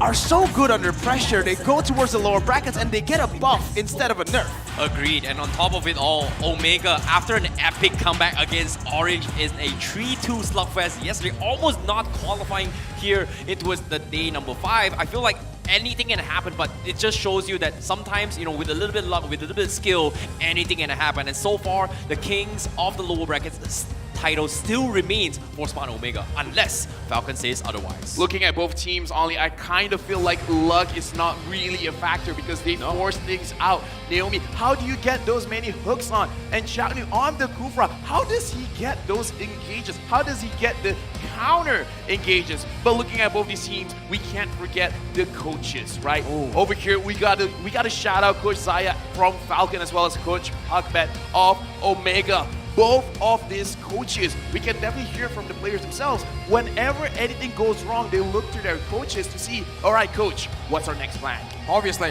are so good under pressure. They go towards the lower brackets and they get a buff instead of a nerf. Agreed, and on top of it all, Omega, after an epic comeback against Orange in a 3-2 slugfest yesterday, almost not qualifying here into the day number 5. I feel like anything can happen, but it just shows you that sometimes, you know, with a little bit of luck, with a little bit of skill, anything can happen. And so far, the kings of the lower brackets title still remains for Smart Omega, unless Falcon says otherwise. Looking at both teams, Ollie, I kind of feel like luck is not really a factor because they force things out. Naomi, how do you get those many hooks on? And Chatnu on the Kufra, how does he get those engages? How does he get the counter engages? But looking at both these teams, we can't forget the coaches, right? Ooh. Over here, we gotta shout out Coach Zaya from Falcon as well as Coach Huckbet of Omega. Both of these coaches, we can definitely hear from the players themselves. Whenever anything goes wrong, they look to their coaches to see, all right, coach, what's our next plan? Obviously,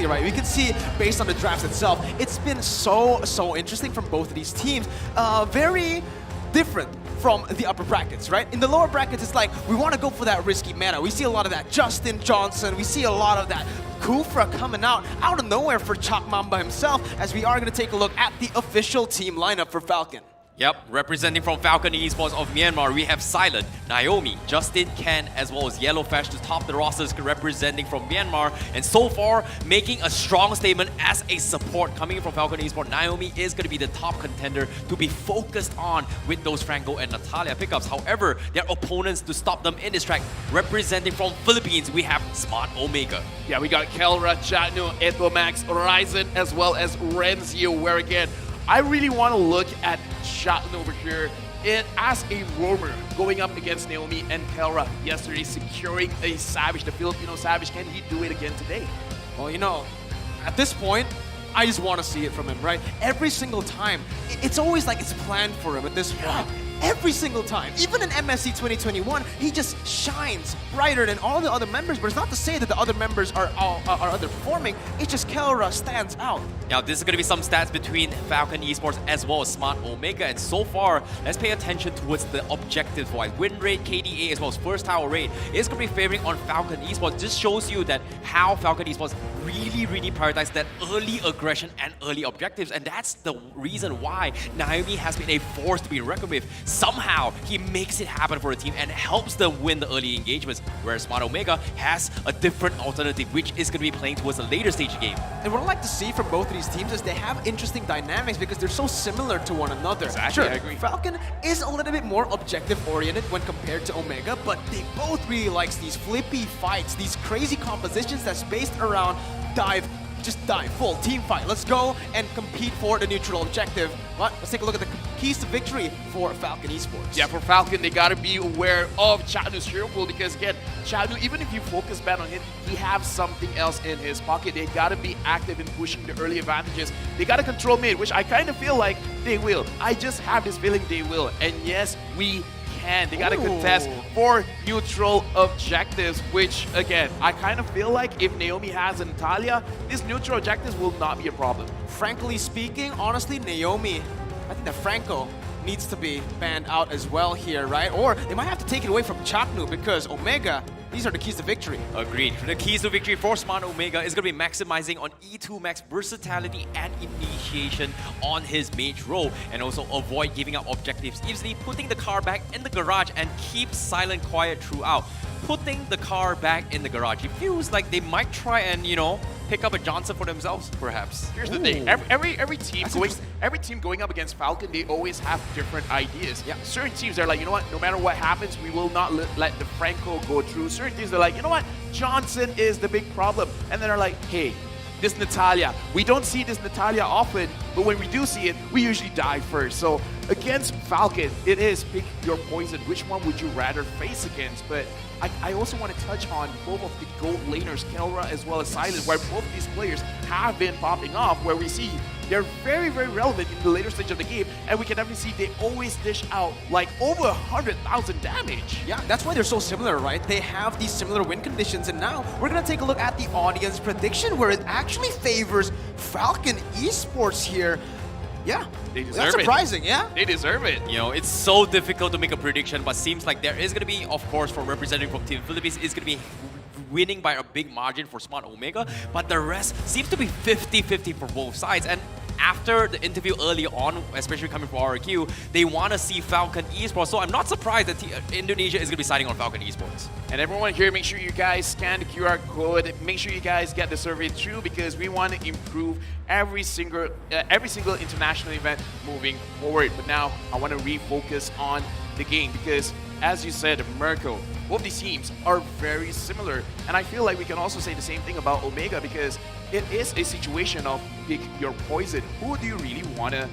right. We can see based on the drafts itself, it's been so interesting from both of these teams. Very different from the upper brackets, right? In the lower brackets, it's like, we want to go for that risky meta. We see a lot of that Justin Johnson. We see a lot of that Kufra coming out of nowhere for Chak Mamba himself, as we are going to take a look at the official team lineup for Falcon. Yep, representing from Falcon Esports of Myanmar, we have Silent, Naomi, Justin, Ken, as well as Yellowfash to top the rosters representing from Myanmar. And so far, making a strong statement as a support coming from Falcon Esports, Naomi is going to be the top contender to be focused on with those Franco and Natalia pickups. However, their opponents to stop them in this track, representing from Philippines, we have Smart Omega. Yeah, we got Kelra, Chatnu, Ethomax, Ryzen, as well as Renzio, where again, I really want to look at Chatnu over here as a roamer going up against Naomi and Kelra yesterday, securing a Savage, the Filipino Savage. Can he do it again today? Well, you know, at this point, I just want to see it from him, right? Every single time, it's always like it's planned for him at this point. every single time. Even in MSC 2021, he just shines brighter than all the other members. But it's not to say that the other members are underperforming. It's just Kelra stands out. Now, this is going to be some stats between Falcon Esports as well as Smart Omega. And so far, let's pay attention towards the objectives wise. Win rate, KDA, as well as first tower rate is going to be favoring on Falcon Esports. This shows you that how Falcon Esports really prioritize that early aggression and early objectives. And that's the reason why Naomi has been a force to be reckoned with. Somehow, he makes it happen for the team and helps them win the early engagements. Whereas Smart Omega has a different alternative, which is going to be playing towards the later stage game. And what I like to see from both of these teams is they have interesting dynamics because they're so similar to one another. Exactly, sure, I agree. Falcon is a little bit more objective-oriented when compared to Omega, but they both really likes these flippy fights, these crazy compositions that's based around just dive, full team fight. Let's go and compete for the neutral objective. But let's take a look at the keys to victory for Falcon Esports. Yeah, for Falcon, they gotta be aware of Chatnu's hero pool because again, Chatnu, even if you focus bad on him, he has something else in his pocket. They gotta be active in pushing the early advantages. They gotta control mid, which I kind of feel like they will. I just have this feeling they will. And yes, we can. They gotta contest for neutral objectives, which again, I kind of feel like if Naomi has a Natalia, these neutral objectives will not be a problem. Frankly speaking, honestly, Naomi, I think that Franco needs to be banned out as well here, right? Or they might have to take it away from Chatnu because Omega, these are the keys to victory. Agreed. The keys to victory for Smart Omega is going to be maximizing on E2 Max versatility and initiation on his mage role, and also avoid giving up objectives easily, putting the car back in the garage and keep silent quiet throughout. Putting the car back in the garage. It feels like they might try and, you know, pick up a Johnson for themselves, perhaps. Here's the thing. Every team going up against Falcon, they always have different ideas. Yeah. Certain teams are like, you know what, no matter what happens, we will not let the Franco go through. Certain teams are like, you know what, Johnson is the big problem. And then they're like, hey, this Natalia, we don't see this Natalia often, but when we do see it, we usually die first. So against Falcon, it is pick your poison. Which one would you rather face against? But I also want to touch on both of the gold laners, Kelra as well as Silent, where both these players have been popping off, where we see they're very relevant in the later stage of the game, and we can definitely see they always dish out like over 100,000 damage. Yeah, that's why they're so similar, right? They have these similar win conditions, and now we're gonna take a look at the audience prediction where it actually favors Falcon Esports here. Yeah, they deserve that's surprising, yeah? They deserve it. You know, it's so difficult to make a prediction, but seems like there is going to be, of course, for representing from Team Philippines, is going to be winning by a big margin for Smart Omega, but the rest seems to be 50-50 for both sides. And after the interview early on, especially coming from RRQ, they want to see Falcon Esports. So I'm not surprised that Indonesia is going to be siding on Falcon Esports. And everyone here, make sure you guys scan the QR code. Make sure you guys get the survey through because we want to improve every single international event moving forward. But now I want to refocus on the game because, as you said, Mirko, both these teams are very similar. And I feel like we can also say the same thing about Omega because it is a situation of pick your poison. Who do you really want to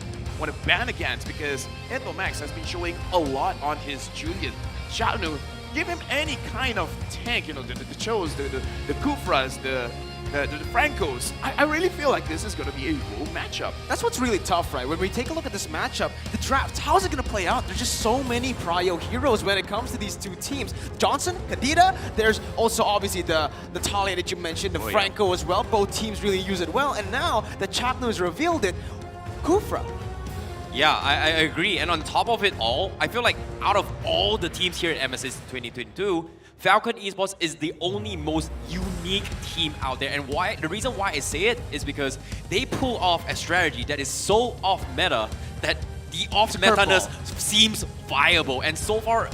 ban against? Because Endo Max has been showing a lot on his Julian. Chatnu, give him any kind of tank, you know, the Chos, the Kufras, the Francos. I really feel like this is going to be a rogue matchup. That's what's really tough, right? When we take a look at this matchup, the draft, how's it going to play out? There's just so many prio heroes when it comes to these two teams. Johnson, Kadira, there's also obviously the Natalia that you mentioned, the Franco as well. Both teams really use it well. And now that Chatnu has revealed it, Kufra. Yeah, I agree. And on top of it all, I feel like out of all the teams here at MSC 2022, Falcon Esports is the only most unique team out there. And why? The reason why I say it is because they pull off a strategy that is so off meta that the off meta-ness seems viable. And so far,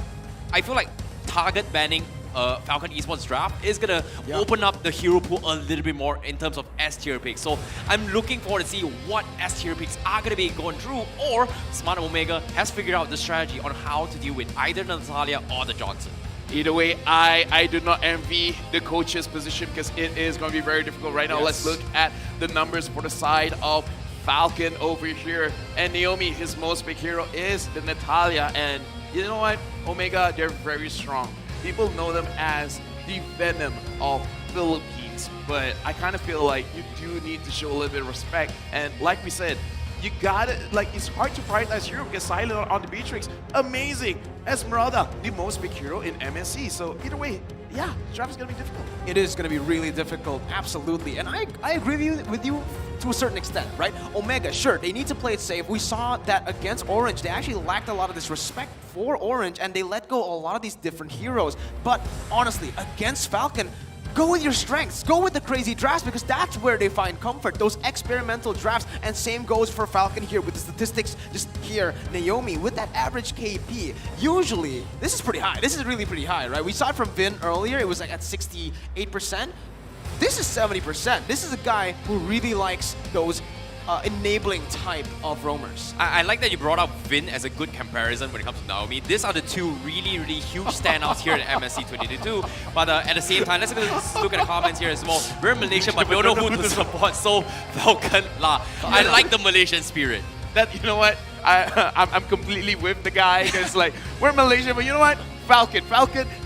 I feel like target banning Falcon Esports draft is gonna open up the hero pool a little bit more in terms of S-tier picks. So I'm looking forward to see what S-tier picks are gonna be going through, or Smart Omega has figured out the strategy on how to deal with either Natalia or the Johnson. Either way, I do not envy the coach's position because it is going to be very difficult right now. Let's look at the numbers for the side of Falcon over here. And Naomi, his most big hero is the Natalia. And you know what? Omega, they're very strong. People know them as the Venom of Philippines. But I kind of feel like you do need to show a little bit of respect. And like we said, you got it. Like, it's hard to prioritize hero because Silent on the Beatrix, amazing. Esmeralda, the most big hero in MSC. So either way, yeah, draft is gonna be difficult. It is going to be really difficult, absolutely. And I agree with you to a certain extent, right? Omega, sure, they need to play it safe. We saw that against Orange, they actually lacked a lot of this respect for Orange, and they let go a lot of these different heroes. But honestly, against Falcon, go with your strengths. Go with the crazy drafts because that's where they find comfort. Those experimental drafts. And same goes for Falcon here with the statistics just here. Naomi with that average KP. Usually, this is pretty high. This is really pretty high, right? We saw it from Vin earlier. It was like at 68%. This is 70%. This is a guy who really likes those enabling type of roamers. I like that you brought up Vin as a good comparison when it comes to Naomi. These are the two really, really huge standouts here at MSC 2022. But at the same time, let's look at the comments here as well. We're Malaysian, but we don't know who to support, so Falcon lah. I like the Malaysian spirit. That, you know what? I'm completely with the guy because like we're Malaysian, but you know what? Falcon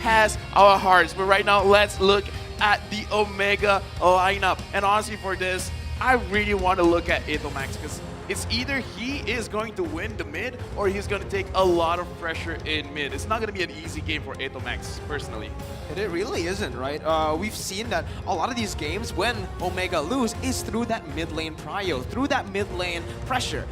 has our hearts. But right now, let's look at the Omega lineup. And honestly, for this, I really want to look at Etomax because it's either he is going to win the mid or he's going to take a lot of pressure in mid. It's not going to be an easy game for Etomax, personally. It really isn't, right? We've seen that a lot of these games, when Omega lose, is through that mid lane prio, through that mid lane pressure.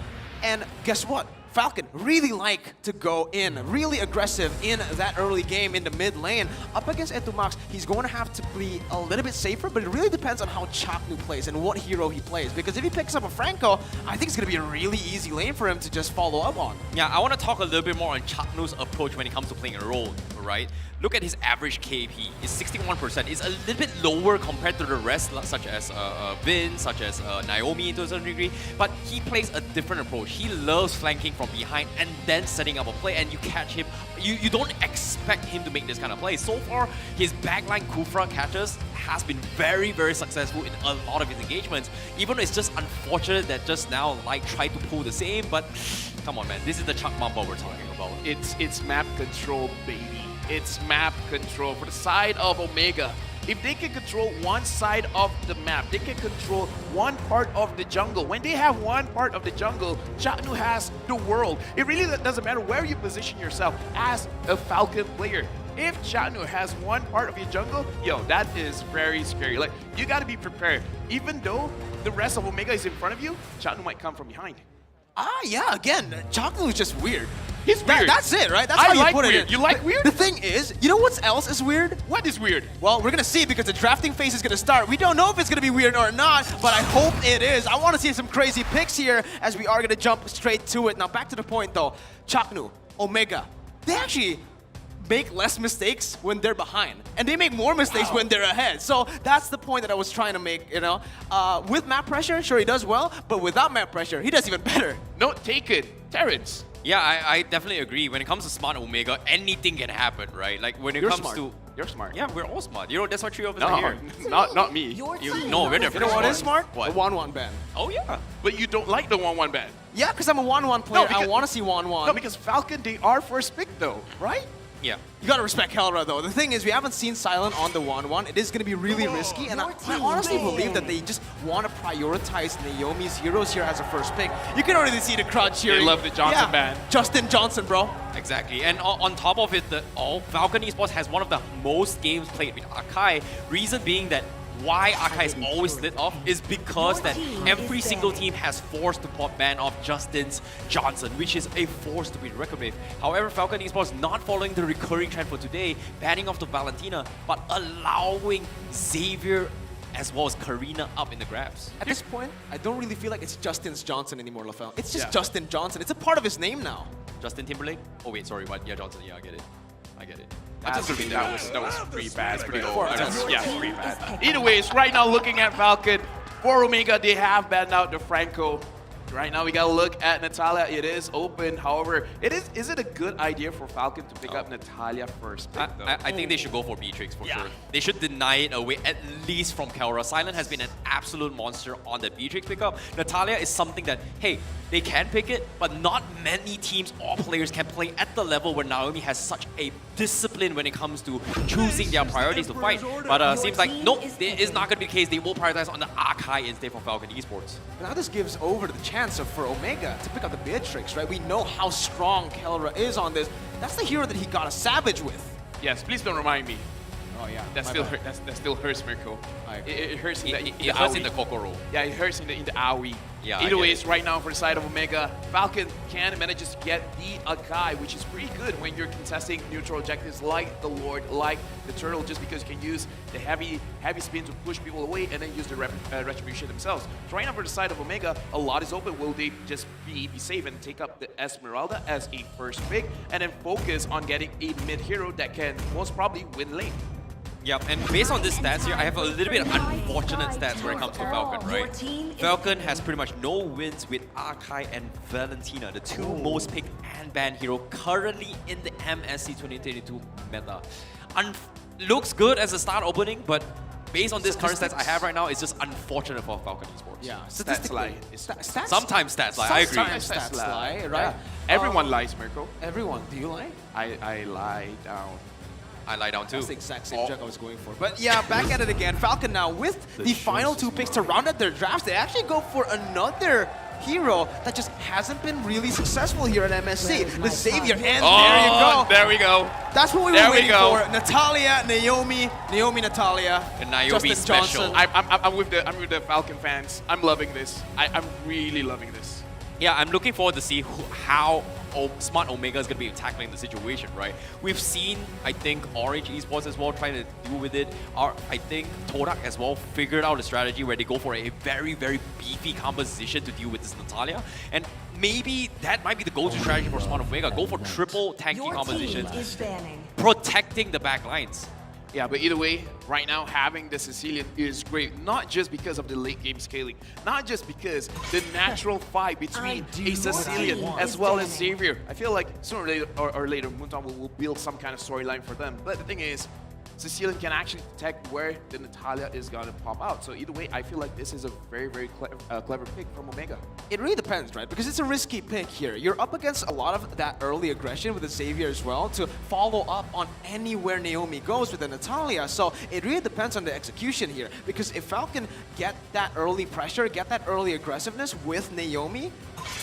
And guess what? Falcon really like to go in, really aggressive in that early game in the mid lane. Up against Etomax, he's going to have to be a little bit safer, but it really depends on how Chaknu plays and what hero he plays. Because if he picks up a Franco, I think it's going to be a really easy lane for him to just follow up on. Yeah, I want to talk a little bit more on Chaknu's approach when it comes to playing a role, right? Look at his average KP. It's 61%. It's a little bit lower compared to the rest, such as Vin, such as Naomi to a certain degree. But he plays a different approach. He loves flanking from behind and then setting up a play, and you catch him. You don't expect him to make this kind of play. So far, his backline Kufra catches has been very, very successful in a lot of his engagements. Even though it's just unfortunate that just now Light tried to pull the same, but come on, man. This is the Chuck Mamba we're talking about. It's map control, baby. It's map control for the side of Omega. If they can control one side of the map, they can control one part of the jungle. When they have one part of the jungle, Chaknu has the world. It really doesn't matter where you position yourself as a Falcon player. If Chaknu has one part of your jungle, yo, that is very scary. Like, you gotta be prepared. Even though the rest of Omega is in front of you, Chaknu might come from behind. Yeah, again, Chaknu is just weird. He's weird. That's it, right? That's how you put it in. You like weird? The thing is, you know what else is weird? What is weird? Well, we're gonna see because the drafting phase is gonna start. We don't know if it's gonna be weird or not, but I hope it is. I want to see some crazy picks here as we are gonna jump straight to it. Now, back to the point though. Chaknu, Omega, they actually make less mistakes when they're behind, and they make more mistakes when they're ahead. So that's the point that I was trying to make, you know. With map pressure, sure, he does well, but without map pressure, he does even better. No, take it. Terrence. Yeah, I definitely agree. When it comes to smart Omega, anything can happen, right? Like when it comes to... You're smart. Yeah, we're all smart. You know, that's why three of us are here. Not me. No, we're definitely You know what is smart? What? The 1-1 ban. Oh, yeah. But you don't like the 1-1 ban. Yeah, because I'm a 1-1 player. I want to see 1-1. No, because Falcon, they are first pick though, right? Yeah. You gotta respect Helra though. The thing is, we haven't seen Silent on the 1-1. It is gonna be really risky, and I honestly believe that they just want to prioritize Naomi's heroes here as a first pick. You can already see the crowd cheering. They love the Johnson ban. Justin Johnson, bro. Exactly. And on top of it, Falcon Esports has one of the most games played with Akai. Reason being that why Akai is always lit off is because that every single team has forced the pop ban of Justin's Johnson, which is a force to be reckoned with. However, Falcon Esports not following the recurring trend for today, banning off the Valentina, but allowing Xavier as well as Karina up in the grabs. At this point, I don't really feel like it's Justin's Johnson anymore, LaFell. It's just Justin Johnson. It's a part of his name now. Justin Timberlake? Oh wait, sorry, what? Yeah, Johnson. Yeah, I get it. I get it. That was pretty bad. It's pretty old. Yeah, pretty bad. Either ways, right now looking at Falcon, for Omega, they have banned out the Franco. Right now we gotta look at Natalia. It is open. However, is it a good idea for Falcon to pick up Natalia first? I think they should go for Beatrix for sure. They should deny it away, at least from Kelra. Silent has been an absolute monster on the Beatrix pickup. Natalia is something that, hey, they can pick it, but not many teams or players can play at the level where Naomi has such a discipline when it comes to choosing their priorities to fight. But seems like, nope, it is not going to be the case. They will prioritize on the Arkai instead from Falcon Esports. Now this gives over the chance for Omega to pick up the Beatrix, right? We know how strong Kelra is on this. That's the hero that he got a Savage with. Yes, please don't remind me. Oh yeah, that still hurts, Mirko. It hurts in the it hurts in the Kokoro. Yeah, it hurts in the AoE. Yeah, Either ways, right now for the side of Omega, Falcon can manages to get the Akai, which is pretty good when you're contesting neutral objectives like the Lord, like the Turtle, just because you can use the heavy spin to push people away and then use the retribution themselves. So right now for the side of Omega, a lot is open. Will they just be safe and take up the Esmeralda as a first pick and then focus on getting a mid hero that can most probably win lane? Yep, and based on this stats here, I have a little bit of unfortunate stats when it comes to Falcon, right? Falcon has pretty much no wins with Arkai and Valentina, the two most picked and banned hero currently in the MSC 2022 meta. Looks good as a start opening, but based on this current stats I have right now, it's just unfortunate for Falcon Esports. Yeah, Stats lie. Sometimes stats lie, I agree. Sometimes stats lie, right? Yeah. Everyone lies, Mirko. Everyone, do you lie? I lie down. I lie down too. That's the exact same joke I was going for. But yeah, back at it again. Falcon now with the final two picks to round out their drafts. They actually go for another hero that just hasn't been really successful here at MSC. The Savior, and there you go. There we go. That's what we were waiting for. Natalia, Naomi, Natalia, and Naomi Justin special. Johnson. I'm with the Falcon fans. I'm loving this. I'm really loving this. Yeah, I'm looking forward to see how Smart Omega is going to be tackling the situation, right? We've seen, I think, Orange Esports as well trying to deal with it. I think Todak as well figured out a strategy where they go for a very, very beefy composition to deal with this Natalia. And maybe that might be the go-to strategy for Smart Omega. Go for triple tanky compositions, protecting the back lines. Yeah, but either way, right now, having the Sicilian is great. Not just because of the late game scaling, not just because the natural fight between a Sicilian as well as Xavier. I feel like sooner or later, Moonton will build some kind of storyline for them. But the thing is, Sicilian can actually detect where the Natalia is going to pop out. So either way, I feel like this is a very, very clever pick from Omega. It really depends, right? Because it's a risky pick here. You're up against a lot of that early aggression with the Xavier as well to follow up on anywhere Naomi goes with the Natalia. So it really depends on the execution here. Because if Falcon get that early pressure, get that early aggressiveness with Naomi,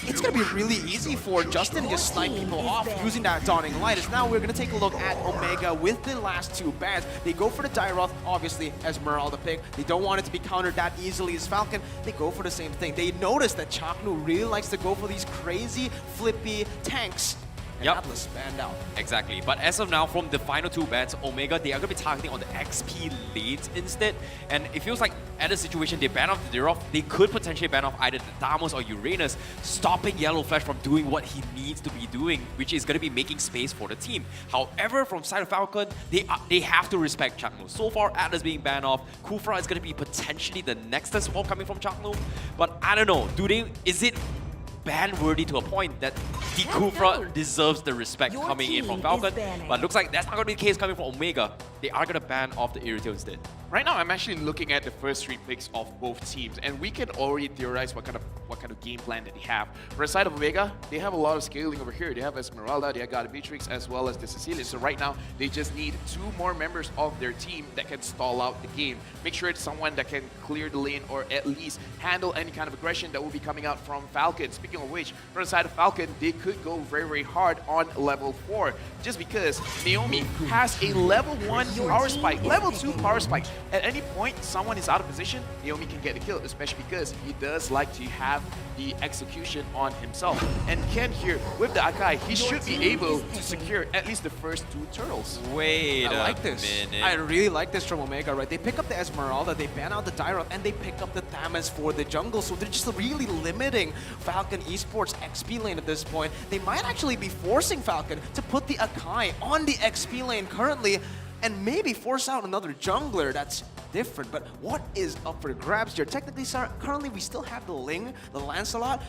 it's going to be really easy for Justin to just snipe people off using that Dawning Light. As now we're going to take a look at Omega with the last two bans. They go for the Dyroth, obviously, Esmeralda pick. They don't want it to be countered that easily as Falcon. They go for the same thing. They notice that Chaknu really likes to go for these crazy, flippy tanks. And Atlas banned out. Exactly. But as of now, from the final two bans, Omega, they are going to be targeting on the XP lanes instead. And it feels like at a situation they ban off the Dyroth, they could potentially ban off either the Damos or Uranus, stopping Yellow Flash from doing what he needs to be doing, which is going to be making space for the team. However, from side of Falcon, they have to respect Chaknu. So far, Atlas being banned off, Kufra is going to be potentially the next swap coming from Chaknu. But I don't know, is it ban-worthy to a point that the Kufra deserves the respect coming in from Falcon, but looks like that's not going to be the case coming from Omega. They are going to ban off the Irritail instead. Right now, I'm actually looking at the first three picks of both teams, and we can already theorize what kind of game plan that they have. For the side of Omega, they have a lot of scaling over here. They have Esmeralda, they got Beatrix, as well as the Sicilian. So right now, they just need two more members of their team that can stall out the game. Make sure it's someone that can clear the lane or at least handle any kind of aggression that will be coming out from Falcon. Speaking of which, for the side of Falcon, they could go very, very hard on level 4, just because Naomi has a level 1 power spike, level 2 power spike. At any point, someone is out of position, Naomi can get the kill, especially because he does like to have the execution on himself. And Ken here, with the Akai, he should be able to secure at least the first 2 turtles. Wait I like this. minute. I really like this from Omega, right? They pick up the Esmeralda, they ban out the Dyroth, and they pick up the Thamas for the jungle. So they're just really limiting Falcon Esports XP lane at this point. They might actually be forcing Falcon to put the Akai on the XP lane currently, and maybe force out another jungler that's different. But what is up for grabs here? Technically, currently we still have the Ling, the Lancelot.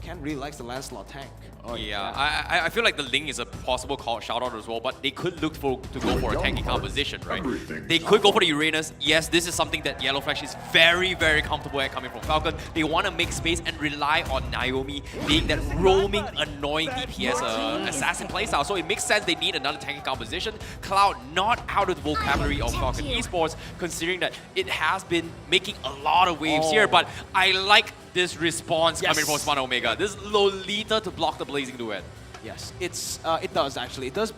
Ken really likes the Lancelot tank. Oh yeah, I feel like the Ling is a possible shout out as well, but they could look to go for a tanky composition, right? They could go for the Uranus. Yes, this is something that Yellow Flash is very, very comfortable at coming from Falcon. They want to make space and rely on Naomi being that roaming, annoying DPS assassin playstyle. So it makes sense they need another tanky composition. Cloud not out of the vocabulary of Falcon Esports, considering that it has been making a lot of waves here, but I like this response coming from Smart Omega. This Lolita to block the Blazing Duet. Yes, it does actually. It does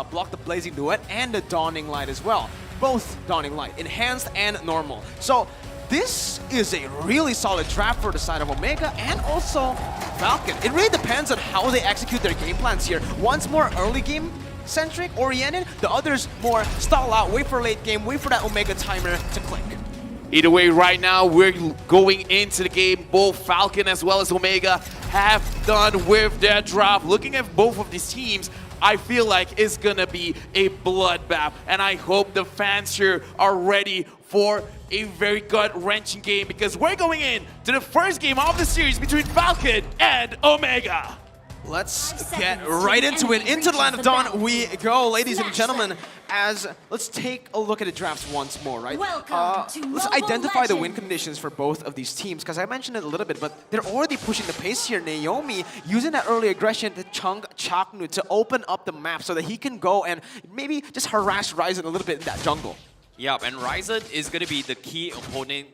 block the Blazing Duet and the Dawning Light as well. Both Dawning Light, enhanced and normal. So this is a really solid draft for the side of Omega and also Falcon. It really depends on how they execute their game plans here. One's more early game centric, oriented. The other's more stall out, wait for late game, wait for that Omega timer to click. Either way, right now, we're going into the game. Both Falcon as well as Omega have done with their draft. Looking at both of these teams, I feel like it's gonna be a bloodbath. And I hope the fans here are ready for a very gut-wrenching game, because we're going in to the first game of the series between Falcon and Omega. Let's get right into it. Into the Land of Dawn we go, ladies and gentlemen. Let's take a look at the drafts once more, right? Let's identify the win conditions for both of these teams, because I mentioned it a little bit, but they're already pushing the pace here. Naomi using that early aggression to chunk Chaknu to open up the map so that he can go and maybe just harass Ryzen a little bit in that jungle. Yeah, and Ryzen is going to be the key opponent,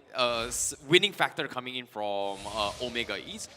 winning factor coming in from Omega East.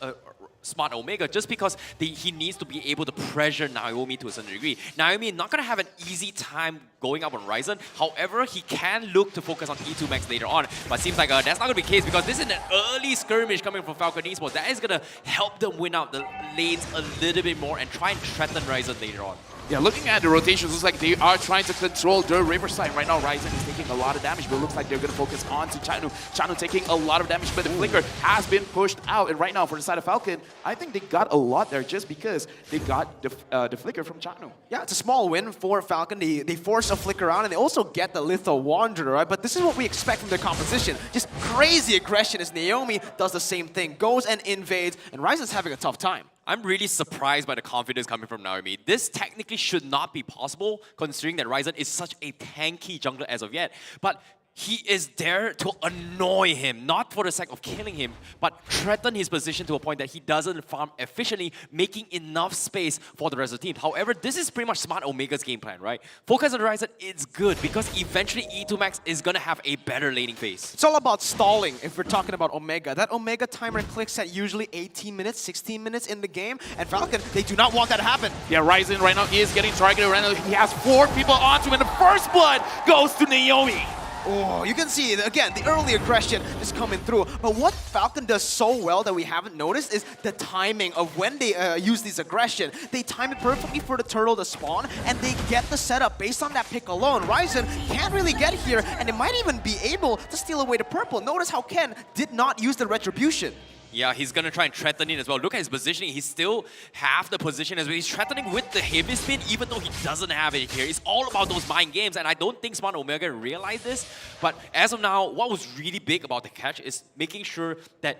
Smart Omega, just because he needs to be able to pressure Naomi to a certain degree. Naomi not going to have an easy time going up on Ryzen. However, he can look to focus on E2 Max later on. But seems like that's not going to be the case, because this is an early skirmish coming from Falcon Esports. That is going to help them win out the lanes a little bit more and try and threaten Ryzen later on. Yeah, looking at the rotations, looks like they are trying to control the Riverside. Right now, Ryzen is taking a lot of damage, but it looks like they're going to focus on to Chanu. Chanu taking a lot of damage, but the Flicker has been pushed out. And right now, for the side of Falcon, I think they got a lot there just because they got the Flicker from Chanu. Yeah, it's a small win for Falcon. They force a Flicker out, and they also get the Lethal Wanderer, right? But this is what we expect from their composition. Just crazy aggression as Naomi does the same thing, goes and invades, and Ryzen's having a tough time. I'm really surprised by the confidence coming from Naomi. This technically should not be possible, considering that Ryzen is such a tanky jungler as of yet. But he is there to annoy him, not for the sake of killing him, but threaten his position to a point that he doesn't farm efficiently, making enough space for the rest of the team. However, this is pretty much Smart Omega's game plan, right? Focus on the Ryzen, it's good, because eventually E2 Max is going to have a better laning phase. It's all about stalling if we're talking about Omega. That Omega timer clicks at usually 18 minutes, 16 minutes in the game, and Falcon, they do not want that to happen. Yeah, Ryzen right now is getting targeted. Right now, he has 4 people onto him, and the first blood goes to Naomi. Oh, you can see, again, the early aggression is coming through. But what Falcon does so well that we haven't noticed is the timing of when they use this aggression. They time it perfectly for the turtle to spawn, and they get the setup based on that pick alone. Ryzen can't really get here, and they might even be able to steal away the purple. Notice how Ken did not use the retribution. Yeah, he's going to try and threaten it as well. Look at his positioning. He still have the position as well. He's threatening with the heavy spin, even though he doesn't have it here. It's all about those mind games, and I don't think Smart Omega realized this. But as of now, what was really big about the catch is making sure that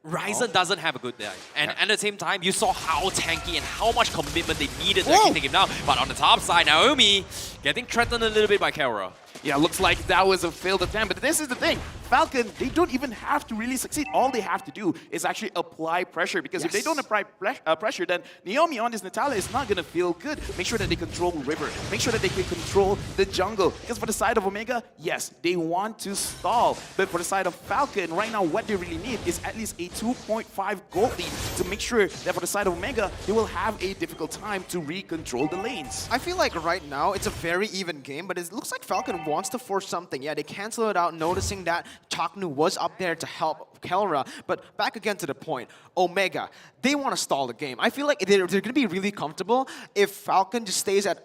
Ryzen doesn't have a good day. And at the same time, you saw how tanky and how much commitment they needed to actually take him down. But on the top side, Naomi getting threatened a little bit by Kelra. Yeah, looks like that was a failed attempt, but this is the thing. Falcon, they don't even have to really succeed. All they have to do is actually apply pressure, because if they don't apply pressure, then Naomi on this Natalia is not going to feel good. Make sure that they control River. Make sure that they can control the jungle. Because for the side of Omega, yes, they want to stall. But for the side of Falcon, right now, what they really need is at least a 2.5 gold lead to make sure that for the side of Omega, they will have a difficult time to re-control the lanes. I feel like right now, it's a very even game, but it looks like Falcon wants to force something. Yeah, they cancel it out, noticing that Chaknu was up there to help Kelra. But back again to the point, Omega, they want to stall the game. I feel like they're going to be really comfortable if Falcon just stays at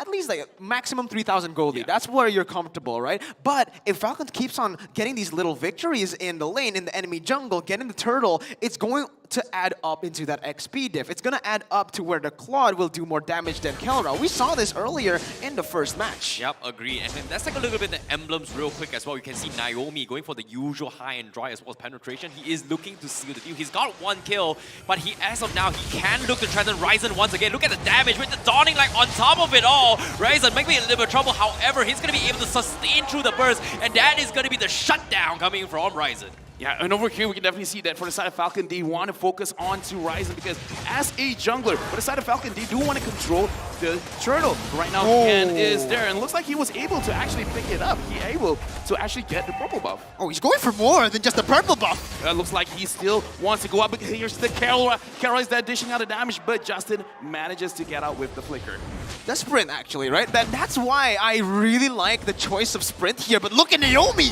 least like maximum 3,000 gold lead. That's where you're comfortable, right? But if Falcon keeps on getting these little victories in the lane, in the enemy jungle, getting the turtle, it's going to add up into that XP diff. It's gonna add up to where the Claude will do more damage than Kelra. We saw this earlier in the first match. Yep, agree. And then let's take a look at the emblems real quick as well. You can see Naomi going for the usual high and dry as well as penetration. He is looking to seal the deal. He's got 1 kill, but as of now, he can look to threaten Ryzen once again. Look at the damage with the Dawning Light on top of it all. Ryzen might be in a little bit of trouble. However, he's going to be able to sustain through the burst, and that is going to be the shutdown coming from Ryzen. Yeah, and over here we can definitely see that for the side of Falcon, they want to focus on to Ryzen because as a jungler, for the side of Falcon, they do want to control the turtle. Right now, Ken is there, and looks like he was able to actually pick it up. He able to actually get the purple buff. Oh, he's going for more than just the purple buff. Looks like he still wants to go up, but here's the Kelra. Kelra is there dishing out the damage, but Justin manages to get out with the flicker. The sprint, actually, right? That's why I really like the choice of sprint here, but look at Naomi!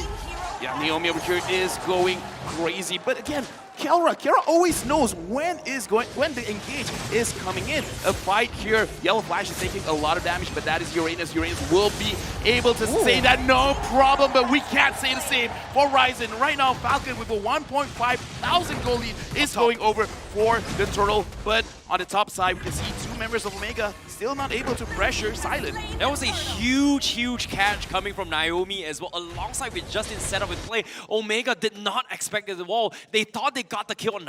Yeah, Naomi over here is going crazy. But again, Kelra always knows when the engage is coming in. A fight here, Yellow Flash is taking a lot of damage, but that is Uranus. Uranus will be able to say that no problem, but we can't say the same for Ryzen. Right now, Falcon with a 1,500 gold lead is going over for the turtle, but on the top side, we can see 2 members of Omega still not able to pressure Silent. That was a huge catch coming from Naomi as well, alongside with Justin's setup with play. Omega did not expect it at all. They thought they got the kill on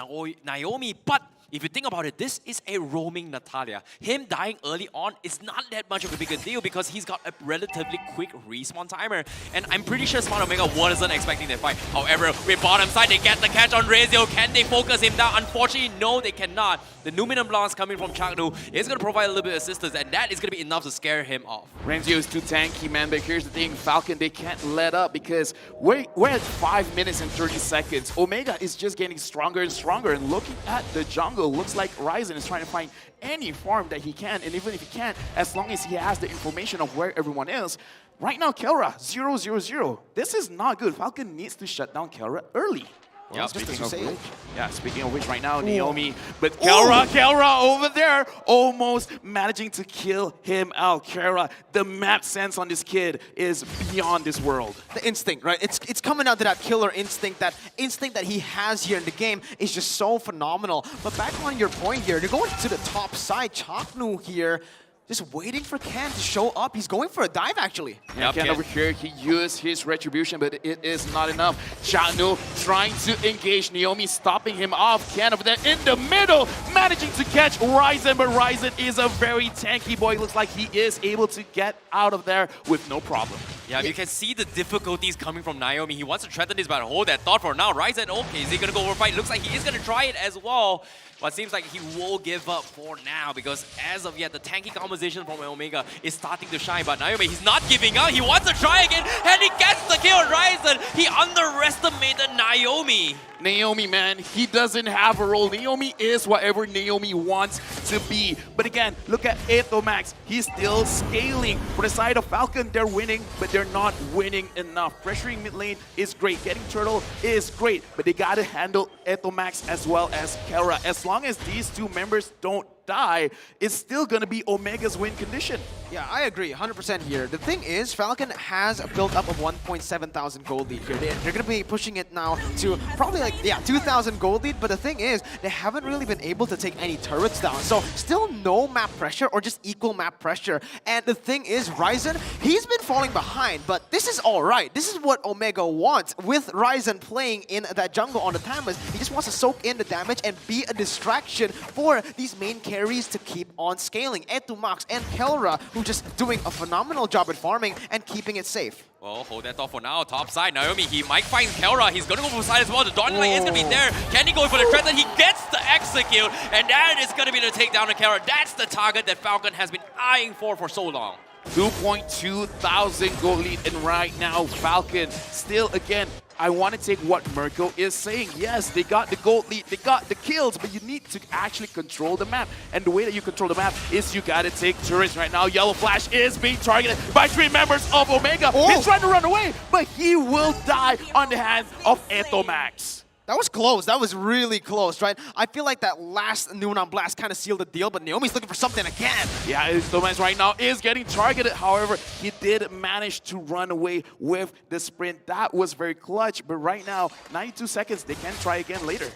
Naomi, but if you think about it, this is a roaming Natalia. Him dying early on is not that much of a bigger deal because he's got a relatively quick respawn timer. And I'm pretty sure Smart Omega wasn't expecting that fight. However, with bottom side, they get the catch on Razio. Can they focus him down? Unfortunately, no, they cannot. The Numinum Blast coming from Chagnu is going to provide a little bit of assistance, and that is going to be enough to scare him off. Razio is too tanky, man, but here's the thing. Falcon, they can't let up because we're at 5 minutes and 30 seconds. Omega is just getting stronger and stronger, and looking at the jungle, looks like Ryzen is trying to find any farm that he can, and even if he can't, as long as he has the information of where everyone is. Right now, Kelra, 0-0-0. This is not good. Falcon needs to shut down Kelra early. Yeah, speaking of which, right now, Naomi, but Kelra over there, almost managing to kill him out. Kelra, the map sense on this kid is beyond this world. The instinct, right? It's coming out to that killer instinct. That instinct that he has here in the game is just so phenomenal. But back on your point here, they're going to the top side. Chaknu here, just waiting for Ken to show up. He's going for a dive, actually. Yeah, Ken over here, he used his retribution, but it is not enough. Chanu trying to engage Naomi, stopping him off. Ken over there in the middle, managing to catch Ryzen, but Ryzen is a very tanky boy. Looks like he is able to get out of there with no problem. Yeah, you can see the difficulties coming from Naomi. He wants to threaten this, but hold that thought for now. Ryzen, okay, is he going to go over fight? Looks like he is going to try it as well. But it seems like he will give up for now because as of yet, the tanky composition from Omega is starting to shine. But Naomi, he's not giving up. He wants to try again, and he gets the kill on Ryzen. He underestimated Naomi. Naomi, man, he doesn't have a role. Naomi is whatever Naomi wants to be. But again, look at Ethomax. He's still scaling. For the side of Falcon, they're winning, but they're not winning enough. Pressuring mid lane is great. Getting Turtle is great, but they gotta handle Ethomax as well as Kelra. As long as these two members don't die, it's still gonna be Omega's win condition. Yeah, I agree 100% here. The thing is, Falcon has built up a 1,700 gold lead here. They're gonna be pushing it now to probably like, 2,000 gold lead, but the thing is, they haven't really been able to take any turrets down. So still no map pressure or just equal map pressure. And the thing is, Ryzen, he's been falling behind, but this is all right. This is what Omega wants with Ryzen playing in that jungle on the Tamas. He just wants to soak in the damage and be a distraction for these main carries to keep on scaling. Ethomax and Kelra, who just doing a phenomenal job at farming and keeping it safe. Well, hold that thought for now. Top side, Naomi, he might find Kelra. He's going to go for side as well. The Dawn Light is going to be there. Can he go for the threat? Then he gets the execute, and that is going to be the takedown of Kelra. That's the target that Falcon has been eyeing for so long. 2,200 gold lead, and right now, Falcon still, again, I want to take what Mirko is saying. Yes, they got the gold lead, they got the kills, but you need to actually control the map. And the way that you control the map is you got to take turrets. Right now, Yellow Flash is being targeted by 3 members of Omega. He's trying to run away, but he will die on the hands of Ethomax. That was close. That was really close, right? I feel like that last Numinum Blast kind of sealed the deal, but Naomi's looking for something again. Yeah, Ethomax right now is getting targeted. However, he did manage to run away with the sprint. That was very clutch, but right now, 92 seconds. They can try again later.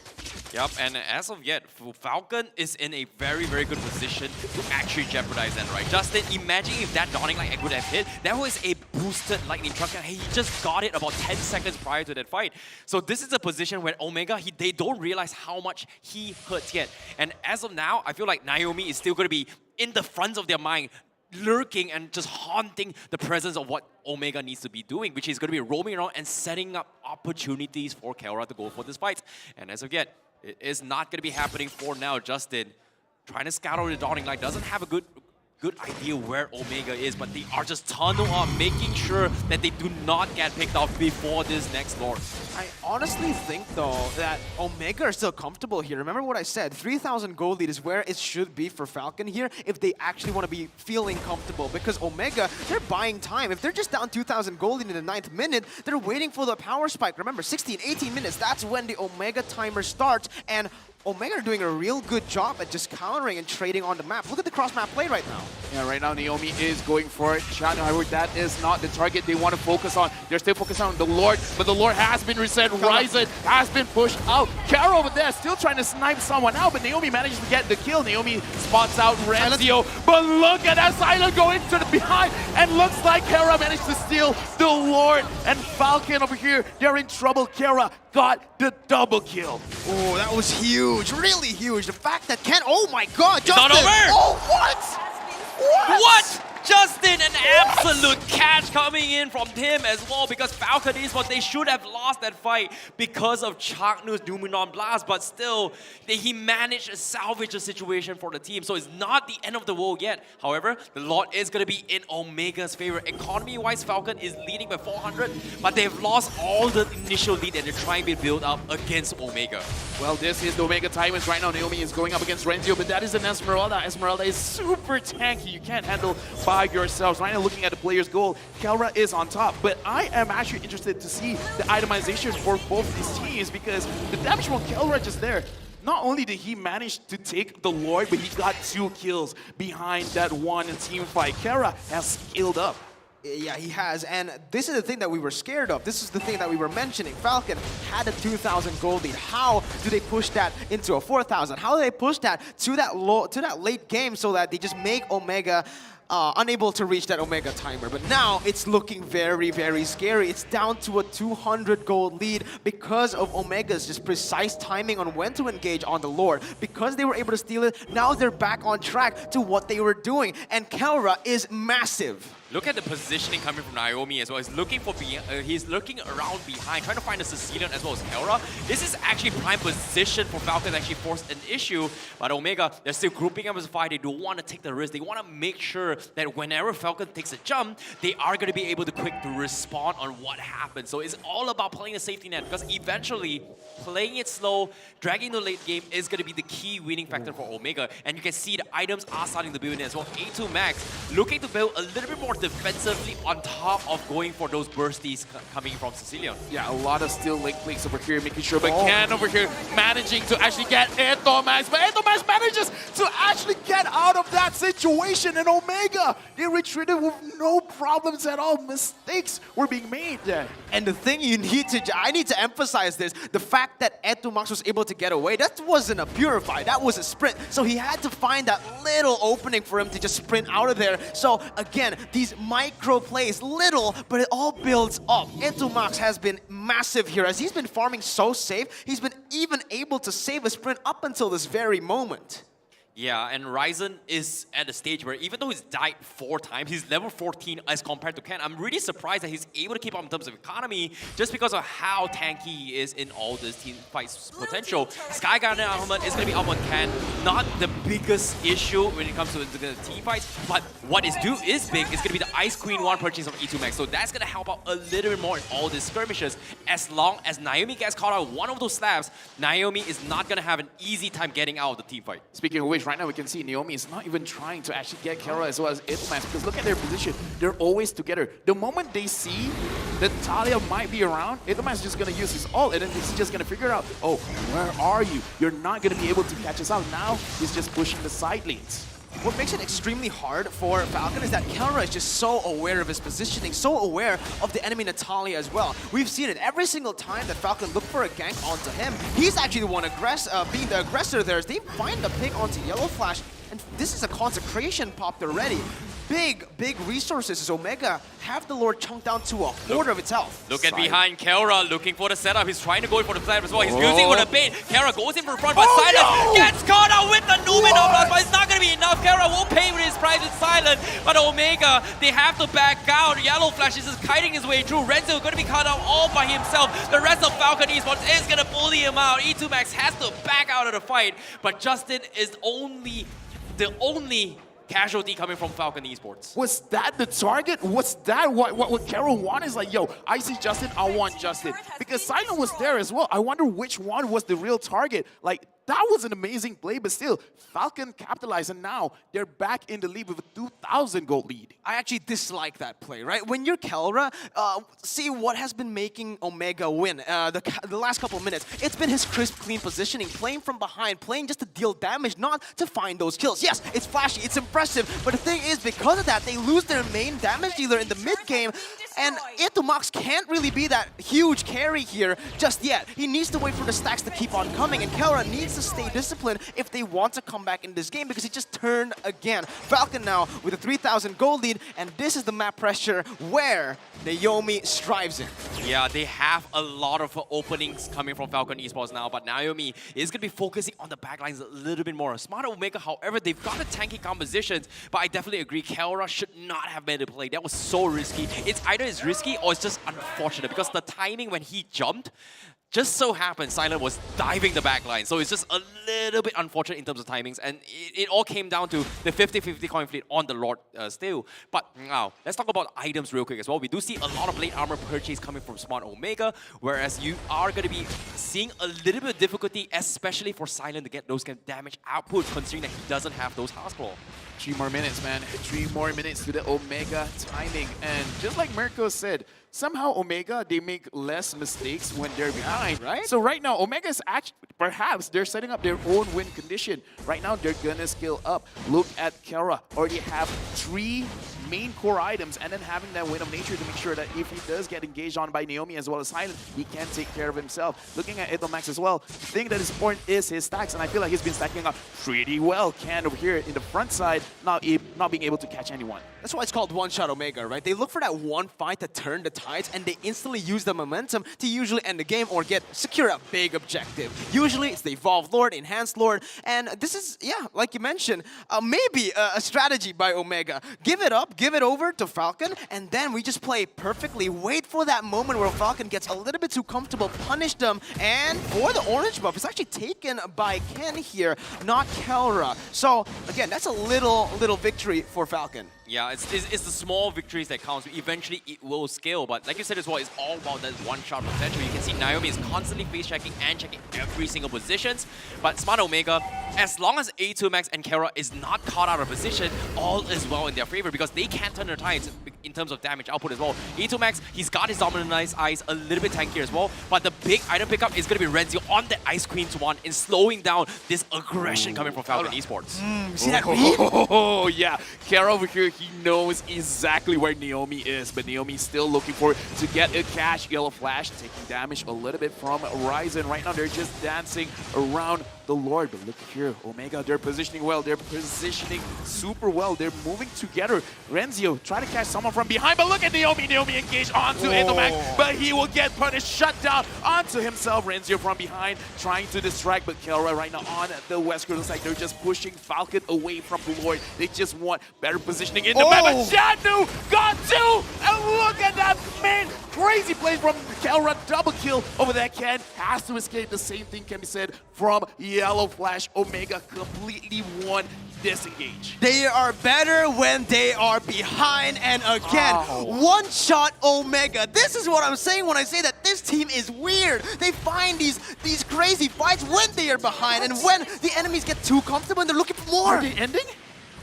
Yep, and as of yet, Falcon is in a very, very good position to actually jeopardize that, right? Justin, imagine if that Dawning Light would have hit. That was a boosted Lightning Truck, and he just got it about 10 seconds prior to that fight. So this is a position where Omega, they don't realize how much he hurts yet. And as of now, I feel like Naomi is still going to be in the front of their mind, lurking and just haunting the presence of what Omega needs to be doing, which is going to be roaming around and setting up opportunities for Kelra to go for this fight. And as of yet, it is not going to be happening for now. Justin trying to scout out the Dawning Light, doesn't have a good idea where Omega is, but they are just tunnel up, making sure that they do not get picked off before this next Lord. I honestly think, though, that Omega are still comfortable here. Remember what I said, 3,000 gold lead is where it should be for Falcon here if they actually want to be feeling comfortable, because Omega, they're buying time. If they're just down 2,000 gold lead in the 9th minute, they're waiting for the power spike. Remember, 16, 18 minutes, that's when the Omega timer starts, and Omega are doing a real good job at just countering and trading on the map. Look at the cross-map play right now. Yeah, right now Naomi is going for it. Chano, however, that is not the target they want to focus on. They're still focused on the Lord, but the Lord has been reset. Ryzen has been pushed out. Kara over there still trying to snipe someone out, but Naomi manages to get the kill. Naomi spots out Ranzio, but look at that Silent going to the behind, and looks like Kara managed to steal the Lord. And Falcon over here, they're in trouble. Kara got the double kill. Oh, that was huge, really huge. The fact that oh my God, Justin! It's not over! Oh, what? What? Justin, an absolute catch coming in from him as well, because Falcon Esports, they should have lost that fight because of Chaknu's Numenon Blast, but still, he managed to salvage the situation for the team, so it's not the end of the world yet. However, the lot is going to be in Omega's favor. Economy-wise, Falcon is leading by 400, but they've lost all the initial lead and they're trying to build up against Omega. Well, this is the Omega timers right now. Naomi is going up against Renzio, but that is an Esmeralda. Esmeralda is super tanky. You can't handle by yourselves. Right now, looking at the player's goal, Kelra is on top, but I am actually interested to see the itemization for both these teams, because the damage from Kelra just there. Not only did he manage to take the Lord, but he got 2 kills behind that one team fight. Kelra has scaled up. Yeah, he has, and this is the thing that we were scared of. This is the thing that we were mentioning. Falcon had a 2,000 gold lead. How do they push that into a 4,000? How do they push that to that late game so that they just make Omega unable to reach that Omega timer? But now it's looking very, very scary. It's down to a 200 gold lead because of Omega's just precise timing on when to engage on the Lord. Because they were able to steal it, now they're back on track to what they were doing. And Kelra is massive. Look at the positioning coming from Naomi as well. He's looking around behind, trying to find a Sicilian as well as Kelra. This is actually prime position for Falcon to actually force an issue. But Omega, they're still grouping up as a fight. They don't want to take the risk. They want to make sure that whenever Falcon takes a jump, they are going to be able to quick to respond on what happened. So it's all about playing a safety net, because eventually playing it slow, dragging the late game is going to be the key winning factor for Omega. And you can see the items are starting to build in as well. A2 Max looking to build a little bit more defensively on top of going for those bursties coming from Sicilian. Yeah, a lot of still link plays over here, making sure, but Ken over here managing to actually get Etomax, but Etomax manages to actually get out of that situation, and Omega, they retreated with no problems at all. Mistakes were being made there. And the thing I need to emphasize this, the fact that Etomax was able to get away, that wasn't a purify, that was a sprint. So he had to find that little opening for him to just sprint out of there. So again, these micro plays, little, but it all builds up. Etomax has been massive here. As he's been farming so safe, he's been even able to save a sprint up until this very moment. Yeah, and Ryzen is at a stage where even though he's died 4 times, he's level 14 as compared to Ken. I'm really surprised that he's able to keep up in terms of economy just because of how tanky he is in all this team fights potential. Skygarden Ahmed is going to be up on Ken. Not the biggest issue when it comes to the team fights, but what is big is going to be the Ice Queen 1 purchase of E2 Max. So that's going to help out a little bit more in all these skirmishes. As long as Naomi gets caught out one of those slabs, Naomi is not going to have an easy time getting out of the team fight. Speaking of which, right now we can see Naomi is not even trying to actually get Kelra as well as Etomax, because look at their position. They're always together. The moment they see that Talia might be around, Etomax is just going to use his ult, and then he's just going to figure out, oh, where are you? You're not going to be able to catch us out. Now he's just pushing the side lanes. what makes it extremely hard for Falcon is that Kelra is just so aware of his positioning, so aware of the enemy Natalia as well. We've seen it every single time that Falcon looked for a gank onto him. He's actually the one being the aggressor there as they find the pick onto Yellow Flash. And this is a consecration popped already. Big resources as Omega have the Lord chunked down to a quarter of its health. Look at behind Kelra looking for the setup. He's trying to go in for the flat as well. He's using for the bait. Kelra goes in for the front, but Silent gets caught out with the Numenor blast, but it's not going to be enough. Kelra won't pay with his price with Silent, but Omega, they have to back out. Yellow Flash is just kiting his way through. Renzo going to be caught out all by himself. The rest of Falcon Esports is going to bully him out. E2 Max has to back out of the fight, but Justin is the only casualty coming from Falcon Esports. Was that the target? Was that what Carol wanted? Is like, yo, I see Justin, I want Justin. Because Silent was there as well. I wonder which one was the real target. Like, that was an amazing play, but still, Falcon capitalized, and now they're back in the lead with a 2,000 gold lead. I actually dislike that play, right? When you're Kelra, see what has been making Omega win the last couple of minutes. It's been his crisp, clean positioning, playing from behind, playing just to deal damage, not to find those kills. Yes, it's flashy, it's impressive, but the thing is, because of that, they lose their main damage dealer in the mid-game, and Itumax can't really be that huge carry here just yet. He needs to wait for the stacks to keep on coming, and Kelra needs to stay disciplined if they want to come back in this game because he just turned again. Falcon now with a 3,000 gold lead, and this is the map pressure where Naomi strives in. Yeah, they have a lot of openings coming from Falcon Esports now, but Naomi is going to be focusing on the backlines a little bit more. Smart Omega, however, they've got the tanky compositions, but I definitely agree, Kelra should not have made a play. That was so risky. It's either it's risky or it's just unfortunate because the timing when he jumped, just so happened Silent was diving the backline. So it's just a little bit unfortunate in terms of timings. And it all came down to the 50-50 coin flip on the Lord still. But now, let's talk about items real quick as well. We do see a lot of blade armor purchase coming from Smart Omega, whereas you are going to be seeing a little bit of difficulty, especially for Silent to get those kind of damage output, considering that he doesn't have those hospital. 3 more minutes, man. 3 more minutes to the Omega timing. And just like Mirko said, somehow Omega, they make less mistakes when they're behind, right? So right now, Omega is actually, perhaps they're setting up their own win condition. Right now, they're gonna scale up. Look at Kelra, already have 3 main core items and then having that Wind of Nature to make sure that if he does get engaged on by Naomi as well as Silent, he can take care of himself. Looking at Itomax as well, the thing that is important is his stacks, and I feel like he's been stacking up pretty well. Can over here in the front side, not being able to catch anyone. That's why it's called one-shot Omega, right? They look for that one fight to turn the tides, and they instantly use the momentum to usually end the game or secure a big objective. Usually, it's the Evolved Lord, Enhanced Lord, and this is, yeah, like you mentioned, maybe a strategy by Omega. Give it up, give it over to Falcon, and then we just play perfectly. Wait for that moment where Falcon gets a little bit too comfortable, punish them, and for the orange buff, it's actually taken by Ken here, not Kelra. So, again, that's a little victory for Falcon. Yeah, it's the small victories that counts. Eventually, it will scale. But like you said as well, it's all about that one-shot potential. You can see Naomi is constantly face-checking and checking every single positions. But Smart Omega, as long as A2 Max and Kelra is not caught out of position, all is well in their favor because they can turn their tides in terms of damage output as well. A2 Max, he's got his Dominant Eyes a little bit tankier as well. But the big item pickup is going to be Renzi on the Ice Queen's one in slowing down this aggression coming from Falcon Esports. See that read? Oh, yeah. Kelra over here, he knows exactly where Naomi is, but Naomi's still looking for to get a catch. Yellow Flash taking damage a little bit from Ryzen. Right now, they're just dancing around the Lord. But look here, Omega, they're positioning well. They're positioning super well. They're moving together. Renzio try to catch someone from behind, but look at Naomi. Naomi engaged onto Itomax, but he will get punished, shut down onto himself. Renzio from behind, trying to distract, but Kelra right now on the West Coast. Looks like they're just pushing Falcon away from the Lord. They just want better positioning in the map. And Shanu got 2! And look at that, man! Crazy play from Kelra, double kill over that. Ken has to escape. The same thing can be said from Yellow Flash. Omega completely won. Disengage. They are better when they are behind, and again, one-shot Omega. This is what I'm saying when I say that this team is weird. They find these crazy fights when they are behind, and when the enemies get too comfortable and they're looking for more. Are they ending?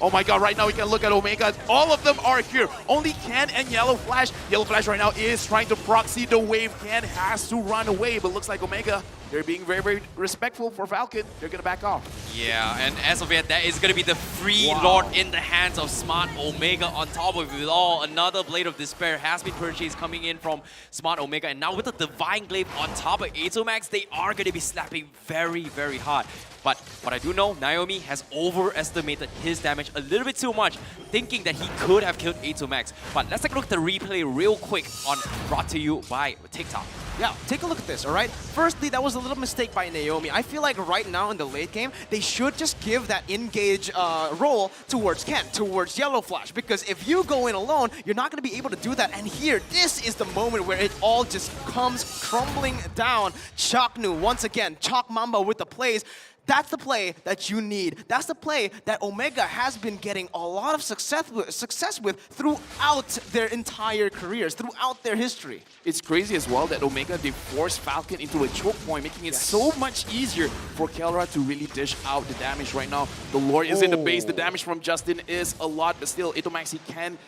Oh my god, right now we can look at Omega. All of them are here. Only Ken and Yellow Flash. Yellow Flash right now is trying to proxy the wave. Ken has to run away, but looks like Omega They're being very, very respectful for Falcon. They're going to back off. Yeah, and as of yet, that is going to be the free Lord in the hands of Smart Omega. On top of it all, another Blade of Despair has been purchased coming in from Smart Omega. And now with the Divine Glaive on top of Atomax, they are going to be slapping very, very hard. But what I do know, Naomi has overestimated his damage a little bit too much, thinking that he could have killed Atomax. But let's take a look at the replay real quick on Brought to You by TikTok. Yeah, take a look at this, all right? Firstly, that was a little mistake by Naomi. I feel like right now in the late game, they should just give that engage role towards Ken, towards Yellow Flash, because if you go in alone, you're not going to be able to do that. And here, this is the moment where it all just comes crumbling down. Chaknu, once again, Chalk Mamba with the plays. That's the play that you need. That's the play that Omega has been getting a lot of success with throughout their entire careers, throughout their history. It's crazy as well that Omega, they forced Falcon into a choke point, making it so much easier for Kelra to really dish out the damage right now. The Lord is in the base. The damage from Justin is a lot, but still, Atomax, he can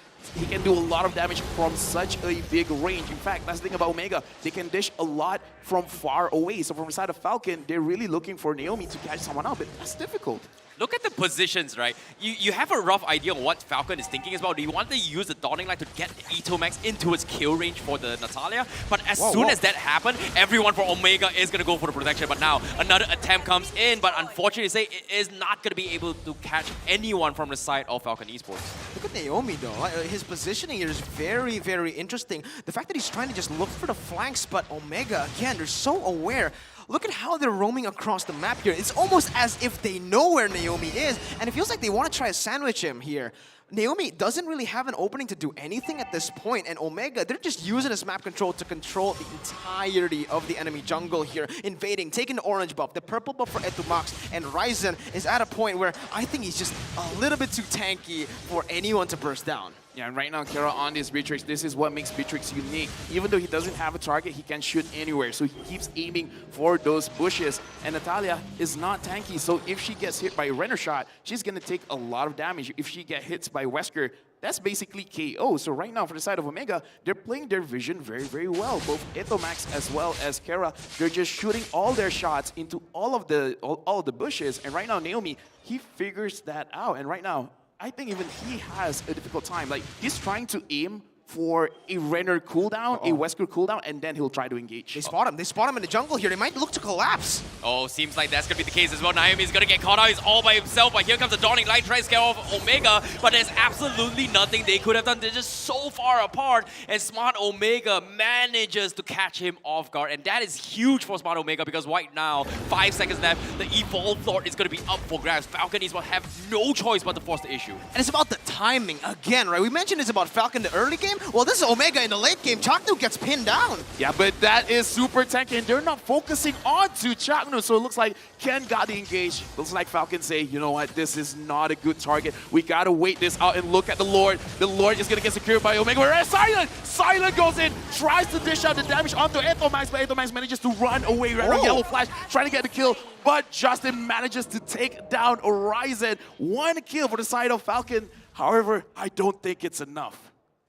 do a lot of damage from such a big range. In fact, that's the thing about Omega. They can dish a lot from far away. So from the side of Falcon, they're really looking for Naomi to catch someone out, but that's difficult. Look at the positions, right? You have a rough idea of what Falcon is thinking as well. Do you want to use the Dawning Light to get Atomax into its kill range for the Natalia? But as soon as that happened, everyone for Omega is going to go for the protection. But now, another attempt comes in, but unfortunately, it is not going to be able to catch anyone from the side of Falcon Esports. Look at Naomi, though. His positioning here is very, very interesting. The fact that he's trying to just look for the flanks, but Omega, again, they're so aware. Look at how they're roaming across the map here. It's almost as if they know where Naomi is, and it feels like they want to try to sandwich him here. Naomi doesn't really have an opening to do anything at this point, and Omega, they're just using his map control to control the entirety of the enemy jungle here, invading, taking the orange buff, the purple buff for Etomax, and Ryzen is at a point where I think he's just a little bit too tanky for anyone to burst down. Yeah, and right now, Kara on this Beatrix, this is what makes Beatrix unique. Even though he doesn't have a target, he can shoot anywhere. So he keeps aiming for those bushes. And Natalia is not tanky, so if she gets hit by a Renner shot, she's going to take a lot of damage. If she gets hit by Wesker, that's basically KO. So right now, for the side of Omega, they're playing their vision very, very well. Both Etomax as well as Kara, they're just shooting all their shots into all of the bushes. And right now, Naomi, he figures that out. And right now, I think even he has a difficult time. Like, he's trying to aim for a Renner cooldown, a Wesker cooldown, and then he'll try to engage. They spot him. They spot him in the jungle here. They might look to collapse. Oh, seems like that's going to be the case as well. Naomi's going to get caught out. He's all by himself, but here comes the Dawning Light, trying to scare off Omega, but there's absolutely nothing they could have done. They're just so far apart, and Smart Omega manages to catch him off guard, and that is huge for Smart Omega because right now, 5 seconds left, the Evolved Lord is going to be up for grabs. Falcon will have no choice but to force the issue. And it's about the timing again, right? We mentioned it's about Falcon in the early game. Well, this is Omega in the late game. Chaknu gets pinned down. Yeah, but that is super tanky, and they're not focusing on to Chaknu, so it looks like Ken got the engage. Looks like Falcon say, you know what, this is not a good target. We gotta wait this out and look at the Lord. The Lord is gonna get secured by Omega. Whereas Silent goes in, tries to dish out the damage onto Etomax, but Etomax manages to run away. Right now, Yellow Flash trying to get the kill, but Justin manages to take down Ryzen. 1 kill for the side of Falcon. However, I don't think it's enough.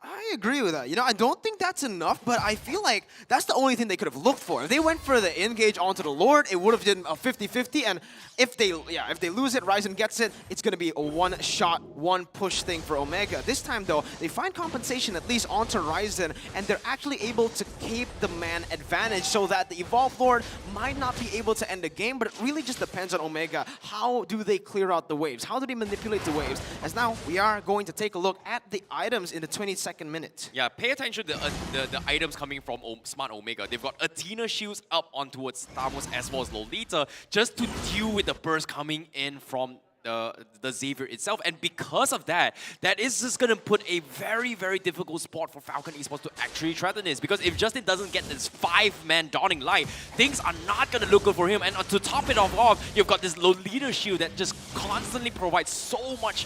I agree with that. You know, I don't think that's enough, but I feel like that's the only thing they could have looked for. If they went for the engage onto the Lord, it would have been a 50-50, and if they lose it, Ryzen gets it, it's going to be a one-shot, one-push thing for Omega. This time, though, they find compensation at least onto Ryzen, and they're actually able to keep the man advantage so that the Evolved Lord might not be able to end the game, but it really just depends on Omega. How do they clear out the waves? How do they manipulate the waves? As now, we are going to take a look at the items in the 22nd minute. Yeah, pay attention to the items coming from Smart Omega. They've got Athena shields up on towards Thamos as well as Lolita just to deal with the burst coming in from the Xavier itself, and because of that, that is just going to put a very, very difficult spot for Falcon Esports to actually threaten this, because if Justin doesn't get this 5-man Dawning Light, things are not going to look good for him, and to top it off, you've got this Lolita shield that just constantly provides so much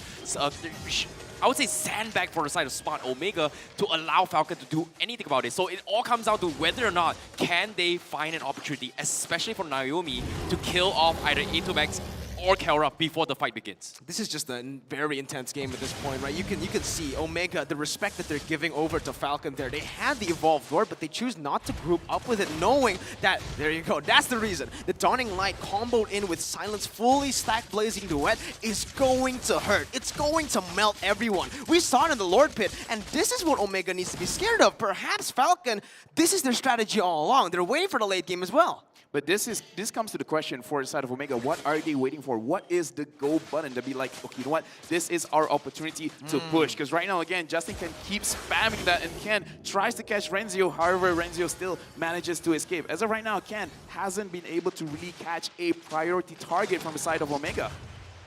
I would say sandbag for the side of Smart Omega to allow Falcon to do anything about it. So it all comes down to whether or not can they find an opportunity, especially for Naomi, to kill off either Atomax or Kelra before the fight begins. This is just a very intense game at this point, right? You can see Omega, the respect that they're giving over to Falcon there. They had the Evolved Lord, but they choose not to group up with it, knowing that, there you go, that's the reason. The Dawning Light comboed in with Silence, fully stacked Blazing Duet is going to hurt. It's going to melt everyone. We saw it in the Lord Pit, and this is what Omega needs to be scared of. Perhaps Falcon, this is their strategy all along. They're waiting for the late game as well. But this comes to the question for the side of Omega. What are they waiting for? What is the go button to be like, okay, you know what? This is our opportunity to push. Because right now, again, Justin can keep spamming that, and Ken tries to catch Renzio. However, Renzio still manages to escape. As of right now, Ken hasn't been able to really catch a priority target from the side of Omega.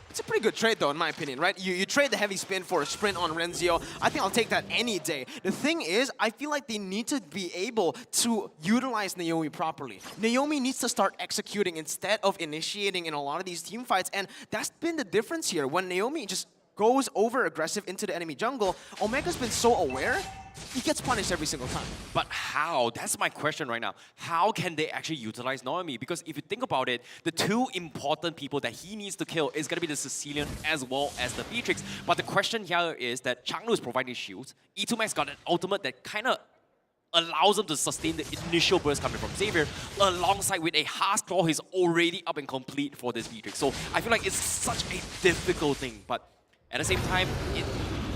It's a pretty good trade, though, in my opinion, right? You trade the heavy spin for a sprint on Renzio. I think I'll take that any day. The thing is, I feel like they need to be able to utilize Naomi properly. Naomi needs to start executing instead of initiating in a lot of these team fights, and that's been the difference here. When Naomi just goes over-aggressive into the enemy jungle, Omega's been so aware, he gets punished every single time. But how? That's my question right now. How can they actually utilize Naomi? Because if you think about it, the two important people that he needs to kill is going to be the Sicilian as well as the Beatrix. But the question here is that Changlu is providing shields. E2max got an ultimate that kind of allows him to sustain the initial burst coming from Xavier, alongside with a Heart's Claw he's already up and complete for this Beatrix. So I feel like it's such a difficult thing, but at the same time,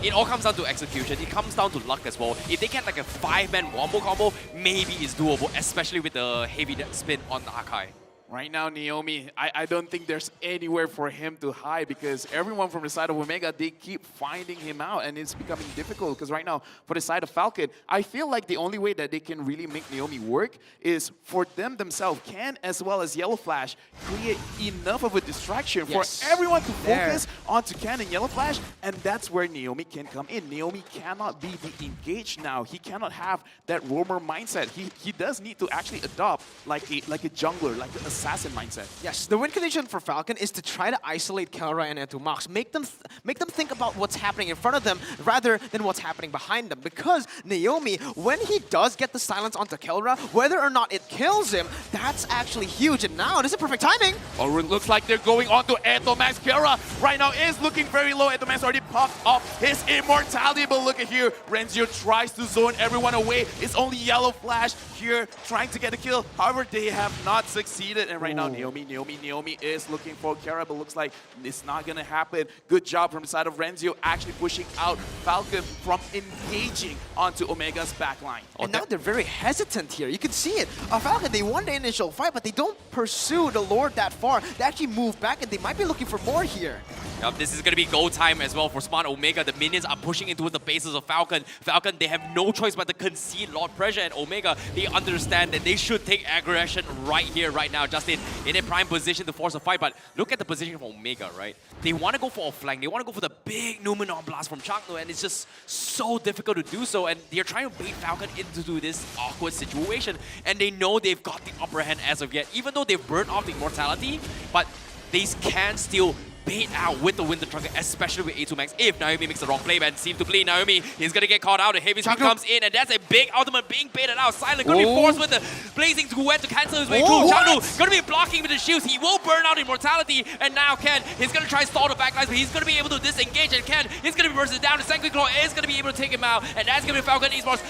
it all comes down to execution. It comes down to luck as well. If they get like a 5-man wombo combo, maybe it's doable, especially with the heavy spin on Akai. Right now, Naomi, I don't think there's anywhere for him to hide, because everyone from the side of Omega, they keep finding him out, and it's becoming difficult. Because right now, for the side of Falcon, I feel like the only way that they can really make Naomi work is for them themselves, Ken as well as Yellow Flash, create enough of a distraction for everyone to focus onto Ken and Yellow Flash, and that's where Naomi can come in. Naomi cannot be the engaged now. He cannot have that roamer mindset. He does need to actually adopt like a jungler, like an assassin mindset. Yes, the win condition for Falcon is to try to isolate Kelra and Etumax. Make them think about what's happening in front of them rather than what's happening behind them. Because Naomi, when he does get the silence onto Kelra, whether or not it kills him, that's actually huge. And now, this is perfect timing. Oh, it looks like they're going on to Etumax. Kelra right now is looking very low. Etumax already popped up his immortality, but look at here. Renzio tries to zone everyone away. It's only Yellow Flash here trying to get a kill. However, they have not succeeded. And right now, Naomi is looking for Kelra, but looks like it's not going to happen. Good job from the side of Renzio, actually pushing out Falcon from engaging onto Omega's backline. And now they're very hesitant here. You can see it. Falcon, they won the initial fight, but they don't pursue the Lord that far. They actually move back, and they might be looking for more here. Yep, this is going to be go time as well for Smart Omega. The minions are pushing into the bases of Falcon. Falcon, they have no choice but to concede Lord Pressure, and Omega, they understand that they should take aggression right here, right now. Justin in a prime position to force a fight, but look at the position of Omega, right? They want to go for a flank. They want to go for the big Numenor blast from Changlu, and it's just so difficult to do so, and they're trying to bait Falcon into this awkward situation, and they know they've got the upper hand as of yet, even though they've burned off the immortality, but they can still bait out with the Winter Trunker, especially with A2max. If Naomi makes the wrong play, man, seems to bleed Naomi. He's gonna get caught out. The heavy spin comes in, and that's a big ultimate being baited out. Silent gonna be forced with the Blazing Duet to cancel his way through. Changlu gonna be blocking with the shields. He will burn out immortality, and now Ken, he's gonna try to stall the backlines, but he's gonna be able to disengage, and Ken, he's gonna be bursted down. The Sanguine Claw is gonna be able to take him out, and that's gonna be Falcon Esports.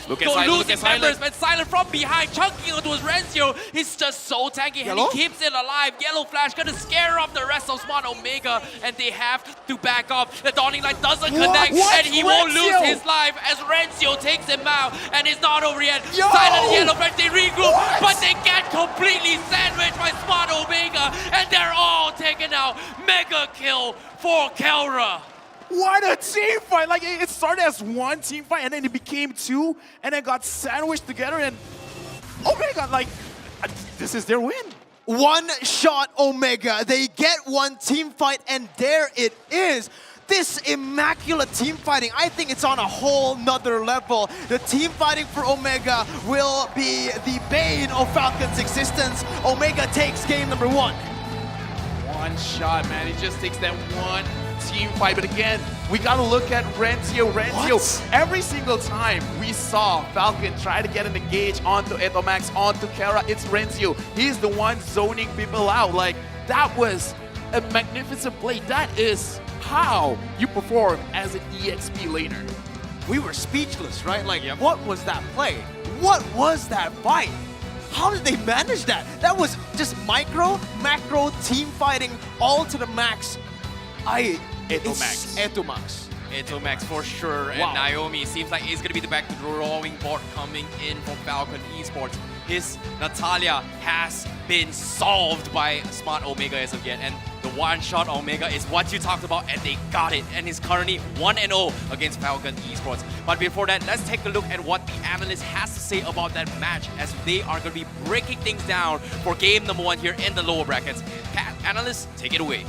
Losing members, but Silent from behind, chunking onto his Renzio. He's just so tanky, and he keeps it alive. Yellow Flash gonna scare off the rest of Smart Omega, and they have to back up. The Dawning Light doesn't connect, and he won't lose his life as Renzio takes him out, and it's not over yet. Silent and Yellow Flash, they regroup, but they get completely sandwiched by Smart Omega, and they're all taken out. Mega kill for Kelra. What a team fight! Like, it started as one team fight, and then it became two, and then got sandwiched together, and Omega, like, this is their win. One shot Omega. They get one team fight, and there it is. This immaculate team fighting, I think it's on a whole nother level. The team fighting for Omega will be the bane of Falcon's existence. Omega takes game number one. One shot, man. It just takes that one team fight. But again, we got to look at Renzio. Every single time we saw Falcon try to get an engage onto Etumax, onto Kelra, it's Renzio. He's the one zoning people out. Like, that was a magnificent play. That is how you perform as an EXP laner. We were speechless, right? Like, what was that play? What was that fight? How did they manage that? That was just micro, macro, team fighting, all to the max. Etomax. Etomax for sure, and Naomi seems like it's gonna be the back drawing board coming in from Falcon Esports. His Natalia has been solved by Smart Omega as of yet, and the one-shot Omega is what you talked about, and they got it, and he's currently 1-0 against Falcon Esports. But before that, let's take a look at what the analyst has to say about that match, as they are going to be breaking things down for game number 1 here in the lower brackets. Analysts, take it away.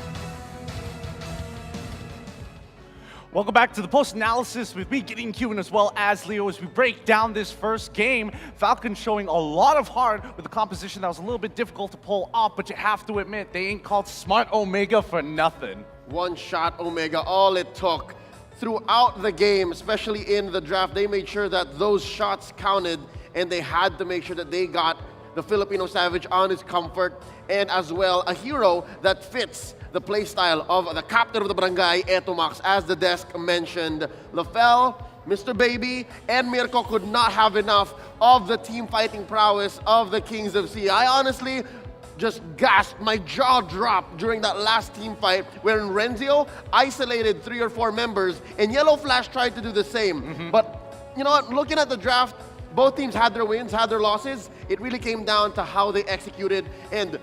Welcome back to the post-analysis with me, Gideon Cuban, as well as Leo, as we break down this first game. Falcon showing a lot of heart with a composition that was a little bit difficult to pull off, but you have to admit, they ain't called Smart Omega for nothing. One shot Omega, all it took. Throughout the game, especially in the draft, they made sure that those shots counted, and they had to make sure that they got the Filipino Savage on his comfort, and as well, a hero that fits the playstyle of the captain of the barangay, Etomax, as the desk mentioned. Lafel, Mr. Baby, and Mirko could not have enough of the team fighting prowess of the Kings of Sea. I honestly just gasped, my jaw dropped during that last team fight wherein Renzio isolated 3 or 4 members and Yellow Flash tried to do the same. But you know what, looking at the draft, both teams had their wins, had their losses. It really came down to how they executed. And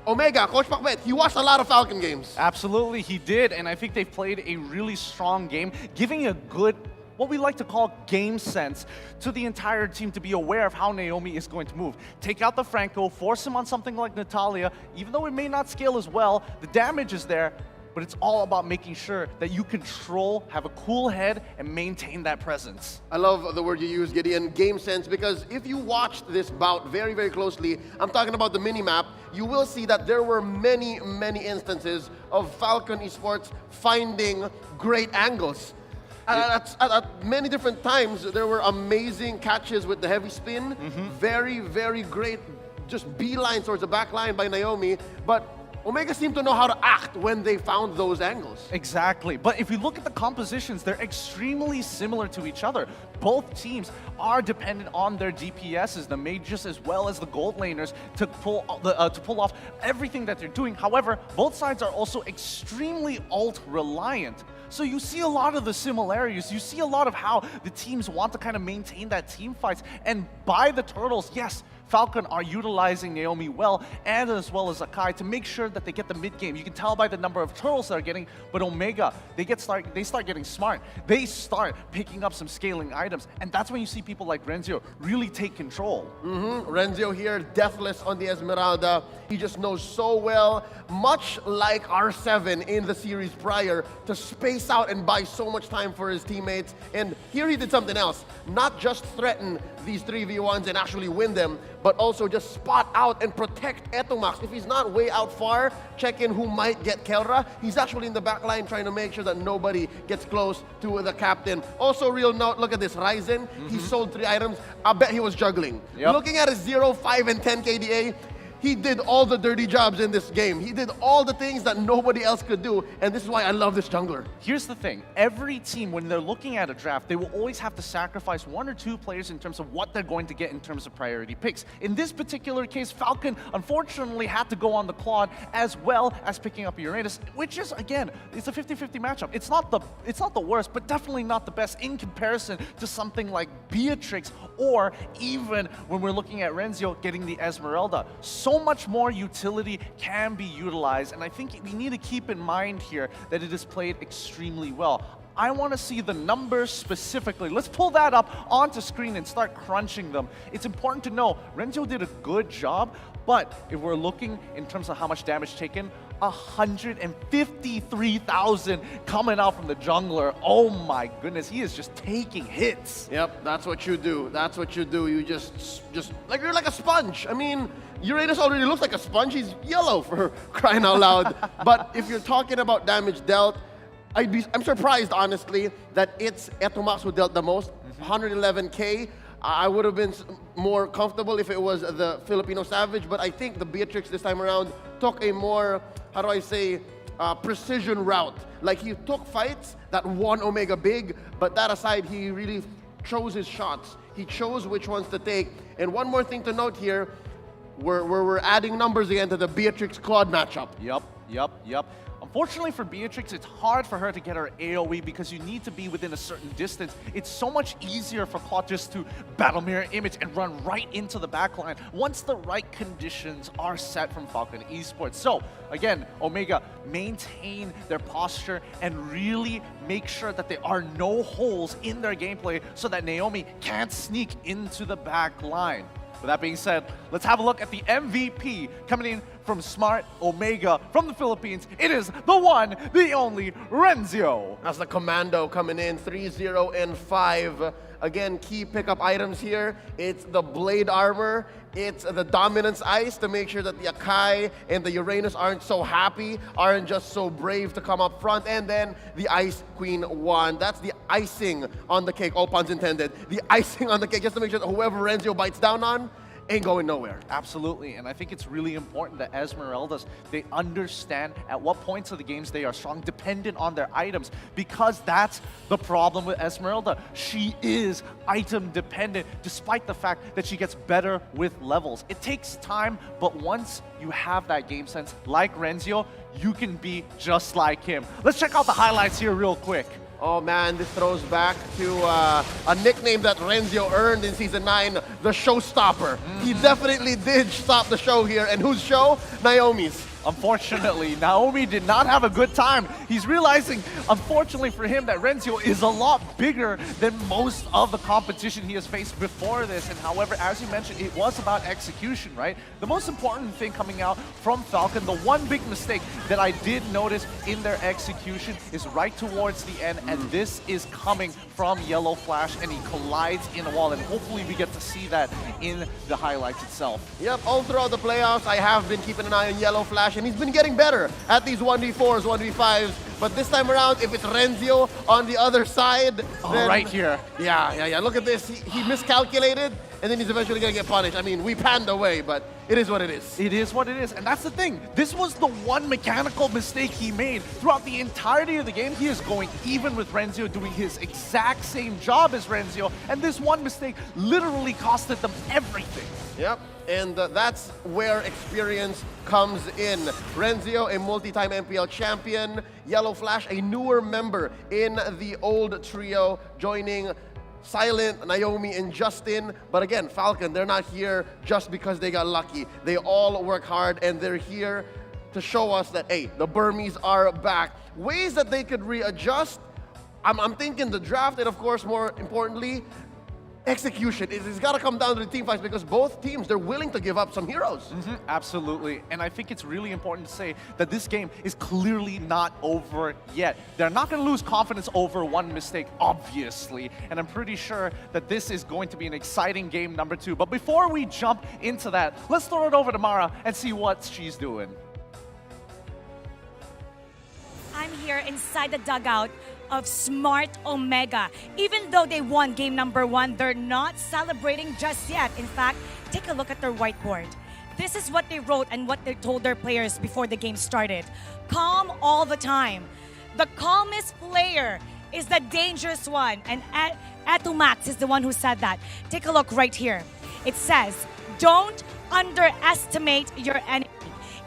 Omega, Coach Pacbet, he watched a lot of Falcon games. Absolutely, he did, and I think they played a really strong game, giving a good, what we like to call game sense to the entire team to be aware of how Naomi is going to move. Take out the Franco, force him on something like Natalia, even though it may not scale as well, the damage is there, but it's all about making sure that you control, have a cool head, and maintain that presence. I love the word you use, Gideon, game sense, because if you watched this bout very, very closely, I'm talking about the mini-map, you will see that there were many, many instances of Falcon Esports finding great angles. At many different times, there were amazing catches with the heavy spin, very, very great, just beeline towards the back line by Naomi, but Omega seemed to know how to act when they found those angles. Exactly, but if you look at the compositions, they're extremely similar to each other. Both teams are dependent on their DPSs, the mages as well as the gold laners, to pull off everything that they're doing. However, both sides are also extremely ult reliant. So you see a lot of the similarities. You see a lot of how the teams want to kind of maintain that team fights. And by the turtles, yes, Falcon are utilizing Naomi well, and as well as Akai, to make sure that they get the mid game. You can tell by the number of turtles they're getting, but Omega, they start getting smart. They start picking up some scaling items, and that's when you see people like Renzio really take control. Renzio here, deathless on the Esmeralda. He just knows so well, much like R7 in the series prior, to space out and buy so much time for his teammates. And here he did something else, not just threaten these 3v1s and actually win them, but also just spot out and protect Etomax. If he's not way out far, check in who might get Kelra. He's actually in the back line trying to make sure that nobody gets close to the captain. Also, real note, look at this, Ryzen, he sold 3 items. I bet he was juggling. Looking at his 0, 5, and 10 KDA, he did all the dirty jobs in this game. He did all the things that nobody else could do, and this is why I love this jungler. Here's the thing. Every team, when they're looking at a draft, they will always have to sacrifice 1 or 2 players in terms of what they're going to get in terms of priority picks. In this particular case, Falcon unfortunately had to go on the Claude as well as picking up Uranus, which is, again, it's a 50-50 matchup. It's not the worst, but definitely not the best in comparison to something like Beatrix, or even when we're looking at Renzio getting the Esmeralda. So much more utility can be utilized, and I think we need to keep in mind here that it is played extremely well. I want to see the numbers specifically. Let's pull that up onto screen and start crunching them. It's important to know Renzio did a good job, but if we're looking in terms of how much damage taken, 153,000 coming out from the jungler. Oh my goodness, he is just taking hits. Yep, that's what you do. That's what you do. You just like, you're like a sponge. I mean, Uranus already looks like a sponge. He's yellow, for crying out loud. But if you're talking about damage dealt, I'm surprised, honestly, that it's Etomax who dealt the most, 111k. I would have been more comfortable if it was the Filipino Savage, but I think the Beatrix this time around took a more how do I say, precision route. Like he took fights that won Omega big, but that aside, he really chose his shots. He chose which ones to take. And one more thing to note here, we're adding numbers again to the Beatrix-Claude matchup. Yep. Unfortunately for Beatrix, it's hard for her to get her AoE because you need to be within a certain distance. It's so much easier for Claude just to battle mirror image and run right into the backline once the right conditions are set from Falcon Esports. So again, Omega, maintain their posture and really make sure that there are no holes in their gameplay so that Naomi can't sneak into the back line. With that being said, let's have a look at the MVP coming in from Smart Omega from the Philippines. It is the one, the only, Renzio. As the commando coming in, 3-0 and 5. Again, key pickup items here. It's the Blade Armor. It's the Dominance Ice to make sure that the Akai and the Uranus aren't so happy, aren't just so brave to come up front. And then the Ice Queen wand. That's the icing on the cake, all puns intended. The icing on the cake, just to make sure that whoever Renzio bites down on ain't going nowhere. Absolutely, and I think it's really important that Esmeraldas, they understand at what points of the games they are strong, dependent on their items, because that's the problem with Esmeralda. She is item dependent, despite the fact that she gets better with levels. It takes time, but once you have that game sense, like Renzio, you can be just like him. Let's check out the highlights here real quick. Oh man, this throws back to a nickname that Renzio earned in Season 9, the Showstopper. He definitely did stop the show here. And whose show? Naomi's. Unfortunately, Naomi did not have a good time. He's realizing, unfortunately for him, that Renzio is a lot bigger than most of the competition he has faced before this. And however, as you mentioned, it was about execution, right? The most important thing coming out from Falcon, the one big mistake that I did notice in their execution is right towards the end, and this is coming from Yellow Flash, and he collides in a wall, and hopefully we get to see that in the highlights itself. Yep, all throughout the playoffs, I have been keeping an eye on Yellow Flash, and he's been getting better at these 1v4s, 1v5s. But this time around, if it's Renzio on the other side, then... right here. Yeah. Look at this. He miscalculated, and then he's eventually going to get punished. I mean, we panned away, but it is what it is. It is what it is, and that's the thing. This was the one mechanical mistake he made. Throughout the entirety of the game, he is going even with Renzio, doing his exact same job as Renzio, and this one mistake literally costed them everything. Yep, and that's where experience comes in. Renzio, a multi-time MPL champion. Yellow Flash, a newer member in the old trio, joining Silent, Naomi, and Justin. But again, Falcon, they're not here just because they got lucky. They all work hard, and they're here to show us that, hey, the Burmese are back. Ways that they could readjust, I'm thinking the draft, and of course, more importantly, execution. It's got to come down to the team fights because both teams, they're willing to give up some heroes. Absolutely. And I think it's really important to say that this game is clearly not over yet. They're not going to lose confidence over one mistake, obviously. And I'm pretty sure that this is going to be an exciting game number 2. But before we jump into that, let's throw it over to Mara and see what she's doing. I'm here inside the dugout of Smart Omega. Even though they won game number 1, they're not celebrating just yet. In fact, take a look at their whiteboard. This is what they wrote and what they told their players before the game started. Calm all the time. The calmest player is the dangerous one. And Atumax is the one who said that. Take a look right here. It says, don't underestimate your enemy.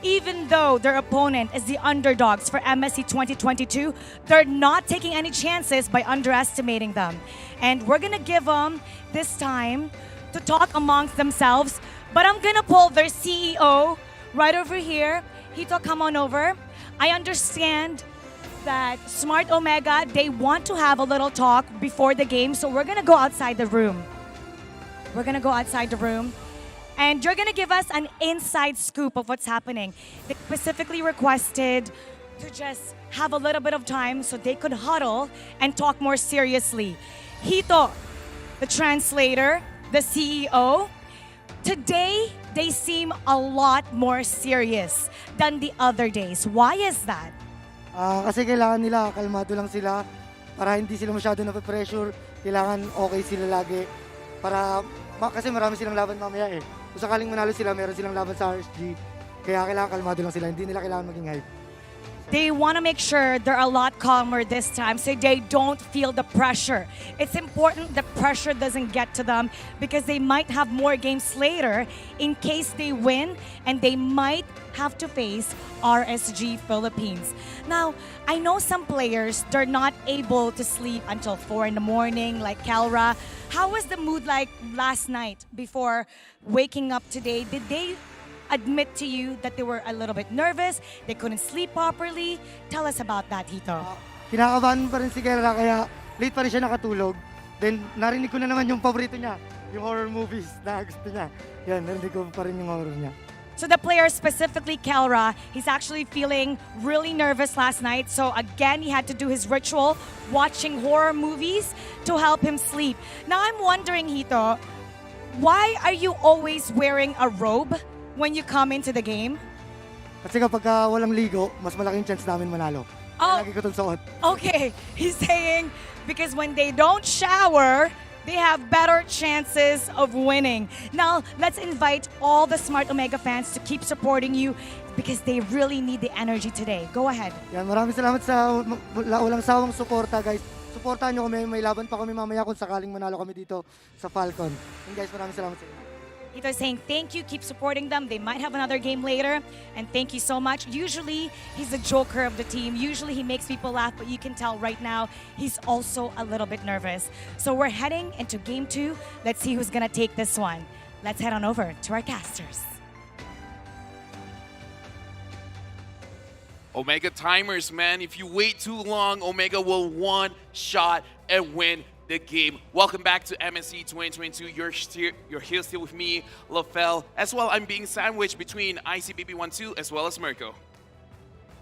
Even though their opponent is the underdogs for MSC 2022, they're not taking any chances by underestimating them. And we're gonna give them this time to talk amongst themselves, but I'm gonna pull their CEO right over here. Hito, come on over. I understand that Smart Omega, they want to have a little talk before the game, so we're gonna go outside the room. And you're gonna give us an inside scoop of what's happening. They specifically requested to just have a little bit of time so they could huddle and talk more seriously. Hito, the translator, the CEO, today they seem a lot more serious than the other days. Why is that? Kasi kailangan nila, kalmado lang sila para hindi sila masyado na-pressure. Kailangan okay sila lagi para kasi marami silang laban mamaya eh. Kung sakaling manalo sila, meron silang laban sa RSG. Kaya kailangan kalmado lang sila, hindi nila kailangan maging hype. They want to make sure they're a lot calmer this time so they don't feel the pressure. It's important the pressure doesn't get to them because they might have more games later in case they win and they might have to face RSG Philippines. Now, I know some players, they're not able to sleep until 4 in the morning like Kelra. How was the mood like last night before waking up today? Did they admit to you that they were a little bit nervous, they couldn't sleep properly? Tell us about that, Hito. Kinakabahan pa rin si Kelra kaya late pa rin siya nakatulog. Then narinig ko na naman yung paborito niya, yung horror movies na gusto niya. Yan, narinig ko pa rin yung horror niya. So the player, specifically Kelra, he's actually feeling really nervous last night. So again, he had to do his ritual, watching horror movies to help him sleep. Now I'm wondering, Hito, why are you always wearing a robe when you come into the game? Kasi kapag walang ligo, mas malaking chance namin manalo. Oh. Lagi ko itong suot. Okay, he's saying because when they don't shower, they have better chances of winning. Now, let's invite all the Smart Omega fans to keep supporting you because they really need the energy today. Go ahead. Yan, maraming salamat sa walang sawang suporta, guys. Suportahan nyo kami, may laban pa kami mamaya kung sakaling manalo kami dito sa Falcon. And guys, maraming salamat sa inyo. Hito is saying thank you, keep supporting them. They might have another game later. And thank you so much. Usually, he's the joker of the team. Usually, he makes people laugh, but you can tell right now, he's also a little bit nervous. So we're heading into game 2. Let's see who's gonna take this one. Let's head on over to our casters. Omega timers, man. If you wait too long, Omega will one shot and win the game. Welcome back to MSC 2022. You're here still with me, LaFell. As well, I'm being sandwiched between ICBB12 as well as Mirko.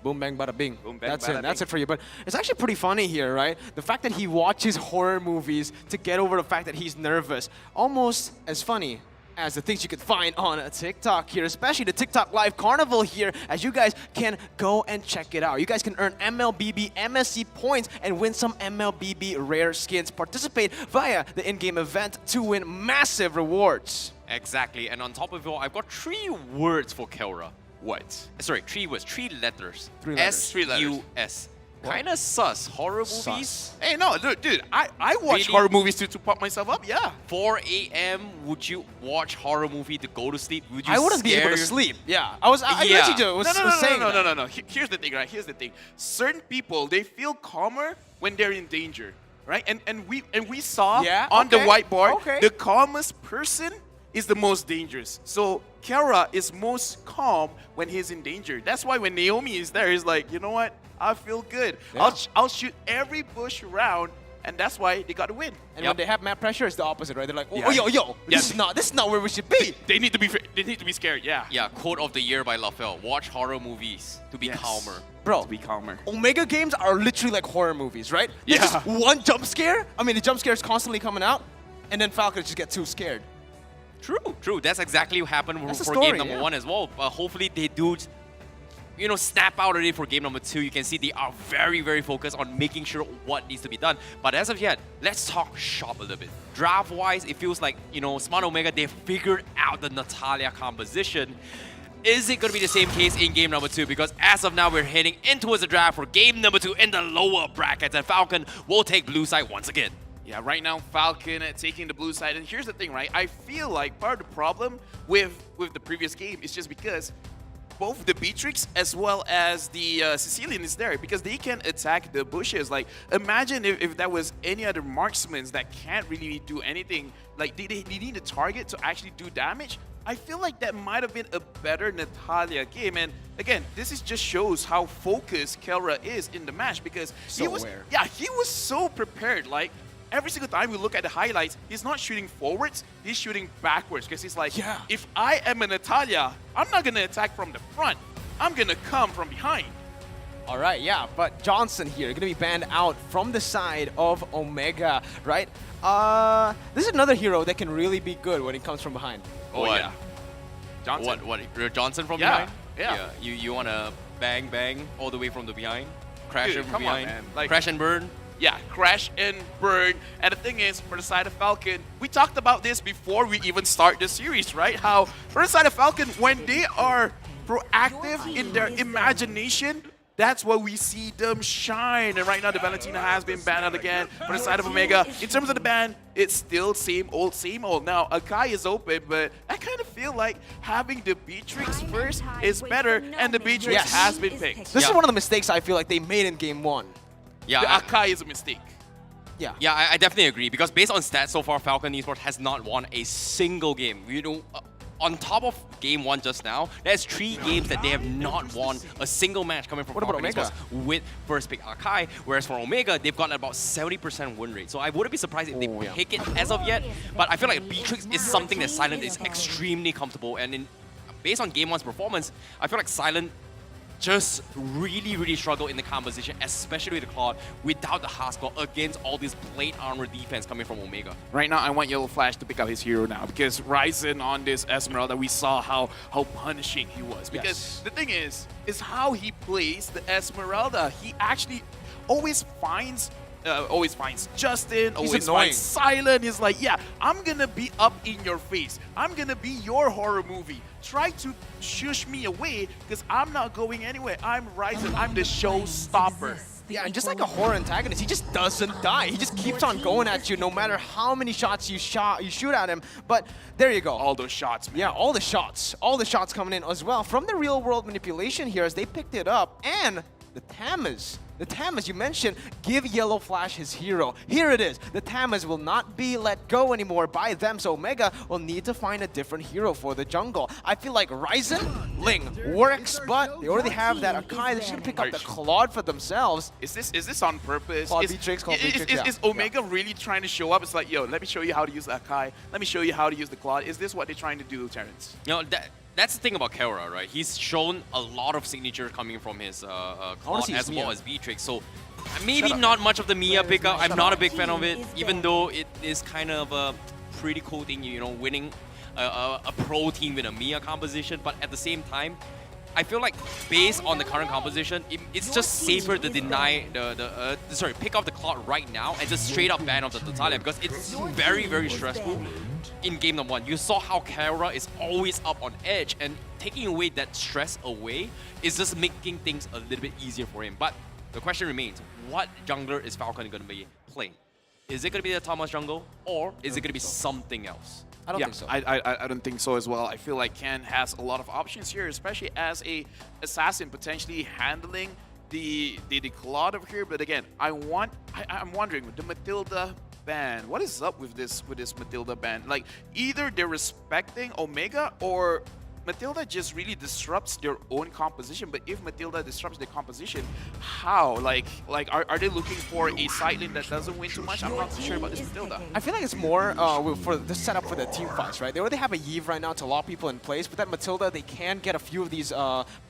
Boom, bang, bada, bing. Boom, bang, That's bada, it. That's bing. it for you. But it's actually pretty funny here, right? The fact that he watches horror movies to get over the fact that he's nervous. Almost as funny as the things you could find on TikTok here, especially the TikTok Live Carnival here, as you guys can go and check it out. You guys can earn MLBB MSC points and win some MLBB rare skins. Participate via the in-game event to win massive rewards. Exactly, and on top of it all, I've got 3 words for Kelra. What? Sorry, 3 words, 3 letters. 3 letters. S-U-S. Kinda sus. Horror movies? Sus. Hey, no, dude, I watch Really? horror movies to pump myself up, yeah. 4 a.m. Would you watch horror movie to go to sleep? Would you I wouldn't be able to scare- sleep. Yeah, I literally was saying that. No. Here's the thing, right? Here's the thing. Certain people, they feel calmer when they're in danger, right? And we saw on the whiteboard, the calmest person is the most dangerous. So Kelra is most calm when he's in danger. That's why when Naomi is there, he's like, you know what? I feel good. Yeah. I'll shoot every bush around, and that's why they got to win. And when they have map pressure, it's the opposite, right? They're like, oh, Yeah. yo, this is not where we should be. They need to be scared. Yeah. Yeah, quote of the year by LaFell. Watch horror movies to be calmer. Bro, To be calmer. Omega games are literally like horror movies, right? There's Yeah. just one jump scare. I mean, the jump scare is constantly coming out, and then Falcons just get too scared. True. That's exactly what happened That's the for story, game number 1 as well. Hopefully they do, snap out already for game number 2. You can see they are very, very focused on making sure what needs to be done. But as of yet, let's talk shop a little bit. Draft-wise, it feels like, Smart Omega, they figured out the Natalia composition. Is it going to be the same case in game number 2? Because as of now, we're heading in towards the draft for game number 2 in the lower brackets. And Falcon will take blue side once again. Yeah, right now Falcon taking the blue side. And here's the thing, right? I feel like part of the problem with the previous game is just because both the Beatrix as well as the Sicilian is there because they can attack the bushes. Like, imagine if that was any other marksmen that can't really do anything. Like, they need a target to actually do damage. I feel like that might have been a better Natalia game. And again, this just shows how focused Kelra is in the match because he was so prepared. Like, every single time we look at the highlights, he's not shooting forwards, he's shooting backwards because he's like, if I am a Natalia, I'm not going to attack from the front. I'm going to come from behind. All right, yeah, but Johnson here going to be banned out from the side of Omega, right? This is another hero that can really be good when it comes from behind. Oh, What? yeah. Johnson. What? Johnson from Yeah, behind? yeah. You want to bang all the way from the behind? Crash Dude, from come on, behind? man. Like- Crash and burn? Yeah, crash and burn. And the thing is, for the side of Falcon, we talked about this before we even start the series, right? How for the side of Falcon, when they are proactive in their imagination, that's where we see them shine. And right now, the Valentina has been banned out again for the side of Omega. In terms of the ban, it's still same old, same old. Now, Akai is open, but I kind of feel like having the Beatrix first is better, and the Beatrix has been picked. This is one of the mistakes I feel like they made in game 1. Yeah, the Akai is a mistake. Yeah. Yeah, I definitely agree, because based on stats so far, Falcon Esports has not won a single game. You know, on top of game 1 just now, there's 3 games that they have not won a single match coming from Falcon Esports with first pick Akai, whereas for Omega, they've gotten about 70% win rate. So I wouldn't be surprised if they pick it as of yet, but I feel like Beatrix is something that Silent is extremely comfortable, and based on game 1's performance, I feel like Silent just really struggle in the composition, especially with the Claude, without the Haskell against all this plate armor defense coming from Omega. Right now, I want Yellow Flash to pick up his hero now, because Ryzen on this Esmeralda, we saw how punishing he was. Because the thing is how he plays the Esmeralda. He actually always finds Justin, always finds Silent. He's like, yeah, I'm gonna be up in your face. I'm gonna be your horror movie. Try to shush me away, because I'm not going anywhere. I'm Ryzen. I'm the showstopper. Yeah, and just like a horror antagonist, he just doesn't die. He just keeps on going at you no matter how many shots you shoot at him. But there you go. All those shots, man. Yeah, all the shots coming in as well. From the real world manipulation here as they picked it up, and the Tamas. The Tamas, you mentioned, give Yellow Flash his hero. Here it is. The Tamas will not be let go anymore by them, so Omega will need to find a different hero for the jungle. I feel like Ryzen, Ling works, but they already have that Akai. They're just going to pick up the Claude for themselves. Is this on purpose? Claude Beatrix, is Omega really trying to show up? It's like, yo, let me show you how to use the Akai. Let me show you how to use the Claude. Is this what they're trying to do, Terrence? You know, that's the thing about Keora, right? He's shown a lot of signatures coming from his Claude as well as Beatrix. So maybe not much of the Mia pickup. I'm not a big fan of it, even though it is kind of a pretty cool thing, you know, winning a pro team with a Mia composition. But at the same time, I feel like based on the current composition, it's just safer to deny pick off the Claude right now and just straight up ban off the Natalia, because it's very stressful in game number 1. You saw how Keora is always up on edge, and taking away that stress away is just making things a little bit easier for him. But the question remains, what jungler is Falcon going to be playing? Is it going to be the Thomas jungle, or is it going to be something else? I don't think so. I don't think so as well. I feel like Ken has a lot of options here, especially as a assassin potentially handling the Claude over here. But again, I'm wondering with the Matilda ban, what is up with this Matilda ban? Like, either they're respecting Omega, or Matilda just really disrupts their own composition. But if Matilda disrupts their composition, how? Like are they looking for a side lane that doesn't win too much? I'm not too sure about this Matilda. I feel like it's more for the setup for the team fights, right? They already have a Yve right now to lock people in place, but that Matilda, they can get a few of these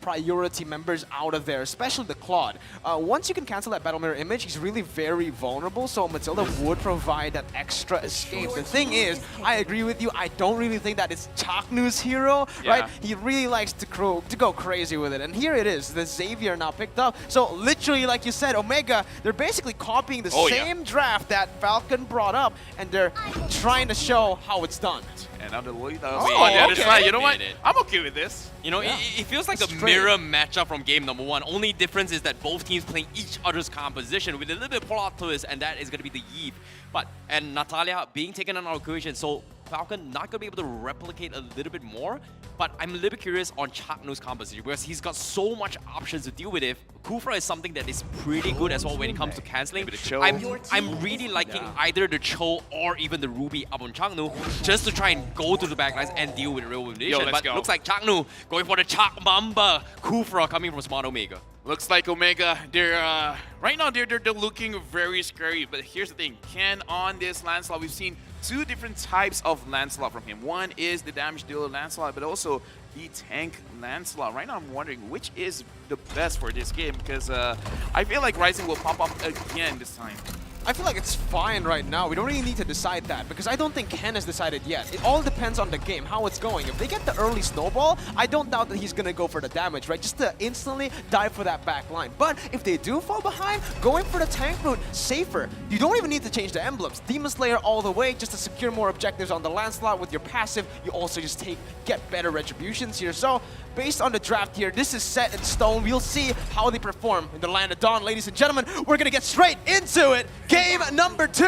priority members out of there, especially the Claude. Once you can cancel that Battle Mirror image, he's really very vulnerable, so Matilda would provide that extra escape. The thing is, I agree with you, I don't really think that it's Chaknu's hero, right? He really likes to go crazy with it, and here it is, the Xavier now picked up. So literally, like you said, Omega, they're basically copying the same draft that Falcon brought up, and they're trying to show how it's done. And on the other side, you know what? I'm okay with this. You know, it feels like a mirror matchup from game number 1. Only difference is that both teams playing each other's composition with a little bit of plot twist, and that is going to be the Yve. And Natalia being taken on our equation, so Falcon not going to be able to replicate a little bit more, but I'm a little bit curious on Chaknu's composition, because he's got so much options to deal with it. Kufra is something that is pretty good as well when it comes to cancelling. I'm really liking either the Cho or even the Ruby up on Chaknu, just to try and go to the backlines and deal with real elimination. But looks like Chaknu going for the Chak Mamba. Kufra coming from Smart Omega. Looks like Omega, they're right now they're looking very scary. But here's the thing, Ken on this Lancelot, we've seen 2 different types of Lancelot from him. One is the damage dealer Lancelot, but also the tank Lancelot. Right now I'm wondering which is the best for this game, because I feel like Ryzen will pop up again this time. I feel like it's fine right now. We don't really need to decide that because I don't think Ken has decided yet. It all depends on the game, how it's going. If they get the early snowball, I don't doubt that he's going to go for the damage, right? Just to instantly dive for that back line. But if they do fall behind, going for the tank route, safer. You don't even need to change the emblems. Demon Slayer all the way just to secure more objectives on the land slot with your passive. You also just get better retributions here. So based on the draft here, this is set in stone. We'll see how they perform in the Land of Dawn, ladies and gentlemen. We're going to get straight into it. Game number 2.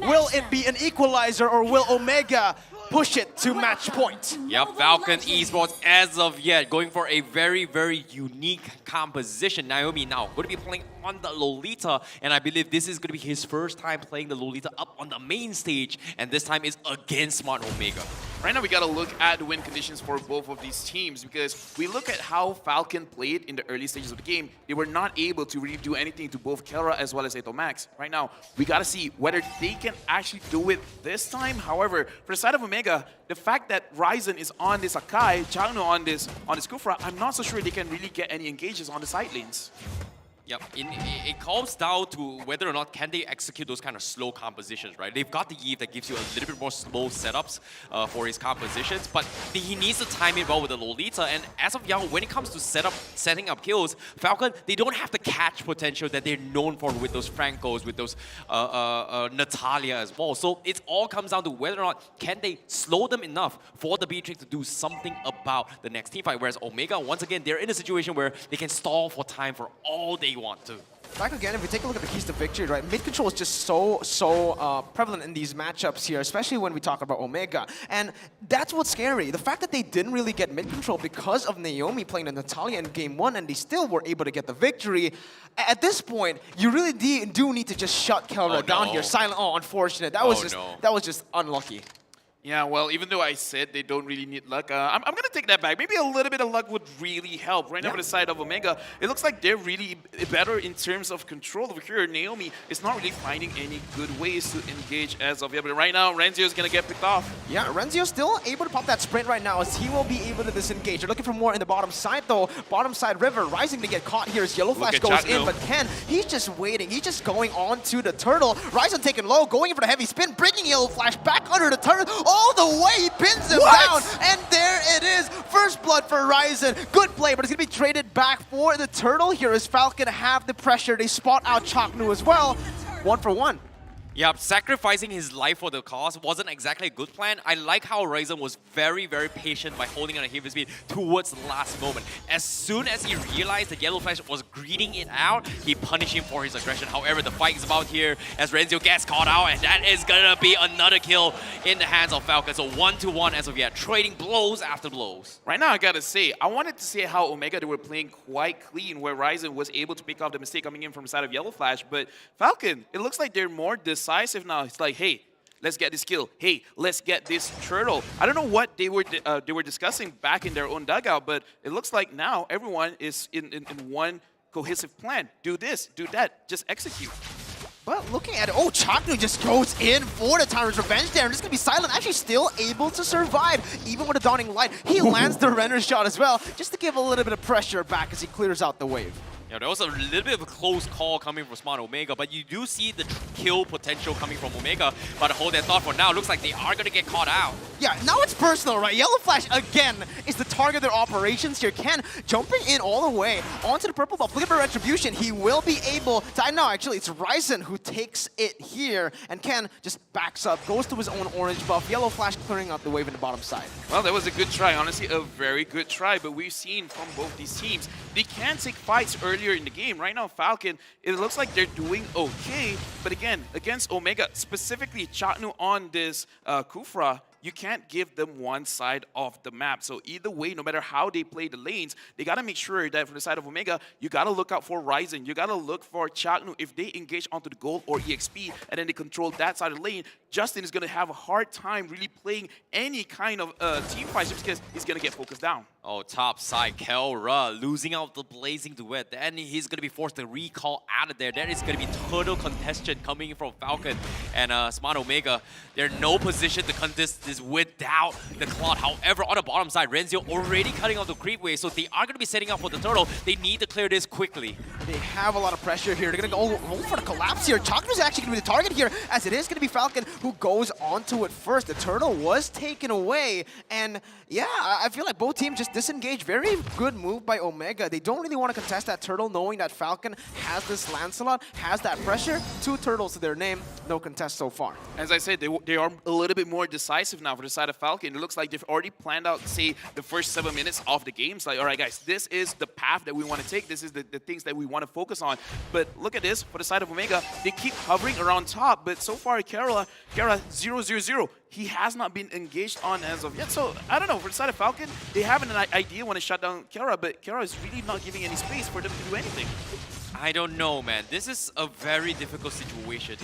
Will it be an equalizer or will Omega push it to match point? Yep, Falcon Esports as of yet going for a very, very unique composition. Naomi now going to be playing on the Lolita, and I believe this is going to be his first time playing the Lolita up on the main stage, and this time is against Smart Omega. Right now, we got to look at the win conditions for both of these teams because we look at how Falcon played in the early stages of the game. They were not able to really do anything to both Kelra as well as Eto Max. Right now, we got to see whether they can actually do it this time. However, for the side of Omega, the fact that Ryzen is on this Akai, Changno on this Kufra, I'm not so sure they can really get any engages on the side lanes. Yep, it comes down to whether or not can they execute those kind of slow compositions, right? They've got the Eve that gives you a little bit more slow setups for his compositions, but he needs to time it well with the Lolita. And as of now, when it comes to setting up kills, Falcon, they don't have the catch potential that they're known for with those Francos, with those Natalia as well. So it all comes down to whether or not can they slow them enough for the Beatrix to do something about the next team fight. Whereas Omega, once again, they're in a situation where they can stall for time for all they want to. Back again, if we take a look at the keys to victory, right, mid control is just so prevalent in these matchups here, especially when we talk about Omega. And that's what's scary. The fact that they didn't really get mid control because of Naomi playing the Natalia in game 1, and they still were able to get the victory. At this point, you really do need to just shut Kelra down here. Silent. Oh, unfortunate. That was just unlucky. Yeah, well, even though I said they don't really need luck, I'm going to take that back. Maybe a little bit of luck would really help. Right now, on the side of Omega, it looks like they're really better in terms of control over here. Naomi is not really finding any good ways to engage as of yet. But right now, Renzio is going to get picked off. Yeah, Renzio still able to pop that sprint right now as he will be able to disengage. They're looking for more in the bottom side, though. Bottom side River rising to get caught here as Yellow Flash goes in. But Ken, he's just waiting. He's just going on to the turtle. Ryzen taking low, going in for the heavy spin, bringing Yellow Flash back under the turtle all the way. He pins him down, and there it is. First blood for Ryzen. Good play, but it's going to be traded back for the turtle here as Falcon have the pressure. They spot out Chaknu as well. 1 for 1. Yeah, sacrificing his life for the cause wasn't exactly a good plan. I like how Ryzen was very, very patient by holding on a heavy speed towards the last moment. As soon as he realized that Yellow Flash was greeting it out, he punished him for his aggression. However, the fight is about here as Renzio gets caught out, and that is gonna be another kill in the hands of Falcon. So 1-1 as of yet, trading blows after blows. Right now, I gotta say, I wanted to see how Omega, they were playing quite clean, where Ryzen was able to pick up the mistake coming in from the side of Yellow Flash, but Falcon, it looks like they're more decisive now. It's like, hey, let's get this kill. Hey, let's get this turtle. I don't know what they were discussing back in their own dugout, but it looks like now everyone is in one cohesive plan. Do this, do that, just execute. But looking at it, oh, Chaknu just goes in for the Tyrant's Revenge there, and it's going to be Silent actually still able to survive, even with a Dawning Light. He lands the Renner shot as well, just to give a little bit of pressure back as he clears out the wave. Yeah, there was a little bit of a close call coming from Smart Omega, but you do see the kill potential coming from Omega. But hold that thought for now. Looks like they are going to get caught out. Yeah, now it's personal, right? Yellow Flash, again, is the target of their operations here. Ken jumping in all the way onto the purple buff. Look at the retribution. He will be able to... No, actually, it's Ryzen who takes it here. And Ken just backs up, goes to his own orange buff. Yellow Flash clearing out the wave in the bottom side. Well, that was a good try. Honestly, a very good try. But we've seen from both these teams, they can take fights earlier in the game. Right now, Falcon, it looks like they're doing okay. But again, against Omega, specifically Chaknu on this Kufra, you can't give them one side of the map. So either way, no matter how they play the lanes, they got to make sure that from the side of Omega, you got to look out for Ryzen. You got to look for Chaknu. If they engage onto the gold or EXP and then they control that side of the lane, Justin is going to have a hard time really playing any kind of team fight just because he's going to get focused down. Oh, top side, Kelra losing out the Blazing Duet. Then he's going to be forced to recall out of there. That is going to be total contention coming from Falcon and Smart Omega. They're in no position to contest this without the Cloud. However, on the bottom side, Renzio already cutting off the creep wave, so they are going to be setting up for the turtle. They need to clear this quickly. They have a lot of pressure here. They're going to go for the collapse here. Chaknu's actually going to be the target here, as it is going to be Falcon who goes onto it first. The turtle was taken away, and yeah, I feel like both teams just disengaged. Very good move by Omega. They don't really want to contest that turtle, knowing that Falcon has this Lancelot, has that pressure. 2 turtles to their name, no contest so far. As I said, they are a little bit more decisive now for the side of Falcon. It looks like they've already planned out, say, the first 7 minutes of the game. It's like, all right, guys, this is the path that we want to take. This is the things that we want to focus on. But look at this, for the side of Omega, they keep hovering around top, but so far, Kara 0-0-0. He has not been engaged on as of yet. So, I don't know, for the side of Falcon, they have an idea when to shut down Kara, but Kara is really not giving any space for them to do anything. I don't know, man. This is a very difficult situation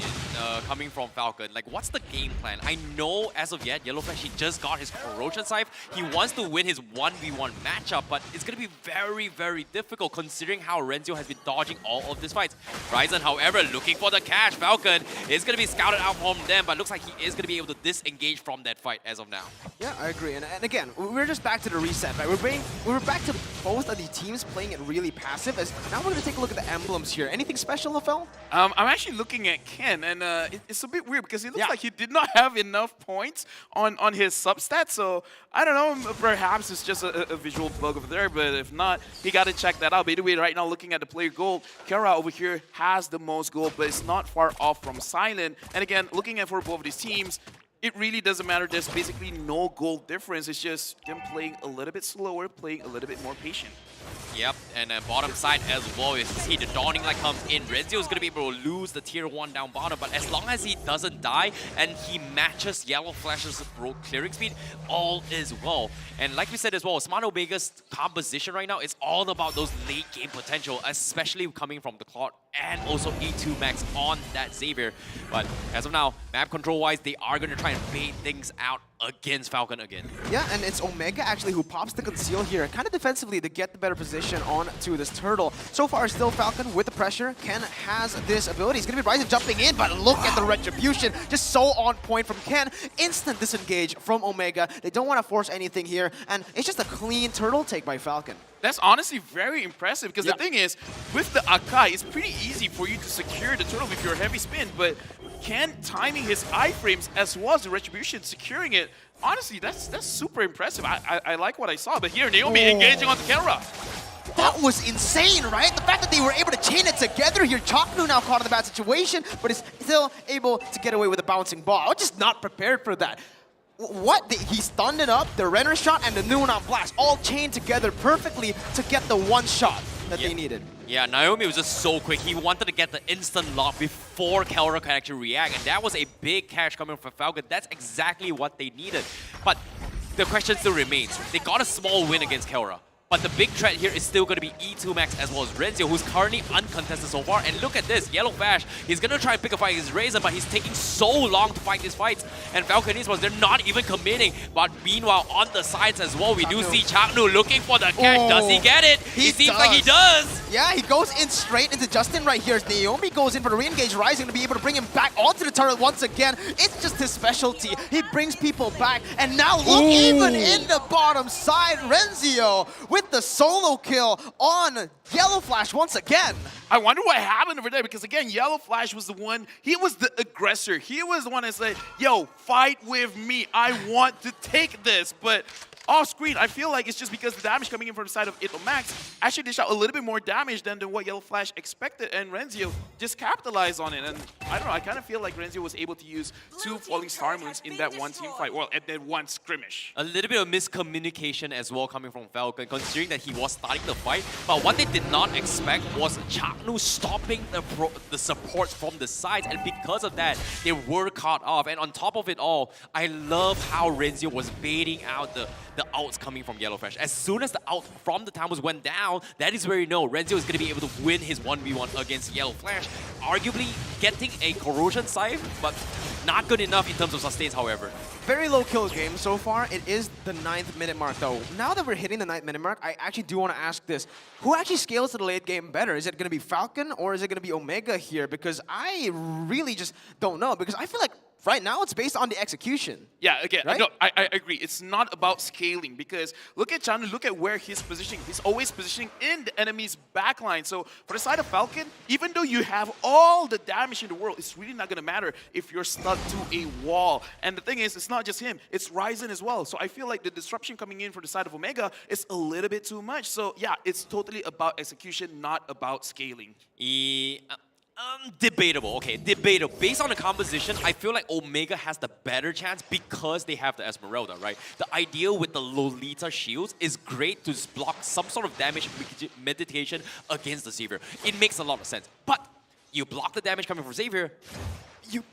coming from Falcon. Like, what's the game plan? I know as of yet, Yellowflash, he just got his Corrosion Scythe. He wants to win his 1v1 matchup, but it's going to be very, very difficult considering how Renzio has been dodging all of these fights. Ryzen, however, looking for the cash. Falcon is going to be scouted out from them, but looks like he is going to be able to disengage from that fight as of now. Yeah, I agree. And again, we're just back to the reset, right? We're back to both of the teams playing it really passive. As now we're going to take a look at the emblems here. Anything special, Lafel? I'm actually looking at Ken, and it's a bit weird because it looks like he did not have enough points on his substat. So I don't know, perhaps it's just a visual bug over there, but if not, he got to check that out. By the way, right now looking at the player gold, Kara over here has the most gold, but it's not far off from Silent. And again, looking at for both of these teams, it really doesn't matter. There's basically no goal difference. It's just them playing a little bit slower, playing a little bit more patient. Yep, and then bottom side as well, you see the Dawning Light comes in. Renzio is going to be able to lose the tier 1 down bottom, but as long as he doesn't die and he matches Yellowflash's clearing speed, all is well. And like we said as well, Smart Omega's composition right now is all about those late game potential, especially coming from the Cloud and also E2 Max on that Xavier. But as of now, map control wise, they are going to try and bait things out against Falcon again. Yeah, and it's Omega actually who pops the conceal here, kind of defensively to get the better position onto this turtle. So far, still Falcon with the pressure. Ken has this ability. He's going to be Ryzen jumping in, but look at the retribution. Just so on point from Ken. Instant disengage from Omega. They don't want to force anything here, and it's just a clean turtle take by Falcon. That's honestly very impressive because the thing is, with the Akai, it's pretty easy for you to secure the turtle with your heavy spin, but Ken timing his iframes as well as the retribution, securing it, honestly, that's super impressive. I like what I saw, but here, Naomi engaging on the Kara. That was insane, right? The fact that they were able to chain it together here. Chaknu now caught in the bad situation, but is still able to get away with a bouncing ball. I was just not prepared for that. What? He stunned it up, the Renner shot, and the Nuon Blast all chained together perfectly to get the one shot that they needed. Yeah, Naomi was just so quick. He wanted to get the instant lock before Kelra could actually react, and that was a big catch coming from Falcon. That's exactly what they needed. But the question still remains. They got a small win against Kelra. But the big threat here is still going to be E2 Max as well as Renzio, who's currently uncontested so far. And look at this, Yellowflash, he's going to try and pick a fight against Razor, but he's taking so long to fight these fights. And Falcon Esports, they're not even committing. But meanwhile, on the sides as well, we do see Chaknu looking for the catch. Does he get it? He seems like he does. Yeah, he goes in straight into Justin right here. Naomi goes in for the re-engage Rising to be able to bring him back onto the turret once again. It's just his specialty. He brings people back. And now look, even in the bottom side, Renzio with the solo kill on Yellowflash once again. I wonder what happened over there because, again, Yellowflash was the one, he was the aggressor. He was the one that said, yo, fight with me. I want to take this. But off screen, I feel like it's just because the damage coming in from the side of Ito Max actually dished out a little bit more damage than what Yellowflash expected, and Renzio just capitalized on it. And I don't know, I kind of feel like Renzio was able to use 2 Falling Star Moons in that one team fight, well, at that one skirmish. A little bit of miscommunication as well coming from Falcon, considering that he was starting the fight. But what they did not expect was Chaknu stopping the supports from the sides, and because of that, they were caught off. And on top of it all, I love how Renzio was baiting out the outs coming from Yellowflash. As soon as the out from the Tamus went down, that is where you know Renzio is going to be able to win his 1v1 against Yellowflash. Arguably getting a Corrosion Scythe, but not good enough in terms of sustains, however. Very low kill game so far. It is the 9th minute mark though. Now that we're hitting the 9th minute mark, I actually do want to ask this. Who actually scales to the late game better? Is it going to be Falcon or is it going to be Omega here? Because I really just don't know. Because I feel like right now it's based on the execution. Yeah, again, right? no, I agree. It's not about scaling because look at Chanu, look at where he's positioning. He's always positioning in the enemy's backline. So for the side of Falcon, even though you have all the damage in the world, it's really not going to matter if you're stuck to a wall. And the thing is, it's not just him, it's Ryzen as well. So I feel like the disruption coming in for the side of Omega is a little bit too much. So yeah, it's totally about execution, not about scaling. Debatable. Okay, debatable. Based on the composition, I feel like Omega has the better chance because they have the Esmeralda, right? The idea with the Lolita shields is great to block some sort of damage mitigation against the Xavier. It makes a lot of sense. But you block the damage coming from Xavier,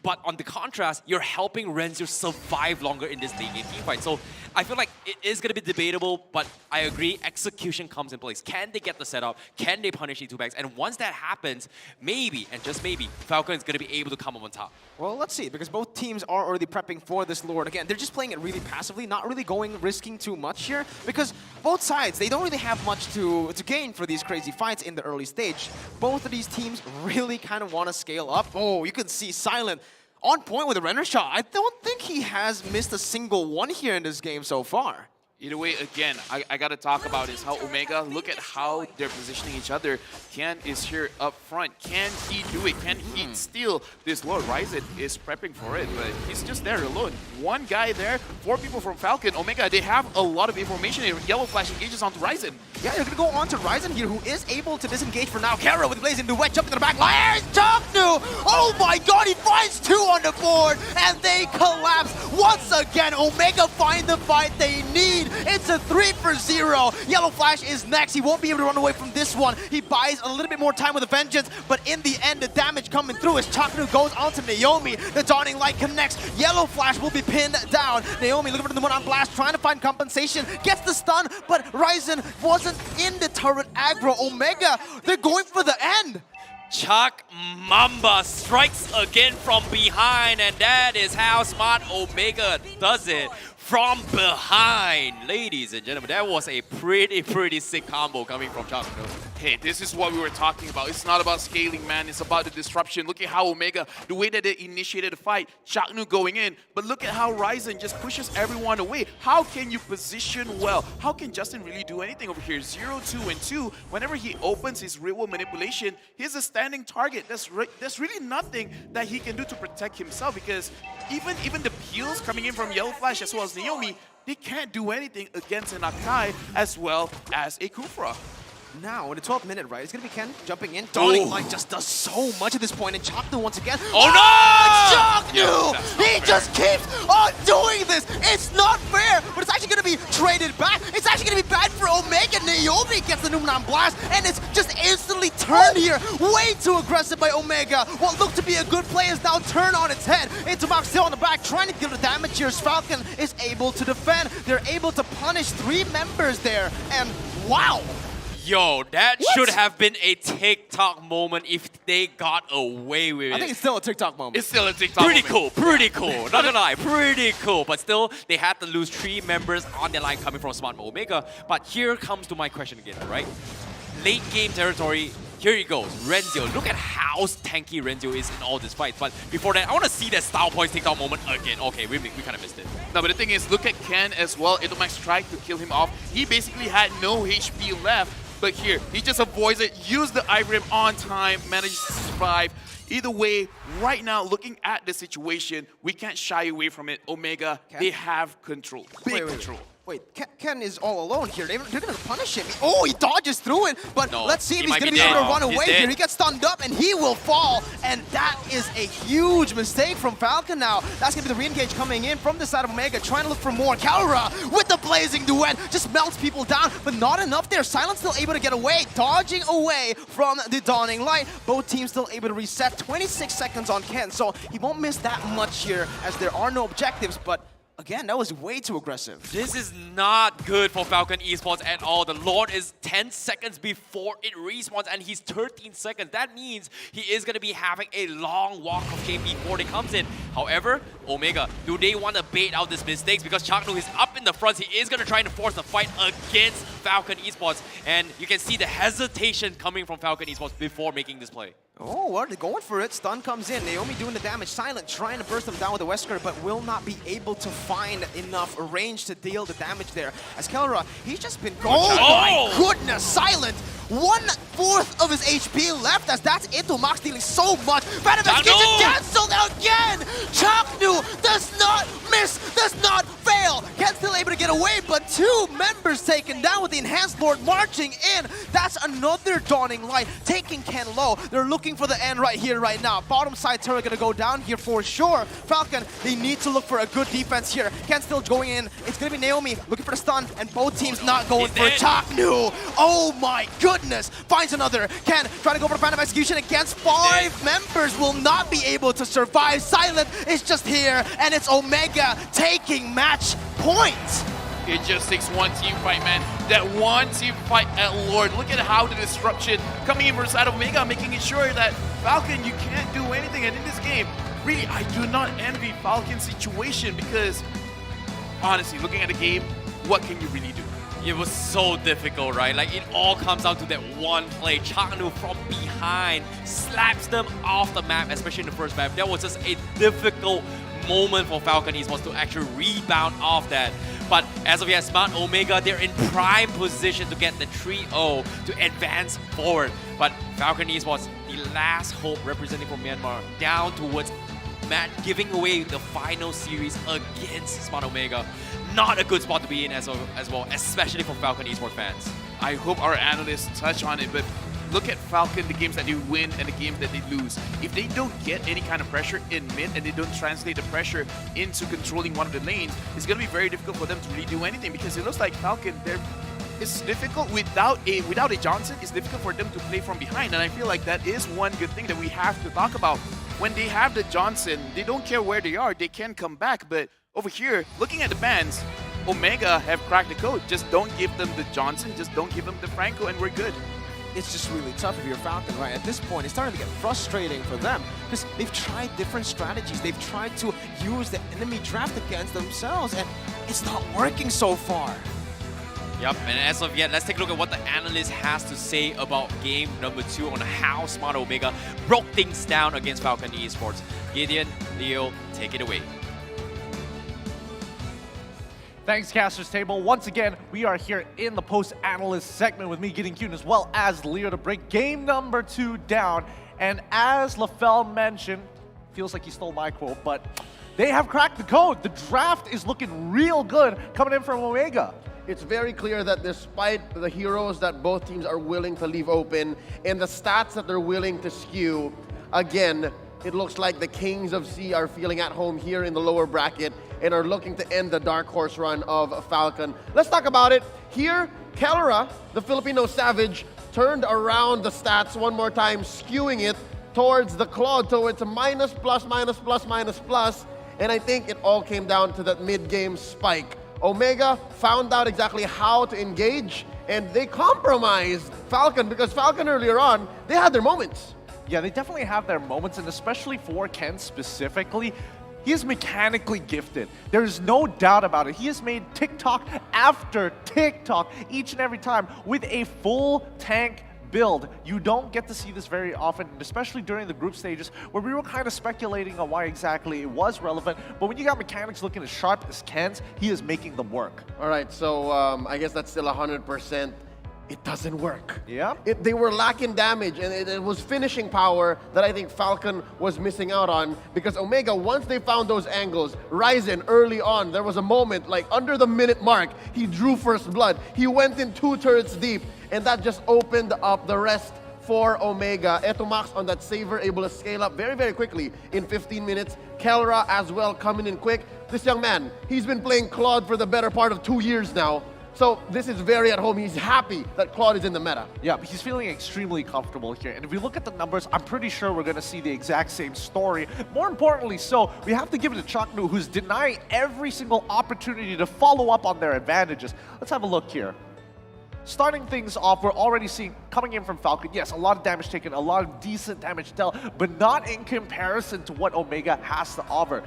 but on the contrast, you're helping Renzo survive longer in this late game teamfight. So I feel like it is going to be debatable, but I agree, execution comes in place. Can they get the setup? Can they punish the 2-bags? And once that happens, maybe, and just maybe, Falcon is going to be able to come up on top. Well, let's see, because both teams are already prepping for this Lord. Again, they're just playing it really passively, not really risking too much here, because both sides, they don't really have much to gain for these crazy fights in the early stage. Both of these teams really kind of want to scale up. Oh, you can see Silent on point with a render shot. I don't think he has missed a single one here in this game so far. Either way, again, I got to talk about is how Omega, look at how they're positioning each other. Ken is here up front. Can he do it? Can he steal this Lord? Ryzen is prepping for it, but he's just there alone. One guy there, 4 people from Falcon. Omega, they have a lot of information. Yellow Flash engages onto Ryzen. Yeah, they're going to go on to Ryzen here, who is able to disengage for now. Kara with Blazing Duet jumping to the back line. There's Choknu! Oh my god, he finds 2 on the board, and they collapse. Once again, Omega find the fight they need. It's a 3-for-0. Yellow Flash is next. He won't be able to run away from this one. He buys a little bit more time with a vengeance, but in the end, the damage coming through as Chaknu goes onto Naomi. The Dawning Light connects. Yellow Flash will be pinned down. Naomi looking for the one on blast, trying to find compensation. Gets the stun, but Ryzen wasn't in the turret aggro. Omega, they're going for the end. Chuck Mamba strikes again from behind, and that is how Smart Omega does it. From behind, ladies and gentlemen, that was a pretty sick combo coming from Chaknu. Hey, this is what we were talking about. It's not about scaling, man. It's about the disruption. Look at how Omega, the way that they initiated the fight, Chaknu going in, but look at how Ryzen just pushes everyone away. How can you position well? How can Justin really do anything over here? 0, 2, and 2. Whenever he opens his real world manipulation, he's a standing target. There's really nothing that he can do to protect himself, because even the peels coming in from Yellow Flash as well as Naomi, they can't do anything against an Akai as well as a Kufra. Now, in the 12th minute, right, it's going to be Ken jumping in. Dawning Light just does so much at this point, and Chaknu once again. Oh no! Chaknu! He just keeps on doing this! It's not fair, but it's actually going to be traded back. It's actually going to be bad for Omega. Naomi gets the Numenon blast, and it's just instantly turned here. Way too aggressive by Omega. What looked to be a good play is now turned on its head. Into Max still on the back, trying to deal the damage here. Falcon is able to defend. They're able to punish 3 members there, and wow! Yo, that should have been a TikTok moment if they got away with it. I think it's still a TikTok moment. It's still a TikTok moment. Pretty cool. Not gonna lie, pretty cool. But still, they had to lose 3 members on their line coming from Smart Omega. But here comes to my question again, right? Late game territory. Here he goes, Renzo. Look at how tanky Renzo is in all this fight. But before that, I want to see that Style Points TikTok moment again. Okay, we kind of missed it. No, but the thing is, look at Ken as well. Idomax tried to kill him off. He basically had no HP left. But here, he just avoids it, used the Ivrim on time, manages to survive. Either way, right now, looking at the situation, we can't shy away from it. Omega, they have control, big control. Wait, Ken is all alone here. They're going to punish him. Oh, he dodges through it, but let's see if he's going to be able to run away here. He gets stunned up, and he will fall, and that is a huge mistake from Falcon now. That's going to be the re-engage coming in from the side of Omega, trying to look for more. Kalra with the Blazing Duet just melts people down, but not enough there. Silence still able to get away, dodging away from the Dawning Light. Both teams still able to reset. 26 seconds on Ken, so he won't miss that much here as there are no objectives, but again, that was way too aggressive. This is not good for Falcon Esports at all. The Lord is 10 seconds before it respawns, and he's 13 seconds. That means he is going to be having a long walk of shame before he comes in. However, Omega, do they want to bait out these mistakes? Because Chaknu is up in the front. He is going to try to force the fight against Falcon Esports. And you can see the hesitation coming from Falcon Esports before making this play. Oh, well, they're going for it. Stun comes in. Naomi doing the damage. Silent trying to burst them down with the Wesker, but will not be able to find enough range to deal the damage there. As Kelra, he's just been going. Oh my goodness! Silent! 1/4 of his HP left, as that's into Max dealing so much. Vanavest gets cancelled again! Chaknu does not miss, does not fail! Ken's still able to get away, but 2 members taken down with the Enhanced Lord marching in. That's another Dawning Light, taking Ken low. They're looking for the end right here, right now. Bottom side turret gonna go down here for sure. Falcon, they need to look for a good defense here. Ken still going in. It's gonna be Naomi looking for the stun, and both teams not going for Chaknu. Oh my goodness! Finds another. Ken trying to go for the Phantom Execution against 5 members. Will not be able to survive. Silent is just here, and it's Omega taking match point. It just takes one team fight, man. That one team fight at Lord. Look at how the disruption coming in for side of Omega, making it sure that Falcon, you can't do anything. And in this game, really, I do not envy Falcon's situation because, honestly, looking at the game, what can you really do? It was so difficult, right? Like, it all comes down to that one play. Chaknu from behind slaps them off the map, especially in the first map. That was just a difficult moment for Falcon Esports to actually rebound off that. But as of yet, Smart Omega, they're in prime position to get the 3-0 to advance forward. But Falcon Esports, the last hope representing from Myanmar, down towards Matt giving away the final series against Smart Omega. Not a good spot to be in as well, especially for Falcon Esports fans. I hope our analysts touch on it, but look at Falcon, the games that they win and the games that they lose. If they don't get any kind of pressure in mid and they don't translate the pressure into controlling one of the lanes, it's going to be very difficult for them to really do anything because it looks like Falcon, it's difficult without a Johnson, it's difficult for them to play from behind. And I feel like that is one good thing that we have to talk about. When they have the Johnson, they don't care where they are, they can come back. But over here, looking at the bans, Omega have cracked the code. Just don't give them the Johnson, just don't give them the Franco, and we're good. It's just really tough if you're Falcon, right? At this point, it's starting to get frustrating for them because they've tried different strategies. They've tried to use the enemy draft against themselves, and it's not working so far. Yep, and as of yet, let's take a look at what the analyst has to say about game number 2 on how Smart Omega broke things down against Falcon Esports. Gideon, Leo, take it away. Thanks, Caster's Table. Once again, we are here in the post-analyst segment with me, Gideon Kuhn, as well as Leo to break game number 2 down. And as LaFell mentioned, feels like he stole my quote, but they have cracked the code. The draft is looking real good coming in from Omega. It's very clear that despite the heroes that both teams are willing to leave open and the stats that they're willing to skew, again, it looks like the Kings of C are feeling at home here in the lower bracket and are looking to end the dark horse run of Falcon. Let's talk about it. Here, Kelra, the Filipino Savage, turned around the stats one more time, skewing it towards the Claude, towards a minus, plus, minus, plus, minus, plus. And I think it all came down to that mid-game spike. Omega found out exactly how to engage, and they compromised Falcon because Falcon earlier on, they had their moments. Yeah, they definitely have their moments, and especially for Ken specifically, he is mechanically gifted. There's no doubt about it. He has made TikTok after TikTok each and every time with a full tank build. You don't get to see this very often, especially during the group stages where we were kind of speculating on why exactly it was relevant. But when you got mechanics looking as sharp as Ken's, he is making them work. All right, so I guess that's still 100%. It doesn't work. Yeah. They were lacking damage, and it was finishing power that I think Falcon was missing out on because Omega, once they found those angles, Ryzen early on, there was a moment like under the minute mark, he drew first blood. He went in 2 turrets deep, and that just opened up the rest for Omega. Etomax on that Saver able to scale up very, very quickly in 15 minutes. Kelra as well coming in quick. This young man, he's been playing Claude for the better part of 2 years now. So this is very at home. He's happy that Claude is in the meta. Yeah, he's feeling extremely comfortable here. And if we look at the numbers, I'm pretty sure we're going to see the exact same story. More importantly so, we have to give it to Chaknu, who's denying every single opportunity to follow up on their advantages. Let's have a look here. Starting things off, we're already seeing, coming in from Falcon, yes, a lot of damage taken, a lot of decent damage dealt, but not in comparison to what Omega has to offer.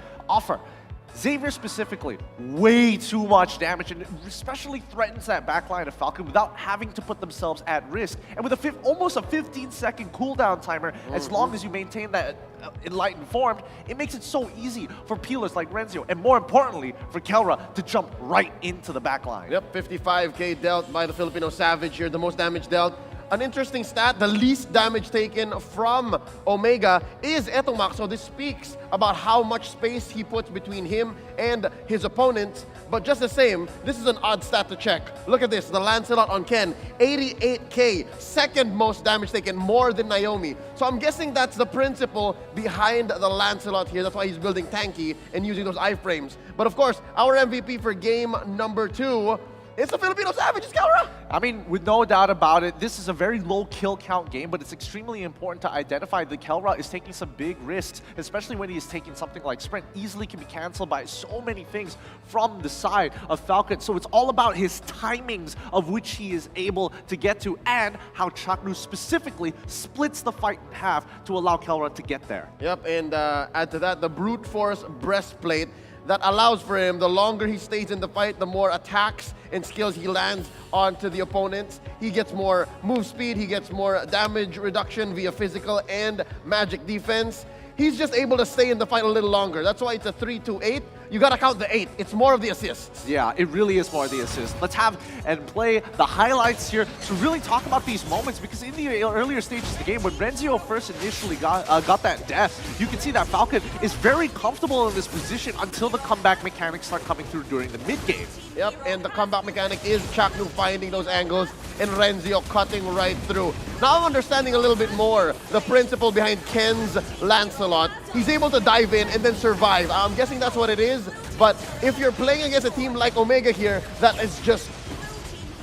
Xavier specifically, way too much damage, and especially threatens that backline of Falcon without having to put themselves at risk. And with almost a 15-second cooldown timer, as long as you maintain that enlightened form, it makes it so easy for peelers like Renzio, and more importantly, for Kelra to jump right into the backline. Yep, 55k dealt by the Filipino Savage here, the most damage dealt. An interesting stat, the least damage taken from Omega is Etomac. So this speaks about how much space he puts between him and his opponents. But just the same, this is an odd stat to check. Look at this, the Lancelot on Ken, 88k, second most damage taken, more than Naomi. So I'm guessing that's the principle behind the Lancelot here. That's why he's building tanky and using those iframes. But of course, our MVP for game number 2, it's the Filipino Savages, Kelra! I mean, with no doubt about it, this is a very low kill count game, but it's extremely important to identify that Kelra is taking some big risks, especially when he is taking something like Sprint. Easily can be canceled by so many things from the side of Falcon. So it's all about his timings of which he is able to get to, and how Chaknu specifically splits the fight in half to allow Kelra to get there. Yep, and add to that, the brute force breastplate that allows for him, the longer he stays in the fight, the more attacks and skills he lands onto the opponents. He gets more move speed, he gets more damage reduction via physical and magic defense. He's just able to stay in the fight a little longer. That's why it's a 3-2-8. You gotta count the 8. It's more of the assists. Yeah, it really is more of the assists. Let's have and play the highlights here to really talk about these moments, because in the earlier stages of the game, when Renzio first initially got that death, you can see that Falcon is very comfortable in this position until the comeback mechanics start coming through during the mid-game. Yep, and the comeback mechanic is Chaknu finding those angles and Renzio cutting right through. Now I'm understanding a little bit more the principle behind Ken's Lancelot. He's able to dive in and then survive. I'm guessing that's what it is, but if you're playing against a team like Omega here, that is just,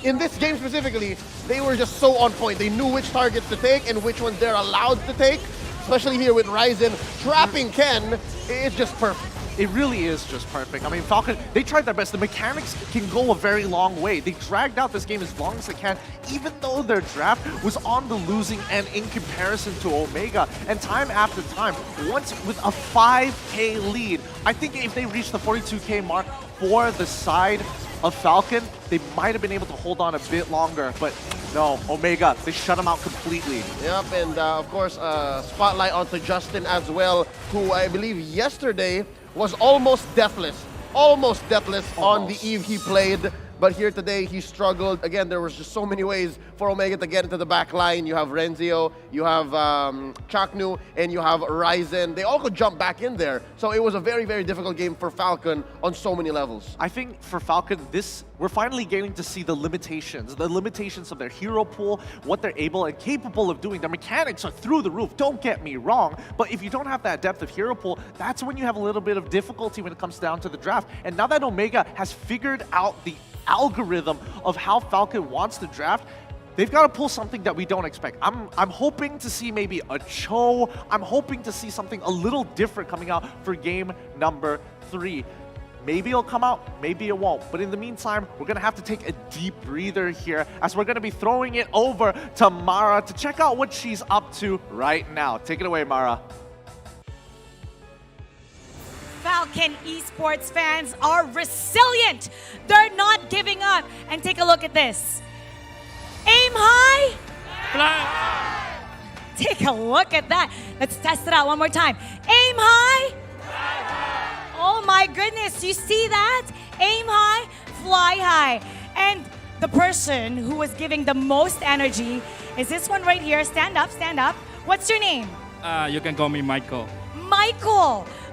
in this game specifically, they were just so on point. They knew which targets to take and which ones they're allowed to take, especially here with Ryzen trapping Ken. It's just perfect. It really is just perfect. I mean, Falcon, they tried their best. The mechanics can go a very long way. They dragged out this game as long as they can, even though their draft was on the losing end in comparison to Omega. And time after time, once with a 5k lead, I think if they reach the 42k mark for the side of Falcon, they might have been able to hold on a bit longer, but no, Omega, they shut him out completely. Yep, and of course, spotlight onto Justin as well, who I believe yesterday was almost deathless on the eve he played. But here today, he struggled. Again, there was just so many ways for Omega to get into the back line. You have Renzio, you have Chaknu, and you have Ryzen. They all could jump back in there. So it was a very, very difficult game for Falcon on so many levels. I think for Falcon, we're finally getting to see the limitations of their hero pool, what they're able and capable of doing. Their mechanics are through the roof, don't get me wrong, but if you don't have that depth of hero pool, that's when you have a little bit of difficulty when it comes down to the draft. And now that Omega has figured out the algorithm of how Falcon wants to draft, they've got to pull something that we don't expect. I'm hoping to see maybe a Cho. I'm hoping to see something a little different coming out for game number 3. Maybe it'll come out, maybe it won't. But in the meantime, we're going to have to take a deep breather here, as we're going to be throwing it over to Mara to check out what she's up to right now. Take it away, Mara. Falcon esports fans are resilient. They're not giving up. And take a look at this. Aim high. Fly. Take a look at that. Let's test it out one more time. Aim high. Oh my goodness, you see that? Aim high, fly high. And the person who was giving the most energy is this one right here. Stand up, stand up. What's your name? You can call me Michael.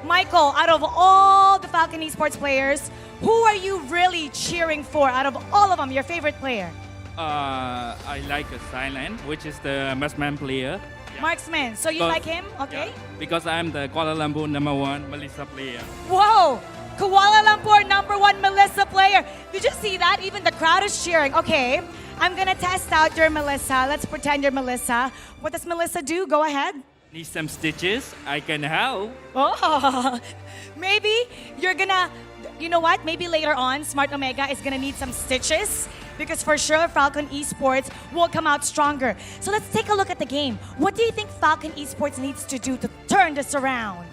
Michael, out of all the Falcon esports players, who are you really cheering for out of all of them, your favorite player? I like Silent, which is the marksman player. Marksman, so you like him? Okay. Yeah, because I'm the Kuala Lumpur #1 Melissa player. Whoa! Kuala Lumpur #1 Melissa player. Did you see that? Even the crowd is cheering. Okay, I'm gonna test out your Melissa. Let's pretend you're Melissa. What does Melissa do? Go ahead. Need some stitches? I can help. Oh, maybe you're gonna, you know what? Maybe later on, Smart Omega is gonna need some stitches, because for sure Falcon esports will come out stronger. So let's take a look at the game. What do you think Falcon esports needs to do to turn this around?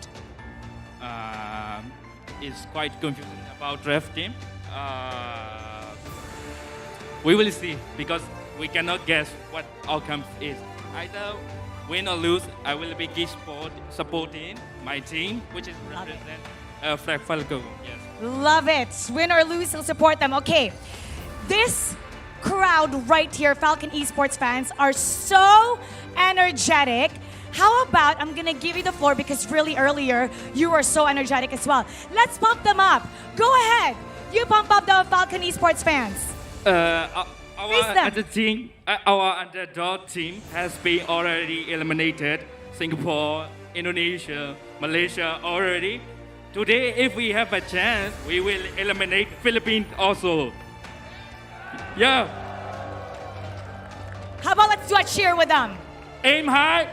is quite confusing about draft team. We will see because we cannot guess what outcome is. Either win or lose, I will be supporting my team, which is represent Falco. Yes. Love it. Win or lose, he'll support them. Okay. This crowd right here, Falcon Esports fans, are so energetic. How about, I'm going to give you the floor because really earlier, you were so energetic as well. Let's pump them up. Go ahead. You pump up the Falcon Esports fans. Our underdog team has been already eliminated. Singapore, Indonesia, Malaysia already. Today, if we have a chance, we will eliminate Philippines also. Yeah. How about let's do a cheer with them? Aim high.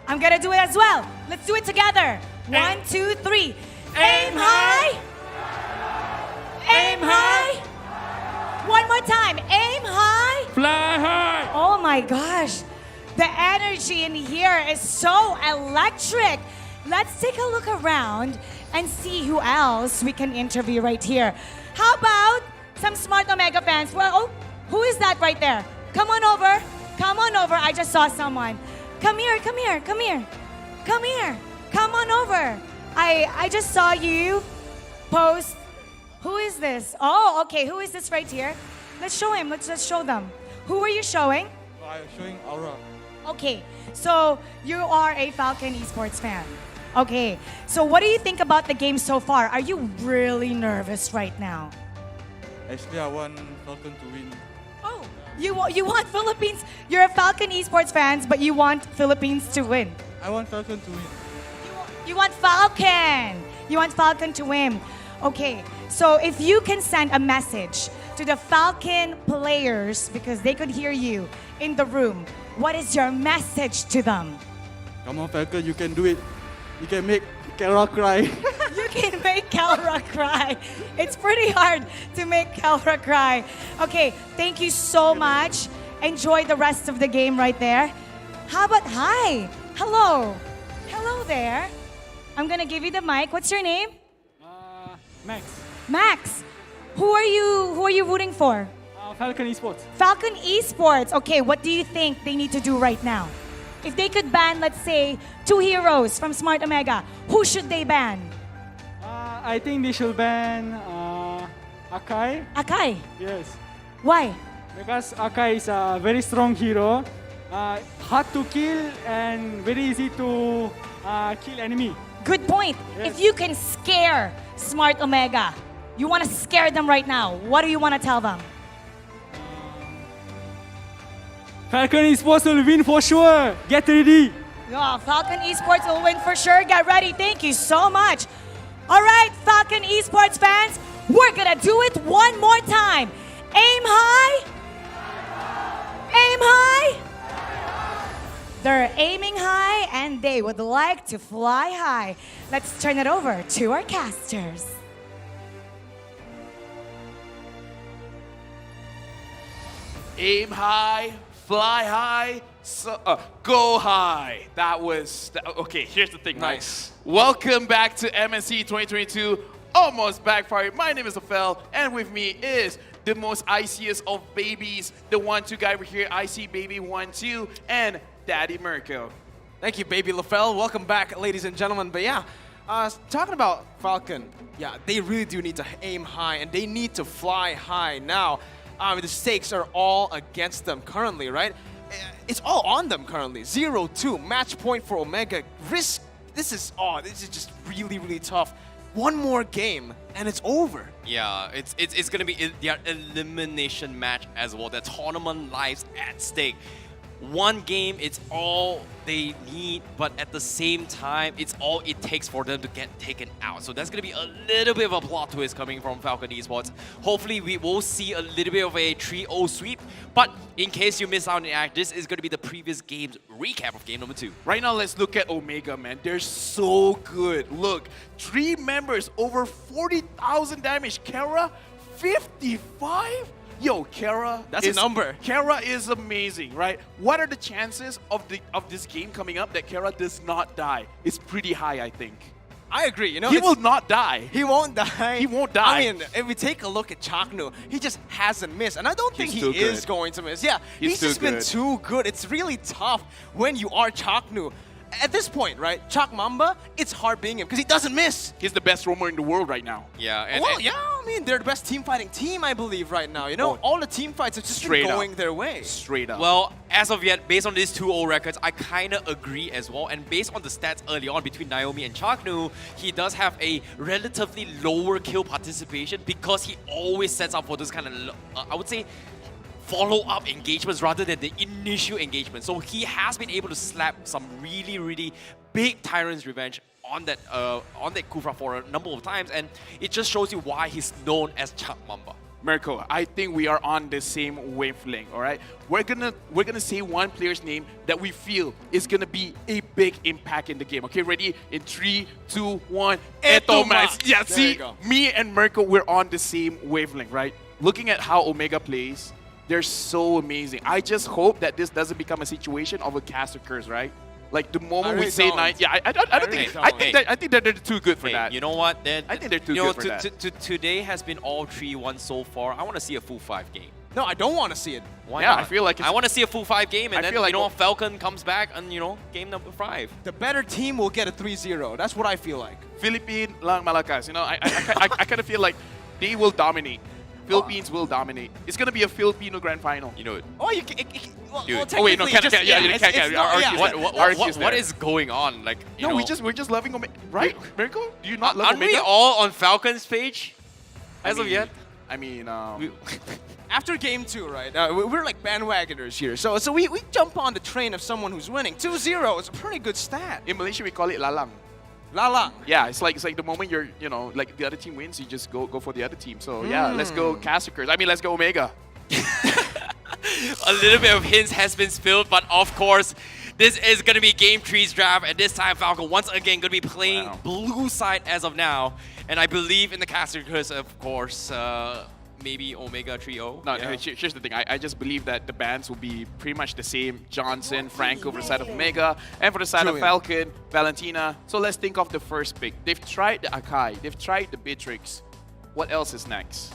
I'm gonna do it as well. Let's do it together. 1, 2, 3. Aim high. Aim high. One more time. Aim high. Fly high. Oh my gosh. The energy in here is so electric. Let's take a look around and see who else we can interview right here. How about some Smart Omega fans? Well, oh, who is that right there? Come on over. Come on over. I just saw someone. Come here, come here, come here. Come here. Come on over. I just saw you post. Who is this? Oh, okay. Who is this right here? Let's show him. Let's show them. Who are you showing? I'm showing Aura. Okay. So you are a Falcon Esports fan. Okay. So what do you think about the game so far? Are you really nervous right now? Actually, I want Falcon to win. Oh, you want Philippines? You're a Falcon Esports fans, but you want Philippines to win. I want Falcon to win. You want Falcon. You want Falcon to win. Okay. So if you can send a message to the Falcon players, because they could hear you in the room, what is your message to them? Come on, Falcon, you can do it. You can make Kara cry. You can make Kara cry. It's pretty hard to make Kara cry. Okay, thank you so much. Enjoy the rest of the game right there. How about hi? Hello. Hello there. I'm gonna give you the mic. What's your name? Max. Max. Who are you rooting for? Falcon Esports. Falcon Esports. Okay, what do you think they need to do right now? If they could ban, let's say, 2 heroes from Smart Omega, who should they ban? I think they should ban Akai. Akai? Yes. Why? Because Akai is a very strong hero, hard to kill and very easy to kill enemy. Good point. Yes. If you can scare Smart Omega, you want to scare them right now, what do you want to tell them? Falcon Esports will win for sure. Get ready. Yeah, Falcon Esports will win for sure. Get ready. Thank you so much. All right, Falcon Esports fans, we're going to do it one more time. Aim high. Aim high. They're aiming high and they would like to fly high. Let's turn it over to our casters. Aim high, fly high, go high. Okay, here's the thing. Nice. Right? Welcome back to MSC 2022. Almost backfired. My name is Afel, and with me is the most iciest of babies, the 1-2 guy over here, IC Baby 1-2, and Daddy Mirko. Thank you, Baby LaFell. Welcome back, ladies and gentlemen. But yeah, talking about Falcon, yeah, they really do need to aim high, and they need to fly high now. The stakes are all against them currently, right? It's all on them currently. 0-2, match point for Omega. Risk, this is just really, really tough. One more game, and it's over. Yeah, it's gonna be their elimination match as well. The tournament lives at stake. One game, it's all they need, but at the same time, it's all it takes for them to get taken out. So that's going to be a little bit of a plot twist coming from Falcon Esports. Hopefully, we will see a little bit of a 3-0 sweep. But in case you missed out on the act, this is going to be the previous game's recap of game number 2. Right now, let's look at Omega, man. They're so good. Look, 3 members, over 40,000 damage. Kara, 55? Yo, Kara, that's a number. Kara is amazing, right? What are the chances of this game coming up that Kara does not die? It's pretty high, I think. I agree. You know, He will not die. He won't die. He won't die. I mean, if we take a look at Chaknu, he just hasn't missed. And I don't think He's he too is good. going to miss. Yeah, He's just too been good. too good. It's really tough when you are Chaknu. At this point, right, Chak Mamba, it's hard being him because he doesn't miss. He's the best roamer in the world right now. Yeah. And, Well, yeah, I mean, they're the best team fighting team, I believe, right now. You know, Oh. all the team fights have just Straight been up. going their way. Straight up. Well, as of yet, based on these 2-0 records, I kind of agree as well. And based on the stats early on between Naomi and Chaknu, he does have a relatively lower kill participation because he always sets up for this kind of, I would say, follow-up engagements rather than the initial engagement. So he has been able to slap some really, really big Tyrant's Revenge on that Kufra for a number of times, and it just shows you why he's known as Chak Mamba. Mirko, I think we are on the same wavelength, all right? We're gonna say one player's name that we feel is gonna be a big impact in the game. Okay, ready? In 3, 2, 1. Etomax. Yeah, There see, you go. me and Mirko, we're on the same wavelength, right? Looking at how Omega plays, they're so amazing. I just hope that this doesn't become a situation of a caster curse, right? Like the moment we really say don't. 9, yeah, I don't think. don't. I think that they're too good for Hey, that. you know what? I think they're too you know, good for that. Today has been all 3-1 so far. I want to see a full 5 game. No, I don't want to see it. Why Yeah, not? I feel like I want to see a full 5 game, and I then feel like- Falcon comes back and game number 5. The better team will get a 3-0. That's what I feel like. Philippine lang malakas. You know, I kind of feel like they will dominate. Philippines will dominate. It's gonna be a Filipino grand final. You know it. Oh, you can. Well, Dude. well, Oh wait, no, technically, can't, just, yeah, you it's- can't. it's not- yeah. What is going on? Like, you No, know, we're just loving Omega, right? Mirko, do you not love aren't we Omega? all on Falcon's page as of yet? I mean, After game 2, right? We're like bandwagoners here. So we jump on the train of someone who's winning. 2-0 is a pretty good stat. in Malaysia we call it lalang. Lalang. Yeah, it's like the moment you're, like the other team wins, you just go for the other team. So yeah, let's go Cassacres. I mean, let's go Omega. A little bit of hints has been spilled, but of course, this is going to be Game 3's draft, and this time Falcon once again going to be playing blue side as of now, and I believe in the caster curse, of course, maybe Omega 3-0. No, Yeah. here's the thing. I just believe that the bans will be pretty much the same. Johnson, Franco for the side of Omega, and for the side of Julian. Falcon, Valentina. So let's think of the first pick. They've tried the Akai, they've tried the Beatrix. What else is next?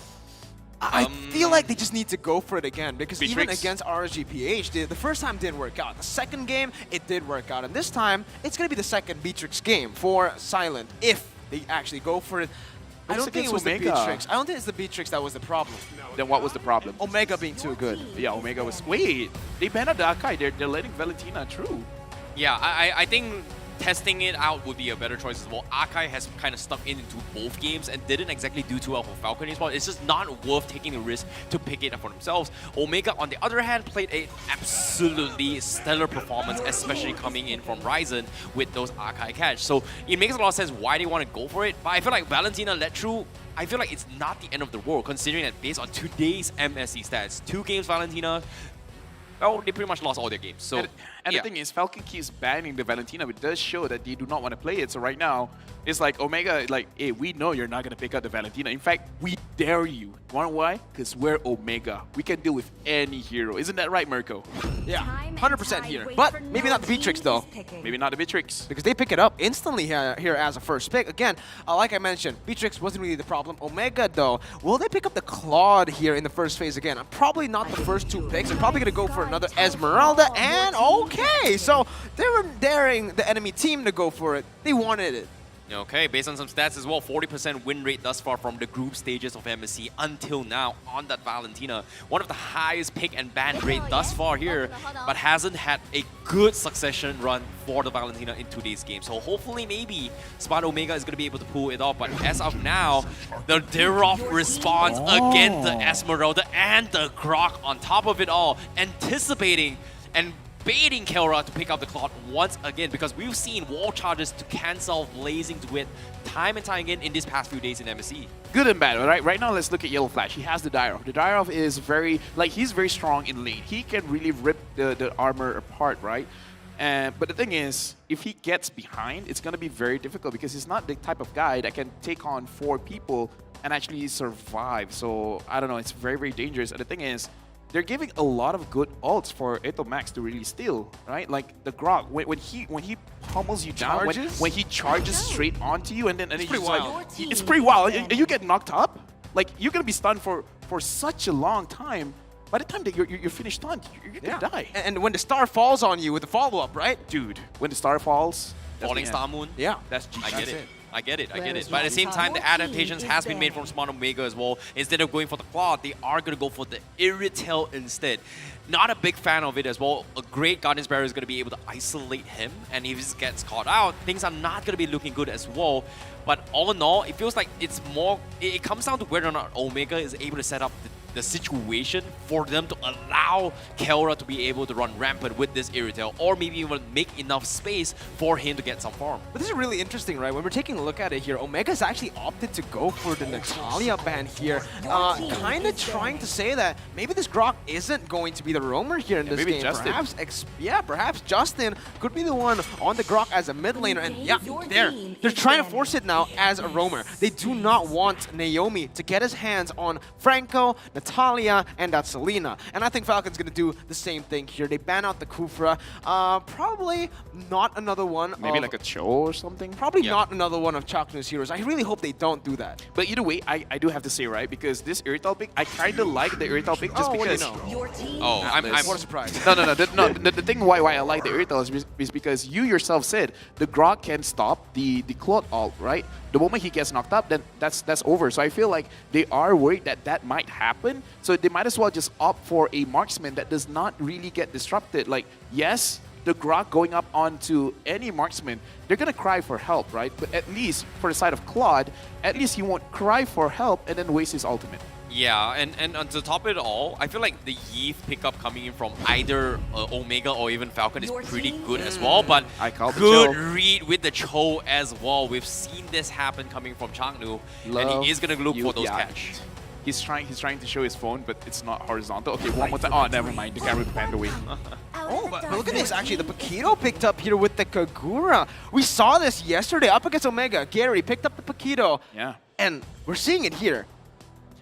I feel like they just need to go for it again because even Beatrix. against RSG-PH, the first time didn't work out. The second game, it did work out. And this time, it's going to be the second Beatrix game for Silent if they actually go for it. I But don't it's think it was against the Omega. Beatrix. I don't think it's the Beatrix that was the problem. Then what was the problem? Omega being too good. Yeah, Omega was... Wait, they banned out the Akai. They're letting Valentina through. Yeah, I think testing it out would be a better choice as well. Akai has kind of stuck into both games and didn't exactly do too well for Falcon Esports. It's just not worth taking the risk to pick it up for themselves. Omega, on the other hand, played an absolutely stellar performance, especially coming in from Ryzen with those Akai catch. So it makes a lot of sense why they want to go for it. But I feel like Valentina let through. I feel like it's not the end of the world, considering that based on today's MSC stats, 2 games Valentina, well, they pretty much lost all their games. So, And yeah. the thing is, Falcon keeps banning the Valentina, but it does show that they do not want to play it. So right now, it's like Omega, like, hey, we know you're not going to pick up the Valentina. In fact, we dare you. Want why? Because we're Omega. We can deal with any hero. Isn't that right, Mirko? Yeah, 100% here. But maybe not the Beatrix, though. Maybe not the Beatrix. Because they pick it up instantly here as a first pick. Again, like I mentioned, Beatrix wasn't really the problem. Omega, though, will they pick up the Claude here in the first phase again? Probably not the first 2 picks. They're probably going to go for another Esmeralda, and okay. So they were daring the enemy team to go for it. They wanted it. Okay, based on some stats as well, 40% win rate thus far from the group stages of MSC until now on that Valentina. One of the highest pick and ban rate thus far here, but hasn't had a good succession run for the Valentina in today's game. So hopefully maybe Spot Omega is going to be able to pull it off, but as of now, the Dirov response against the Esmeralda and the Grok on top of it all, anticipating and baiting Kelra to pick up the Claude once again, because we've seen wall charges to cancel Blazing Wit time and time again in these past few days in MSC. Good and bad, all right? Right now, let's look at Yellow Flash. He has the Dyrov. The Dyrov is very, he's very strong in lane. He can really rip the armor apart, right? But the thing is, if he gets behind, it's going to be very difficult because he's not the type of guy that can take on 4 people and actually survive. So, I don't know, it's very, very dangerous. And the thing is, they're giving a lot of good ults for Eto Max to really steal, right? Like the Grok, when he pummels you down, when he charges straight onto you, and then it's pretty wild. It's pretty wild, and you get knocked up. Like you're gonna be stunned for such a long time. By the time that you're finished stunned, you're gonna die. And when the star falls on you with the follow-up, right? Dude, when the star falls, Falling Star Moon. Yeah. That's GG. I get it. I get it. I get it. is But at the same time, the adaptations is has been made from Smart Omega as well. Instead of going for the Claw, they are going to go for the Irritel instead. Not a big fan of it as well. A great Guardian's Barrier is going to be able to isolate him. And if he gets caught out, things are not going to be looking good as well. But all in all, it feels like it's more... It comes down to whether or not Omega is able to set up the situation for them to allow Kelra to be able to run rampant with this Irritel, or maybe even make enough space for him to get some farm. But this is really interesting, right? When we're taking a look at it here, Omega's actually opted to go for the Natalia ban here, kind of trying to say that maybe this Grok isn't going to be the roamer here in this maybe game. Justin. Perhaps Justin could be the one on the Grok as a mid laner, and yeah, they're trying to force it now as a roamer. They do not want Naomi to get his hands on Franco, Natalia, and that Selena. And I think Falcon's going to do the same thing here. They ban out the Kufra. Probably not another one. Maybe like a Cho or something? Probably not another one of Chaknu's heroes. I really hope they don't do that. But either way, I do have to say, right, because this Irrital pick, I kind of like the Irrital pick just because... I'm more surprised. The thing why I like the Irrital is because you yourself said the Grok can stop the Claude ult, right? The moment he gets knocked up, then that's over. So I feel like they are worried that might happen. So they might as well just opt for a marksman that does not really get disrupted. Like, yes, the Grok going up onto any marksman, they're going to cry for help, right? But at least for the side of Claude, at least he won't cry for help and then waste his ultimate. Yeah, and on to top of it all, I feel like the Yeeth pickup coming in from either Omega or even Falcon is pretty good as well, but good read with the Cho as well. We've seen this happen coming from Changnu, and he is going to look for those catch. He's trying to show his phone, but it's not horizontal. Okay, one more time. Oh, never mind. The camera panned away. But look at this, actually. The Paquito picked up here with the Kagura. We saw this yesterday up against Omega. Gary picked up the Paquito. Yeah. And we're seeing it here.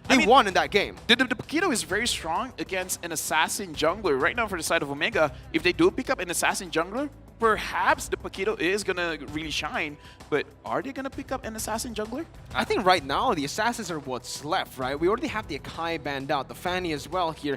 They won in that game. The Paquito is very strong against an assassin jungler. Right now, for the side of Omega, if they do pick up an assassin jungler, perhaps the Paquito is going to really shine. But are they going to pick up an assassin jungler? I think right now, the assassins are what's left, right? We already have the Akai banned out, the Fanny as well here.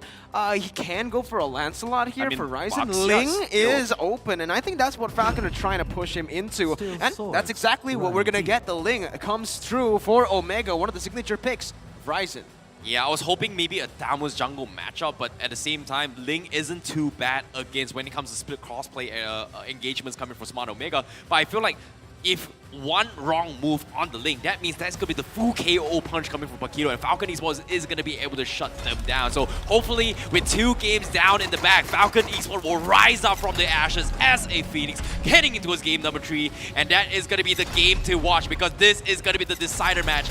He can go for a Lancelot here for Ryzen. Ling is open, and I think that's what Falcon are trying to push him into. And that's exactly what we're going to get. The Ling comes through for Omega, one of the signature picks. Ryzen. Yeah, I was hoping maybe a Damus jungle matchup, but at the same time, Ling isn't too bad against when it comes to split crossplay engagements coming from Smart Omega. But I feel like if one wrong move on the Ling, that means that's going to be the full KO punch coming from Paquito, and Falcon Esports is going to be able to shut them down. So hopefully, with 2 games down in the bag, Falcon Esports will rise up from the ashes as a Phoenix, heading into his game number 3, and that is going to be the game to watch, because this is going to be the decider match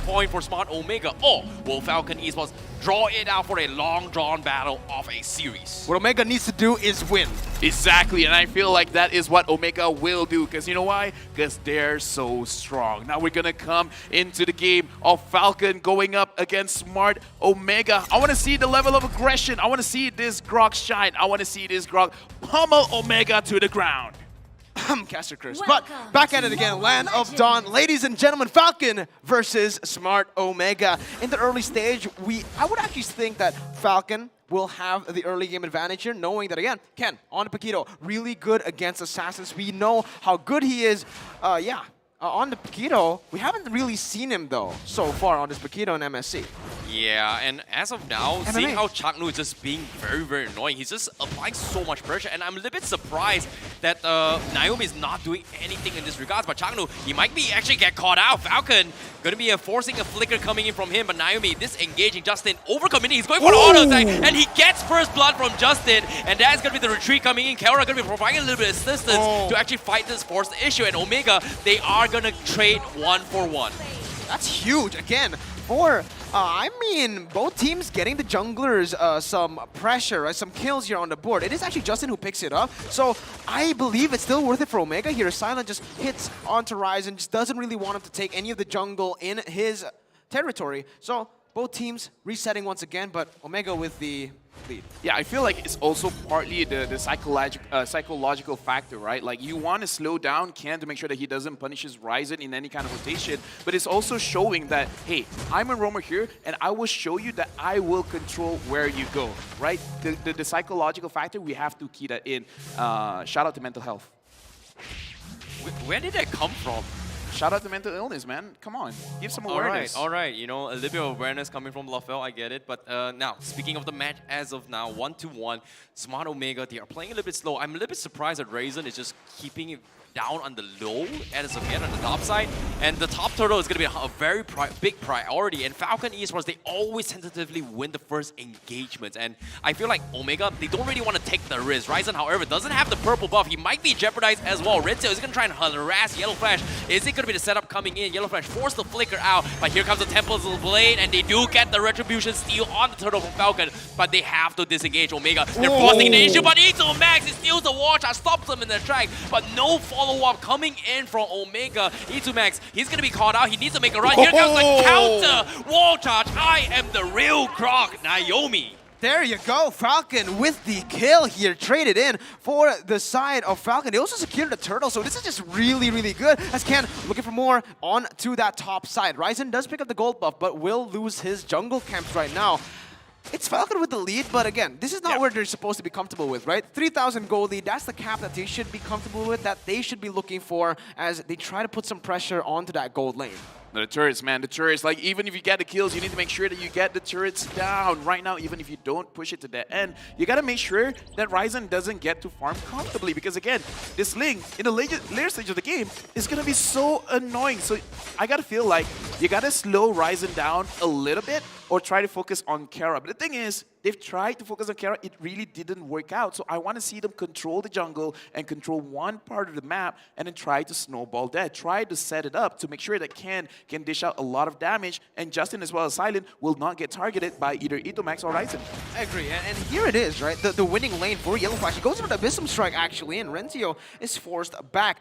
point for Smart Omega, or will Falcon Esports draw it out for a long-drawn battle of a series? What Omega needs to do is win. Exactly, and I feel like that is what Omega will do, because you know why? Because they're so strong. Now we're going to come into the game of Falcon going up against Smart Omega. I want to see the level of aggression. I want to see this Grok shine. I want to see this Grok pummel Omega to the ground. Caster Curse. But back at it again, Land of Dawn. Ladies and gentlemen, Falcon versus Smart Omega. In the early stage, I would actually think that Falcon will have the early game advantage here, knowing that, again, Ken, on Paquito, really good against Assassins. We know how good he is. On the Paquito, we haven't really seen him, though, so far on this Paquito and MSC. Yeah, and as of now, seeing how Changnu is just being very, very annoying, he's just applying so much pressure, and I'm a little bit surprised that Naomi is not doing anything in this regards, but Changnu, he might be actually get caught out. Falcon gonna be forcing a flicker coming in from him, but Naomi disengaging Justin, overcommitting, he's going for the auto attack, and he gets first blood from Justin, and that's gonna be the retreat coming in. Kelra gonna be providing a little bit of assistance to actually fight this forced issue, and Omega, they are gonna trade 1-for-1. That's huge, again, for... I mean, both teams getting the junglers some pressure, right? Some kills here on the board. It is actually Justin who picks it up. So I believe it's still worth it for Omega here. Silent just hits onto Ryzen, just doesn't really want him to take any of the jungle in his territory. So both teams resetting once again, but Omega with the lead. Yeah, I feel like it's also partly the psychological factor, right? Like you want to slow down Ken to make sure that he doesn't punish his Ryzen in any kind of rotation, but it's also showing that, hey, I'm a roamer here, and I will show you that I will control where you go, right? The psychological factor, we have to key that in. Shout out to mental health. Where did that come from? Shout out to mental illness, man. Come on, give some awareness. All right. You know, a little bit of awareness coming from LaFell, I get it. But now, speaking of the match as of now, 1-1, Smart Omega, they are playing a little bit slow. I'm a little bit surprised that Ryzen is just keeping it down on the low as of yet on the top side. And the top turtle is going to be a very big priority. And Falcon Esports, they always tentatively win the first engagement. And I feel like Omega, they don't really want to take the risk. Ryzen, however, doesn't have the purple buff. He might be jeopardized as well. Renzo is going to try and harass Yellow Flash. Is it going to be the setup coming in? Yellow Flash forced the flicker out. But here comes the Temple's Blade. And they do get the Retribution steal on the turtle from Falcon. But they have to disengage Omega. They're forcing the issue. But Ito Max, he steals the wall charge, stops them in their track. But no follow-up coming in from Omega. Max, he's going to be caught out. He needs to make a run. Here comes the counter wall charge. I am the real Croc, Naomi. There you go, Falcon with the kill here, traded in for the side of Falcon. They also secured the turtle, so this is just really, really good. As Ken looking for more on to that top side. Ryzen does pick up the gold buff, but will lose his jungle camps right now. It's Falcon with the lead, but again, this is not where they're supposed to be comfortable with, right? 3,000 gold lead, that's the cap that they should be comfortable with, that they should be looking for as they try to put some pressure onto that gold lane. The turrets, man, the turrets. Like, even if you get the kills, you need to make sure that you get the turrets down. Right now, even if you don't push it to the end, you got to make sure that Ryzen doesn't get to farm comfortably. Because, again, this Ling, in the later stage of the game, is going to be so annoying. So, I got to feel like you got to slow Ryzen down a little bit or try to focus on Kara. But the thing is, they've tried to focus on Kara. It really didn't work out. So, I want to see them control the jungle and control one part of the map and then try to snowball that. Try to set it up to make sure that Ken can dish out a lot of damage, and Justin as well as Silent will not get targeted by either Itomax or Ryzen. I agree, and here it is, right? The winning lane for Yellow Flash. He goes for the Abyssum Strike, actually, and Renzio is forced back.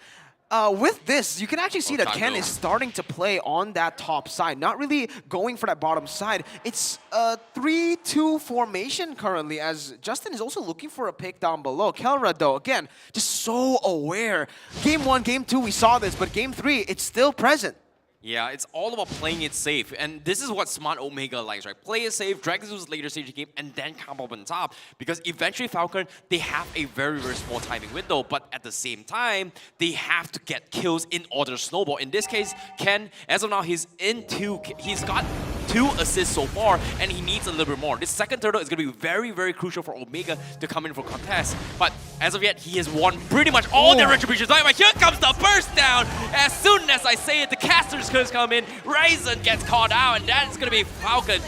With this, you can actually see that Ken is starting to play on that top side, not really going for that bottom side. It's a 3-2 formation currently, as Justin is also looking for a pick down below. Kelra, though, again, just so aware. Game 1, Game 2, we saw this, but Game 3, it's still present. Yeah, it's all about playing it safe. And this is what Smart Omega likes, right? Play it safe, drag this later stage of the game, and then come up on top. Because eventually Falcon, they have a very, very small timing window. But at the same time, they have to get kills in order to snowball. In this case, Ken, as of now, he's got 2 assists so far, and he needs a little bit more. This second turtle is going to be very, very crucial for Omega to come in for contest. But as of yet, he has won pretty much all their retributions. But here comes the burst down. As soon as I say it, the casters come in. Ryzen gets caught out, and that's going to be Falcon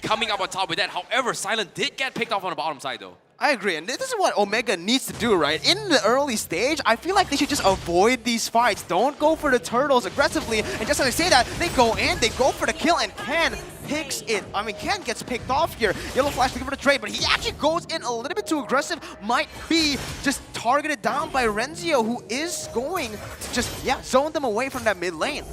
coming up on top with that. However, Silent did get picked off on the bottom side, though. I agree, and this is what Omega needs to do, right? In the early stage, I feel like they should just avoid these fights. Don't go for the turtles aggressively, and just as I say that, they go in, they go for the kill, and Ken picks it. I mean, Ken gets picked off here. Yellow Flash looking for the trade, but he actually goes in a little bit too aggressive. Might be just targeted down by Renzio, who is going to just, zone them away from that mid lane.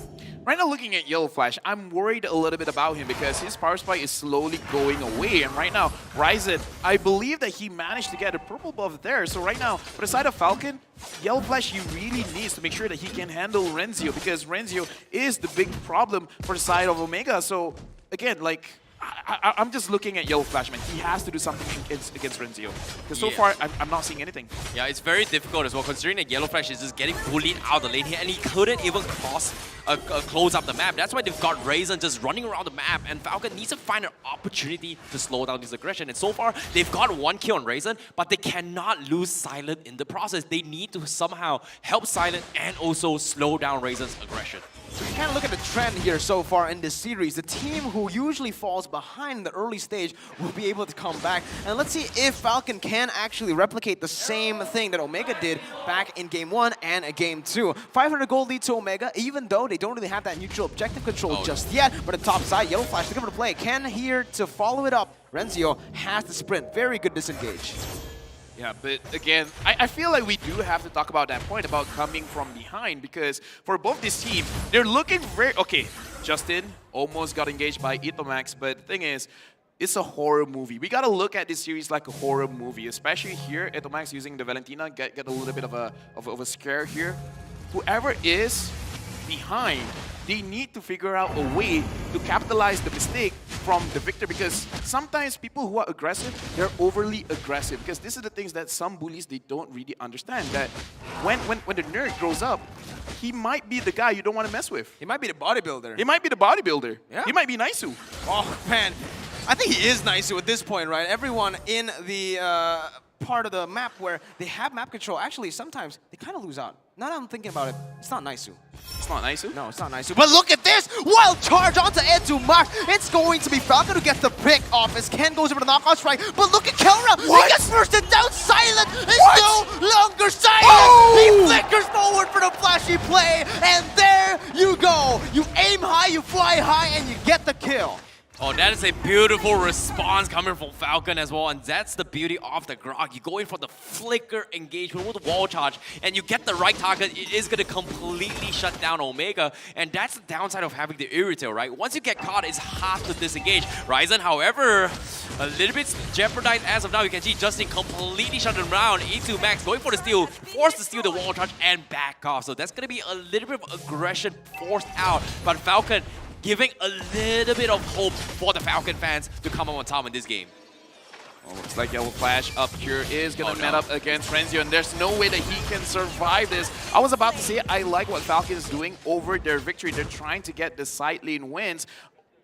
Right now, looking at Yellow Flash, I'm worried a little bit about him because his power spike is slowly going away. And right now, Ryzen, I believe that he managed to get a purple buff there. So right now, for the side of Falcon, Yellow Flash, he really needs to make sure that he can handle Renzio because Renzio is the big problem for the side of Omega. So again, like, I'm just looking at Yellow Flash, man. He has to do something against Renzio. Because so far, I'm not seeing anything. Yeah, it's very difficult as well, considering that Yellow Flash is just getting bullied out of the lane here, and he couldn't even close up the map. That's why they've got Ryzen just running around the map, and Falcon needs to find an opportunity to slow down his aggression. And so far, they've got 1 kill on Ryzen, but they cannot lose Silent in the process. They need to somehow help Silent and also slow down Ryzen's aggression. So you can look at the trend here so far in this series. The team who usually falls behind in the early stage will be able to come back. And let's see if Falcon can actually replicate the same thing that Omega did back in Game 1 and Game 2. 500 gold lead to Omega, even though they don't really have that neutral objective control just yet. But on the top side, Yellow Flash looking for the play. Ken here to follow it up. Renzio has the sprint. Very good disengage. Yeah, but again, I feel like we do have to talk about that point about coming from behind because for both this team, they're looking very... Okay, Justin almost got engaged by Itomax, but the thing is, it's a horror movie. We gotta look at this series like a horror movie, especially here at Max using the Valentina, get a little bit of a scare here. Whoever is behind, they need to figure out a way to capitalize the mistake from the victor, because sometimes people who are aggressive, they're overly aggressive, because this is the things that some bullies, they don't really understand, that when the nerd grows up, he might be the guy you don't want to mess with. He might be the bodybuilder. He might be the bodybuilder. Yeah. He might be Naisu. Oh, man. I think he is Naisu at this point, right? Everyone in the part of the map where they have map control, actually, sometimes they kind of lose out. Now that I'm thinking about it, it's not Naisu. It's not Naisu? No, it's not Naisu. But look at this! Wild charge onto Edu Max. It's going to be Falcon who gets the pick off as Ken goes over the knockout strike. But look at Kelra! He gets bursted down. Silent is no longer silent! Oh! He flickers forward for the flashy play, and there you go! You aim high, you fly high, and you get the kill. Oh, that is a beautiful response coming from Falcon as well, and that's the beauty of the Grog. You go in for the flicker engagement with the wall charge, and you get the right target, it is going to completely shut down Omega, and that's the downside of having the Irrital, right? Once you get caught, it's hard to disengage. Ryzen, however, a little bit jeopardized as of now. You can see Justin completely shut him down. E2 Max going for the steal, forced to steal the wall charge and back off. So that's going to be a little bit of aggression forced out, but Falcon giving a little bit of hope for the Falcon fans to come up on top in this game. Well, looks like Yellow Flash up here is going to met up against Renzio, and there's no way that he can survive this. I was about to say, I like what Falcon is doing over their victory. They're trying to get the side lane wins.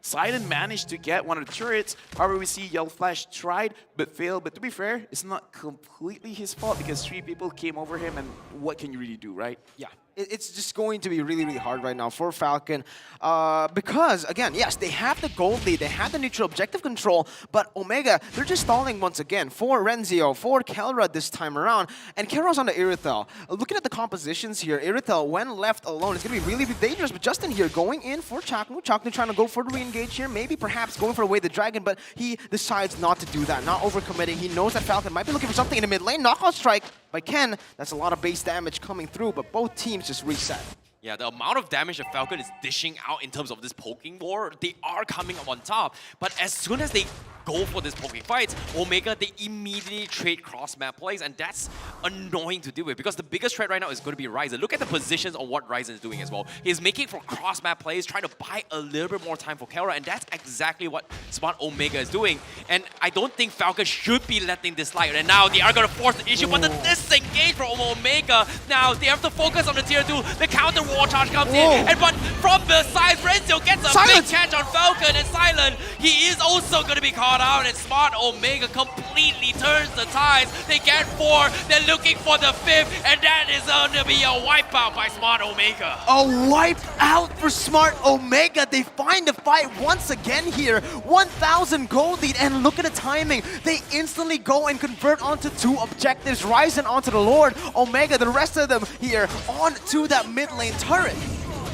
Silent managed to get one of the turrets. However, we see Yellow Flash tried but failed. But to be fair, it's not completely his fault because 3 people came over him, and what can you really do, right? Yeah. It's just going to be really, really hard right now for Falcon because, again, yes, they have the gold lead, they have the neutral objective control, but Omega, they're just stalling once again for Renzio, for Kelra this time around, and Kelra's on the Irithel. Looking at the compositions here, Irithel, when left alone, it's going to be really, really dangerous, but Justin here going in for Chaknu. Chaknu trying to go for the re-engage here, maybe perhaps going for away the dragon, but he decides not to do that, not overcommitting. He knows that Falcon might be looking for something in the mid lane. Knockout strike by Ken. That's a lot of base damage coming through, but both teams just reset. Yeah, the amount of damage that Falcon is dishing out in terms of this poking war, they are coming up on top. But as soon as they go for this poking fights, Omega, they immediately trade cross-map plays, and that's annoying to deal with because the biggest threat right now is going to be Ryzen. Look at the positions on what Ryzen is doing as well. He's making for cross-map plays, trying to buy a little bit more time for Kelra, and that's exactly what Smart Omega is doing. And I don't think Falcon should be letting this slide, and now they are going to force the issue, but the disengage from Omega, now they have to focus on the tier 2, the counter wall charge comes in, and but from the side, Renzio gets a big catch on Falcon, and Silent, he is also going to be caught out, and Smart Omega completely turns the tides. They get 4, they're looking for the 5th, and that is going to be a wipeout by Smart Omega. A wipe out for Smart Omega. They find the fight once again here. 1,000 gold lead, and look at the timing. They instantly go and convert onto 2 objectives. Ryzen onto the Lord, Omega, the rest of them here onto that mid lane turret.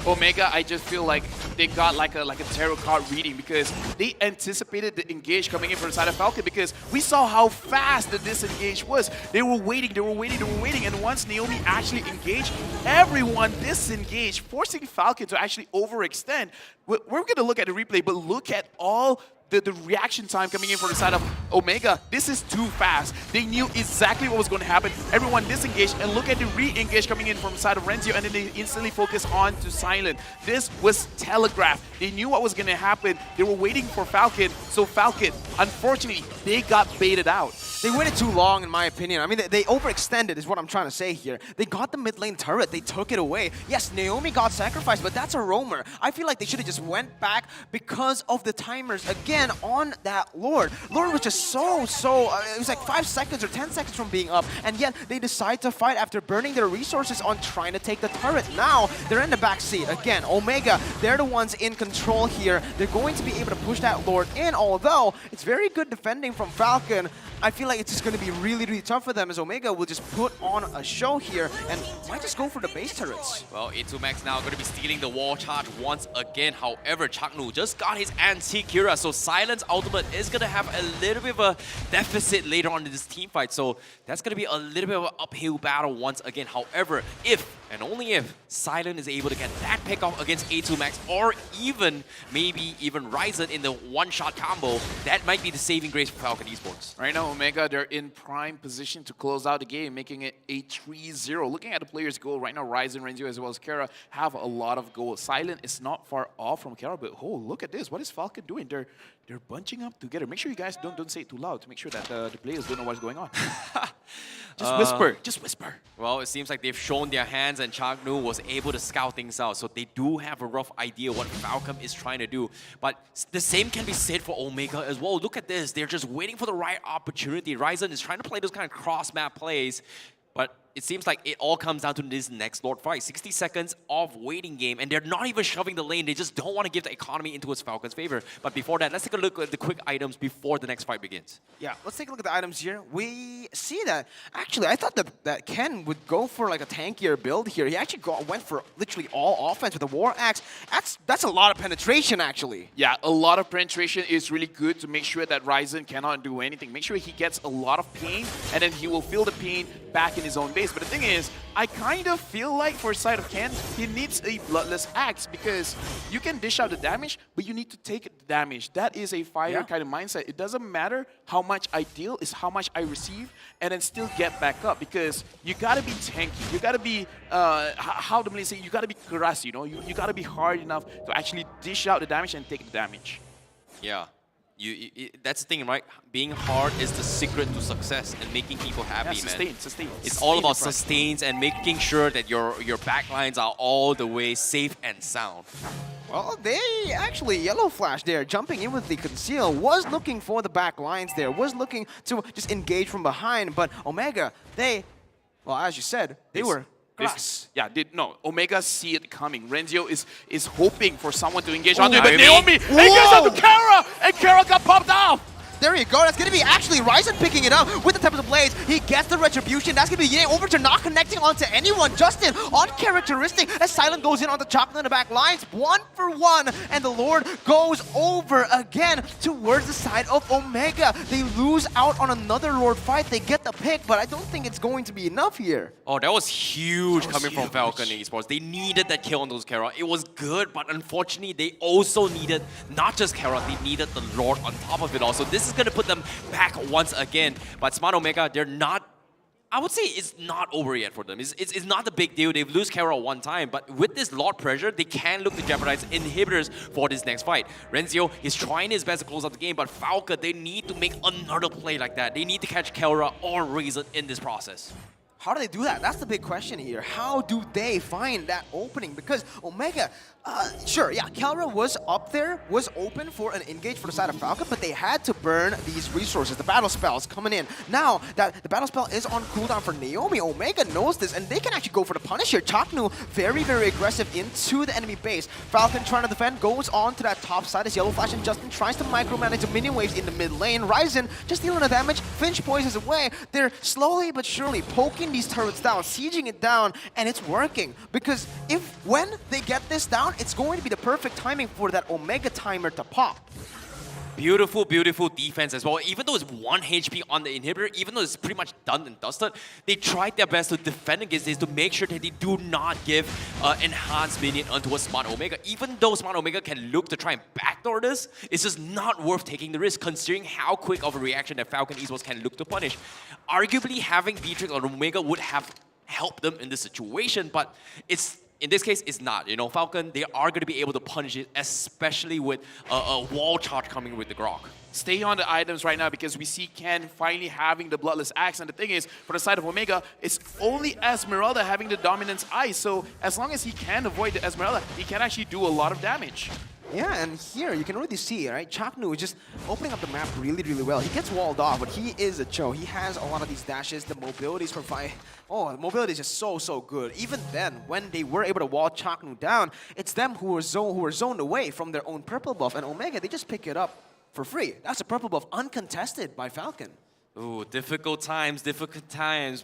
Omega, I just feel like they got like a tarot card reading because they anticipated the engage coming in from the side of Falcon because we saw how fast the disengage was. They were waiting, and once Naomi actually engaged, everyone disengaged, forcing Falcon to actually overextend. We're going to look at the replay, but look at all the reaction time coming in from the side of Omega. This is too fast. They knew exactly what was going to happen. Everyone disengaged, and look at the re-engage coming in from the side of Renzio, and then they instantly focus on to Silent. This was telegraphed. They knew what was going to happen. They were waiting for Falcon, so Falcon, unfortunately, they got baited out. They waited too long, in my opinion. I mean, they overextended is what I'm trying to say here. They got the mid lane turret. They took it away. Yes, Naomi got sacrificed, but that's a roamer. I feel like they should have just went back because of the timers again on that Lord. Lord was just so, it was like 5 seconds or 10 seconds from being up, and yet they decide to fight after burning their resources on trying to take the turret. Now, they're in the back seat. Again, Omega, they're the ones in control here. They're going to be able to push that Lord in, although it's very good defending from Falcon. I feel like it's just going to be really, really tough for them as Omega will just put on a show here and might just go for the base turrets. Well, A2 Max now going to be stealing the wall charge once again. However, Chaknu just got his anti-Kira, so Silence ultimate is going to have a little bit of a deficit later on in this team fight. So that's going to be a little bit of an uphill battle once again. However, if And only if Silent is able to get that pick off against A2 Max, or even, maybe even Ryzen in the one-shot combo, that might be the saving grace for Falcon Esports. Right now, Omega, they're in prime position to close out the game, making it a 3-0. Looking at the players' goal right now, Ryzen, Renzio, as well as Kara have a lot of goals. Silent is not far off from Kara, but oh, look at this. What is Falcon doing? They're bunching up together. Make sure you guys don't say it too loud to make sure that the players don't know what's going on. Just whisper. Just whisper. Well, it seems like they've shown their hands and Chagnu was able to scout things out. So they do have a rough idea what Falcon is trying to do. But the same can be said for Omega as well. Look at this. They're just waiting for the right opportunity. Ryzen is trying to play those kind of cross-map plays. But it seems like it all comes down to this next Lord fight. 60 seconds of waiting game, and they're not even shoving the lane. They just don't want to give the economy into its Falcon's favor. But before that, let's take a look at the quick items before the next fight begins. Yeah, let's take a look at the items here. We see that, actually, I thought that Ken would go for like a tankier build here. He actually went for literally all offense with the War Axe. That's a lot of penetration, actually. Yeah, a lot of penetration is really good to make sure that Ryzen cannot do anything. Make sure he gets a lot of pain, and then he will feel the pain back in his own base. But the thing is, I kind of feel like for side of Ken, he needs a Bloodless Axe because you can dish out the damage, but you need to take the damage. That is a fighter kind of mindset. It doesn't matter how much I deal, it's how much I receive, and then still get back up because you gotta be tanky. You gotta be, how do I say, you gotta be keras, you know? You gotta be hard enough to actually dish out the damage and take the damage. Yeah. That's the thing, right? Being hard is the secret to success and making people happy, man. Sustain. It's all about sustains and making sure that your backlines are all the way safe and sound. Well, they actually, Yellow Flash there, jumping in with the conceal, was looking for the back lines there, was looking to just engage from behind, but Omega, well, as you said, they were grass. Omega see it coming. Renzio is hoping for someone to engage onto it, but Naomi engages onto Kara, and Kara got popped off. There you go. That's going to be actually Ryzen picking it up with the Tempest of Blades. He gets the Retribution. That's going to be Yay over to not connecting onto anyone. Justin, uncharacteristic as Silent goes in on the chocolate in the back lines. 1 for 1. And the Lord goes over again towards the side of Omega. They lose out on another Lord fight. They get the pick, but I don't think it's going to be enough here. Oh, that was huge coming from Falcon Esports. They needed that kill on those Kara. It was good, but unfortunately, they also needed not just Kara, they needed the Lord on top of it also. This is going to put them back once again. But Smart Omega, they're not, I would say it's not over yet for them. It's not a big deal. They've lost Kara one time, but with this Lord pressure, they can look to jeopardize inhibitors for this next fight. Renzio is trying his best to close out the game, but Falcon, they need to make another play like that. They need to catch Kara or Ryzen in this process. How do they do that? That's the big question here. How do they find that opening? Because Omega, sure, yeah, Kara was up there, was open for an engage for the side of Falcon, but they had to burn these resources. The battle spells coming in. Now that the battle spell is on cooldown for Naomi, Omega knows this, and they can actually go for the punish here. Chaknu, very, very aggressive into the enemy base. Falcon trying to defend, goes on to that top side as Yellow Flash and Justin tries to micromanage the minion waves in the mid lane. Ryzen just dealing the damage. Finch poisons away. They're slowly but surely poking these turrets down, sieging it down, and it's working. Because when they get this down, it's going to be the perfect timing for that Omega timer to pop. Beautiful, beautiful defense as well. Even though it's 1 HP on the inhibitor, even though it's pretty much done and dusted, they tried their best to defend against this to make sure that they do not give enhanced minion onto a Smart Omega. Even though Smart Omega can look to try and backdoor this, it's just not worth taking the risk considering how quick of a reaction that Falcon Esports can look to punish. Arguably, having Beatrix on Omega would have helped them in this situation, but in this case, it's not. You know, Falcon, they are going to be able to punish it, especially with a wall charge coming with the Grok. Stay on the items right now because we see Ken finally having the Bloodless Axe. And the thing is, for the side of Omega, it's only Esmeralda having the Dominance Eye. So as long as he can avoid the Esmeralda, he can actually do a lot of damage. Yeah, and here you can already see, right? Chaknu is just opening up the map really, really well. He gets walled off, but he is a Cho. He has a lot of these dashes. The mobilities provide. Oh, the mobility is just so good. Even then, when they were able to wall Chaknu down, it's them who were zoned away from their own purple buff. And Omega, they just pick it up for free. That's a purple buff uncontested by Falcon. Ooh, difficult times,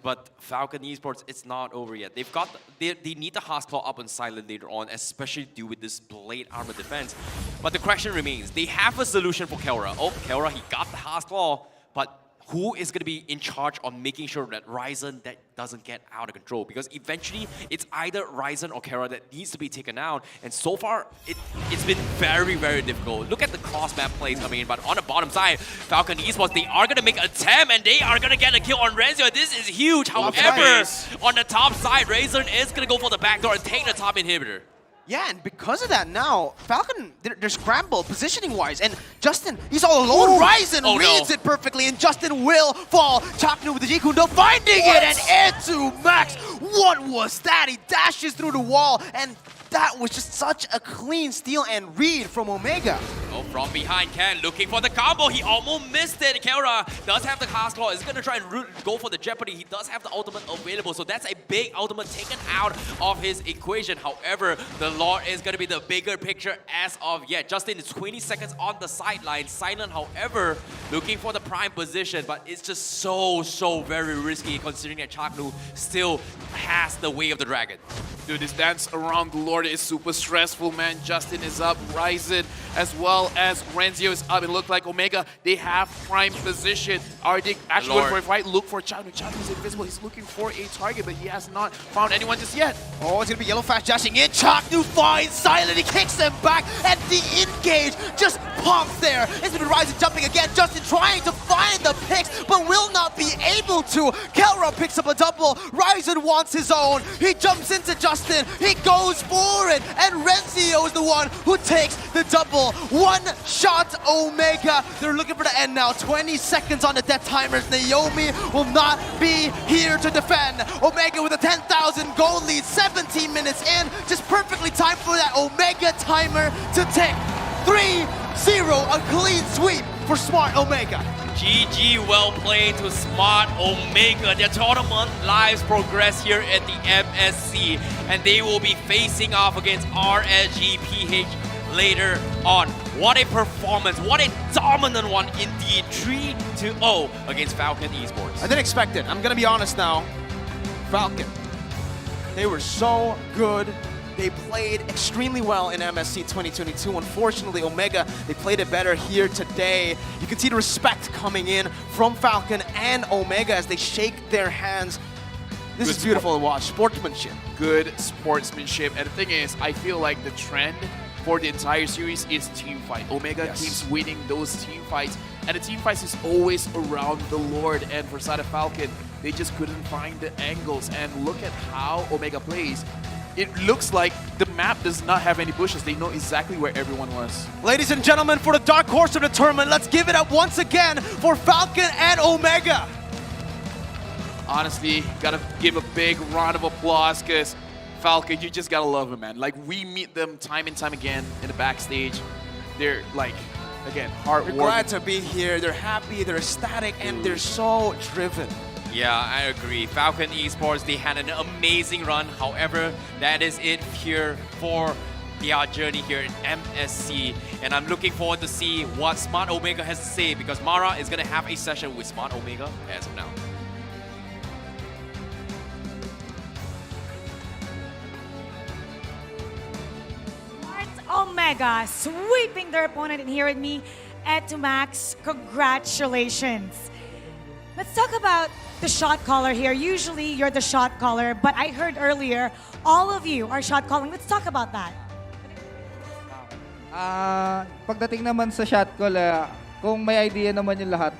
but Falcon Esports, it's not over yet. They need the Houseclaw up on Silent later on, especially due with this Blade Armor defense. But the question remains, they have a solution for Keora. Oh, Keora, he got the Houseclaw, but who is going to be in charge on making sure that Ryzen that doesn't get out of control. Because eventually, it's either Ryzen or Kara that needs to be taken out. And so far, it's been very, very difficult. Look at the cross-map plays coming in. But on the bottom side, Falcon Esports, they are going to make a attempt and they are going to get a kill on Renzio. This is huge. However, on the top side, Ryzen is going to go for the backdoor and take the top inhibitor. Yeah, and because of that now, Falcon, they're scrambled positioning-wise, and Justin, he's all alone. Ryzen reads it perfectly, and Justin will fall. Chaknu with the Jikundo finding it, and into Max. What was that? He dashes through the wall, and that was just such a clean steal and read from Omega. Oh, from behind, Ken looking for the combo. He almost missed it. Kara does have the cast claw. Is going to try and go for the Jeopardy. He does have the ultimate available, so that's a big ultimate taken out of his equation. However, the Lord is going to be the bigger picture as of yet. Justin is 20 seconds on the sideline. Silent, however, looking for the prime position, but it's just so very risky considering that Chaknu still has the way of the dragon. Dude, this dance around the Lord is super stressful, man. Justin is up, Ryzen, as well as Renzio is up. It looked like Omega, they have prime position. Are they actually going for a fight? Look for Chaknu. Chaknu is invisible. He's looking for a target, but he has not found anyone just yet. Oh, it's going to be Yellow Fast dashing in. Chaknu finds Silent. He kicks them back, and the engage just pops there. It's been Ryzen jumping again. Justin trying to find the picks, but will not be able to. Kelra picks up a double. Ryzen wants his own. He jumps into Justin. He goes for it, and Renzio is the one who takes the double. One shot Omega. They're looking for the end now. 20 seconds on the death timers. Naomi will not be here to defend. Omega with a 10,000 goal lead. 17 minutes in. Just perfectly timed for that Omega timer to take 3-0. A clean sweep for Smart Omega. GG, well played to Smart Omega. Their tournament lives progress here at the MSC, and they will be facing off against RSG-PH later on. What a performance, what a dominant one indeed. 3-0 against Falcon Esports. I didn't expect it. I'm going to be honest now. Falcon, they were so good. They played extremely well in MSC 2022. Unfortunately, Omega, they played it better here today. You can see the respect coming in from Falcon and Omega as they shake their hands. This is beautiful to watch. Sportsmanship. Good sportsmanship. And the thing is, I feel like the trend for the entire series is team fight. Omega keeps winning those team fights. And the team fights is always around the Lord. And for side of Falcon, they just couldn't find the angles. And look at how Omega plays. It looks like the map does not have any bushes. They know exactly where everyone was. Ladies and gentlemen, for the dark horse of the tournament, let's give it up once again for Falcon and Omega. Honestly, gotta give a big round of applause because Falcon, you just gotta love him, man. Like, we meet them time and time again in the backstage. They're like, again, heartwarming. They're glad to be here. They're happy, they're ecstatic, and they're so driven. Yeah, I agree. Falcon Esports, they had an amazing run. However, that is it here for their journey here in MSC. And I'm looking forward to see what Smart Omega has to say because Mara is going to have a session with Smart Omega as of now. Smart Omega sweeping their opponent, and here with me, Ed to Max. Congratulations. Let's talk about the shot caller here. Usually you're the shot caller, but I heard earlier all of you are shot calling. Let's talk about that. Pagdating naman sa shot call, kung may idea naman yung lahat,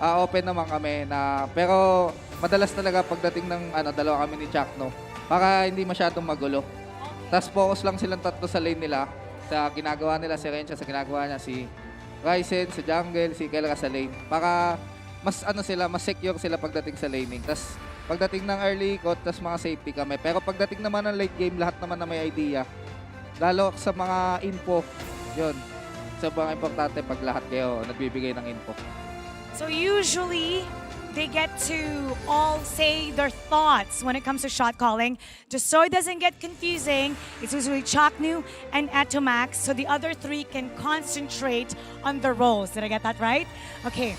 open naman kami na pero madalas talaga pagdating ng dalawa kami ni Chakno para hindi masyadong magulo. Tapos focus lang silang tatlo sa lane nila, sa ginagawa nila, si Rencha sa ginagawa niya, si Ryzen sa jungle, si Kelra sa lane. Para mas mas secure sila pagdating sa laning. Tas pagdating ng early ikot, tas mga safety kami. Pero pagdating naman ng late game, lahat naman na may idea. Lalo sa mga info, yun. Sobrang importante pag lahat kayo nagbibigay ng info. So usually, they get to all say their thoughts when it comes to shot calling. Just so it doesn't get confusing, it's usually Chaknu and Atomax, so the other three can concentrate on the roles. Did I get that right? Okay.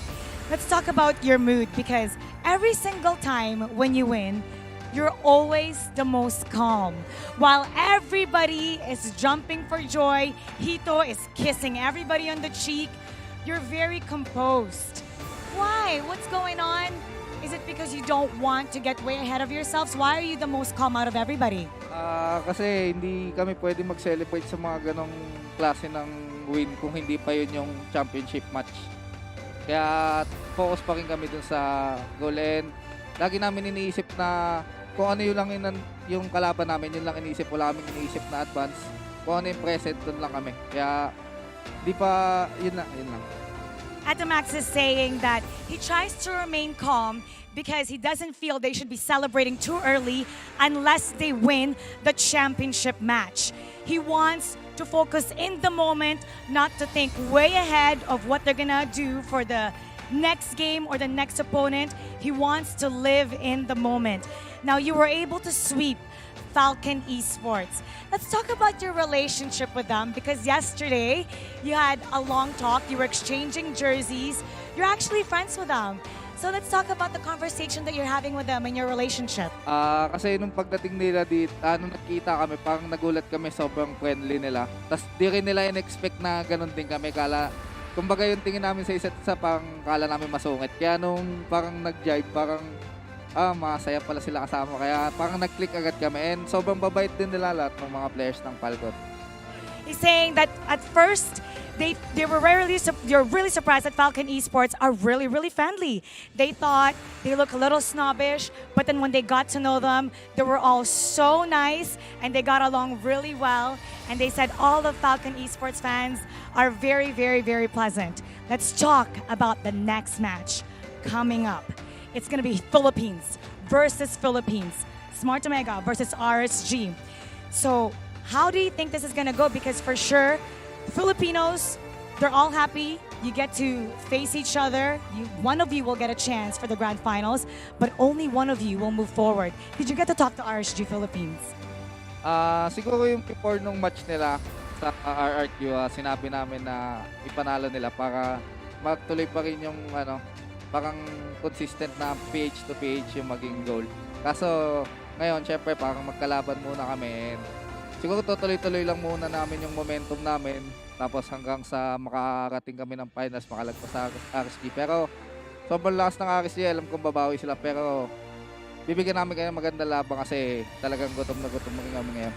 Let's talk about your mood because every single time when you win, you're always the most calm. While everybody is jumping for joy, Hito is kissing everybody on the cheek, you're very composed. Why? What's going on? Is it because you don't want to get way ahead of yourselves? Why are you the most calm out of everybody? Kasi hindi kami pwede mag-celebrate sa mga ganong klase ng win kung hindi pa yun yung championship match. Kaya focus pa rin kami dun sa goal and lagi namin iniisip na kung ano yung lang yung kalaban namin, yun lang iniisip. Wala kaming iniisip na advance. Kung ano yung present, dun lang kami. Kaya di pa, yun lang. Max is saying that he tries to remain calm because he doesn't feel they should be celebrating too early unless they win the championship match. He wants to focus in the moment, not to think way ahead of what they're gonna do for the next game or the next opponent. He wants to live in the moment. Now, you were able to sweep Falcon Esports. Let's talk about your relationship with them because yesterday you had a long talk, you were exchanging jerseys, you're actually friends with them. So let's talk about the conversation that you're having with them and your relationship. Kasi nung pagdating nila dito, nung nakita kami, parang nagulat kami, sobrang friendly nila. Tapos di rin nila in-expect na ganun din kami. Kumbaga yung tingin namin sa isa't isa, parang kala namin masungit. Kaya nung parang nag-jive, parang masaya pala sila kasama. Kaya parang nag-click agad kami. And sobrang babait din nila lahat ng mga players ng Falcon. He's saying that at first, they were really surprised that Falcon Esports are really friendly. They thought they look a little snobbish, but then when they got to know them, they were all so nice and they got along really well. And they said all of Falcon Esports fans are very pleasant. Let's talk about the next match coming up. It's going to be Philippines versus Philippines. Smart Omega versus RSG. So how do you think this is going to go? Because for sure, the Filipinos, they're all happy. You get to face each other. One of you will get a chance for the grand finals, but only one of you will move forward. Did you get to talk to RSG Philippines? Siguro yung before nung match nila sa RRQ, sinabi namin na ipanalo nila para magtuloy pa rin yung parang consistent na PH to PH yung maging goal. Kaso ngayon, syempre parang magkalaban muna kami. Siguro tutuloy-tuloy lang muna namin yung momentum namin. Tapos hanggang sa makarating kami ng finals, makalagpas sa RSG. Pero sobrang lakas ng RSG, alam kong babawi sila. Pero bibigyan namin kayo maganda laban kasi talagang gutom na kami ngayon.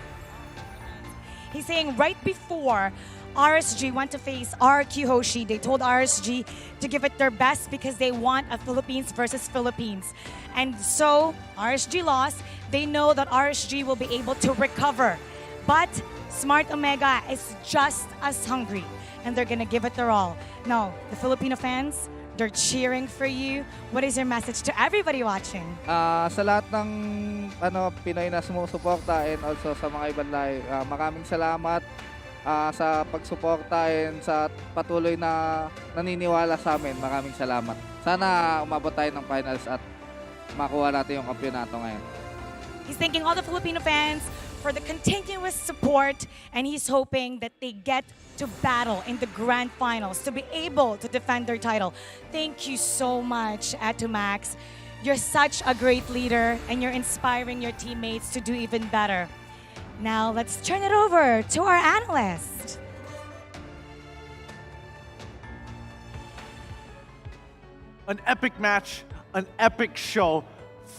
He's saying right before RSG went to face RRQ Hoshi, they told RSG to give it their best because they want a Philippines versus Philippines. And so RSG lost. They know that RSG will be able to recover. But Smart Omega is just as hungry and they're gonna give it their all. Now, the Filipino fans, they're cheering for you. What is your message to everybody watching? Sa lahat ng Pinoy na sumusuporta and also sa mga ibang lahi, maraming salamat sa pagsuporta and sa patuloy na naniniwala sa amin. Maraming salamat. Sana umabot tayo ng finals at makuha natin yung kampeonato ngayon. He's thanking all the Filipino fans for the continuous support and he's hoping that they get to battle in the grand finals to be able to defend their title. Thank you so much, Max. You're such a great leader and you're inspiring your teammates to do even better. Now let's turn it over to our analyst. An epic match, an epic show,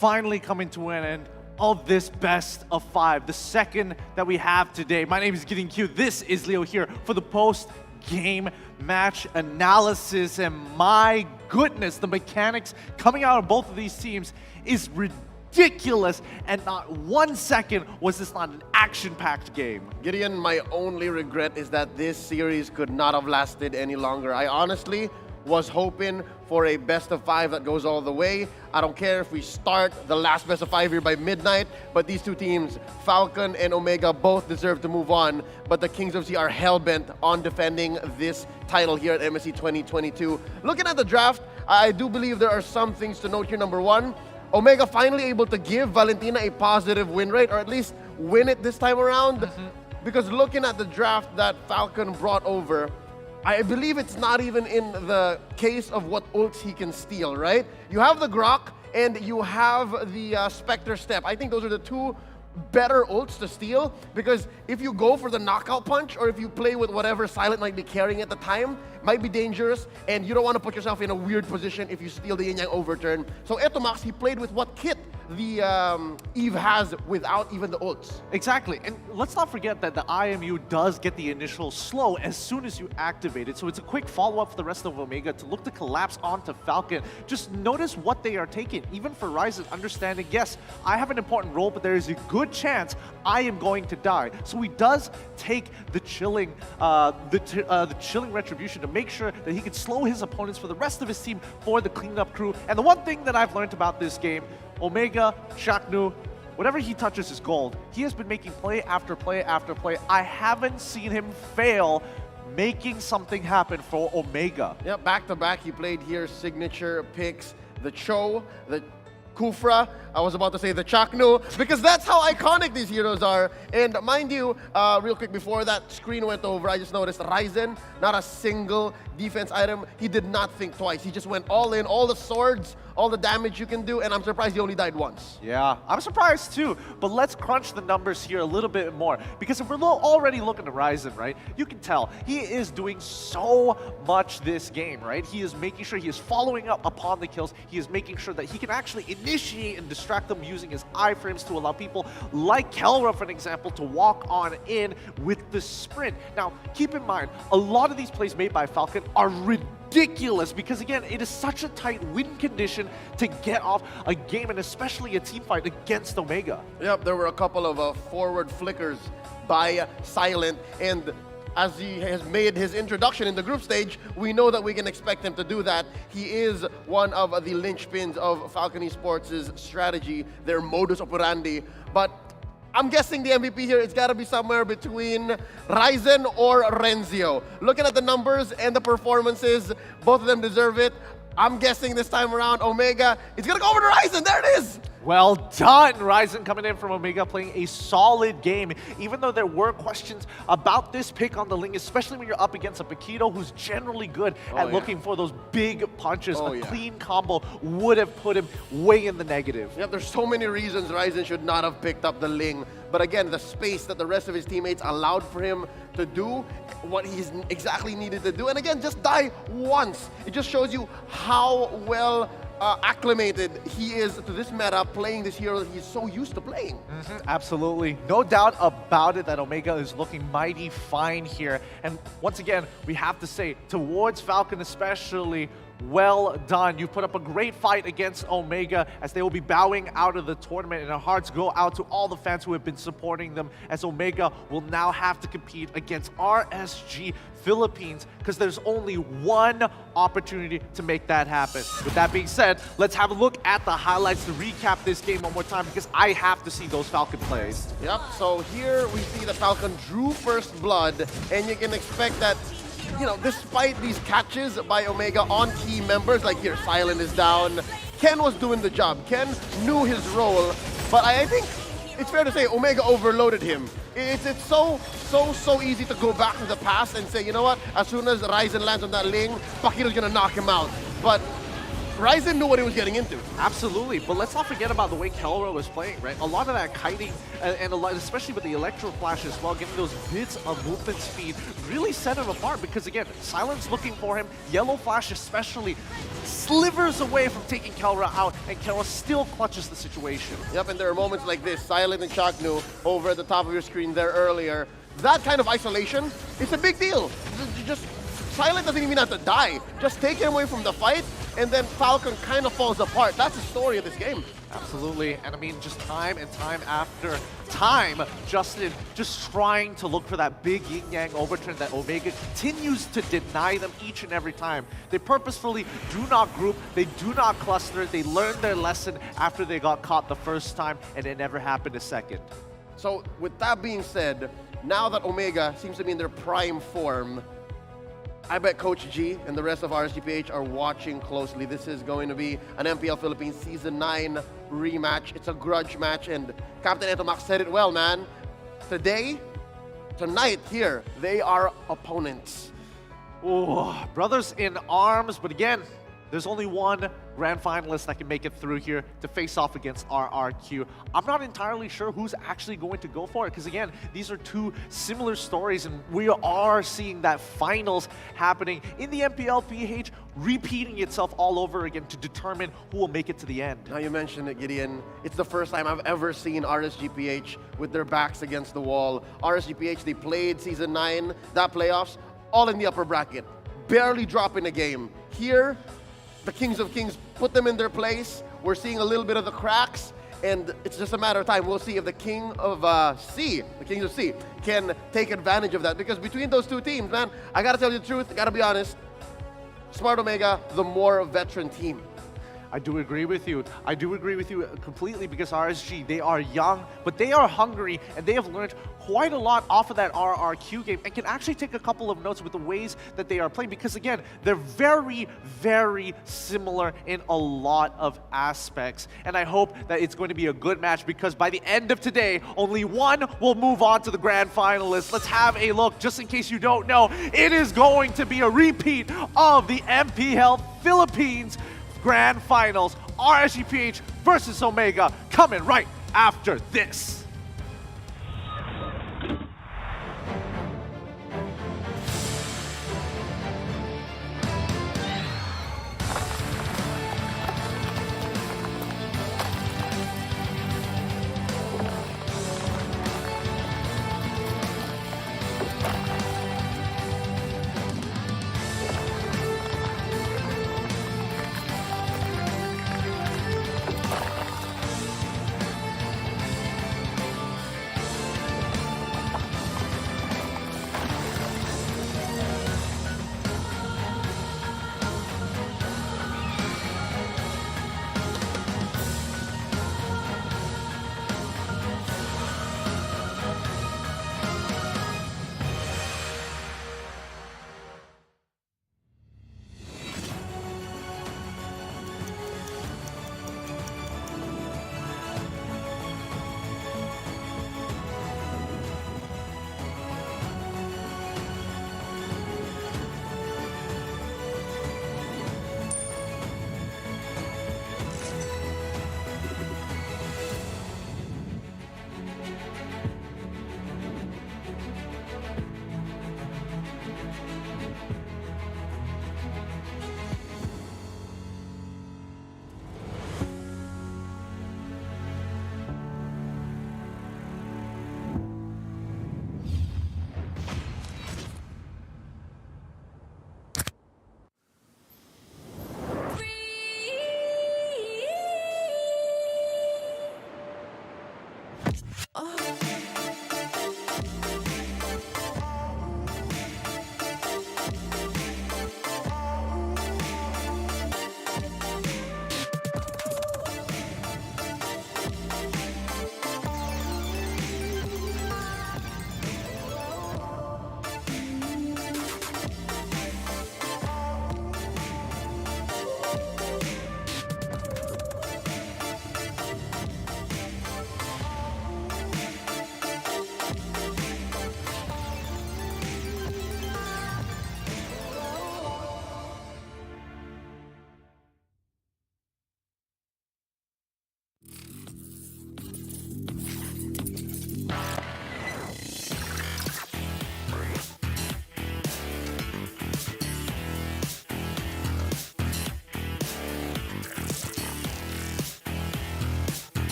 finally coming to an end of this best of 5, the second that we have today. My name is Gideon Q. This is Leo here for the post-game match analysis. And my goodness, the mechanics coming out of both of these teams is ridiculous. And not 1 second was this not an action-packed game. Gideon, my only regret is that this series could not have lasted any longer. I honestly was hoping for a best of 5 that goes all the way. I don't care if we start the last best of 5 here by midnight, but these two teams, Falcon and Omega, both deserve to move on. But the Kings of Sea are hell-bent on defending this title here at MSC 2022. Looking at the draft, I do believe there are some things to note here. Number one, Omega finally able to give Valentina a positive win rate, or at least win it this time around. Because looking at the draft that Falcon brought over, I believe it's not even in the case of what ults he can steal, right? You have the Grok and you have the Spectre Step. I think those are the two better ults to steal, because if you go for the knockout punch or if you play with whatever Silent might be carrying at the time, might be dangerous, and you don't want to put yourself in a weird position if you steal the yin-yang overturn. So Etomax, he played with what kit the Eve has without even the ults. Exactly, and let's not forget that the IMU does get the initial slow as soon as you activate it, so it's a quick follow-up for the rest of Omega to look to collapse onto Falcon. Just notice what they are taking, even for Ryzen, understanding, yes, I have an important role, but there is a good chance I am going to die. So he does take the chilling, the chilling retribution to make sure that he can slow his opponents for the rest of his team for the cleanup crew. And the one thing that I've learned about this game, Omega, Shaknu, whatever he touches is gold. He has been making play after play after play. I haven't seen him fail making something happen for Omega. Yeah, back-to-back, he played here signature picks, the Cho, the Kufra, I was about to say the Chaknu, because that's how iconic these heroes are. And mind you, real quick before that screen went over, I just noticed Ryzen, not a single defense item. He did not think twice. He just went all in, all the swords, all the damage you can do, and I'm surprised he only died once. Yeah, I'm surprised too, but let's crunch the numbers here a little bit more, because if we're already looking at Ryzen, right, you can tell he is doing so much this game, right? He is making sure he is following up upon the kills. He is making sure that he can actually initiate and distract them using his iframes to allow people like Kelra, for an example, to walk on in with the sprint. Now, keep in mind, a lot of these plays made by Falcon are ridiculous because, again, it is such a tight win condition to get off a game, and especially a team fight against Omega. Yep, there were a couple of forward flickers by Silent, and as he has made his introduction in the group stage, we know that we can expect him to do that. He is one of the linchpins of Falcon Esports' strategy, their modus operandi. But I'm guessing the MVP here, it's got to be somewhere between Ryzen or Renzio. Looking at the numbers and the performances, both of them deserve it. I'm guessing this time around, Omega, it's going to go over to Ryzen. There it is. Well done, Ryzen coming in from Omega, playing a solid game, even though there were questions about this pick on the Ling, especially when you're up against a Paquito who's generally good at looking for those big punches. A clean combo would have put him way in the negative. Yep, there's so many reasons Ryzen should not have picked up the Ling. But again, the space that the rest of his teammates allowed for him to do what he's exactly needed to do. And again, just die once. It just shows you how well acclimated he is to this meta, playing this hero that he's so used to playing. Absolutely. No doubt about it that Omega is looking mighty fine here. And once again, we have to say, towards Falcon especially, well done. You put up a great fight against Omega as they will be bowing out of the tournament, and our hearts go out to all the fans who have been supporting them, as Omega will now have to compete against RSG Philippines because there's only one opportunity to make that happen. With that being said, let's have a look at the highlights to recap this game one more time because I have to see those Falcon plays. Yep, so here we see that Falcon drew first blood, and you can expect that, you know, despite these catches by Omega on key members, like here, Silent is down, Ken was doing the job. Ken knew his role, but I think it's fair to say Omega overloaded him. It's so easy to go back to the past and say, you know what, as soon as Ryzen lands on that Ling, Paquito's gonna knock him out. But Ryzen knew what he was getting into. Absolutely, but let's not forget about the way Kelra was playing, right? A lot of that kiting, and a lot, especially with the Electro Flash as well, getting those bits of movement speed, really set him apart because, again, Silent's looking for him. Yellow Flash especially slivers away from taking Kelra out, and Kelra still clutches the situation. Yep, and there are moments like this. Silent and Chaknu over at the top of your screen there earlier. That kind of isolation is a big deal. Just Silent doesn't even have to die. Just take him away from the fight, and then Falcon kind of falls apart. That's the story of this game. Absolutely, and I mean, just time and time after time, Justin just trying to look for that big yin-yang overturn that Omega continues to deny them each and every time. They purposefully do not group, they do not cluster, they learned their lesson after they got caught the first time, and it never happened a second. So with that being said, now that Omega seems to be in their prime form, I bet Coach G and the rest of RSG-PH are watching closely. This is going to be an MPL Philippines Season 9 rematch. It's a grudge match, and Captain Etomax said it well, man. Tonight here, they are opponents. Oh, brothers in arms, but again, there's only one grand finalists that can make it through here to face off against RRQ. I'm not entirely sure who's actually going to go for it, because again, these are two similar stories, and we are seeing that finals happening in the MLBB, repeating itself all over again to determine who will make it to the end. Now you mentioned it, Gideon. It's the first time I've ever seen RSG-PH with their backs against the wall. RSG-PH, they played Season 9, that playoffs, all in the upper bracket, barely dropping a game. Here, the Kings of Kings put them in their place. We're seeing a little bit of the cracks, and it's just a matter of time. We'll see if the Kings of C can take advantage of that, because between those two teams, man, I gotta tell you the truth, I gotta be honest, Smart Omega, the more veteran team. I do agree with you. I do agree with you completely, because RSG, they are young, but they are hungry, and they have learned quite a lot off of that RRQ game and can actually take a couple of notes with the ways that they are playing, because again, they're very, very similar in a lot of aspects. And I hope that it's going to be a good match, because by the end of today, only one will move on to the grand finalists. Let's have a look, just in case you don't know. It is going to be a repeat of the MPL Philippines Grand Finals, RSG-PH versus Omega, coming right after this.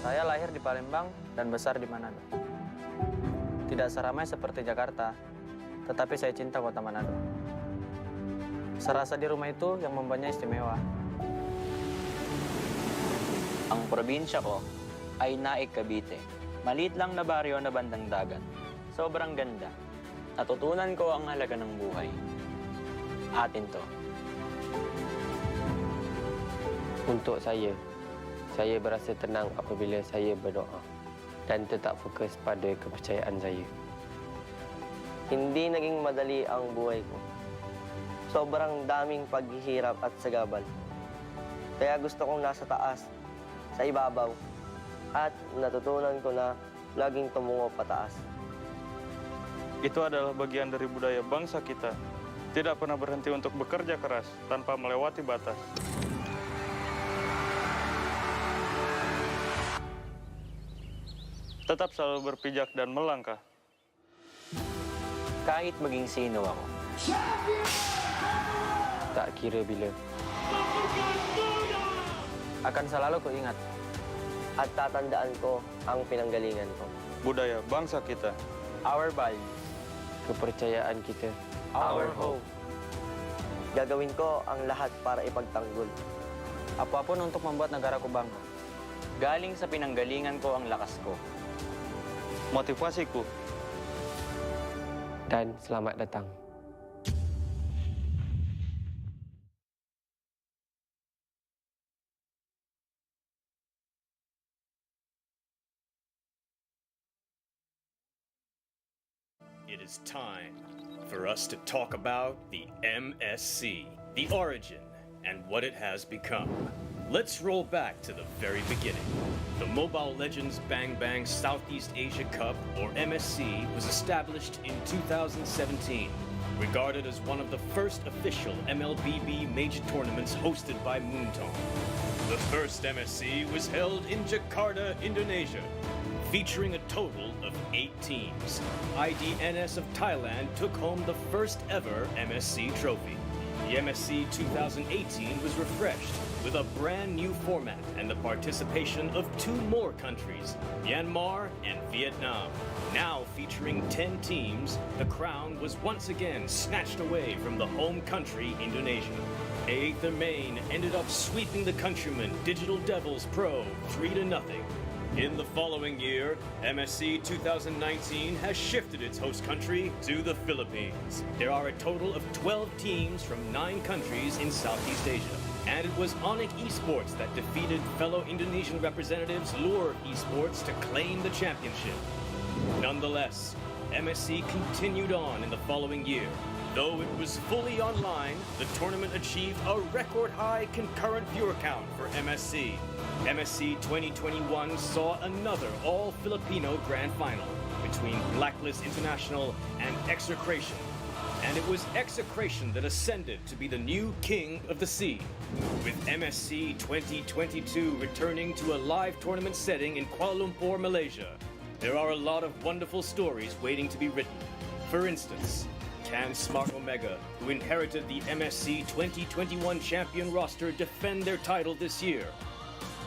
Saya lahir di Palembang dan besar di Manado. Tidak seramai seperti Jakarta, tetapi saya cinta kota Manado. Serasa di rumah itu yang membuatnya istimewa. Ang probinsya ko ay Naik, Cavite. Maliit lang na baryo na bandang dagat. Sobrang ganda. Natutunan ko ang halaga ng buhay. Atin to. Untuk saya berasa tenang apabila saya berdoa dan tetap fokus pada kepercayaan saya. Hindi naging madali ang buhay ko. Sobrang daming paghihirap at sagabal. Kaya gusto kong nasa taas, sa ibabaw, at natutunan ko na laging tumungo pataas. Itu adalah bagian dari budaya bangsa kita. Tidak pernah berhenti untuk bekerja keras tanpa melewati batas. Tetap selalu berpijak dan melangkah. Kahit maging sino ako. Tak kira bila. Akan selalu kuingat. At tatandaan ko ang pinanggalingan ko. Budaya bangsa kita. Our value. Kepercayaan kita. Our hope. Gagawin ko ang lahat para ipagtanggol. Apapun untuk membuat negaraku bangga. Galing sa pinanggalingan ko ang lakas ko. Motivasiku. Dan selamat datang. It is time for us to talk about the MSC, the origin, and what it has become. Let's roll back to the very beginning. The Mobile Legends Bang Bang Southeast Asia Cup, or MSC, was established in 2017, regarded as one of the first official MLBB major tournaments hosted by Moontone. The first MSC was held in Jakarta, Indonesia, featuring a total of 8 teams. IDNS of Thailand took home the first ever MSC trophy. The MSC 2018 was refreshed with a brand new format and the participation of 2 more countries, Myanmar and Vietnam. Now featuring 10 teams, the crown was once again snatched away from the home country, Indonesia. Aether Main ended up sweeping the countrymen Digital Devils Pro 3-0. In the following year, MSC 2019 has shifted its host country to the Philippines. There are a total of 12 teams from 9 countries in Southeast Asia. And it was Onyx Esports that defeated fellow Indonesian representatives Lure Esports to claim the championship. Nonetheless, MSC continued on in the following year. Though it was fully online, the tournament achieved a record-high concurrent viewer count for MSC. MSC 2021 saw another all-Filipino grand final between Blacklist International and Execration. And it was Execration that ascended to be the new king of the sea, with MSC 2022 returning to a live tournament setting in Kuala Lumpur, Malaysia. There are a lot of wonderful stories waiting to be written. For instance, can Smart Omega, who inherited the MSC 2021 champion roster, defend their title this year?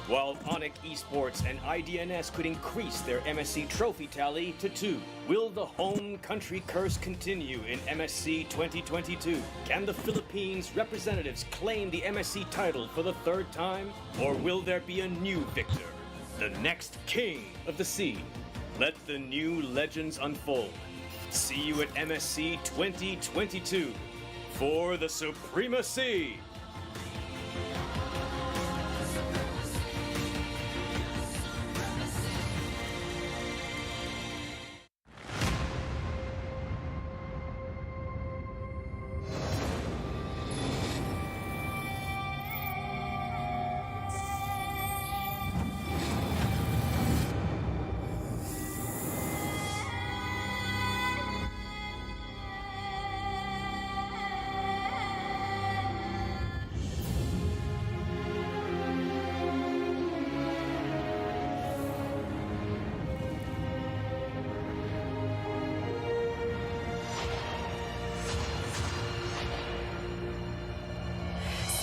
While Onyx Esports and IDNS could increase their MSC trophy tally to 2. Will the home country curse continue in MSC 2022? Can the Philippines representatives claim the MSC title for the 3rd time? Or will there be a new victor, the next king of the sea? Let the new legends unfold. See you at MSC 2022 for the supremacy!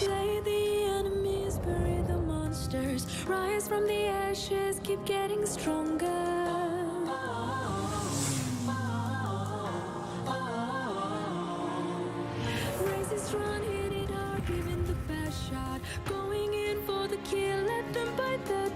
Slay the enemies, bury the monsters. Rise from the ashes, keep getting stronger. Raise it strong, hit it hard, giving the best shot. Going in for the kill, let them bite the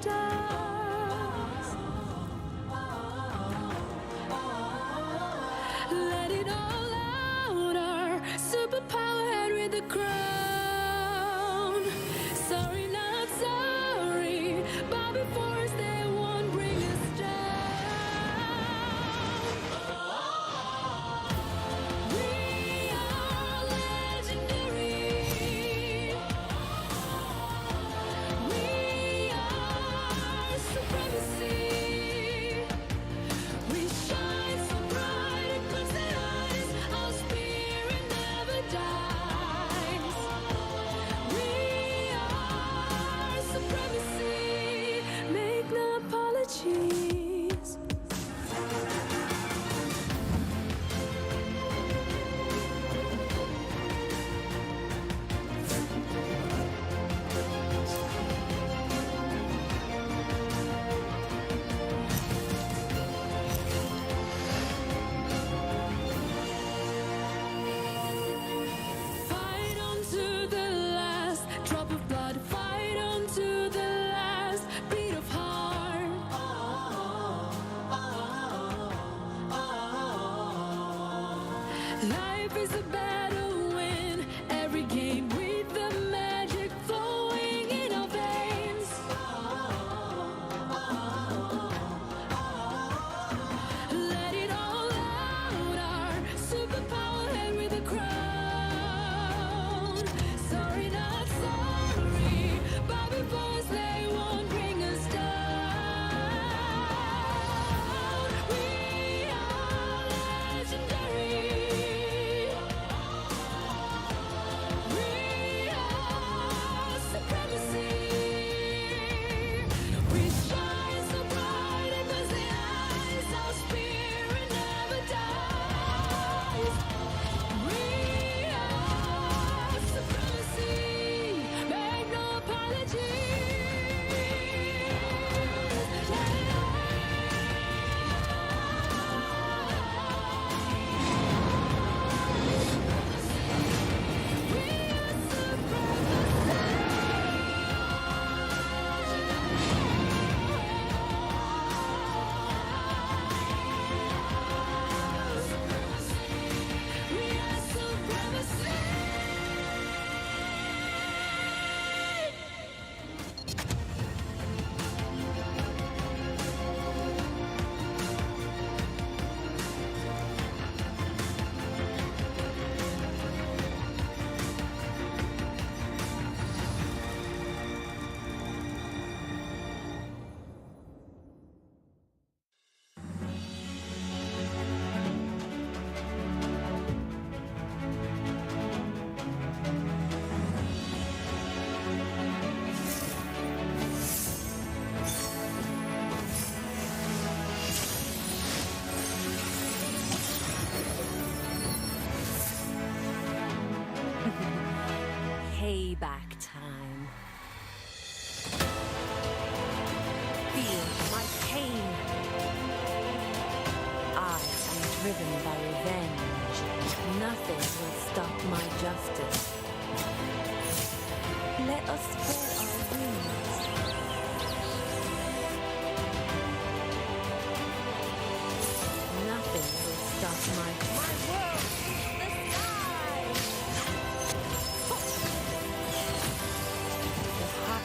Life is a battle win every game with the magic flowing in our veins. Let it all out, our superpower head with a crown. Sorry, not sorry, but before us they won't bring us down. We are legendary. We are supremacy. We shine so bright in the eyes, our spirit never dies. We are supremacy. Make no apologies. Let it Payback time. Feel my pain. I am driven by revenge. Nothing will stop my justice. Let us spread our wings. Nothing will stop my world. The sky.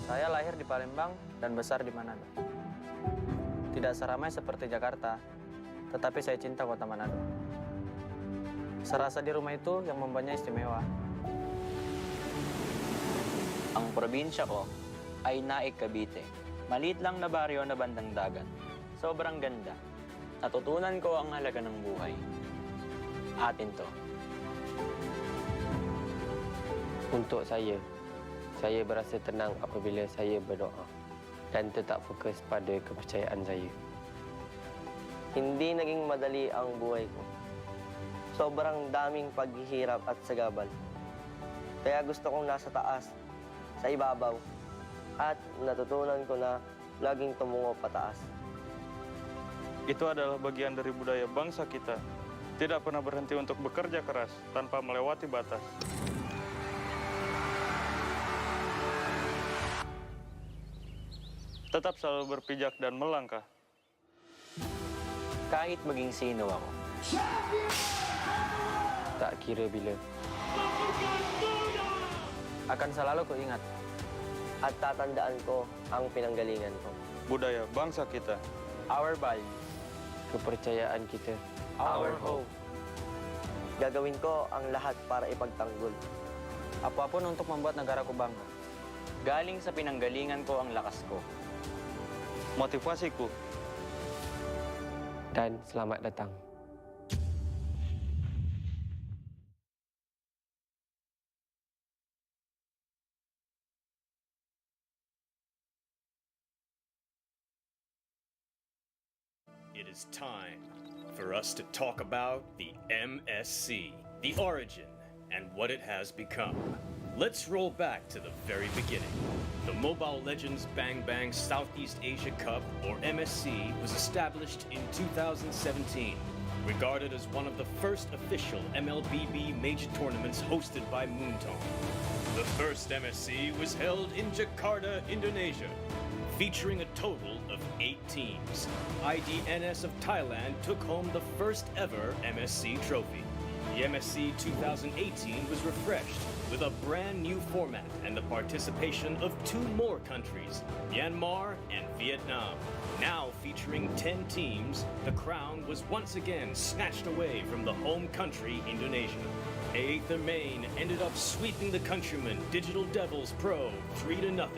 Saya lahir di Palembang dan besar di Manado. Tidak seramai seperti Jakarta, tetapi saya cinta kota Manado. Serasa di rumah itu yang membuatnya istimewa. Ang probinsya ko ay Naik, Cavite. Maliit lang na baryo na bandang dagat. Sobrang ganda. Natutunan ko ang halaga ng buhay. Atin to. Untuk saya berasa tenang apabila saya berdoa dan tetap fokus pada kepercayaan saya. Hindi naging madali ang buhay ko. Sobrang daming paghihirap at sagabal. Kaya gusto kong nasa taas, sa ibabaw, at natutunan ko na laging tumungo pataas. Itu adalah bagian dari budaya bangsa kita. Tidak pernah berhenti untuk bekerja keras tanpa melewati batas. Tetap selalu berpijak dan melangkah. Kahit maging sino ako. Tak kira bila. Akan selalu kuingat. At tatandaan ko ang pinanggalingan ko. Budaya bangsa kita. Our values. Kepercayaan kita. Our hope. Gagawin ko ang lahat para ipagtanggol. Apapun untuk membuat negaraku bangga. Galing sa pinanggalingan ko ang lakas ko. Motivasiku. Dan selamat datang. It is time for us to talk about the MSC, the origin, and what it has become. Let's roll back to the very beginning. The Mobile Legends Bang Bang Southeast Asia Cup, or MSC, was established in 2017, regarded as one of the first official MLBB major tournaments hosted by Moontone. The first MSC was held in Jakarta, Indonesia, featuring a total of 8 teams. IDNS of Thailand took home the first ever MSC trophy. The MSC 2018 was refreshed with a brand new format and the participation of 2 more countries, Myanmar and Vietnam. Now featuring 10 teams, the crown was once again snatched away from the home country, Indonesia. Aether Main ended up sweeping the countrymen Digital Devils Pro 3-0.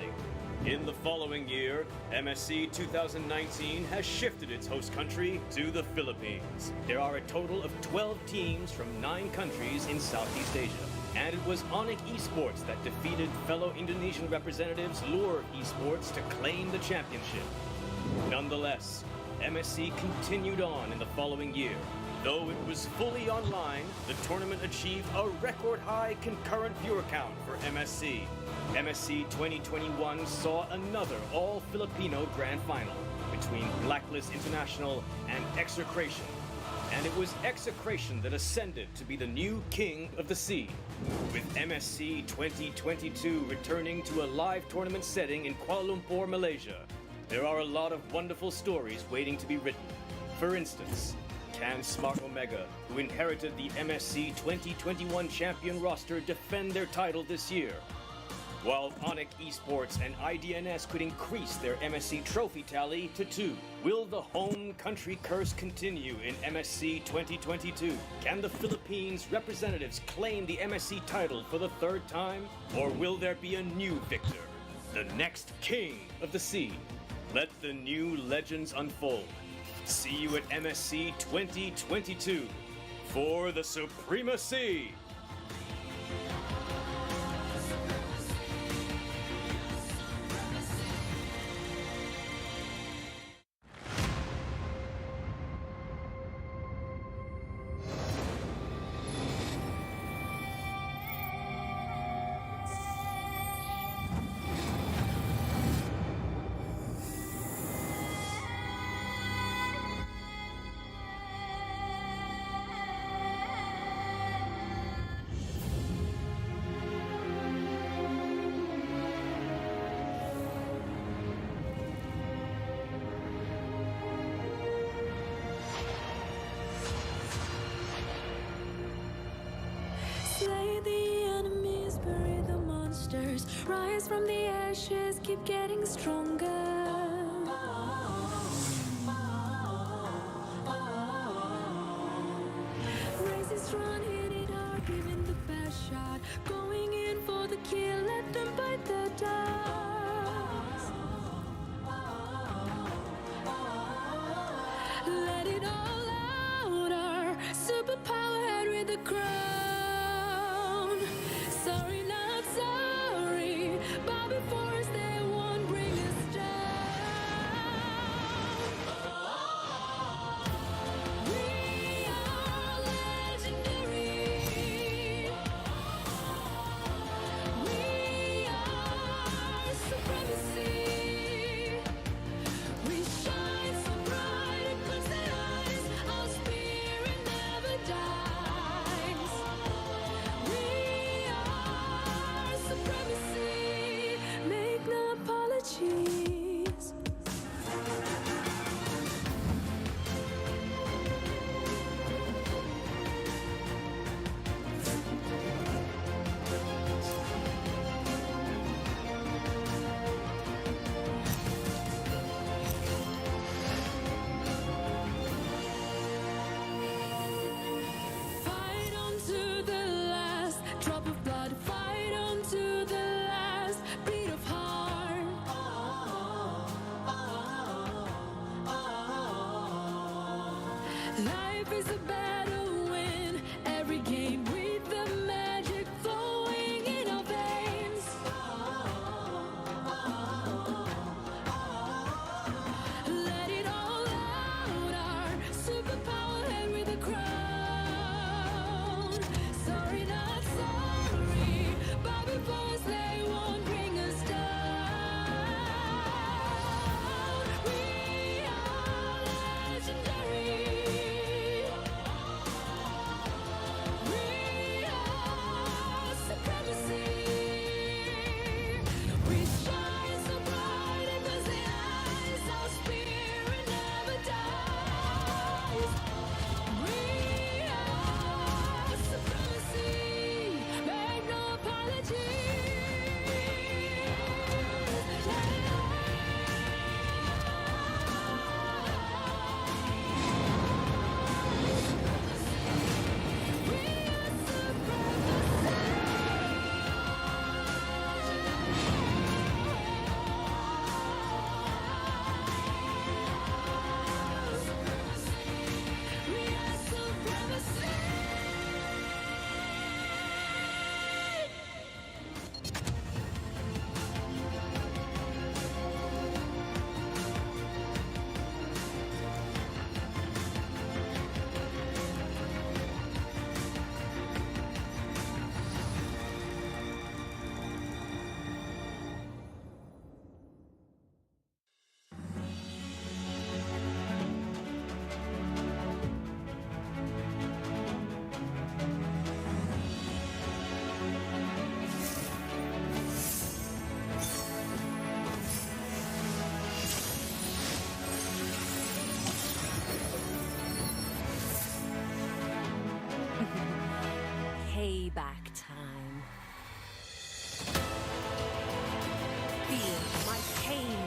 In the following year, MSC 2019 has shifted its host country to the Philippines. There are a total of 12 teams from 9 countries in Southeast Asia. And it was Onyx Esports that defeated fellow Indonesian representatives Lure Esports to claim the championship. Nonetheless, MSC continued on in the following year. Though it was fully online, the tournament achieved a record-high concurrent viewer count for MSC. MSC 2021 saw another all-Filipino grand final between Blacklist International and Execration. And it was Execration that ascended to be the new king of the sea, with MSC 2022 returning to a live tournament setting in Kuala Lumpur, Malaysia. There are a lot of wonderful stories waiting to be written. For instance, can Smart Omega, who inherited the MSC 2021 champion roster, defend their title this year? While Onyx Esports and IDNS could increase their MSC trophy tally to 2. Will the home country curse continue in MSC 2022? Can the Philippines representatives claim the MSC title for the 3rd time? Or will there be a new victor? The next king of the sea? Let the new legends unfold. See you at MSC 2022 for the supremacy! Slay the enemies, bury the monsters. monsters rise from the ashes, keep getting stronger. Race is strong, hit it hard, giving the best shot. Going in for the kill, let them bite the dust. Let it all out, our superpower head with the crown. Sorry, not sorry, bow before us, they won't bring us down. We are legendary. We are supremacy. We shine so bright, it puts the eyes. Our spirit never dies. We are supremacy. Make no apologies. Fight on to the last drop of blood. Fight on to the last beat of heart. Life is a battle, win every game with the magic flowing in our veins. Let it all out, our superpower head with a crown. Sorry, not sorry, bow before us, they won't bring us down. We are legendary. We are supremacy. We shine so bright it goes the eyes. Our spirit never dies. We are supremacy. Make no apologies. We are supremacy. Payback time. Feel my pain.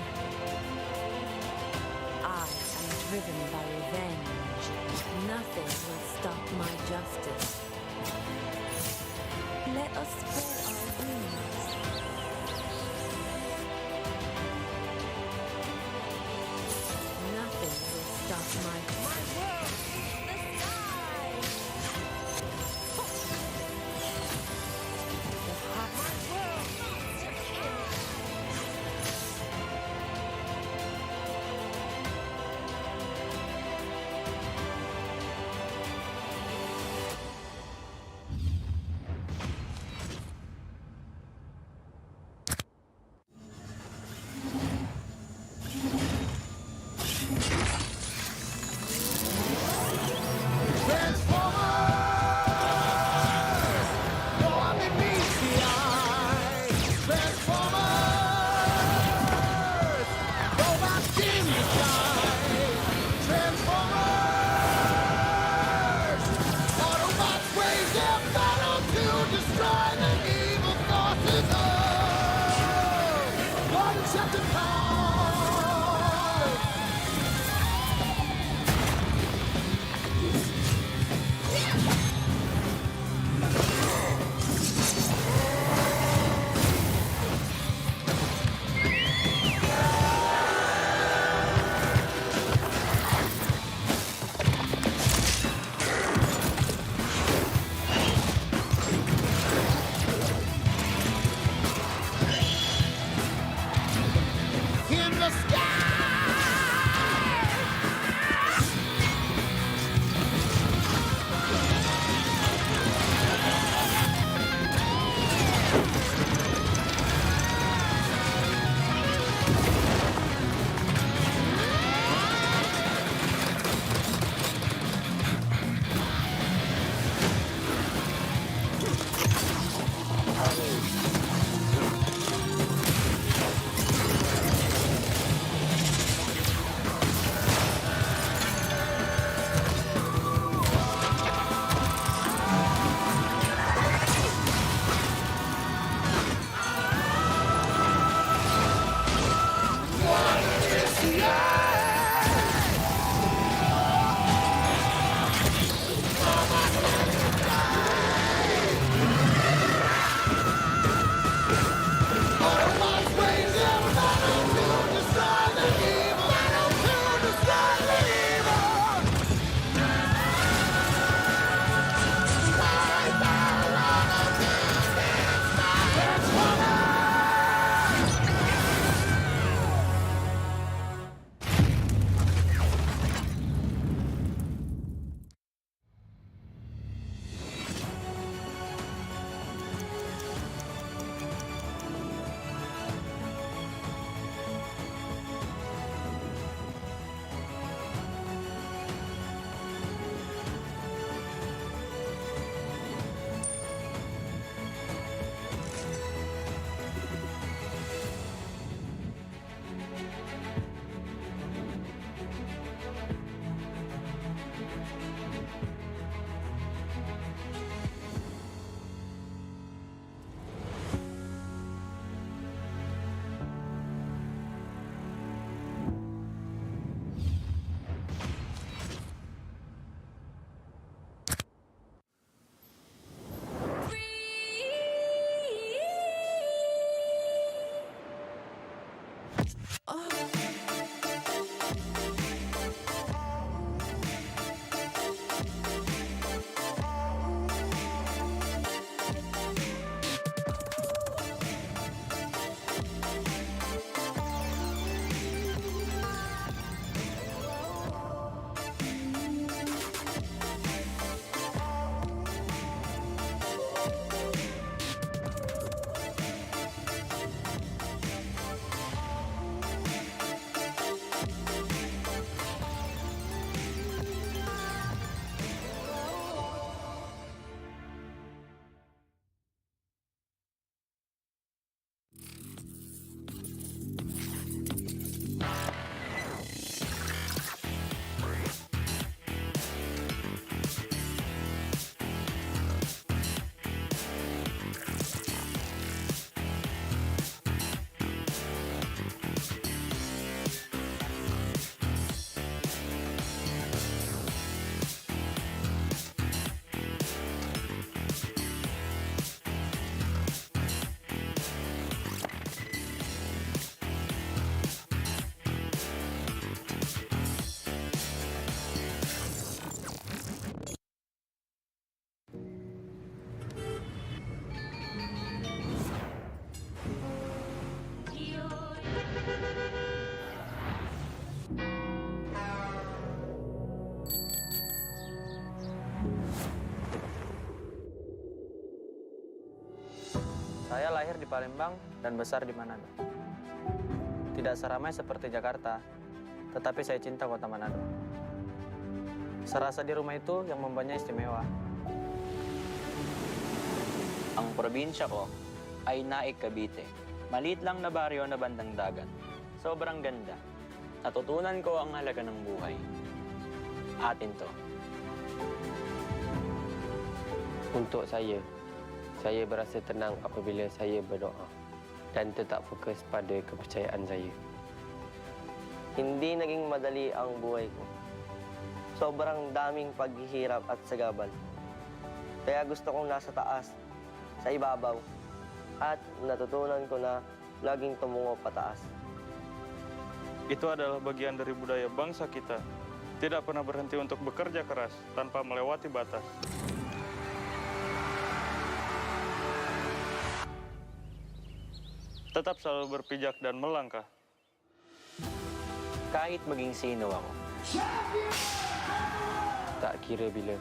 I am driven by revenge. Nothing will stop my justice. Let us spread our wings. Nothing will stop my world is the sky. The hot world monster kill. Saya lahir di Palembang dan besar di Manado. Tidak seramai seperti Jakarta, tetapi saya cinta kota Manado. Serasa di rumah itu yang membuatnya istimewa. Ang probinsya ko ay Naik, Cavite. Maliit lang na baryo na bandang dagat. Sobrang ganda. Natutunan ko ang halaga ng buhay. Atin to. Untuk saya berasa tenang apabila saya berdoa dan tetap fokus pada kepercayaan saya. Hindi naging madali ang buhay ko. Sobrang daming paghihirap at sagabal. Kaya gusto kong nasa taas, sa ibabaw, at natutunan ko na laging tumungo pataas. Itu adalah bagian dari budaya bangsa kita. Tidak pernah berhenti untuk bekerja keras tanpa melewati batas. Tetap selalu berpijak dan melangkah. Kahit maging sino ako. Tak kira bila.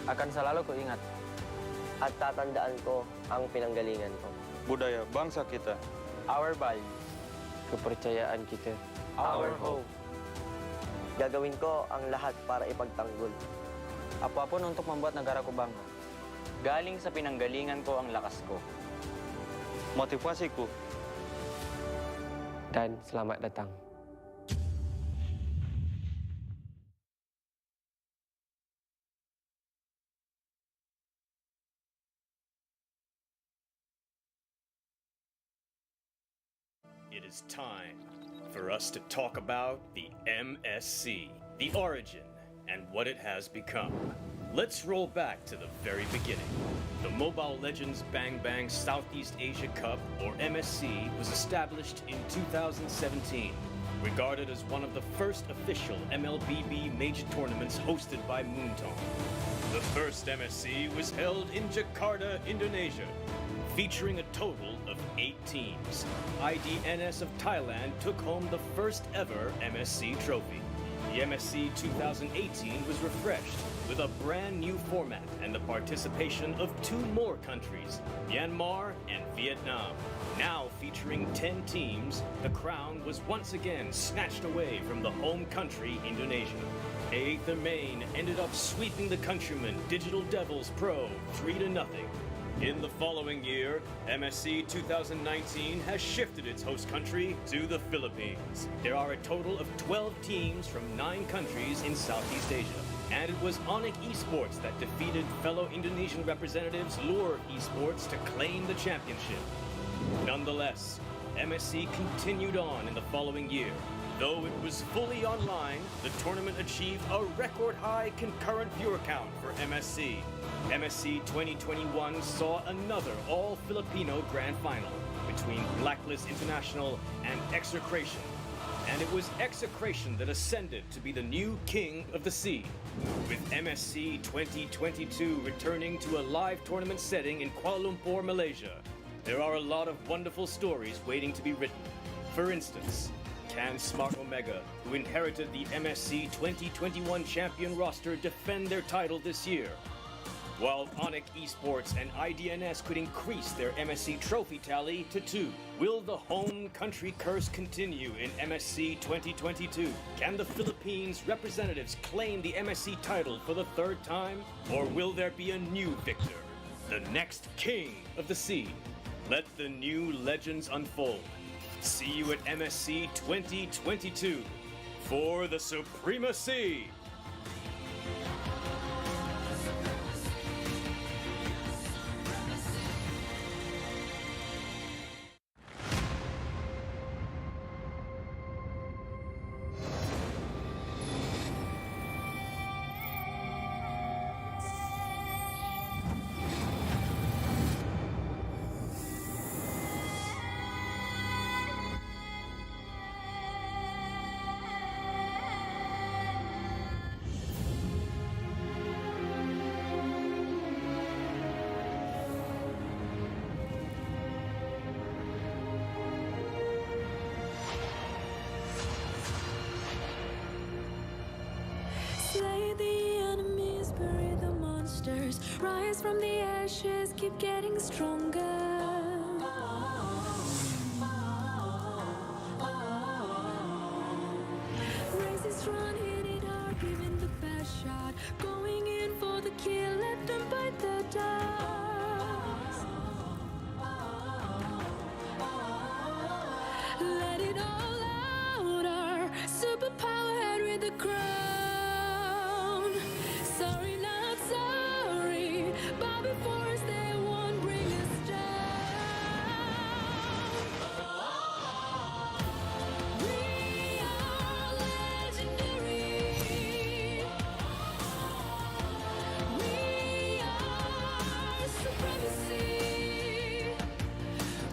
Akan selalu kuingat. At tatandaan ko ang pinanggalingan ko. Budaya bangsa kita. Our values. Kepercayaan kita. Our hope. Gagawin ko ang lahat para ipagtanggol. Apapun untuk membuat negaraku bangga. Galing sa pinanggalingan ko ang lakas ko. Motivasiku. Dan selamat datang. It is time for us to talk about the MSC, the origin, and what it has become. Let's roll back to the very beginning. The Mobile Legends Bang Bang Southeast Asia Cup, or MSC, was established in 2017, regarded as one of the first official MLBB major tournaments hosted by Moontone. The first MSC was held in Jakarta, Indonesia, featuring a total of 8 teams. IDNS of Thailand took home the first ever MSC trophy. The MSC 2018 was refreshed with a brand new format and the participation of 2 more countries, Myanmar and Vietnam. Now featuring 10 teams, the crown was once again snatched away from the home country, Indonesia. Aether Main ended up sweeping the countrymen Digital Devils Pro 3-0. In the following year, MSC 2019 has shifted its host country to the Philippines. There are a total of 12 teams from 9 countries in Southeast Asia. And it was Onyx Esports that defeated fellow Indonesian representatives Lure Esports to claim the championship. Nonetheless, MSC continued on in the following year. Though it was fully online, the tournament achieved a record high concurrent viewer count for MSC. MSC 2021 saw another all-Filipino grand final between Blacklist International and Execration. And it was Execration that ascended to be the new king of the sea. With MSC 2022 returning to a live tournament setting in Kuala Lumpur, Malaysia, there are a lot of wonderful stories waiting to be written. For instance, can Smart Omega, who inherited the MSC 2021 champion roster, defend their title this year? While Onyx Esports and IDNS could increase their MSC trophy tally to 2. Will the home country curse continue in MSC 2022? Can the Philippines representatives claim the MSC title for the 3rd time? Or will there be a new victor? The next king of the sea. Let the new legends unfold. See you at MSC 2022 for the supremacy! Rise from the ashes, keep getting stronger. Race is run, hit it hard, giving the best shot. Going in for the kill, let them bite the dust. Let it all out, our superpower head with the crown. Sorry, not sorry, bow before us, they won't bring us down. We are legendary. We are supremacy.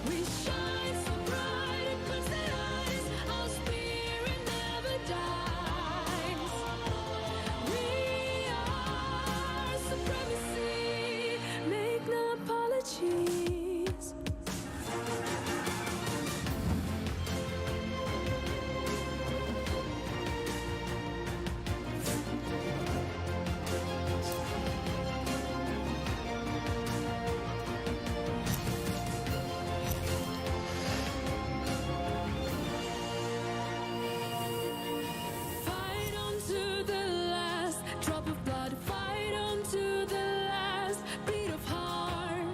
We shine so bright in constant eyes, our spirit never dies. We are supremacy, make no apologies. Fight on to the last drop of blood. Fight on to the last beat of heart.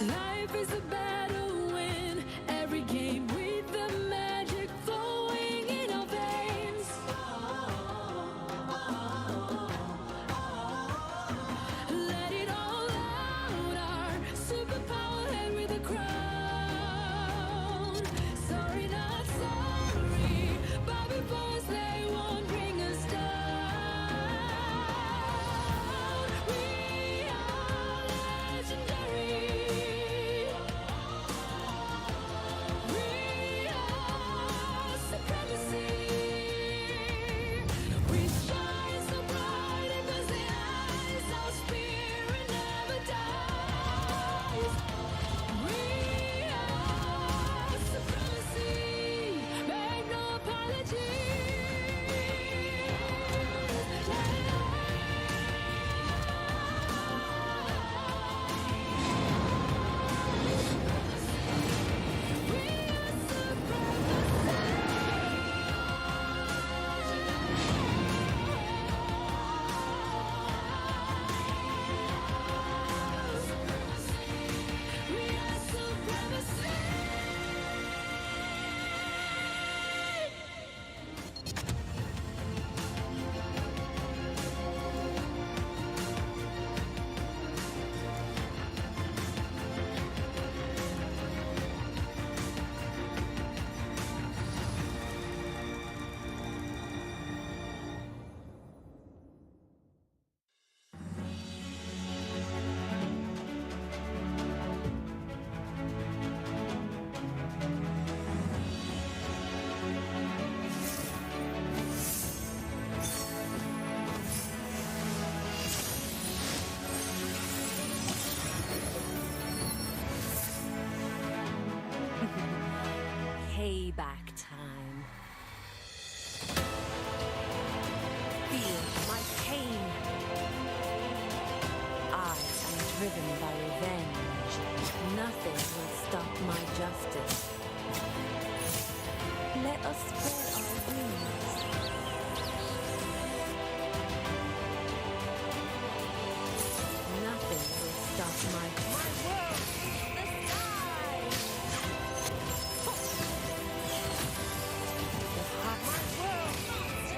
Life is a battle, win every game with the magic flowing in our veins. Let it all out, our superpower head with a crown. Sorry, not sorry, bow before us, they won't bring us down. We are legendary. We are supremacy. We shine so bright in the eyes, our spirit never dies. We are supremacy, make no Payback time. Feel my pain. I am driven by revenge. Nothing will stop my justice. Let us spread our wings. Nothing will stop my world in the sky. The heart my world moves to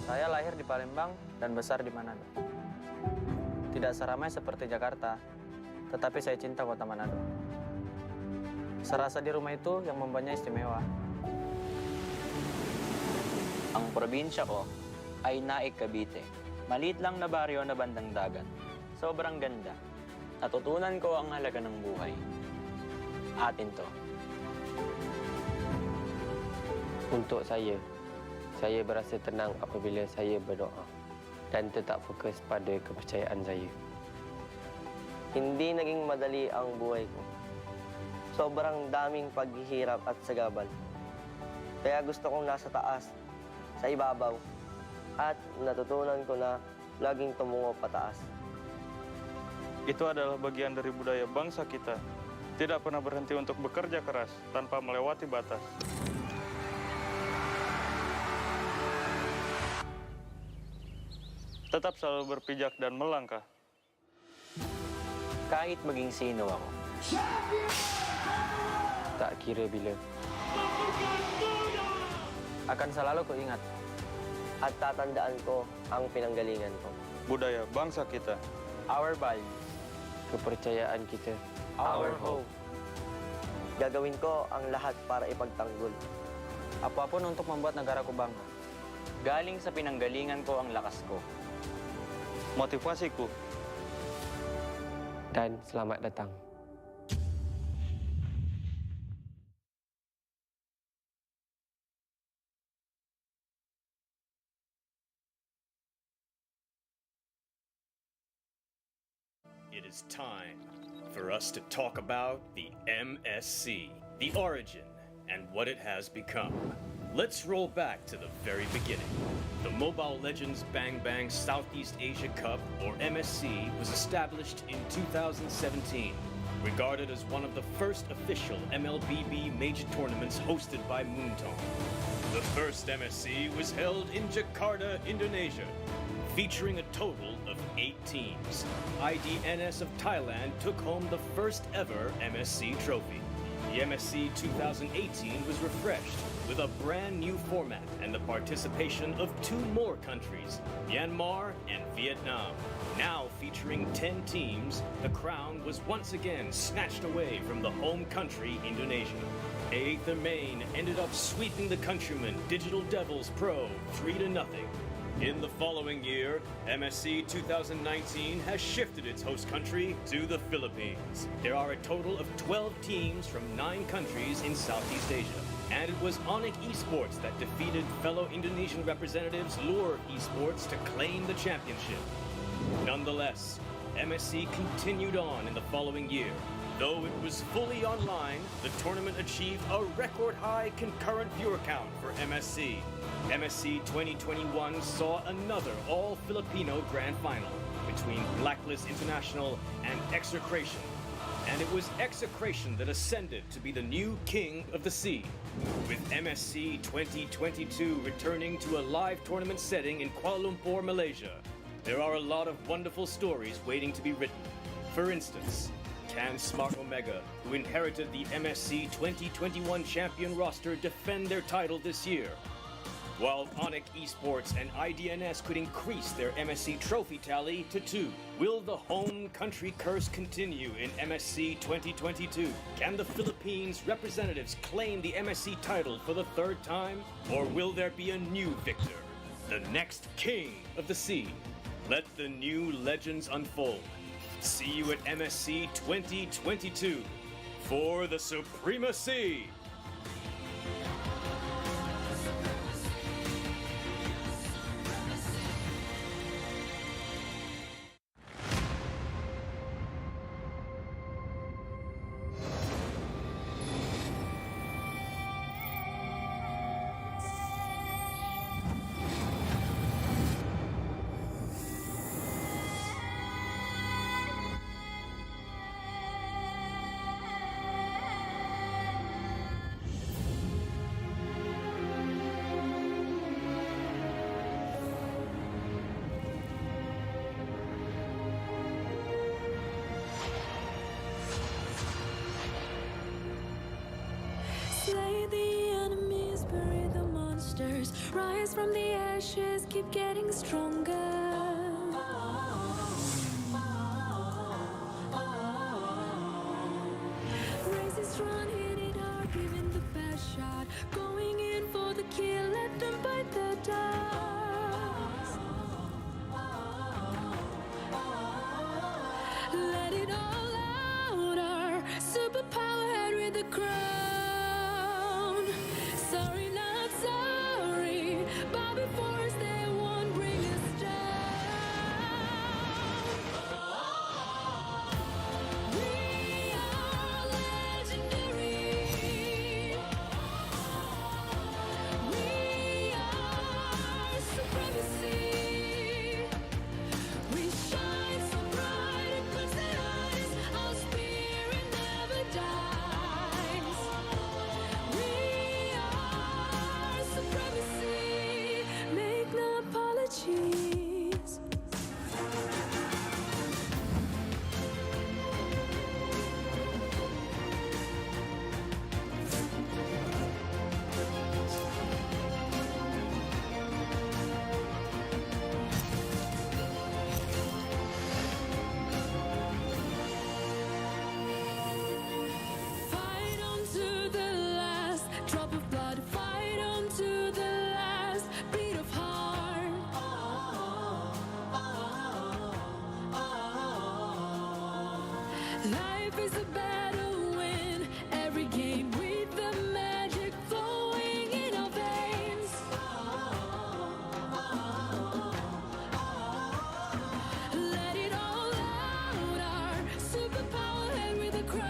Saya lahir di Palembang dan besar di Manado. Tidak seramai seperti Jakarta, tetapi saya cinta kota Manado. Serasa di rumah itu yang membuatnya istimewa. Ang probinsya ko ay Naik, Cavite. Maliit lang na baryo na bandang dagat. Sobrang ganda. Natutunan ko ang halaga ng buhay. Atin to. Untuk saya berasa tenang apabila saya berdoa dan tetap fokus pada kepercayaan saya. Hindi naging madali ang buhay ko. Sobrang daming paghihirap at sagabal. Kaya gusto kong nasa taas, sa ibabaw, at natutunan ko na laging tumungo pataas. Itu adalah bagian dari budaya bangsa kita. Tidak pernah berhenti untuk bekerja keras tanpa melewati batas. Tetap selalu berpijak dan melangkah. Kahit maging sino ako. Tak kira bila. Akan selalu kuingat. At tatandaan ko ang pinanggalingan ko. Budaya bangsa kita. Our values. Kepercayaan kita. Our hope. Gagawin ko ang lahat para ipagtanggol. Apapun untuk membuat negaraku bangga. Galing sa pinanggalingan ko ang lakas ko. Motivasiku. Dan selamat datang. It is time for us to talk about the MSC, the origin, and what it has become. Let's roll back to the very beginning. The Mobile Legends Bang Bang Southeast Asia Cup, or MSC, was established in 2017, regarded as one of the first official MLBB major tournaments hosted by Moontone. The first MSC was held in Jakarta, Indonesia, featuring a total of 8 teams. IDNS of Thailand took home the first ever MSC trophy. The MSC 2018 was refreshed with a brand new format and the participation of 2 more countries, Myanmar and Vietnam. Now featuring 10 teams, the crown was once again snatched away from the home country, Indonesia. Aether Main ended up sweeping the countrymen Digital Devils Pro 3-0. In the following year, MSC 2019 has shifted its host country to the Philippines. There are a total of 12 teams from 9 countries in Southeast Asia. And it was Onyx Esports that defeated fellow Indonesian representatives Lure Esports to claim the championship. Nonetheless, MSC continued on in the following year. Though it was fully online, the tournament achieved a record-high concurrent viewer count for MSC. MSC 2021 saw another all-Filipino grand final between Blacklist International and Execration. And it was Execration that ascended to be the new king of the sea, with MSC 2022 returning to a live tournament setting in Kuala Lumpur, Malaysia. There are a lot of wonderful stories waiting to be written. For instance, can Smart Omega, who inherited the MSC 2021 champion roster, defend their title this year? While Onyx Esports and IDNS could increase their MSC trophy tally to 2. Will the home country curse continue in MSC 2022? Can the Philippines representatives claim the MSC title for the 3rd time? Or will there be a new victor? The next king of the sea? Let the new legends unfold. See you at MSC 2022 for the supremacy! Slay the enemies, bury the monsters. Rise from the ashes, keep getting stronger. Races run, hit it hard, giving the best shot. Going in for the kill, let them bite the dust. Let it all out, our superpower head with the crown. Sorry, not sorry, bow before us, they won't bring us down. We are legendary. We are supremacy. We shine so bright in the eyes, our spirit never dies. We are supremacy, make no apologies. Fight on to the last drop of blood. Fight on to the last beat of heart. Life is a battle, win every game with the magic flowing in our veins. Let it all out, our superpower head with a crown.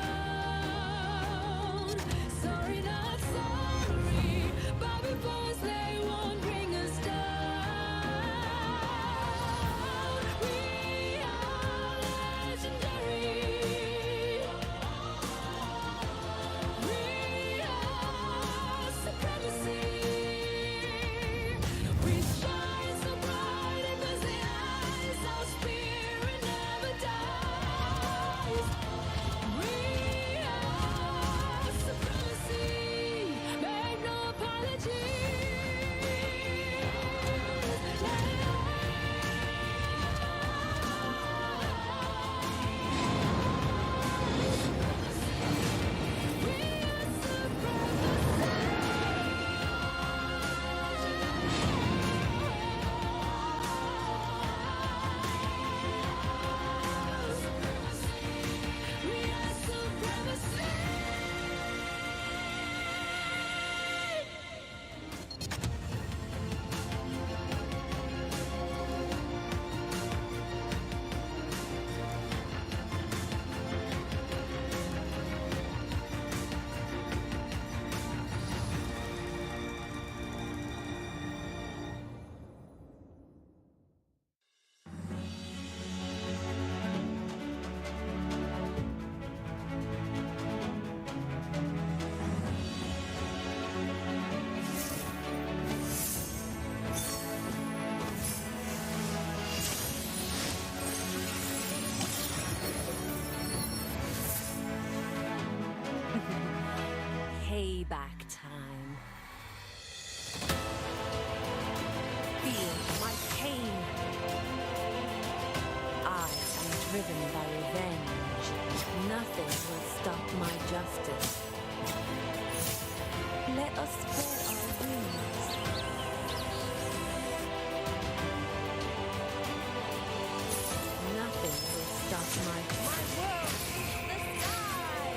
Sorry, not sorry, bow before us, they won't bring us down. We are legendary. We are supremacy. We shine so bright in the eyes, our spirit never dies. We are supremacy, make no Payback time. Feel my pain. I am driven by revenge. Nothing will stop my justice. Let us spread our wings. Nothing will stop my world in the sky.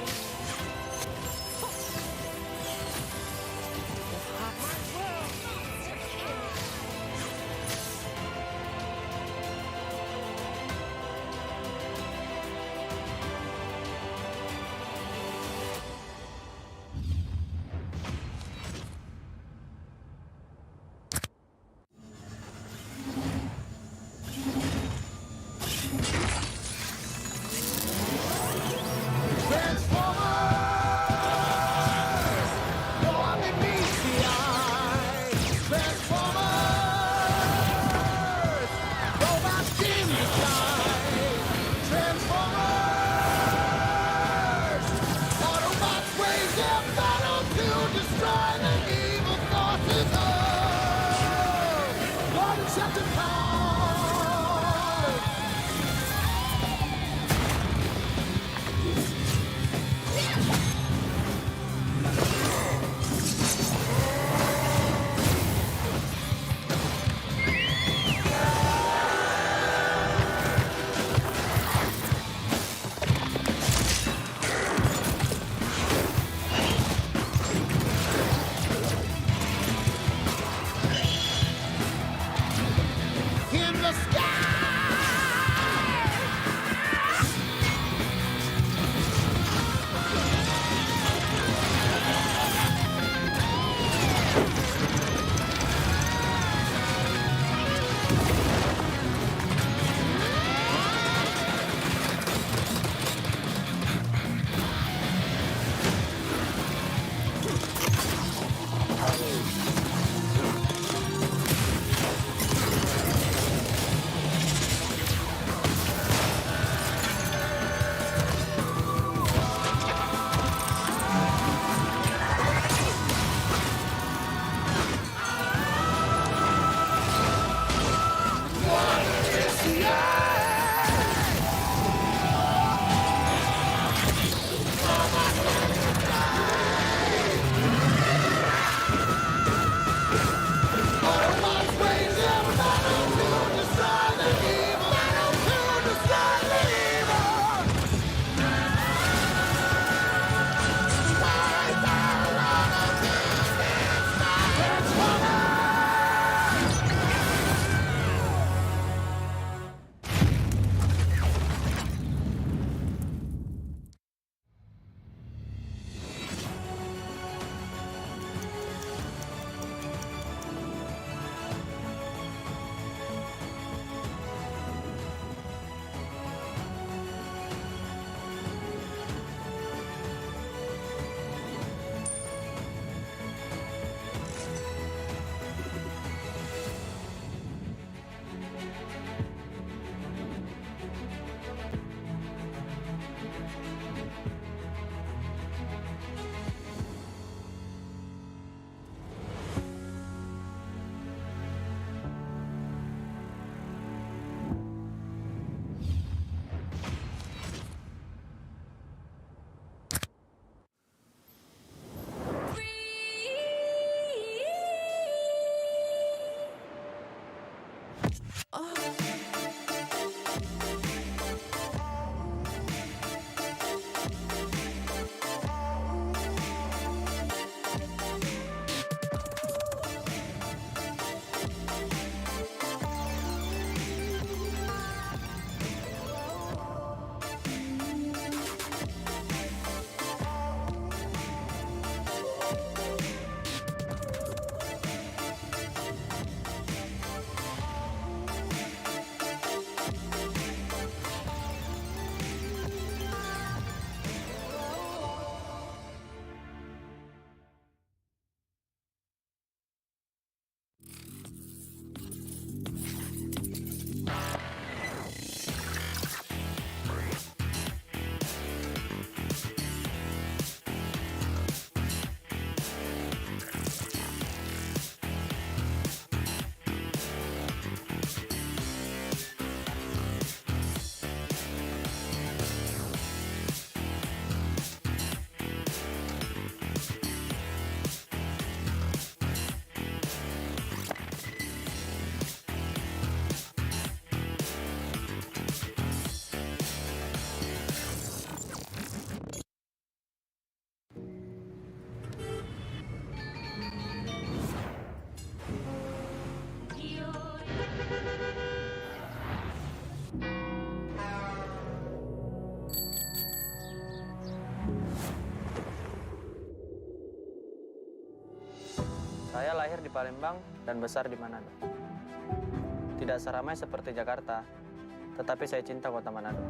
In the Saya lahir di Palembang dan besar di Manado. Tidak seramai seperti Jakarta, tetapi saya cinta kota Manado.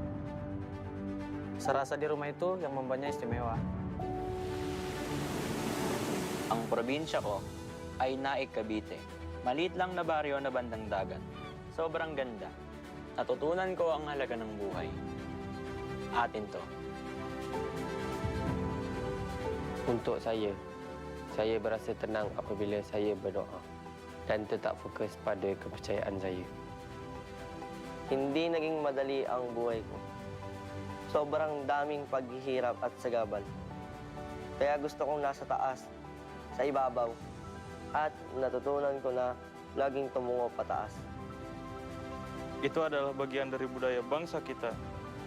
Serasa di rumah itu yang membuatnya istimewa. Ang probinsya ko ay Naik, Cavite. Maliit lang na baryo na bandang dagat. Sobrang ganda. Natutunan ko ang halaga ng buhay. Atin to. Untuk saya berasa tenang apabila saya berdoa. dan tetap fokus pada kepercayaan saya. Hindi naging madali ang buhay ko. Sobrang daming paghihirap at sagabal. Kaya gusto kong nasa taas, sa ibabaw, at natutunan ko na laging tumungo pataas. Itu adalah bagian dari budaya bangsa kita.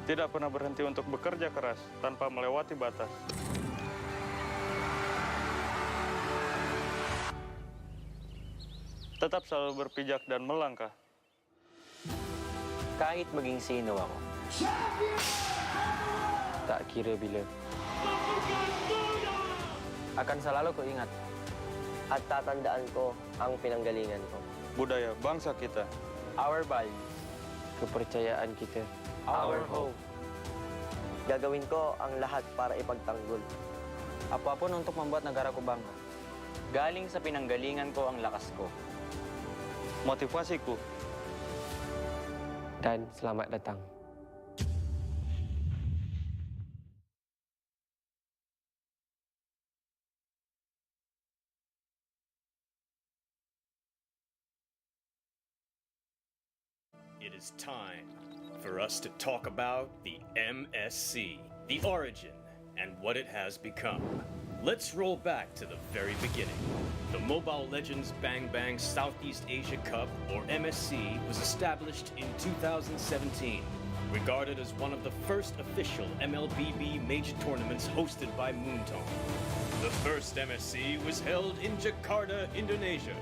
Tidak pernah berhenti untuk bekerja keras tanpa melewati batas. Tetap selalu berpijak dan melangkah. Kahit maging sino ako. Tak kira bila. Akan selalu kuingat. At tatandaan ko ang pinanggalingan ko. Budaya bangsa kita. Our value. Kepercayaan kita. Our hope. Gagawin ko ang lahat para ipagtanggol. Apapun untuk membuat negaraku bangga. Galing sa pinanggalingan ko ang lakas ko. Motivasiku. Dan selamat datang. It is time for us to talk about the MSC, the origin, and what it has become. Let's roll back to the very beginning. The Mobile Legends Bang Bang Southeast Asia Cup, or MSC, was established in 2017, regarded as one of the first official MLBB major tournaments hosted by Moontone. The first MSC was held in Jakarta, Indonesia,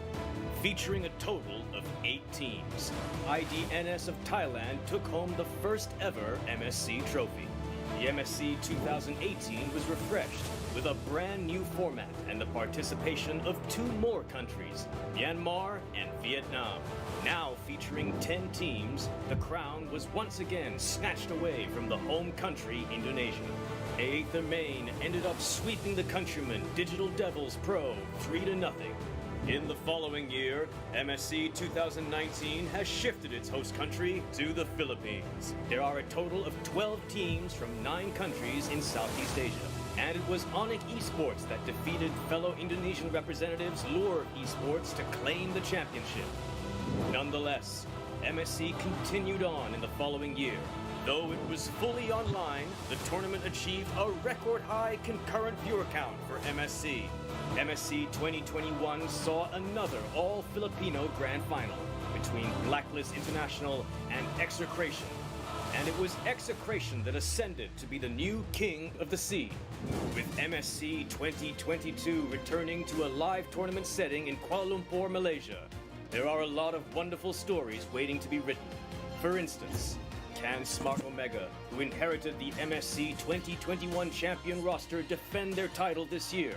featuring a total of 8 teams. IDNS of Thailand took home the first ever MSC trophy. The MSC 2018 was refreshed with a brand new format and the participation of 2 more countries, Myanmar and Vietnam. Now featuring 10 teams, the crown was once again snatched away from the home country, Indonesia. Aether Main ended up sweeping the countrymen Digital Devils Pro 3-0. In the following year, MSC 2019 has shifted its host country to the Philippines. There are a total of 12 teams from 9 countries in Southeast Asia. And it was Onyx Esports that defeated fellow Indonesian representatives Lure Esports to claim the championship. Nonetheless, MSC continued on in the following year. Though it was fully online, the tournament achieved a record high concurrent viewer count for MSC. MSC 2021 saw another all-Filipino grand final between Blacklist International and Execration. And it was Execration that ascended to be the new king of the sea. With MSC 2022 returning to a live tournament setting in Kuala Lumpur, Malaysia, there are a lot of wonderful stories waiting to be written. For instance, can Smart Omega, who inherited the MSC 2021 champion roster, defend their title this year?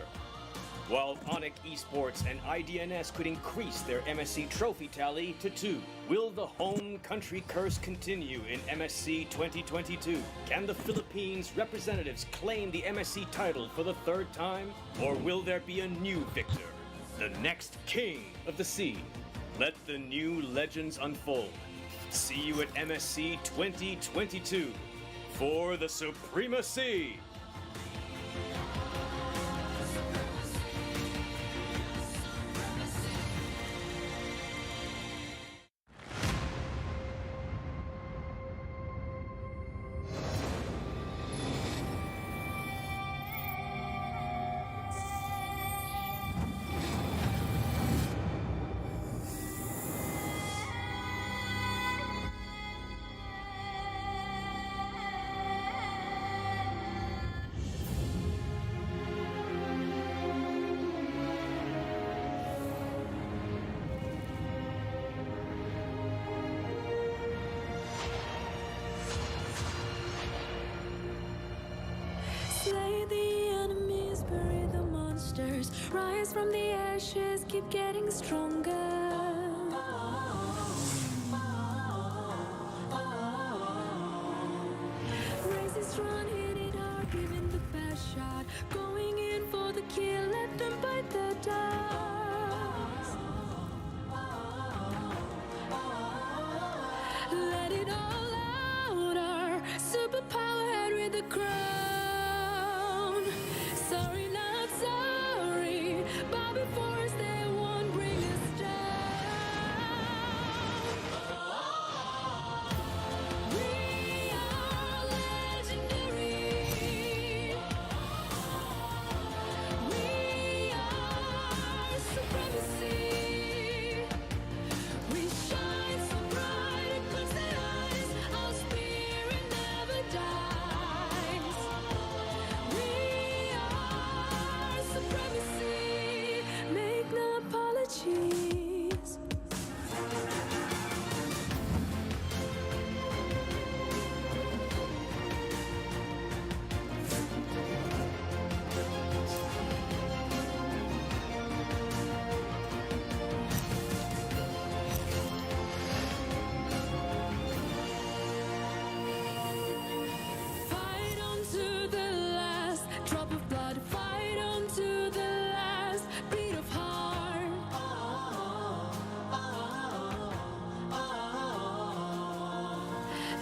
While Onyx Esports and IDNS could increase their MSC trophy tally to 2. Will the home country curse continue in MSC 2022? Can the Philippines representatives claim the MSC title for the 3rd time? Or will there be a new victor? The next king of the sea? Let the new legends unfold. See you at MSC 2022 for the supremacy! Slay the enemies, bury the monsters. Rise from the ashes, keep getting stronger. Races run, hit it hard, giving the best shot. Going in for the kill, let them bite the dust. Let it all out, our superpower head with the crown. Sorry, not sorry. Bow before us, they won't bring us down.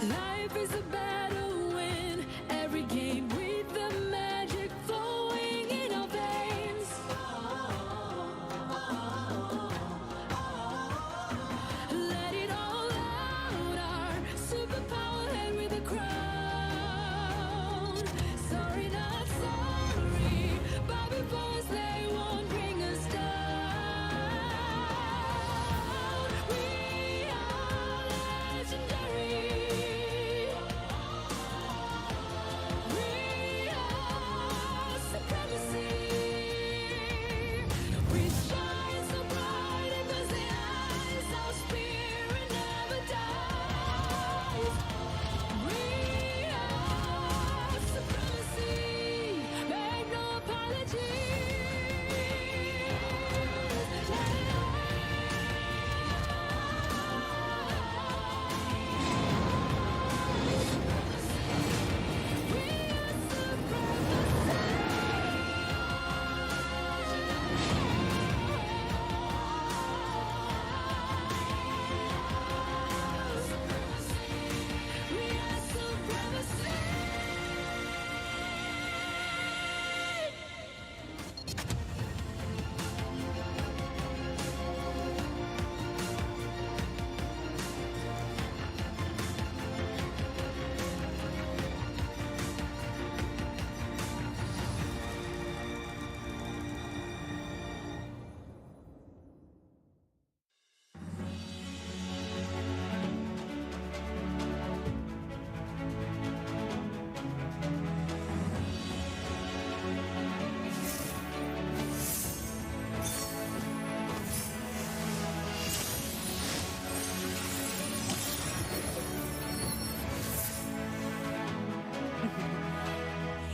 Life is a battle win every game with the magic flowing in our veins. Let it all out, our superpower head with a crown. Sorry, not sorry, but before us they won't bring us down. We are legendary. We are supremacy. We shine so bright in the eyes, our spirit never dies. We are supremacy, make no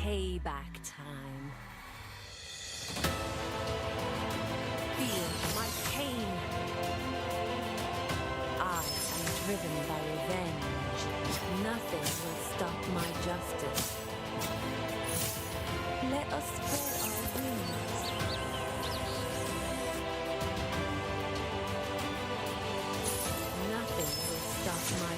Payback time. Feel my pain. I am driven by revenge. Nothing will stop my justice. Let us spread our wings. Nothing will stop my